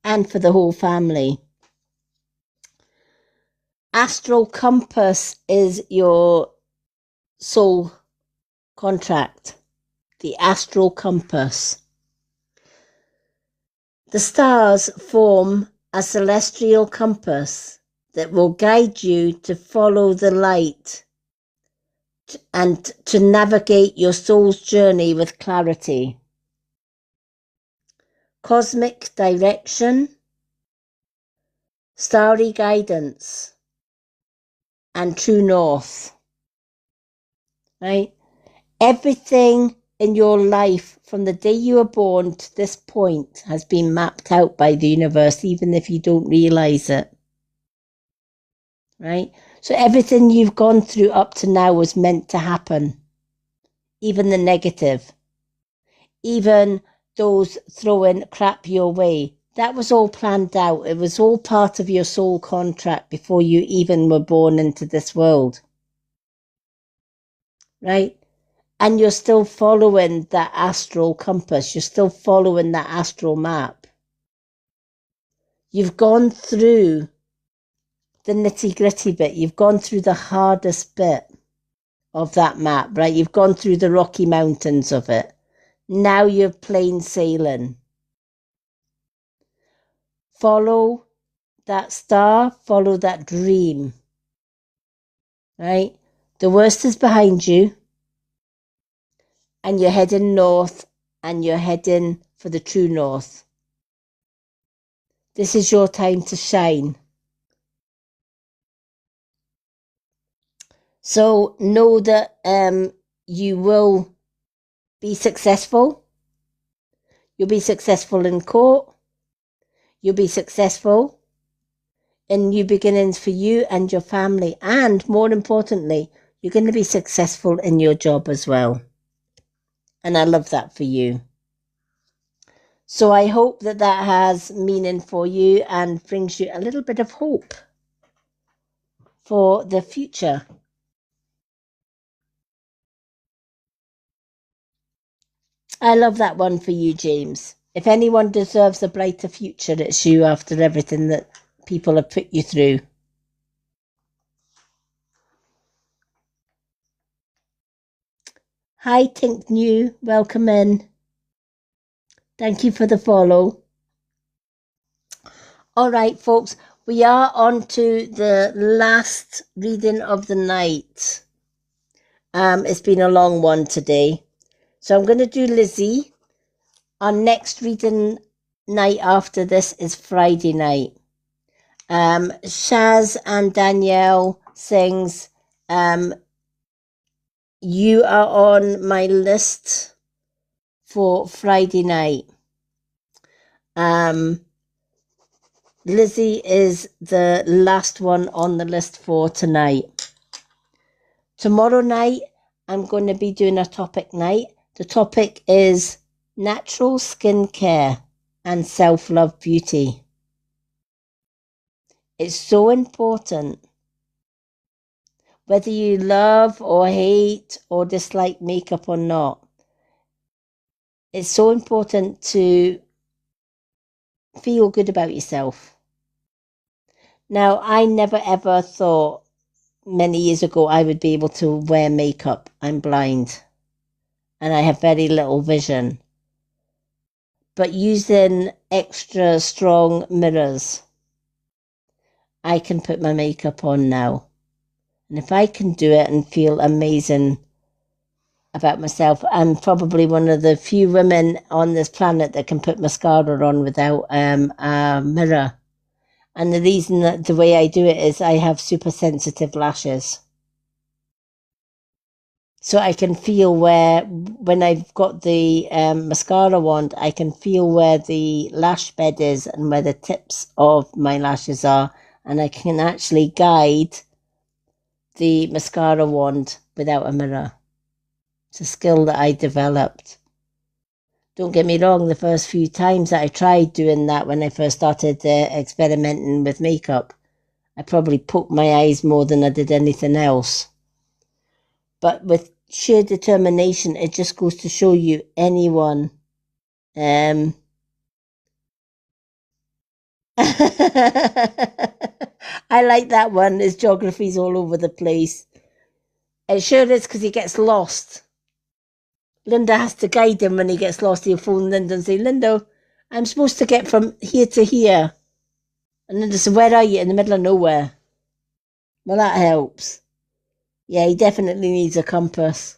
And for the whole family. Astral compass is your soul contract. The astral compass. The stars form a celestial compass that will guide you to follow the light and to navigate your soul's journey with clarity. Cosmic direction, starry guidance, and true north, right? Everything in your life from the day you were born to this point has been mapped out by the universe, even if you don't realize it. right? So everything you've gone through up to now was meant to happen, even the negative, even those throwing crap your way. That was all planned out. It was all part of your soul contract before you even were born into this world, right? And you're still following that astral compass. You're still following that astral map. You've gone through the nitty-gritty bit. You've gone through the hardest bit of that map, right? You've gone through the Rocky Mountains of it. Now you're plain sailing. Follow that star, follow that dream, right? The worst is behind you, and you're heading north, and you're heading for the true north. This is your time to shine. So know that you will be successful. You'll be successful in court. You'll be successful in new beginnings for you and your family. And more importantly, you're going to be successful in your job as well. And I love that for you. So I hope that that has meaning for you and brings you a little bit of hope for the future. I love that one for you, James. If anyone deserves a brighter future, it's you after everything that people have put you through. Hi, Tink New. Welcome in. Thank you for the follow. All right, folks, we are on to the last reading of the night. It's been a long one today. So I'm going to do Lizzie. Our next reading night after this is Friday night. Shaz and Danielle sings, you are on my list for Friday night. Lizzie is the last one on the list for tonight. Tomorrow night, I'm going to be doing a topic night. The topic is natural skincare and self-love beauty. It's so important. Whether you love or hate or dislike makeup or not, it's so important to feel good about yourself. Now, I never ever thought many years ago I would be able to wear makeup. I'm blind and I have very little vision. But using extra strong mirrors, I can put my makeup on now. And if I can do it and feel amazing about myself, I'm probably one of the few women on this planet that can put mascara on without a mirror. And the reason that the way I do it is I have super sensitive lashes. So I can feel where, when I've got the mascara wand, I can feel where the lash bed is and where the tips of my lashes are. And I can actually guide the mascara wand without a mirror. It's a skill that I developed. Don't get me wrong, the first few times that I tried doing that when I first started experimenting with makeup, I probably poked my eyes more than I did anything else. But with sheer determination, it just goes to show you anyone. I like that one. His geography's all over the place. It sure is because he gets lost. Linda has to guide him when he gets lost. He'll phone Linda and say, Linda, I'm supposed to get from here to here. And Linda says, where are you? In the middle of nowhere. Well, that helps. Yeah, he definitely needs a compass.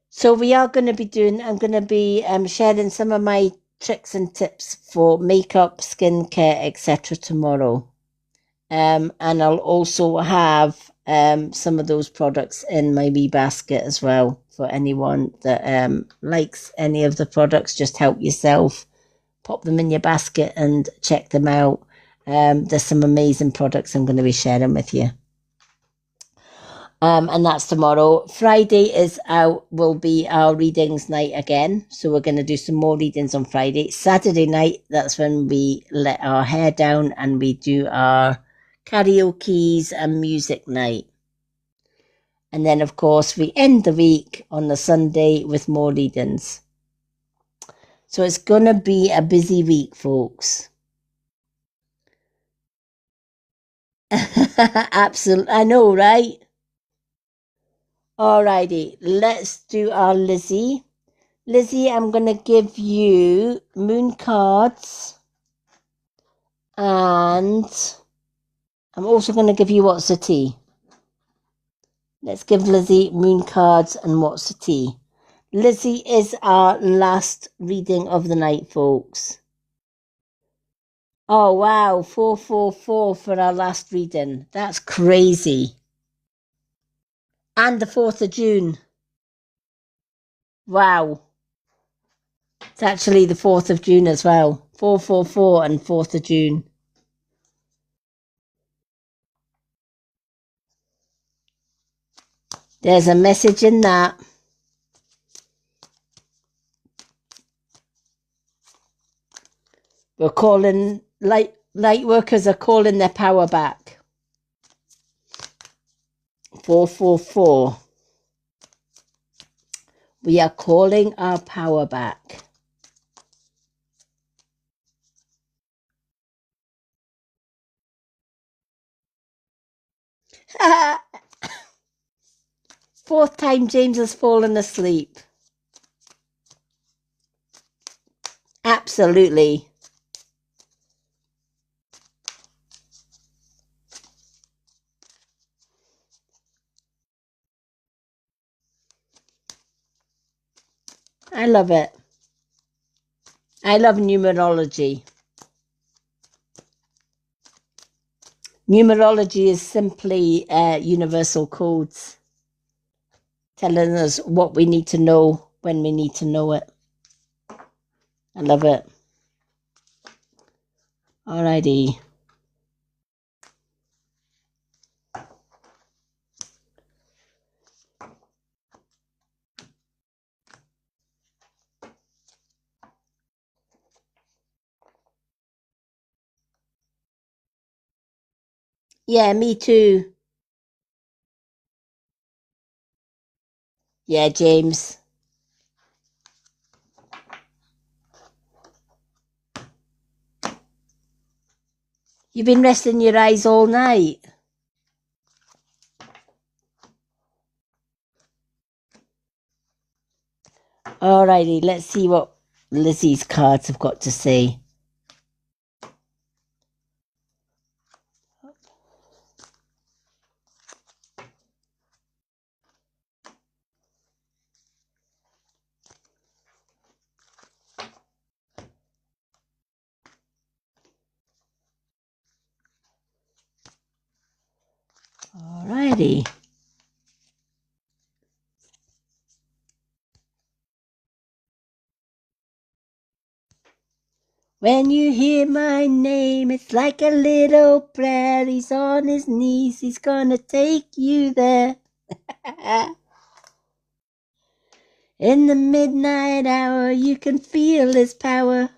So we are going to be I'm going to be sharing some of my tricks and tips for makeup, skincare, etc. tomorrow. And I'll also have some of those products in my wee basket as well for anyone that likes any of the products. Just help yourself. Pop them in your basket and check them out. There's some amazing products I'm going to be sharing with you. And that's tomorrow. Friday will be our readings night again. So we're going to do some more readings on Friday. Saturday night, that's when we let our hair down and we do our karaoke and music night. And then, of course, we end the week on the Sunday with more readings. So it's going to be a busy week, folks. Absolutely. I know, right? Alrighty, let's do our Lizzie. Lizzie, I'm going to give you moon cards. And I'm also going to give you what's the tea. Let's give Lizzie moon cards and what's the tea. Lizzie is our last reading of the night, folks. Oh, wow. 444 for our last reading. That's crazy. And the 4th of June. Wow. It's actually the 4th of June as well. 444 and 4th of June. There's a message in that. We're calling, light workers are calling their power back. 444. We are calling our power back. Fourth time James has fallen asleep. Absolutely. I love it. I love numerology. Numerology is simply universal codes telling us what we need to know when we need to know it. I love it. Alrighty. Yeah, me too. Yeah, James. You've been resting your eyes all night. Alrighty, let's see what Lizzie's cards have got to say. Alrighty. When you hear my name, it's like a little prayer. He's on his knees, he's gonna take you there. In the midnight hour, you can feel his power.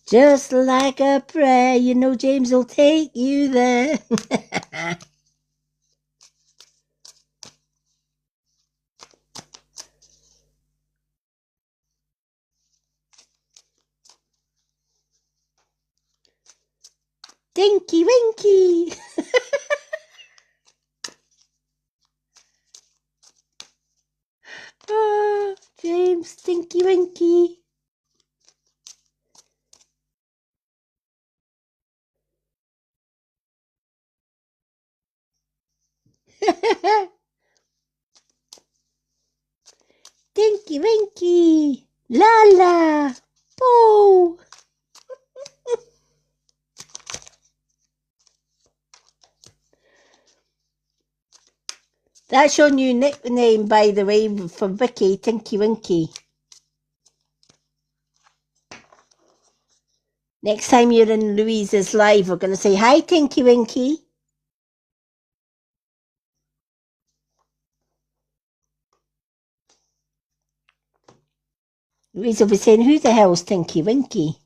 Just like a prayer, you know James will take you there. Dinky Winky. Oh, James, Dinky Winky. Dinky Winky. La la. Oh. That's your new nickname, by the way, for Vicky, Tinky Winky. Next time you're in Louise's live, we're going to say, hi, Tinky Winky. Louise will be saying, who the hell's Tinky Winky?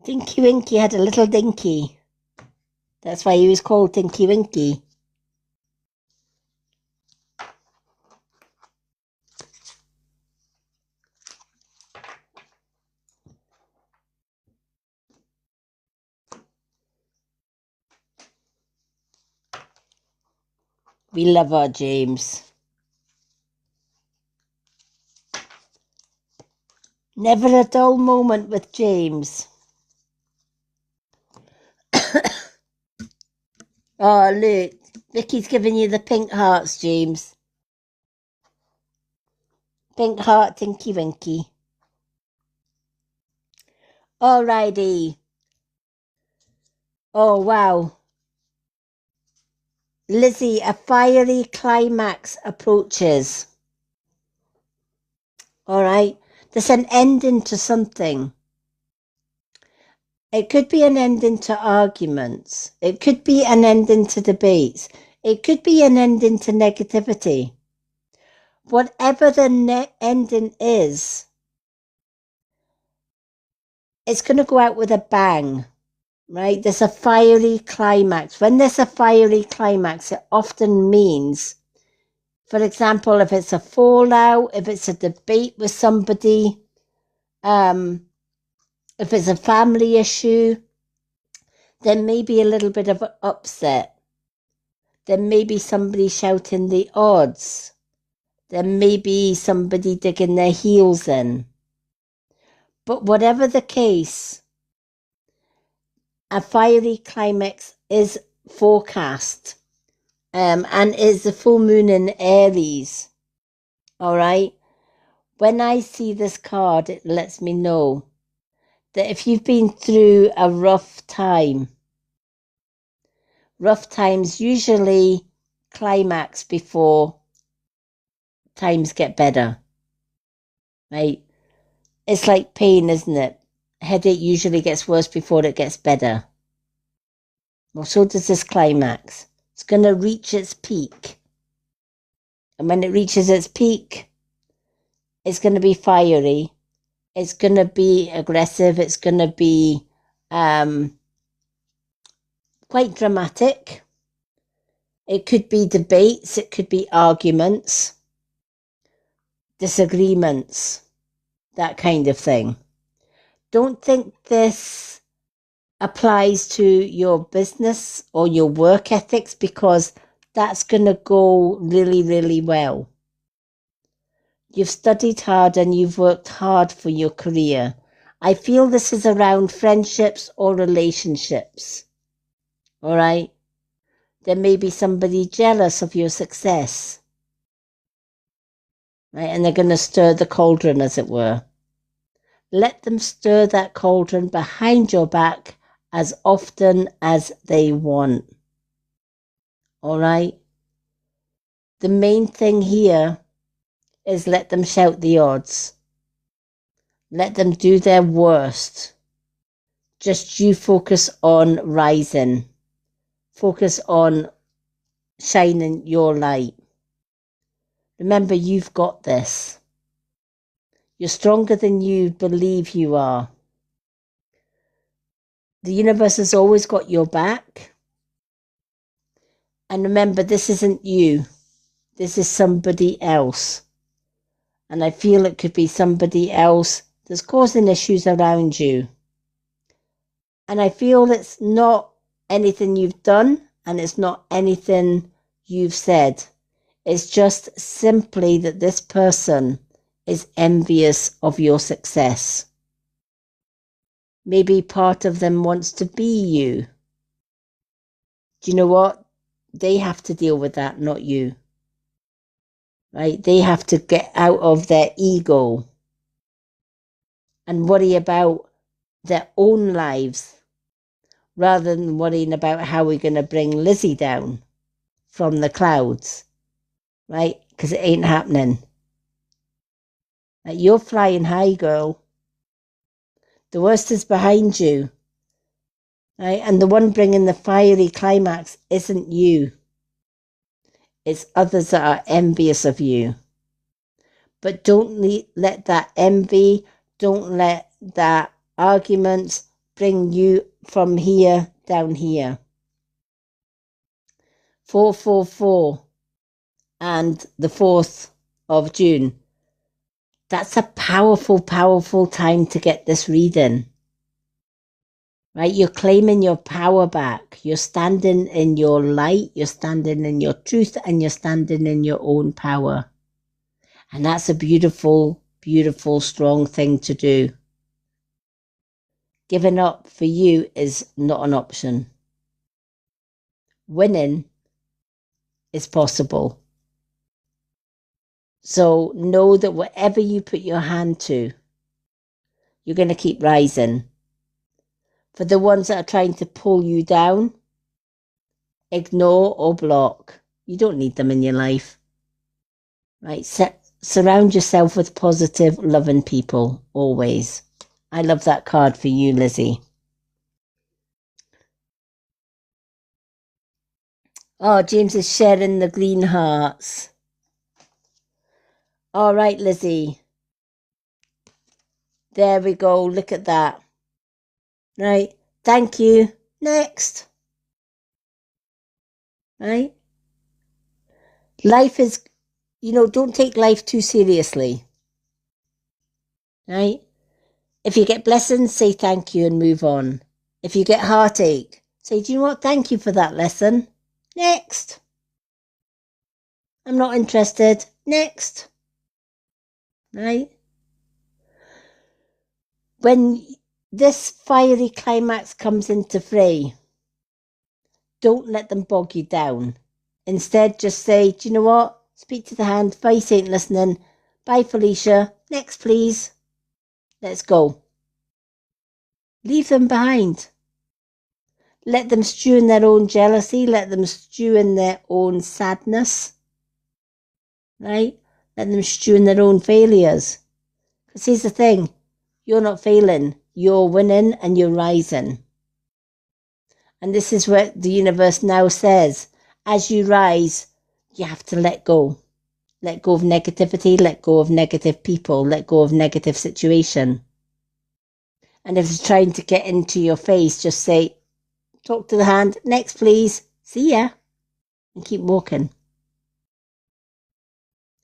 Tinky Winky had a little dinky. That's why he was called Tinky Winky. We love our James. Never a dull moment with James. Oh, look. Vicky's giving you the pink hearts, James. Pink heart, Tinky Winky. Alrighty. Oh, wow. Lizzie, a fiery climax approaches. All right. There's an ending to something. It could be an ending to arguments. It could be an ending to debates. It could be an ending to negativity. Whatever the ending is, it's going to go out with a bang, right? There's a fiery climax. When there's a fiery climax, it often means, for example, if it's a fallout, if it's a debate with somebody, if it's a family issue, there may be a little bit of an upset. There may be somebody shouting the odds. There may be somebody digging their heels in. But whatever the case, a fiery climax is forecast, and is the full moon in Aries. All right? When I see this card, it lets me know that if you've been through a rough times usually climax before times get better, right? It's like pain, isn't it? Headache usually gets worse before it gets better. Well, so does this climax. It's going to reach its peak. And when it reaches its peak, it's going to be fiery. It's going to be aggressive. It's going to be quite dramatic. It could be debates. It could be arguments, disagreements, that kind of thing. Don't think this applies to your business or your work ethics, because that's going to go really, really well. You've studied hard and you've worked hard for your career. I feel this is around friendships or relationships. All right? There may be somebody jealous of your success. Right? And they're going to stir the cauldron, as it were. Let them stir that cauldron behind your back as often as they want. All right? The main thing here is let them shout the odds. Let them do their worst. Just you focus on rising. Focus on shining your light. Remember, you've got this. You're stronger than you believe you are. The universe has always got your back. And remember, this isn't you. This is somebody else. And I feel it could be somebody else that's causing issues around you. And I feel it's not anything you've done, and it's not anything you've said. It's just simply that this person is envious of your success. Maybe part of them wants to be you. Do you know what? They have to deal with that, not you. Right? They have to get out of their ego and worry about their own lives rather than worrying about how we're going to bring Lizzie down from the clouds, right? Because it ain't happening. Like, you're flying high, girl. The worst is behind you, right? And the one bringing the fiery climax isn't you. It's others that are envious of you. But don't let that envy, don't let that arguments bring you from here down here. 444 and the 4th of June. That's a powerful, powerful time to get this reading. Right? You're claiming your power back. You're standing in your light, you're standing in your truth, and you're standing in your own power. And that's a beautiful, beautiful, strong thing to do. Giving up for you is not an option. Winning is possible. So know that whatever you put your hand to, you're going to keep rising. For the ones that are trying to pull you down, ignore or block. You don't need them in your life. Right? Surround yourself with positive, loving people, always. I love that card for you, Lizzie. Oh, James is sharing the green hearts. All right, Lizzie. There we go. Look at that. Right. Thank you. Next. Right. Life is, don't take life too seriously. Right. If you get blessings, say thank you and move on. If you get heartache, say, do you know what? Thank you for that lesson. Next. I'm not interested. Next. Right? When this fiery climax comes into fray, don't let them bog you down. Instead, just say, do you know what? Speak to the hand. Face ain't listening. Bye, Felicia. Next, please. Let's go. Leave them behind. Let them stew in their own jealousy. Let them stew in their own sadness. Right? Let them stew in their own failures. Because here's the thing. You're not failing. You're winning and you're rising. And this is what the universe now says. As you rise, you have to let go. Let go of negativity. Let go of negative people. Let go of negative situation. And if it's trying to get into your face, just say, talk to the hand. Next, please. See ya. And keep walking.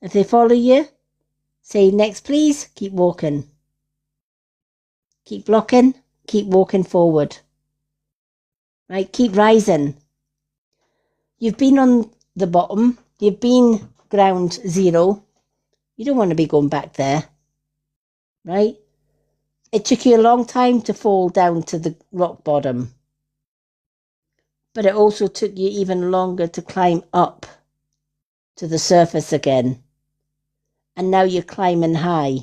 If they follow you, say, next, please. Keep walking. Keep blocking. Keep walking forward. Right? Keep rising. You've been on the bottom. You've been ground zero. You don't want to be going back there. Right? It took you a long time to fall down to the rock bottom. But it also took you even longer to climb up to the surface again. And now you're climbing high.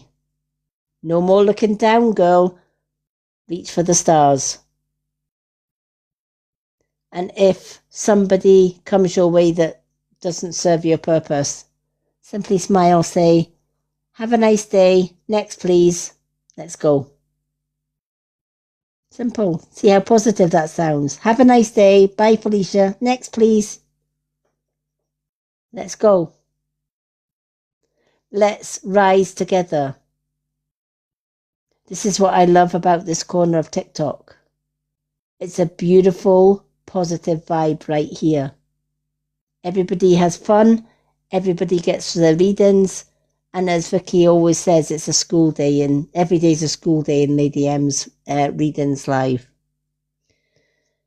No more looking down, girl. Reach for the stars. And if somebody comes your way that doesn't serve your purpose, simply smile, say, have a nice day. Next, please. Let's go. Simple. See how positive that sounds. Have a nice day. Bye, Felicia. Next, please. Let's go. Let's rise together. This is what I love about this corner of TikTok. It's a beautiful, positive vibe right here. Everybody has fun. Everybody gets their readings. And as Vicky always says, it's a school day, and every day's a school day in Lady M's readings live.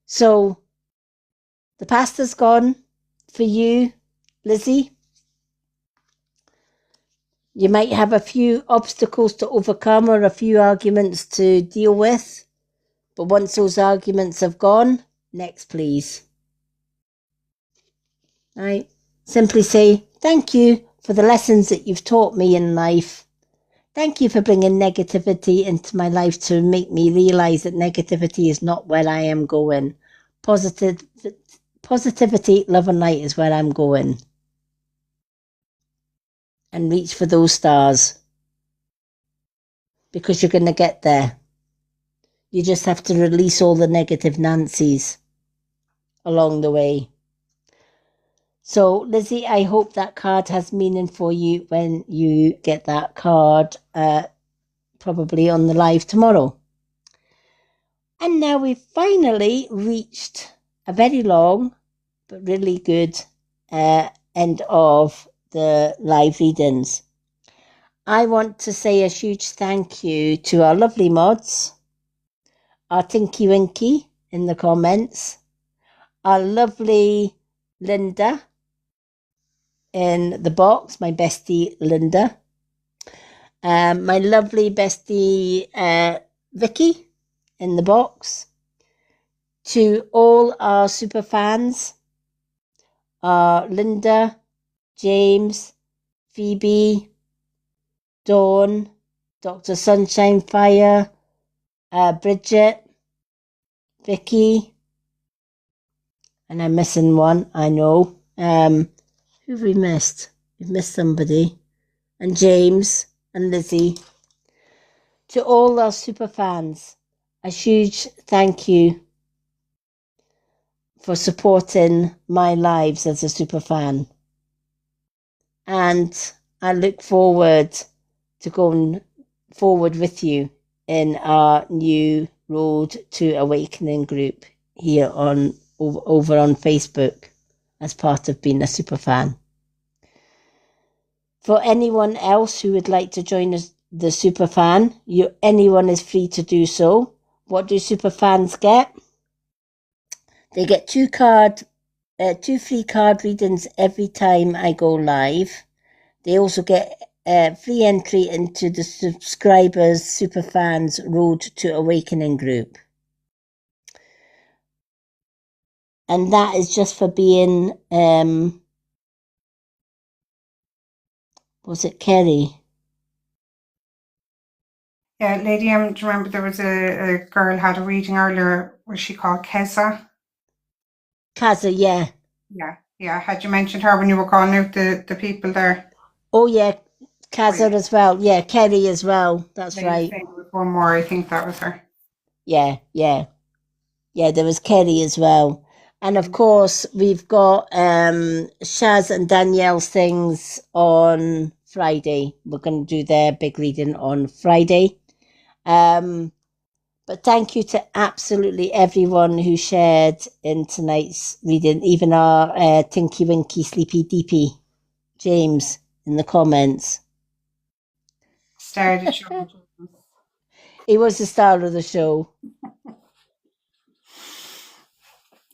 So the past is gone for you, Lizzie. You might have a few obstacles to overcome or a few arguments to deal with. But once those arguments have gone, next, please. Right? Simply say, thank you for the lessons that you've taught me in life. Thank you for bringing negativity into my life to make me realize that negativity is not where I am going. Positivity, love and light is where I'm going. And reach for those stars. Because you're going to get there. You just have to release all the negative Nancy's along the way. So, Lizzie, I hope that card has meaning for you when you get that card, probably on the live tomorrow. And now we've finally reached a very long but really good end of the live readings. I want to say a huge thank you to our lovely mods, our Tinky Winky in the comments, our lovely Linda in the box, my bestie Linda, my lovely bestie Vicky in the box, to all our super fans, Linda, James, Phoebe, Dawn, Dr. Sunshine Fire, Bridget, Vicky, and I'm missing one, I know. Who've we missed? We've missed somebody. And James and Lizzie. To all our super fans, a huge thank you for supporting my lives as a super fan. And I look forward to going forward with you in our new Road to Awakening group here on over on Facebook as part of being a super fan. For anyone else who would like to join us, the super fan, anyone is free to do so. What do super fans get? They get two free card readings every time I go live. They also get free entry into the subscribers super fans Road to Awakening group. And that is just for being, was it Kerry? Yeah, Lady M, do you remember there was a girl had a reading earlier, was she called Keza? Kaza, yeah. Yeah. Had you mentioned her when you were calling out the people there? Oh, yeah. Kaza as well. Yeah, Kerry as well. That's They right. were saying there was one more, I think that was her. Yeah. Yeah, there was Kerry as well. And of course, we've got Shaz and Danielle's things on Friday. We're going to do their big reading on Friday. But thank you to absolutely everyone who shared in tonight's reading, even our Tinky Winky Sleepy Deepy James in the comments. Started showing. He was the star of the show.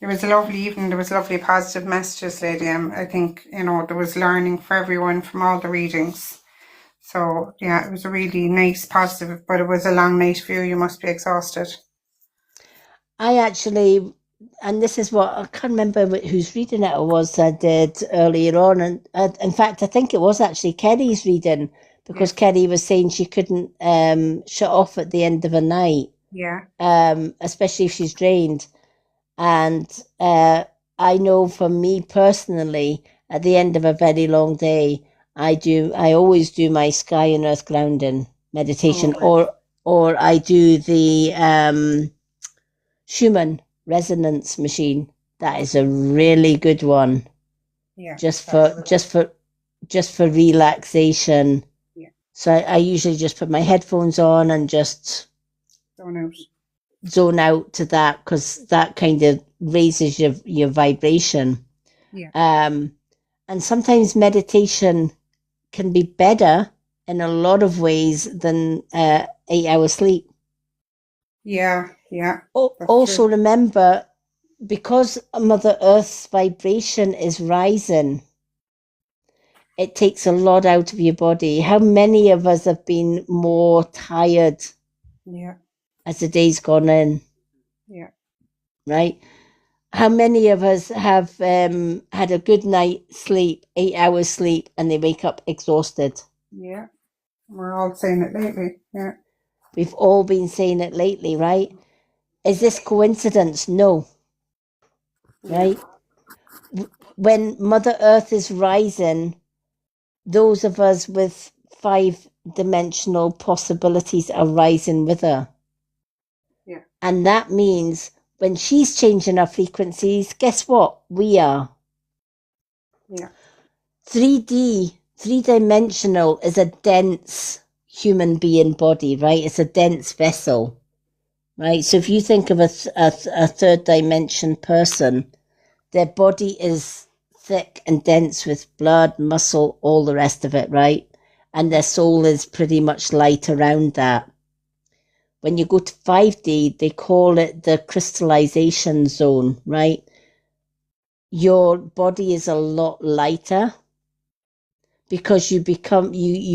It was a lovely evening. There was lovely positive messages, Lady M. I think, there was learning for everyone from all the readings. So, yeah, it was a really nice, positive, but it was a long night for you. You must be exhausted. I actually, and this is what, I can't remember whose reading it was I did earlier on. And in fact, I think it was actually Kerry's reading, because Kerry was saying she couldn't shut off at the end of a night. Yeah. Especially if she's drained. And I know for me personally, at the end of a very long day, I always do my sky and earth grounding meditation, or I do the Schumann resonance machine. That is a really good one. Yeah. Just for relaxation. Yeah. So I usually just put my headphones on and just zone out to that, because that kind of raises your vibration. Yeah. And sometimes meditation can be better in a lot of ways than 8 hours sleep. Yeah. Also remember, because Mother Earth's vibration is rising, it takes a lot out of your body. How many of us have been more tired as the day's gone in? Yeah. Right? How many of us have had a good night's sleep, 8 hours sleep, and they wake up exhausted? Yeah. We're all saying it lately. Yeah. We've all been saying it lately, right? Is this coincidence? No, right? When Mother Earth is rising, those of us with 5-dimensional possibilities are rising with her. Yeah. And that means when she's changing our frequencies, guess what? We are. Yeah. 3D, 3-dimensional is a dense human being body, right? It's a dense vessel, right? So if you think of a third dimension person, their body is thick and dense with blood, muscle, all the rest of it, right? And their soul is pretty much light around that. When you go to 5D, they call it the crystallization zone, right? Your body is a lot lighter because you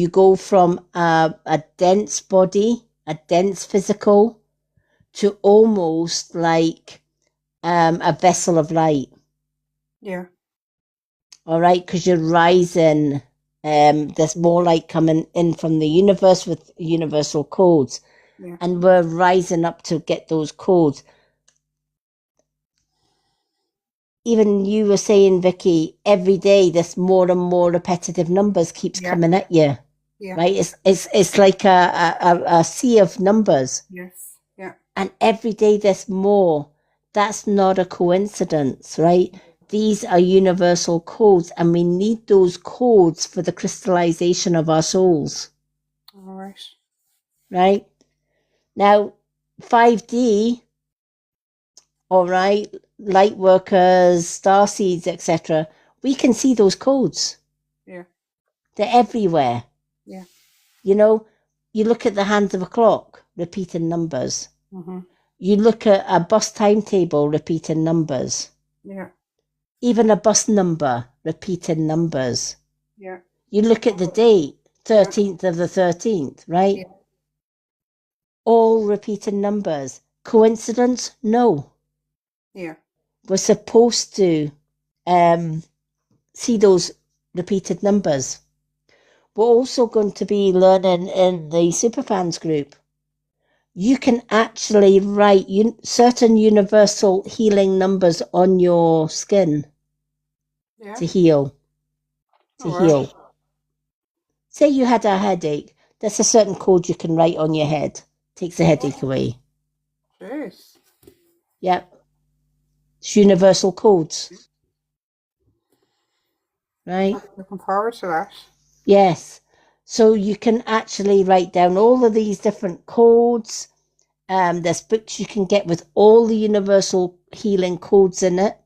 go from a dense body, a dense physical, to almost like a vessel of light. Yeah. All right, because you're rising. There's more light coming in from the universe with universal codes. Yeah. And we're rising up to get those codes. Even you were saying, Vicky, every day there's more and more repetitive numbers keeps Yeah. coming at you. Yeah. Right? It's like a sea of numbers. Yes. Yeah. And every day there's more. That's not a coincidence, right? These are universal codes, and we need those codes for the crystallization of our souls. All right. Right? Now, 5D, all right, light workers, star seeds, etc., we can see those codes. Yeah. They're everywhere. Yeah. You know, you look at the hands of a clock, repeating numbers. Mm-hmm. You look at a bus timetable, repeating numbers. Yeah. Even a bus number, repeating numbers. Yeah. You look at the date, 13th of the 13th, right? Yeah. All repeating numbers. Coincidence? No. Yeah. We're supposed to see those repeated numbers. We're also going to be learning in the Superfans group. You can actually write certain universal healing numbers on your skin Yeah. to heal. Right. Say you had a headache. There's a certain code you can write on your head. Takes the headache away. Jeez. Yep. It's universal codes. Right? Looking forward to that. Yes. So you can actually write down all of these different codes. There's books you can get with all the universal healing codes in it.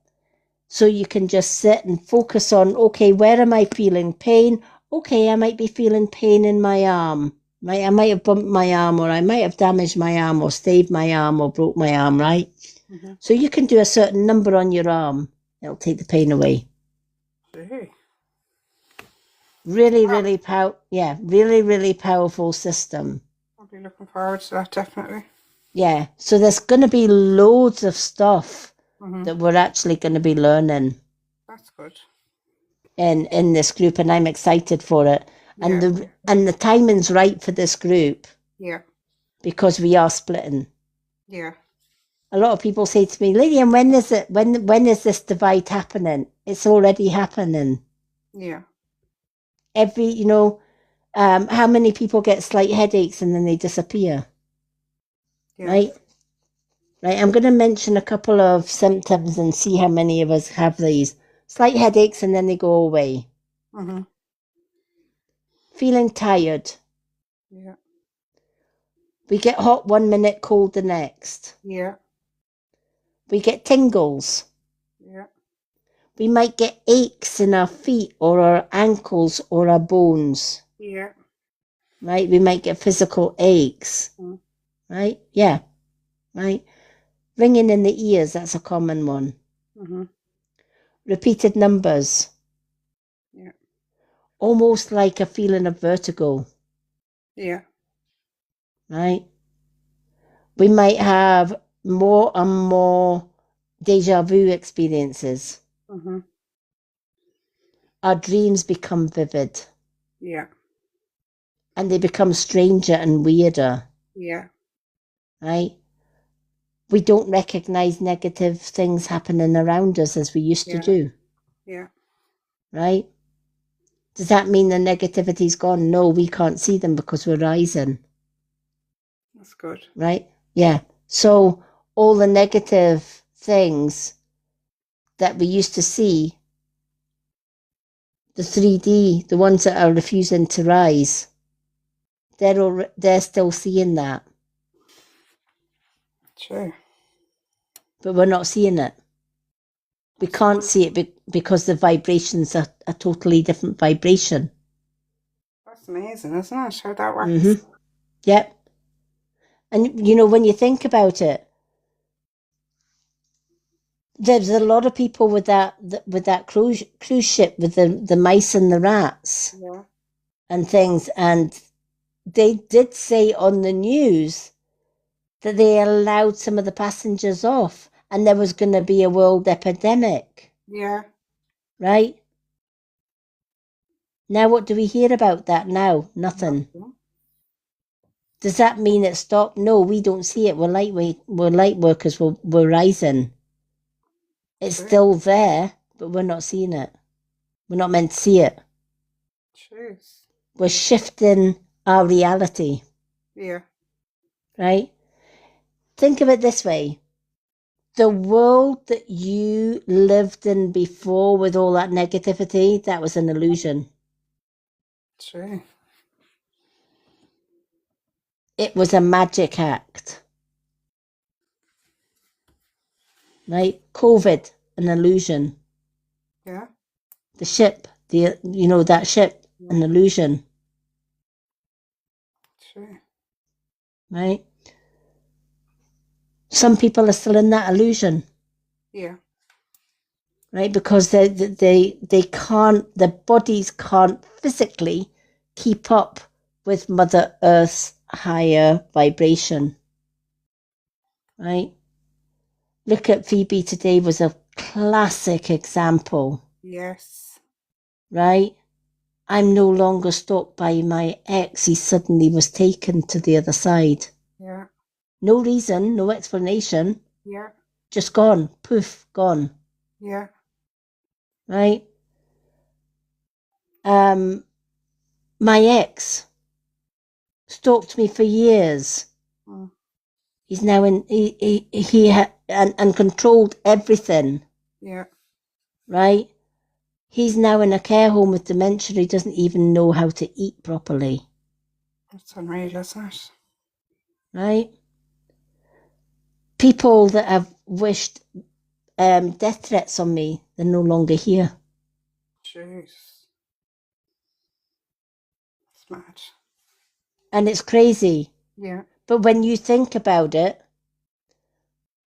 So you can just sit and focus on, okay, where am I feeling pain? Okay, I might be feeling pain in my arm. Right? I might have bumped my arm, or I might have damaged my arm, or staved my arm, or broke my arm, right? Mm-hmm. So you can do a certain number on your arm. It'll take the pain away. Gee. Really, really powerful system. I'll be looking forward to that, definitely. Yeah, so there's going to be loads of stuff Mm-hmm. that we're actually going to be learning That's good. in this group, and I'm excited for it. And the timing's right for this group. Yeah. Because we are splitting. Yeah. A lot of people say to me, Lillian, when is it? When is this divide happening? It's already happening. Yeah. How many people get slight headaches and then they disappear? Yeah. Right? Right. I'm going to mention a couple of symptoms and see how many of us have these. Slight headaches and then they go away. Mm-hmm. Feeling tired. Yeah. We get hot 1 minute, cold the next. Yeah. We get tingles. Yeah. We might get aches in our feet or our ankles or our bones. Yeah. Right? We might get physical aches. Mm. Right? Yeah. Right? Ringing in the ears, that's a common one. Mm-hmm. Repeated numbers. Yeah. Almost like a feeling of vertigo. Yeah. Right? We might have more and more deja vu experiences. Mm-hmm. Our dreams become vivid. Yeah. and they become stranger and weirder, Yeah. right? We don't recognize negative things happening around us as we used to Yeah. do, Yeah. right? Does that mean the negativity's gone? No, we can't see them because we're rising, That's good. right? Yeah. So all the negative things that we used to see, the 3D, the ones that are refusing to rise, they're still seeing that, True. but we're not seeing it. We can't see it because the vibrations are a totally different vibration. That's amazing, isn't it? How that works. Mm-hmm. Yep. And you know, when you think about it, there's a lot of people with that cruise ship with the mice and the rats Yeah. and things, and they did say on the news that they allowed some of the passengers off, and there was going to be a world epidemic, Yeah. right? Now, what do we hear about that now? Nothing. Nothing. Does that mean it stopped? No, we don't see it. We're light workers. We're rising. It's True. still there, but we're not seeing it. We're not meant to see it. Jeez. We're shifting our reality, Yeah. right? Think of it this way. The world that you lived in before with all that negativity, that was an illusion. True. It was a magic act, right? COVID, an illusion. Yeah. The ship, that ship, an illusion, True. right? Some people are still in that illusion, Yeah. right? Because they can't, their bodies can't physically keep up with Mother Earth's higher vibration, right? Look at Phoebe today was a classic example, Yes. right? I'm no longer stalked by my ex. He suddenly was taken to the other side. Yeah. No reason, no explanation, Yeah. just gone, poof, gone, Yeah. right? My ex stalked me for years. Mm. He's now and controlled everything, Yeah. right? He's now in a care home with dementia. He doesn't even know how to eat properly, That's unreal, isn't it? right? People that have wished death threats on me, they're no longer here. Jeez. It's mad. And it's crazy. Yeah. But when you think about it,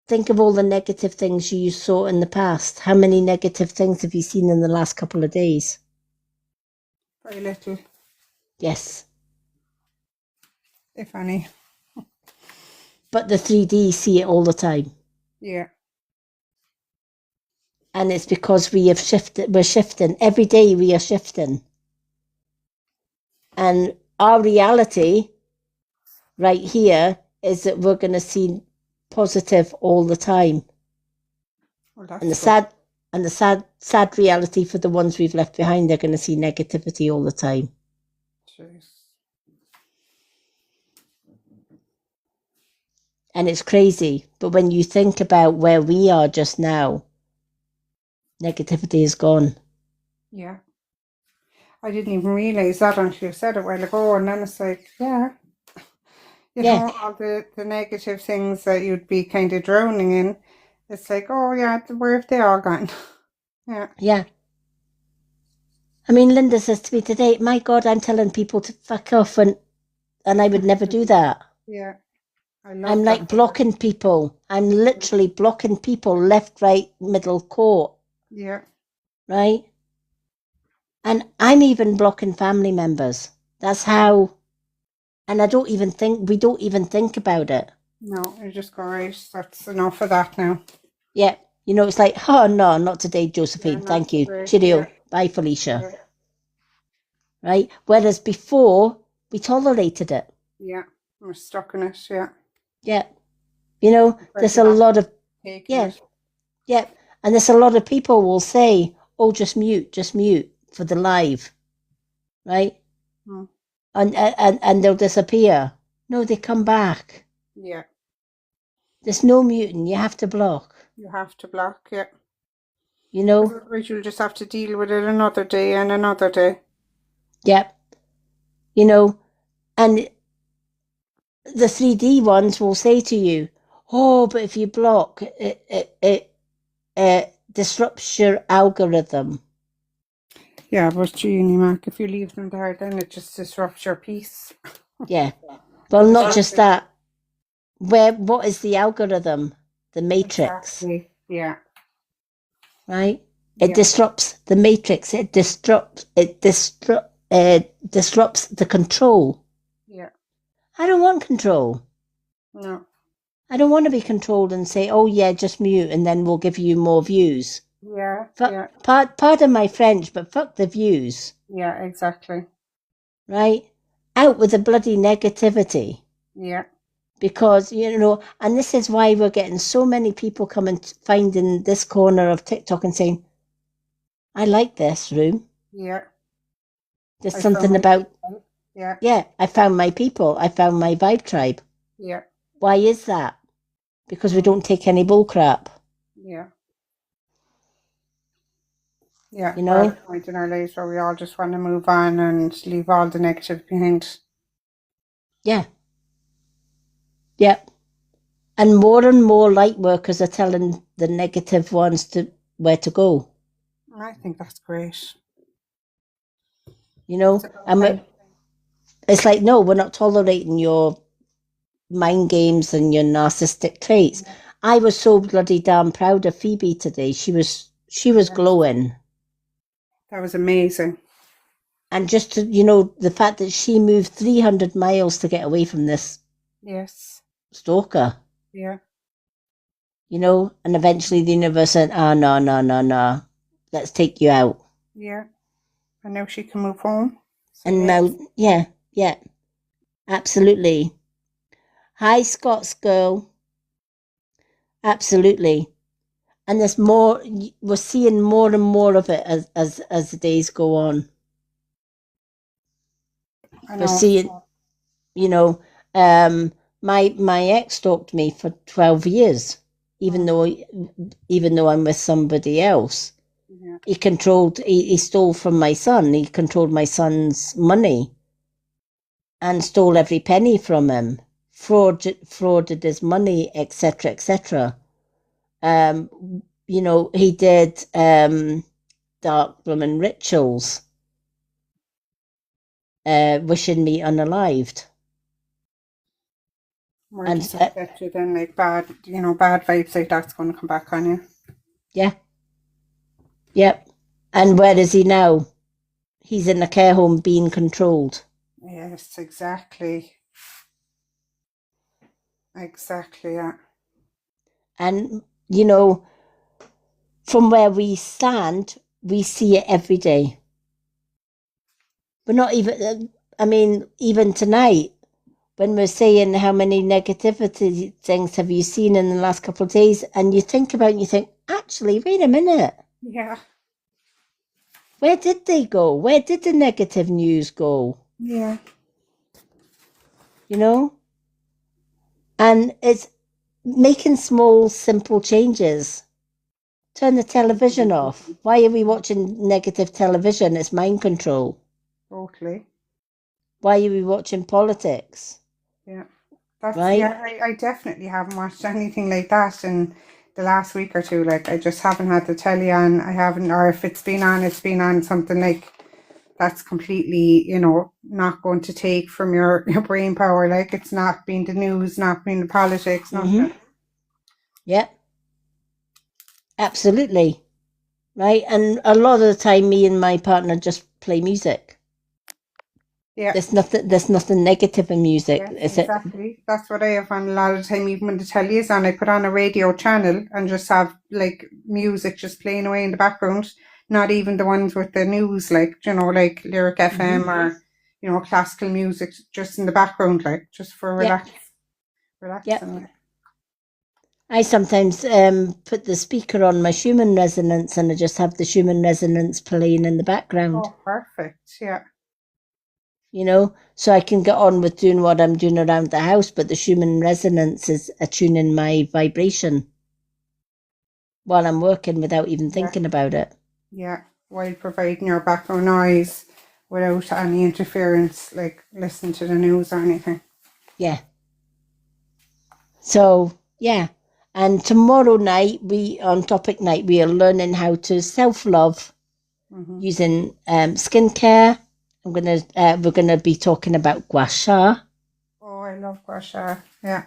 think of all the negative things you saw in the past. How many negative things have you seen in the last couple of days? Very little, Yes. if any. But the 3D see it all the time. Yeah. And it's because we're shifting. Every day we are shifting. And our reality right here is that we're going to see positive all the time. Well, that's And the sad reality for the ones we've left behind, they're going to see negativity all the time. Jeez. And it's crazy. But when you think about where we are just now, negativity is gone. Yeah. I didn't even realise that until you said it a while ago, and then it's like, yeah. You Yeah. know, all the negative things that you'd be kind of drowning in, it's like, oh yeah, where have they all gone? Yeah. Yeah. I mean, Linda says to me today, my God, I'm telling people to fuck off, and I would never do that. Yeah. I'm like blocking people. I'm literally blocking people left, right, middle, court, Yeah. right? And I'm even blocking family members. That's how, and we don't even think about it. No, you just go, right, that's enough of that now. Yeah. You know, it's like, oh no, not today, Josephine. Yeah, Thank not you. today. Cheerio. Yeah. Bye, Felicia. Yeah. Right? Whereas before, We tolerated it. Yeah. We're stuck in it. Yeah. Yeah. You know, there's a lot of, Taking yeah, it. yeah. And there's a lot of people will say, oh, just mute for the live, right? Hmm. And they'll disappear. No, they come back. Yeah. There's no muting. You have to block, You have to block. Yeah. you know? Otherwise, you'll just have to deal with it another day and another day. Yep. You know, and the 3D ones will say to you, oh, but if you block, it disrupts your algorithm. Yeah, but Jeannie Mac, if you leave them there, then it just disrupts your peace. Yeah. Well, not just that. What is the algorithm? The matrix, Exactly. Yeah. right? It Yeah. disrupts the matrix. It disrupts the control. Yeah. I don't want control. No. I don't want to be controlled and say, oh yeah, just mute and then we'll give you more views. Yeah. Yeah. Pardon my French, but fuck the views, Yeah. Exactly. right? Out with the bloody negativity. Yeah. Because, you know, and this is why we're getting so many people coming, finding this corner of TikTok and saying, I like this room. Yeah. There's I something found my about, people. Yeah. yeah, I found my people. I found my vibe tribe. Yeah. Why is that? Because we don't take any bull crap. Yeah. Yeah. You We're at know? a point in our lives where we all just want to move on and leave all the negative behind. Yeah. Yep. And more light workers are telling the negative ones to where to go. I think that's great. You know? It's a good And thing. it's like, no, we're not tolerating your mind games and your narcissistic traits. I was so bloody damn proud of Phoebe today. She was glowing. That was amazing. And just to, you know, the fact that she moved 300 miles to get away from this Yes. stalker, Yeah. you know, and eventually the universe said, oh, no, let's take you out. Yeah. And now she can move home. So And now, yeah, absolutely. Hi, Scots girl. Absolutely. And there's more, we're seeing more and more of it as the days go on. I We're know. seeing, you know, my ex stalked me for 12 years, even though I'm with somebody else. Yeah. He stole from my son. He controlled my son's money and stole every penny from him, frauded his money, etc., etc. You know, he did dark blooming rituals, wishing me unalived. Where And does that get you then? Like bad vibes like that's going to come back on you. yeah, yep. And where is he now? He's in a care home being controlled. Yes, exactly. Exactly, yeah. And, you know, from where we stand, we see it every day. We're not even, I mean, even tonight, when we're saying how many negativity things have you seen in the last couple of days, and you think about it and you think, actually, wait a minute. Yeah. Where did they go? Where did the negative news go? Yeah. You know? And it's making small, simple changes. Turn the television off. Why are we watching negative television? It's mind control. Totally. Why are we watching politics? Yeah. That's Right? yeah, I definitely haven't watched anything like that in the last week or two. Like I just haven't had the telly on. I haven't, or if it's been on something like that's completely, you know, not going to take from your brain power. Like it's not being the news, not being the politics, nothing. Yep. Absolutely. Right? And a lot of the time me and my partner just play music. Yeah. There's nothing negative in music. Yes, exactly. That's what I have on a lot of the time, even when the telly is on, I put on a radio channel and just have like music just playing away in the background. Not even the ones with the news, like, you know, like Lyric FM or classical music just in the background, like just for Yep. relaxing. I sometimes put the speaker on my Schumann resonance and I just have the Schumann resonance playing in the background, Oh, perfect. Yeah. so I can get on with doing what I'm doing around the house, but the Schumann resonance is attuning my vibration while I'm working without even thinking about it. Yeah. While providing your background noise without any interference, like listen to the news or anything. Yeah. So, yeah. And tomorrow night, on topic night, we are learning how to self-love using skincare. We're gonna be talking about gua sha. Oh, I love gua sha. Yeah.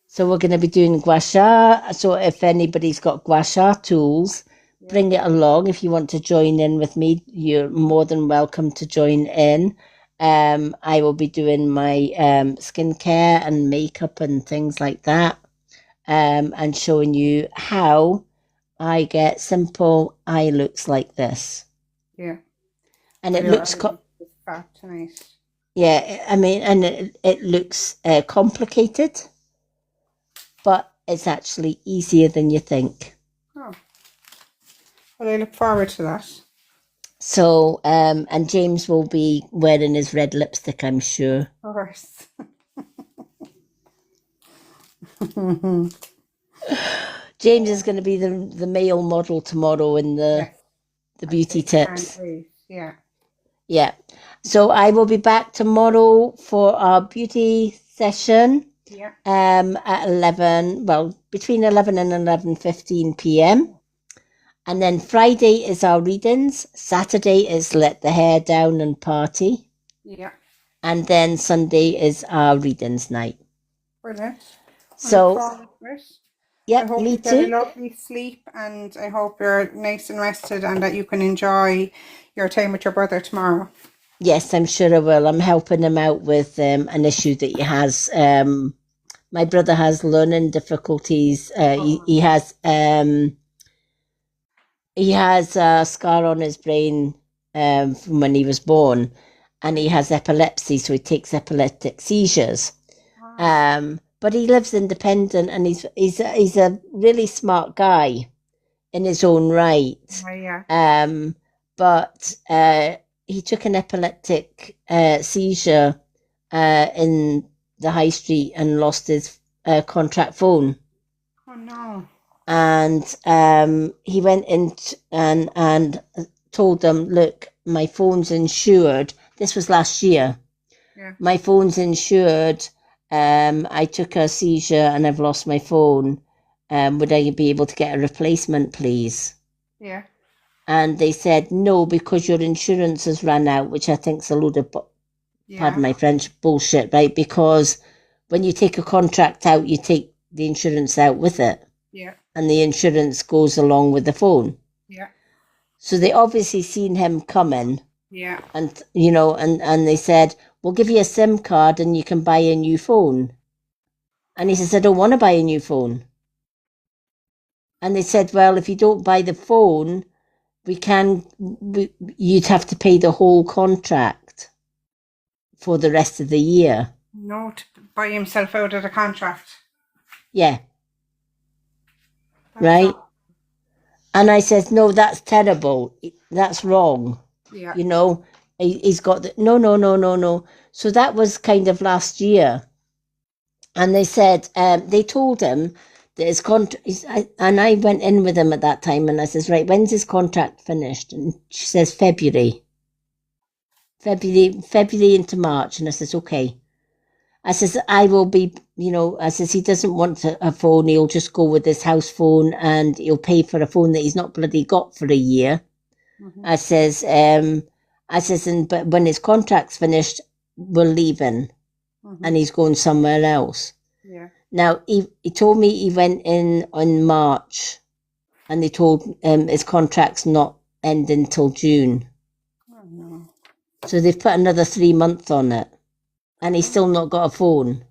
So we're gonna be doing gua sha. So if anybody's got gua sha tools, bring it along. If you want to join in with me, you're more than welcome to join in. I will be doing my skincare and makeup and things like that, and showing you how I get simple eye looks like this. Yeah. And it Your looks, eyes is fat tonight. yeah, I mean, and it looks complicated, but it's actually easier than you think. Oh. Well, I look forward to that. So, and James will be wearing his red lipstick, I'm sure. Of course. James is going to be the male model tomorrow in the beauty tips. Can't wait. Yeah. Yeah. So I will be back tomorrow for our beauty session. Yeah. At 11, well, between 11 and 11:15 p.m. And then Friday is our readings. Saturday is let the hair down and party. Yeah. And then Sunday is our readings night. Brilliant. So, yeah, I hope me you get a too. lovely sleep, and I hope you're nice and rested and that you can enjoy your time with your brother tomorrow. Yes, I'm sure I will. I'm helping him out with an issue that he has. My brother has learning difficulties. He has a scar on his brain from when he was born, and he has epilepsy, so he takes epileptic seizures. But he lives independent, and he's a really smart guy in his own right. Oh, yeah. But he took an epileptic seizure in the high street and lost his contract phone. Oh, no. And he went in and told them, look, my phone's insured. This was last year. Yeah. My phone's insured. I took a seizure and I've lost my phone. Would I be able to get a replacement, please? Yeah. And they said, no, because your insurance has run out, which I think is a load of, pardon my French, bullshit, right? Because when you take a contract out, you take the insurance out with it. Yeah. And the insurance goes along with the phone. Yeah. So they obviously seen him coming. Yeah. And, and they said, we'll give you a SIM card and you can buy a new phone. And he says, I don't want to buy a new phone. And they said, well, if you don't buy the phone, you'd have to pay the whole contract for the rest of the year. No, to buy himself out of the contract. Yeah. Right? And I said, no, that's terrible. That's wrong. Yeah. He's got no. So that was kind of last year. And they said, they told him that his contract, and I went in with him at that time and I says, right, when's his contract finished? And she says, February into March. And I says, okay. I says, I will be, I says, he doesn't want a phone. He'll just go with his house phone and he'll pay for a phone that he's not bloody got for a year. Mm-hmm. I says, but when his contract's finished, we're leaving. Mm-hmm. And he's going somewhere else. Yeah. Now, he told me he went in on March and they told him his contract's not ending till June. Oh, no. So they've put another 3 months on it. And he's still not got a phone.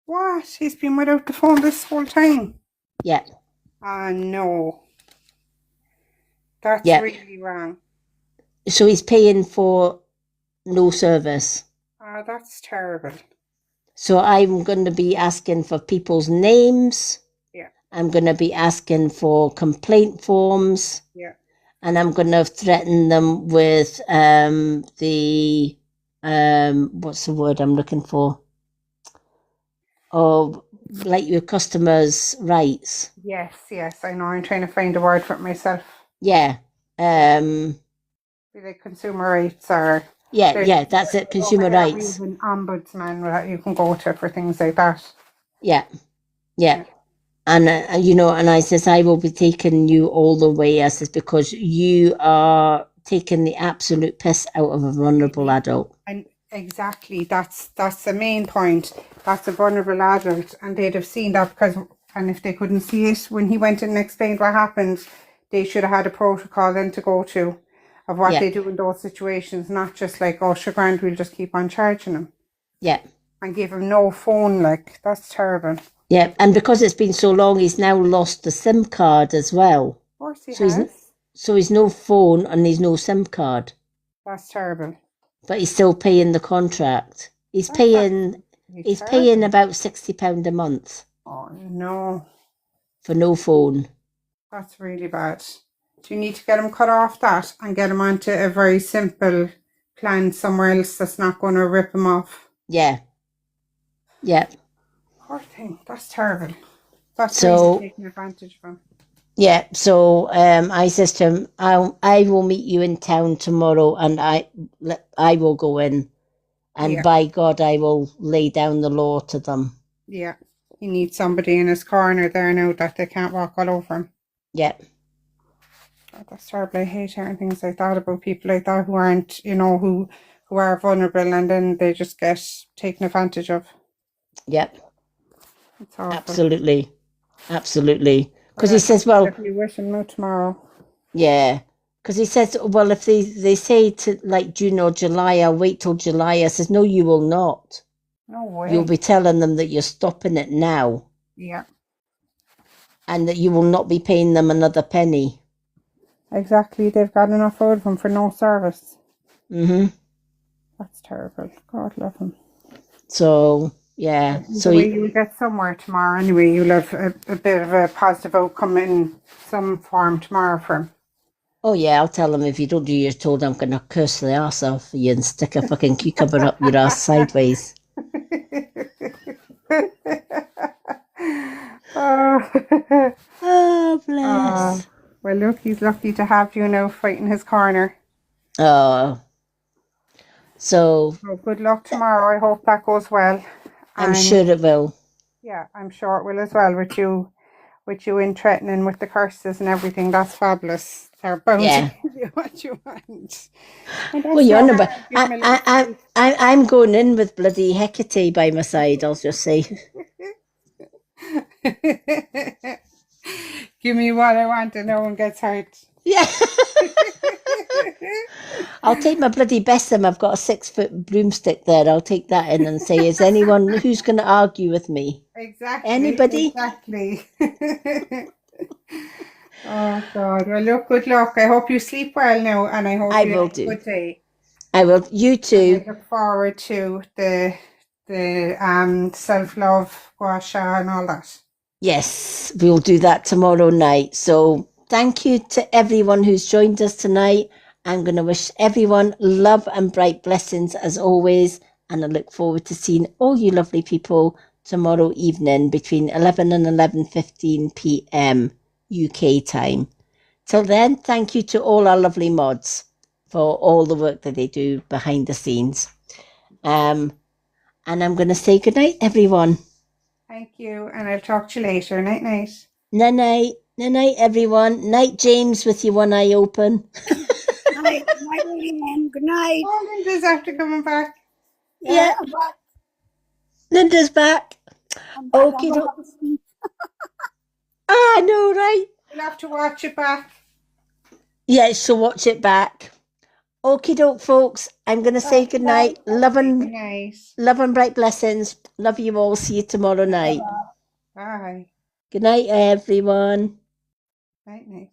What? He's been without the phone this whole time? Yeah. No. That's really wrong. So he's paying for no service. Oh, that's terrible. So I'm going to be asking for people's names. Yeah. I'm going to be asking for complaint forms. Yeah. And I'm going to threaten them with what's the word I'm looking for? Oh, like your customers' rights. Yes, yes, I know. I'm trying to find a word for it myself. Yeah. Be like consumer rights or Yeah, that's it, consumer rights. An ombudsman that you can go to for things like that. Yeah. Yeah. And and I says I will be taking you all the way. I says because you are taking the absolute piss out of a vulnerable adult. And exactly, that's the main point. That's a vulnerable adult, and they'd have seen that and if they couldn't see it when he went in and explained what happened, they should have had a protocol then to go to of what Yeah. they do in those situations, not just like, oh, sure, grand, we'll just keep on charging him. Yeah. And give him no phone, like, that's terrible. Yeah, and because it's been so long, he's now lost the SIM card as well. Of course he So has. he's no phone and he's no SIM card. That's terrible. But he's still paying the contract. He's paying about £60 a month Oh no, for no phone. that's really bad. Do you need to get him cut off that and get him onto a very simple plan somewhere else that's not going to rip him off? Yeah. Poor thing, that's terrible. That's So- really taking advantage of him. Yeah, so I says to him, I will meet you in town tomorrow, and I will go in, and Yeah. by God, I will lay down the law to them. Yeah, he needs somebody in his corner there now that they can't walk all over him. Yeah, God, that's terrible. I hate hearing things like that about people like that who aren't, who are vulnerable and then they just get taken advantage of. yeah, It's awful. absolutely. Because he says, well, If you wish him no tomorrow. yeah, because he says, well, if they say to like June or July, I'll wait till July. I says, no, you will not. No way. You'll be telling them that you're stopping it now, Yeah, and that you will not be paying them another penny. exactly. They've got enough out of him for no service. Mm-hmm. That's terrible. God love him. So, yeah. So You'll get somewhere tomorrow anyway. You'll have a bit of a positive outcome in some form tomorrow for him. oh yeah, I'll tell him if you don't do your told, I'm going to curse the arse off you and stick a fucking cucumber up your ass sideways. Oh. Oh, bless. Well, look, he's lucky to have you now fighting his corner. Oh. So, So good luck tomorrow. I hope that goes well. I'm And, sure it will. Yeah, I'm sure it will as well with you in threatening with the curses and everything. That's fabulous. They're bound Yeah. to give you what you want. And Well, you're on not about, bad. Give him a little I'm going in with bloody Hecate by my side, I'll just say. Give me what I want and no one gets hurt. Yeah. I'll take my bloody besom. I've got a 6-foot broomstick there. I'll take that in and say, is anyone who's going to argue with me? Exactly. Anybody? Exactly. Oh God. Well, look, good luck. I hope you sleep well now and I hope I you will have a do. good day. I will. You too. I look forward to the self-love, gua sha and all that. Yes, we'll do that tomorrow night. So thank you to everyone who's joined us tonight. I'm going to wish everyone love and bright blessings as always. And I look forward to seeing all you lovely people tomorrow evening between 11 and 11:15 p.m. UK time. Till then, thank you to all our lovely mods for all the work that they do behind the scenes. And I'm going to say goodnight, everyone. Thank you, and I'll talk to you later. Night, night. Night, night, everyone. Night, James, with your one eye open. Night, night, William. Good night. Oh, Linda's after coming back. Yeah. I'm back. Linda's back. I'm back. Okay, I'm gonna have a sleep. I know, right? We'll have to watch it back. Yeah, so watch it back. Okie doke, folks. I'm going to say goodnight. Love Good and bright blessings. Love you all. See you tomorrow night. Bye. Good night, everyone. Night, night.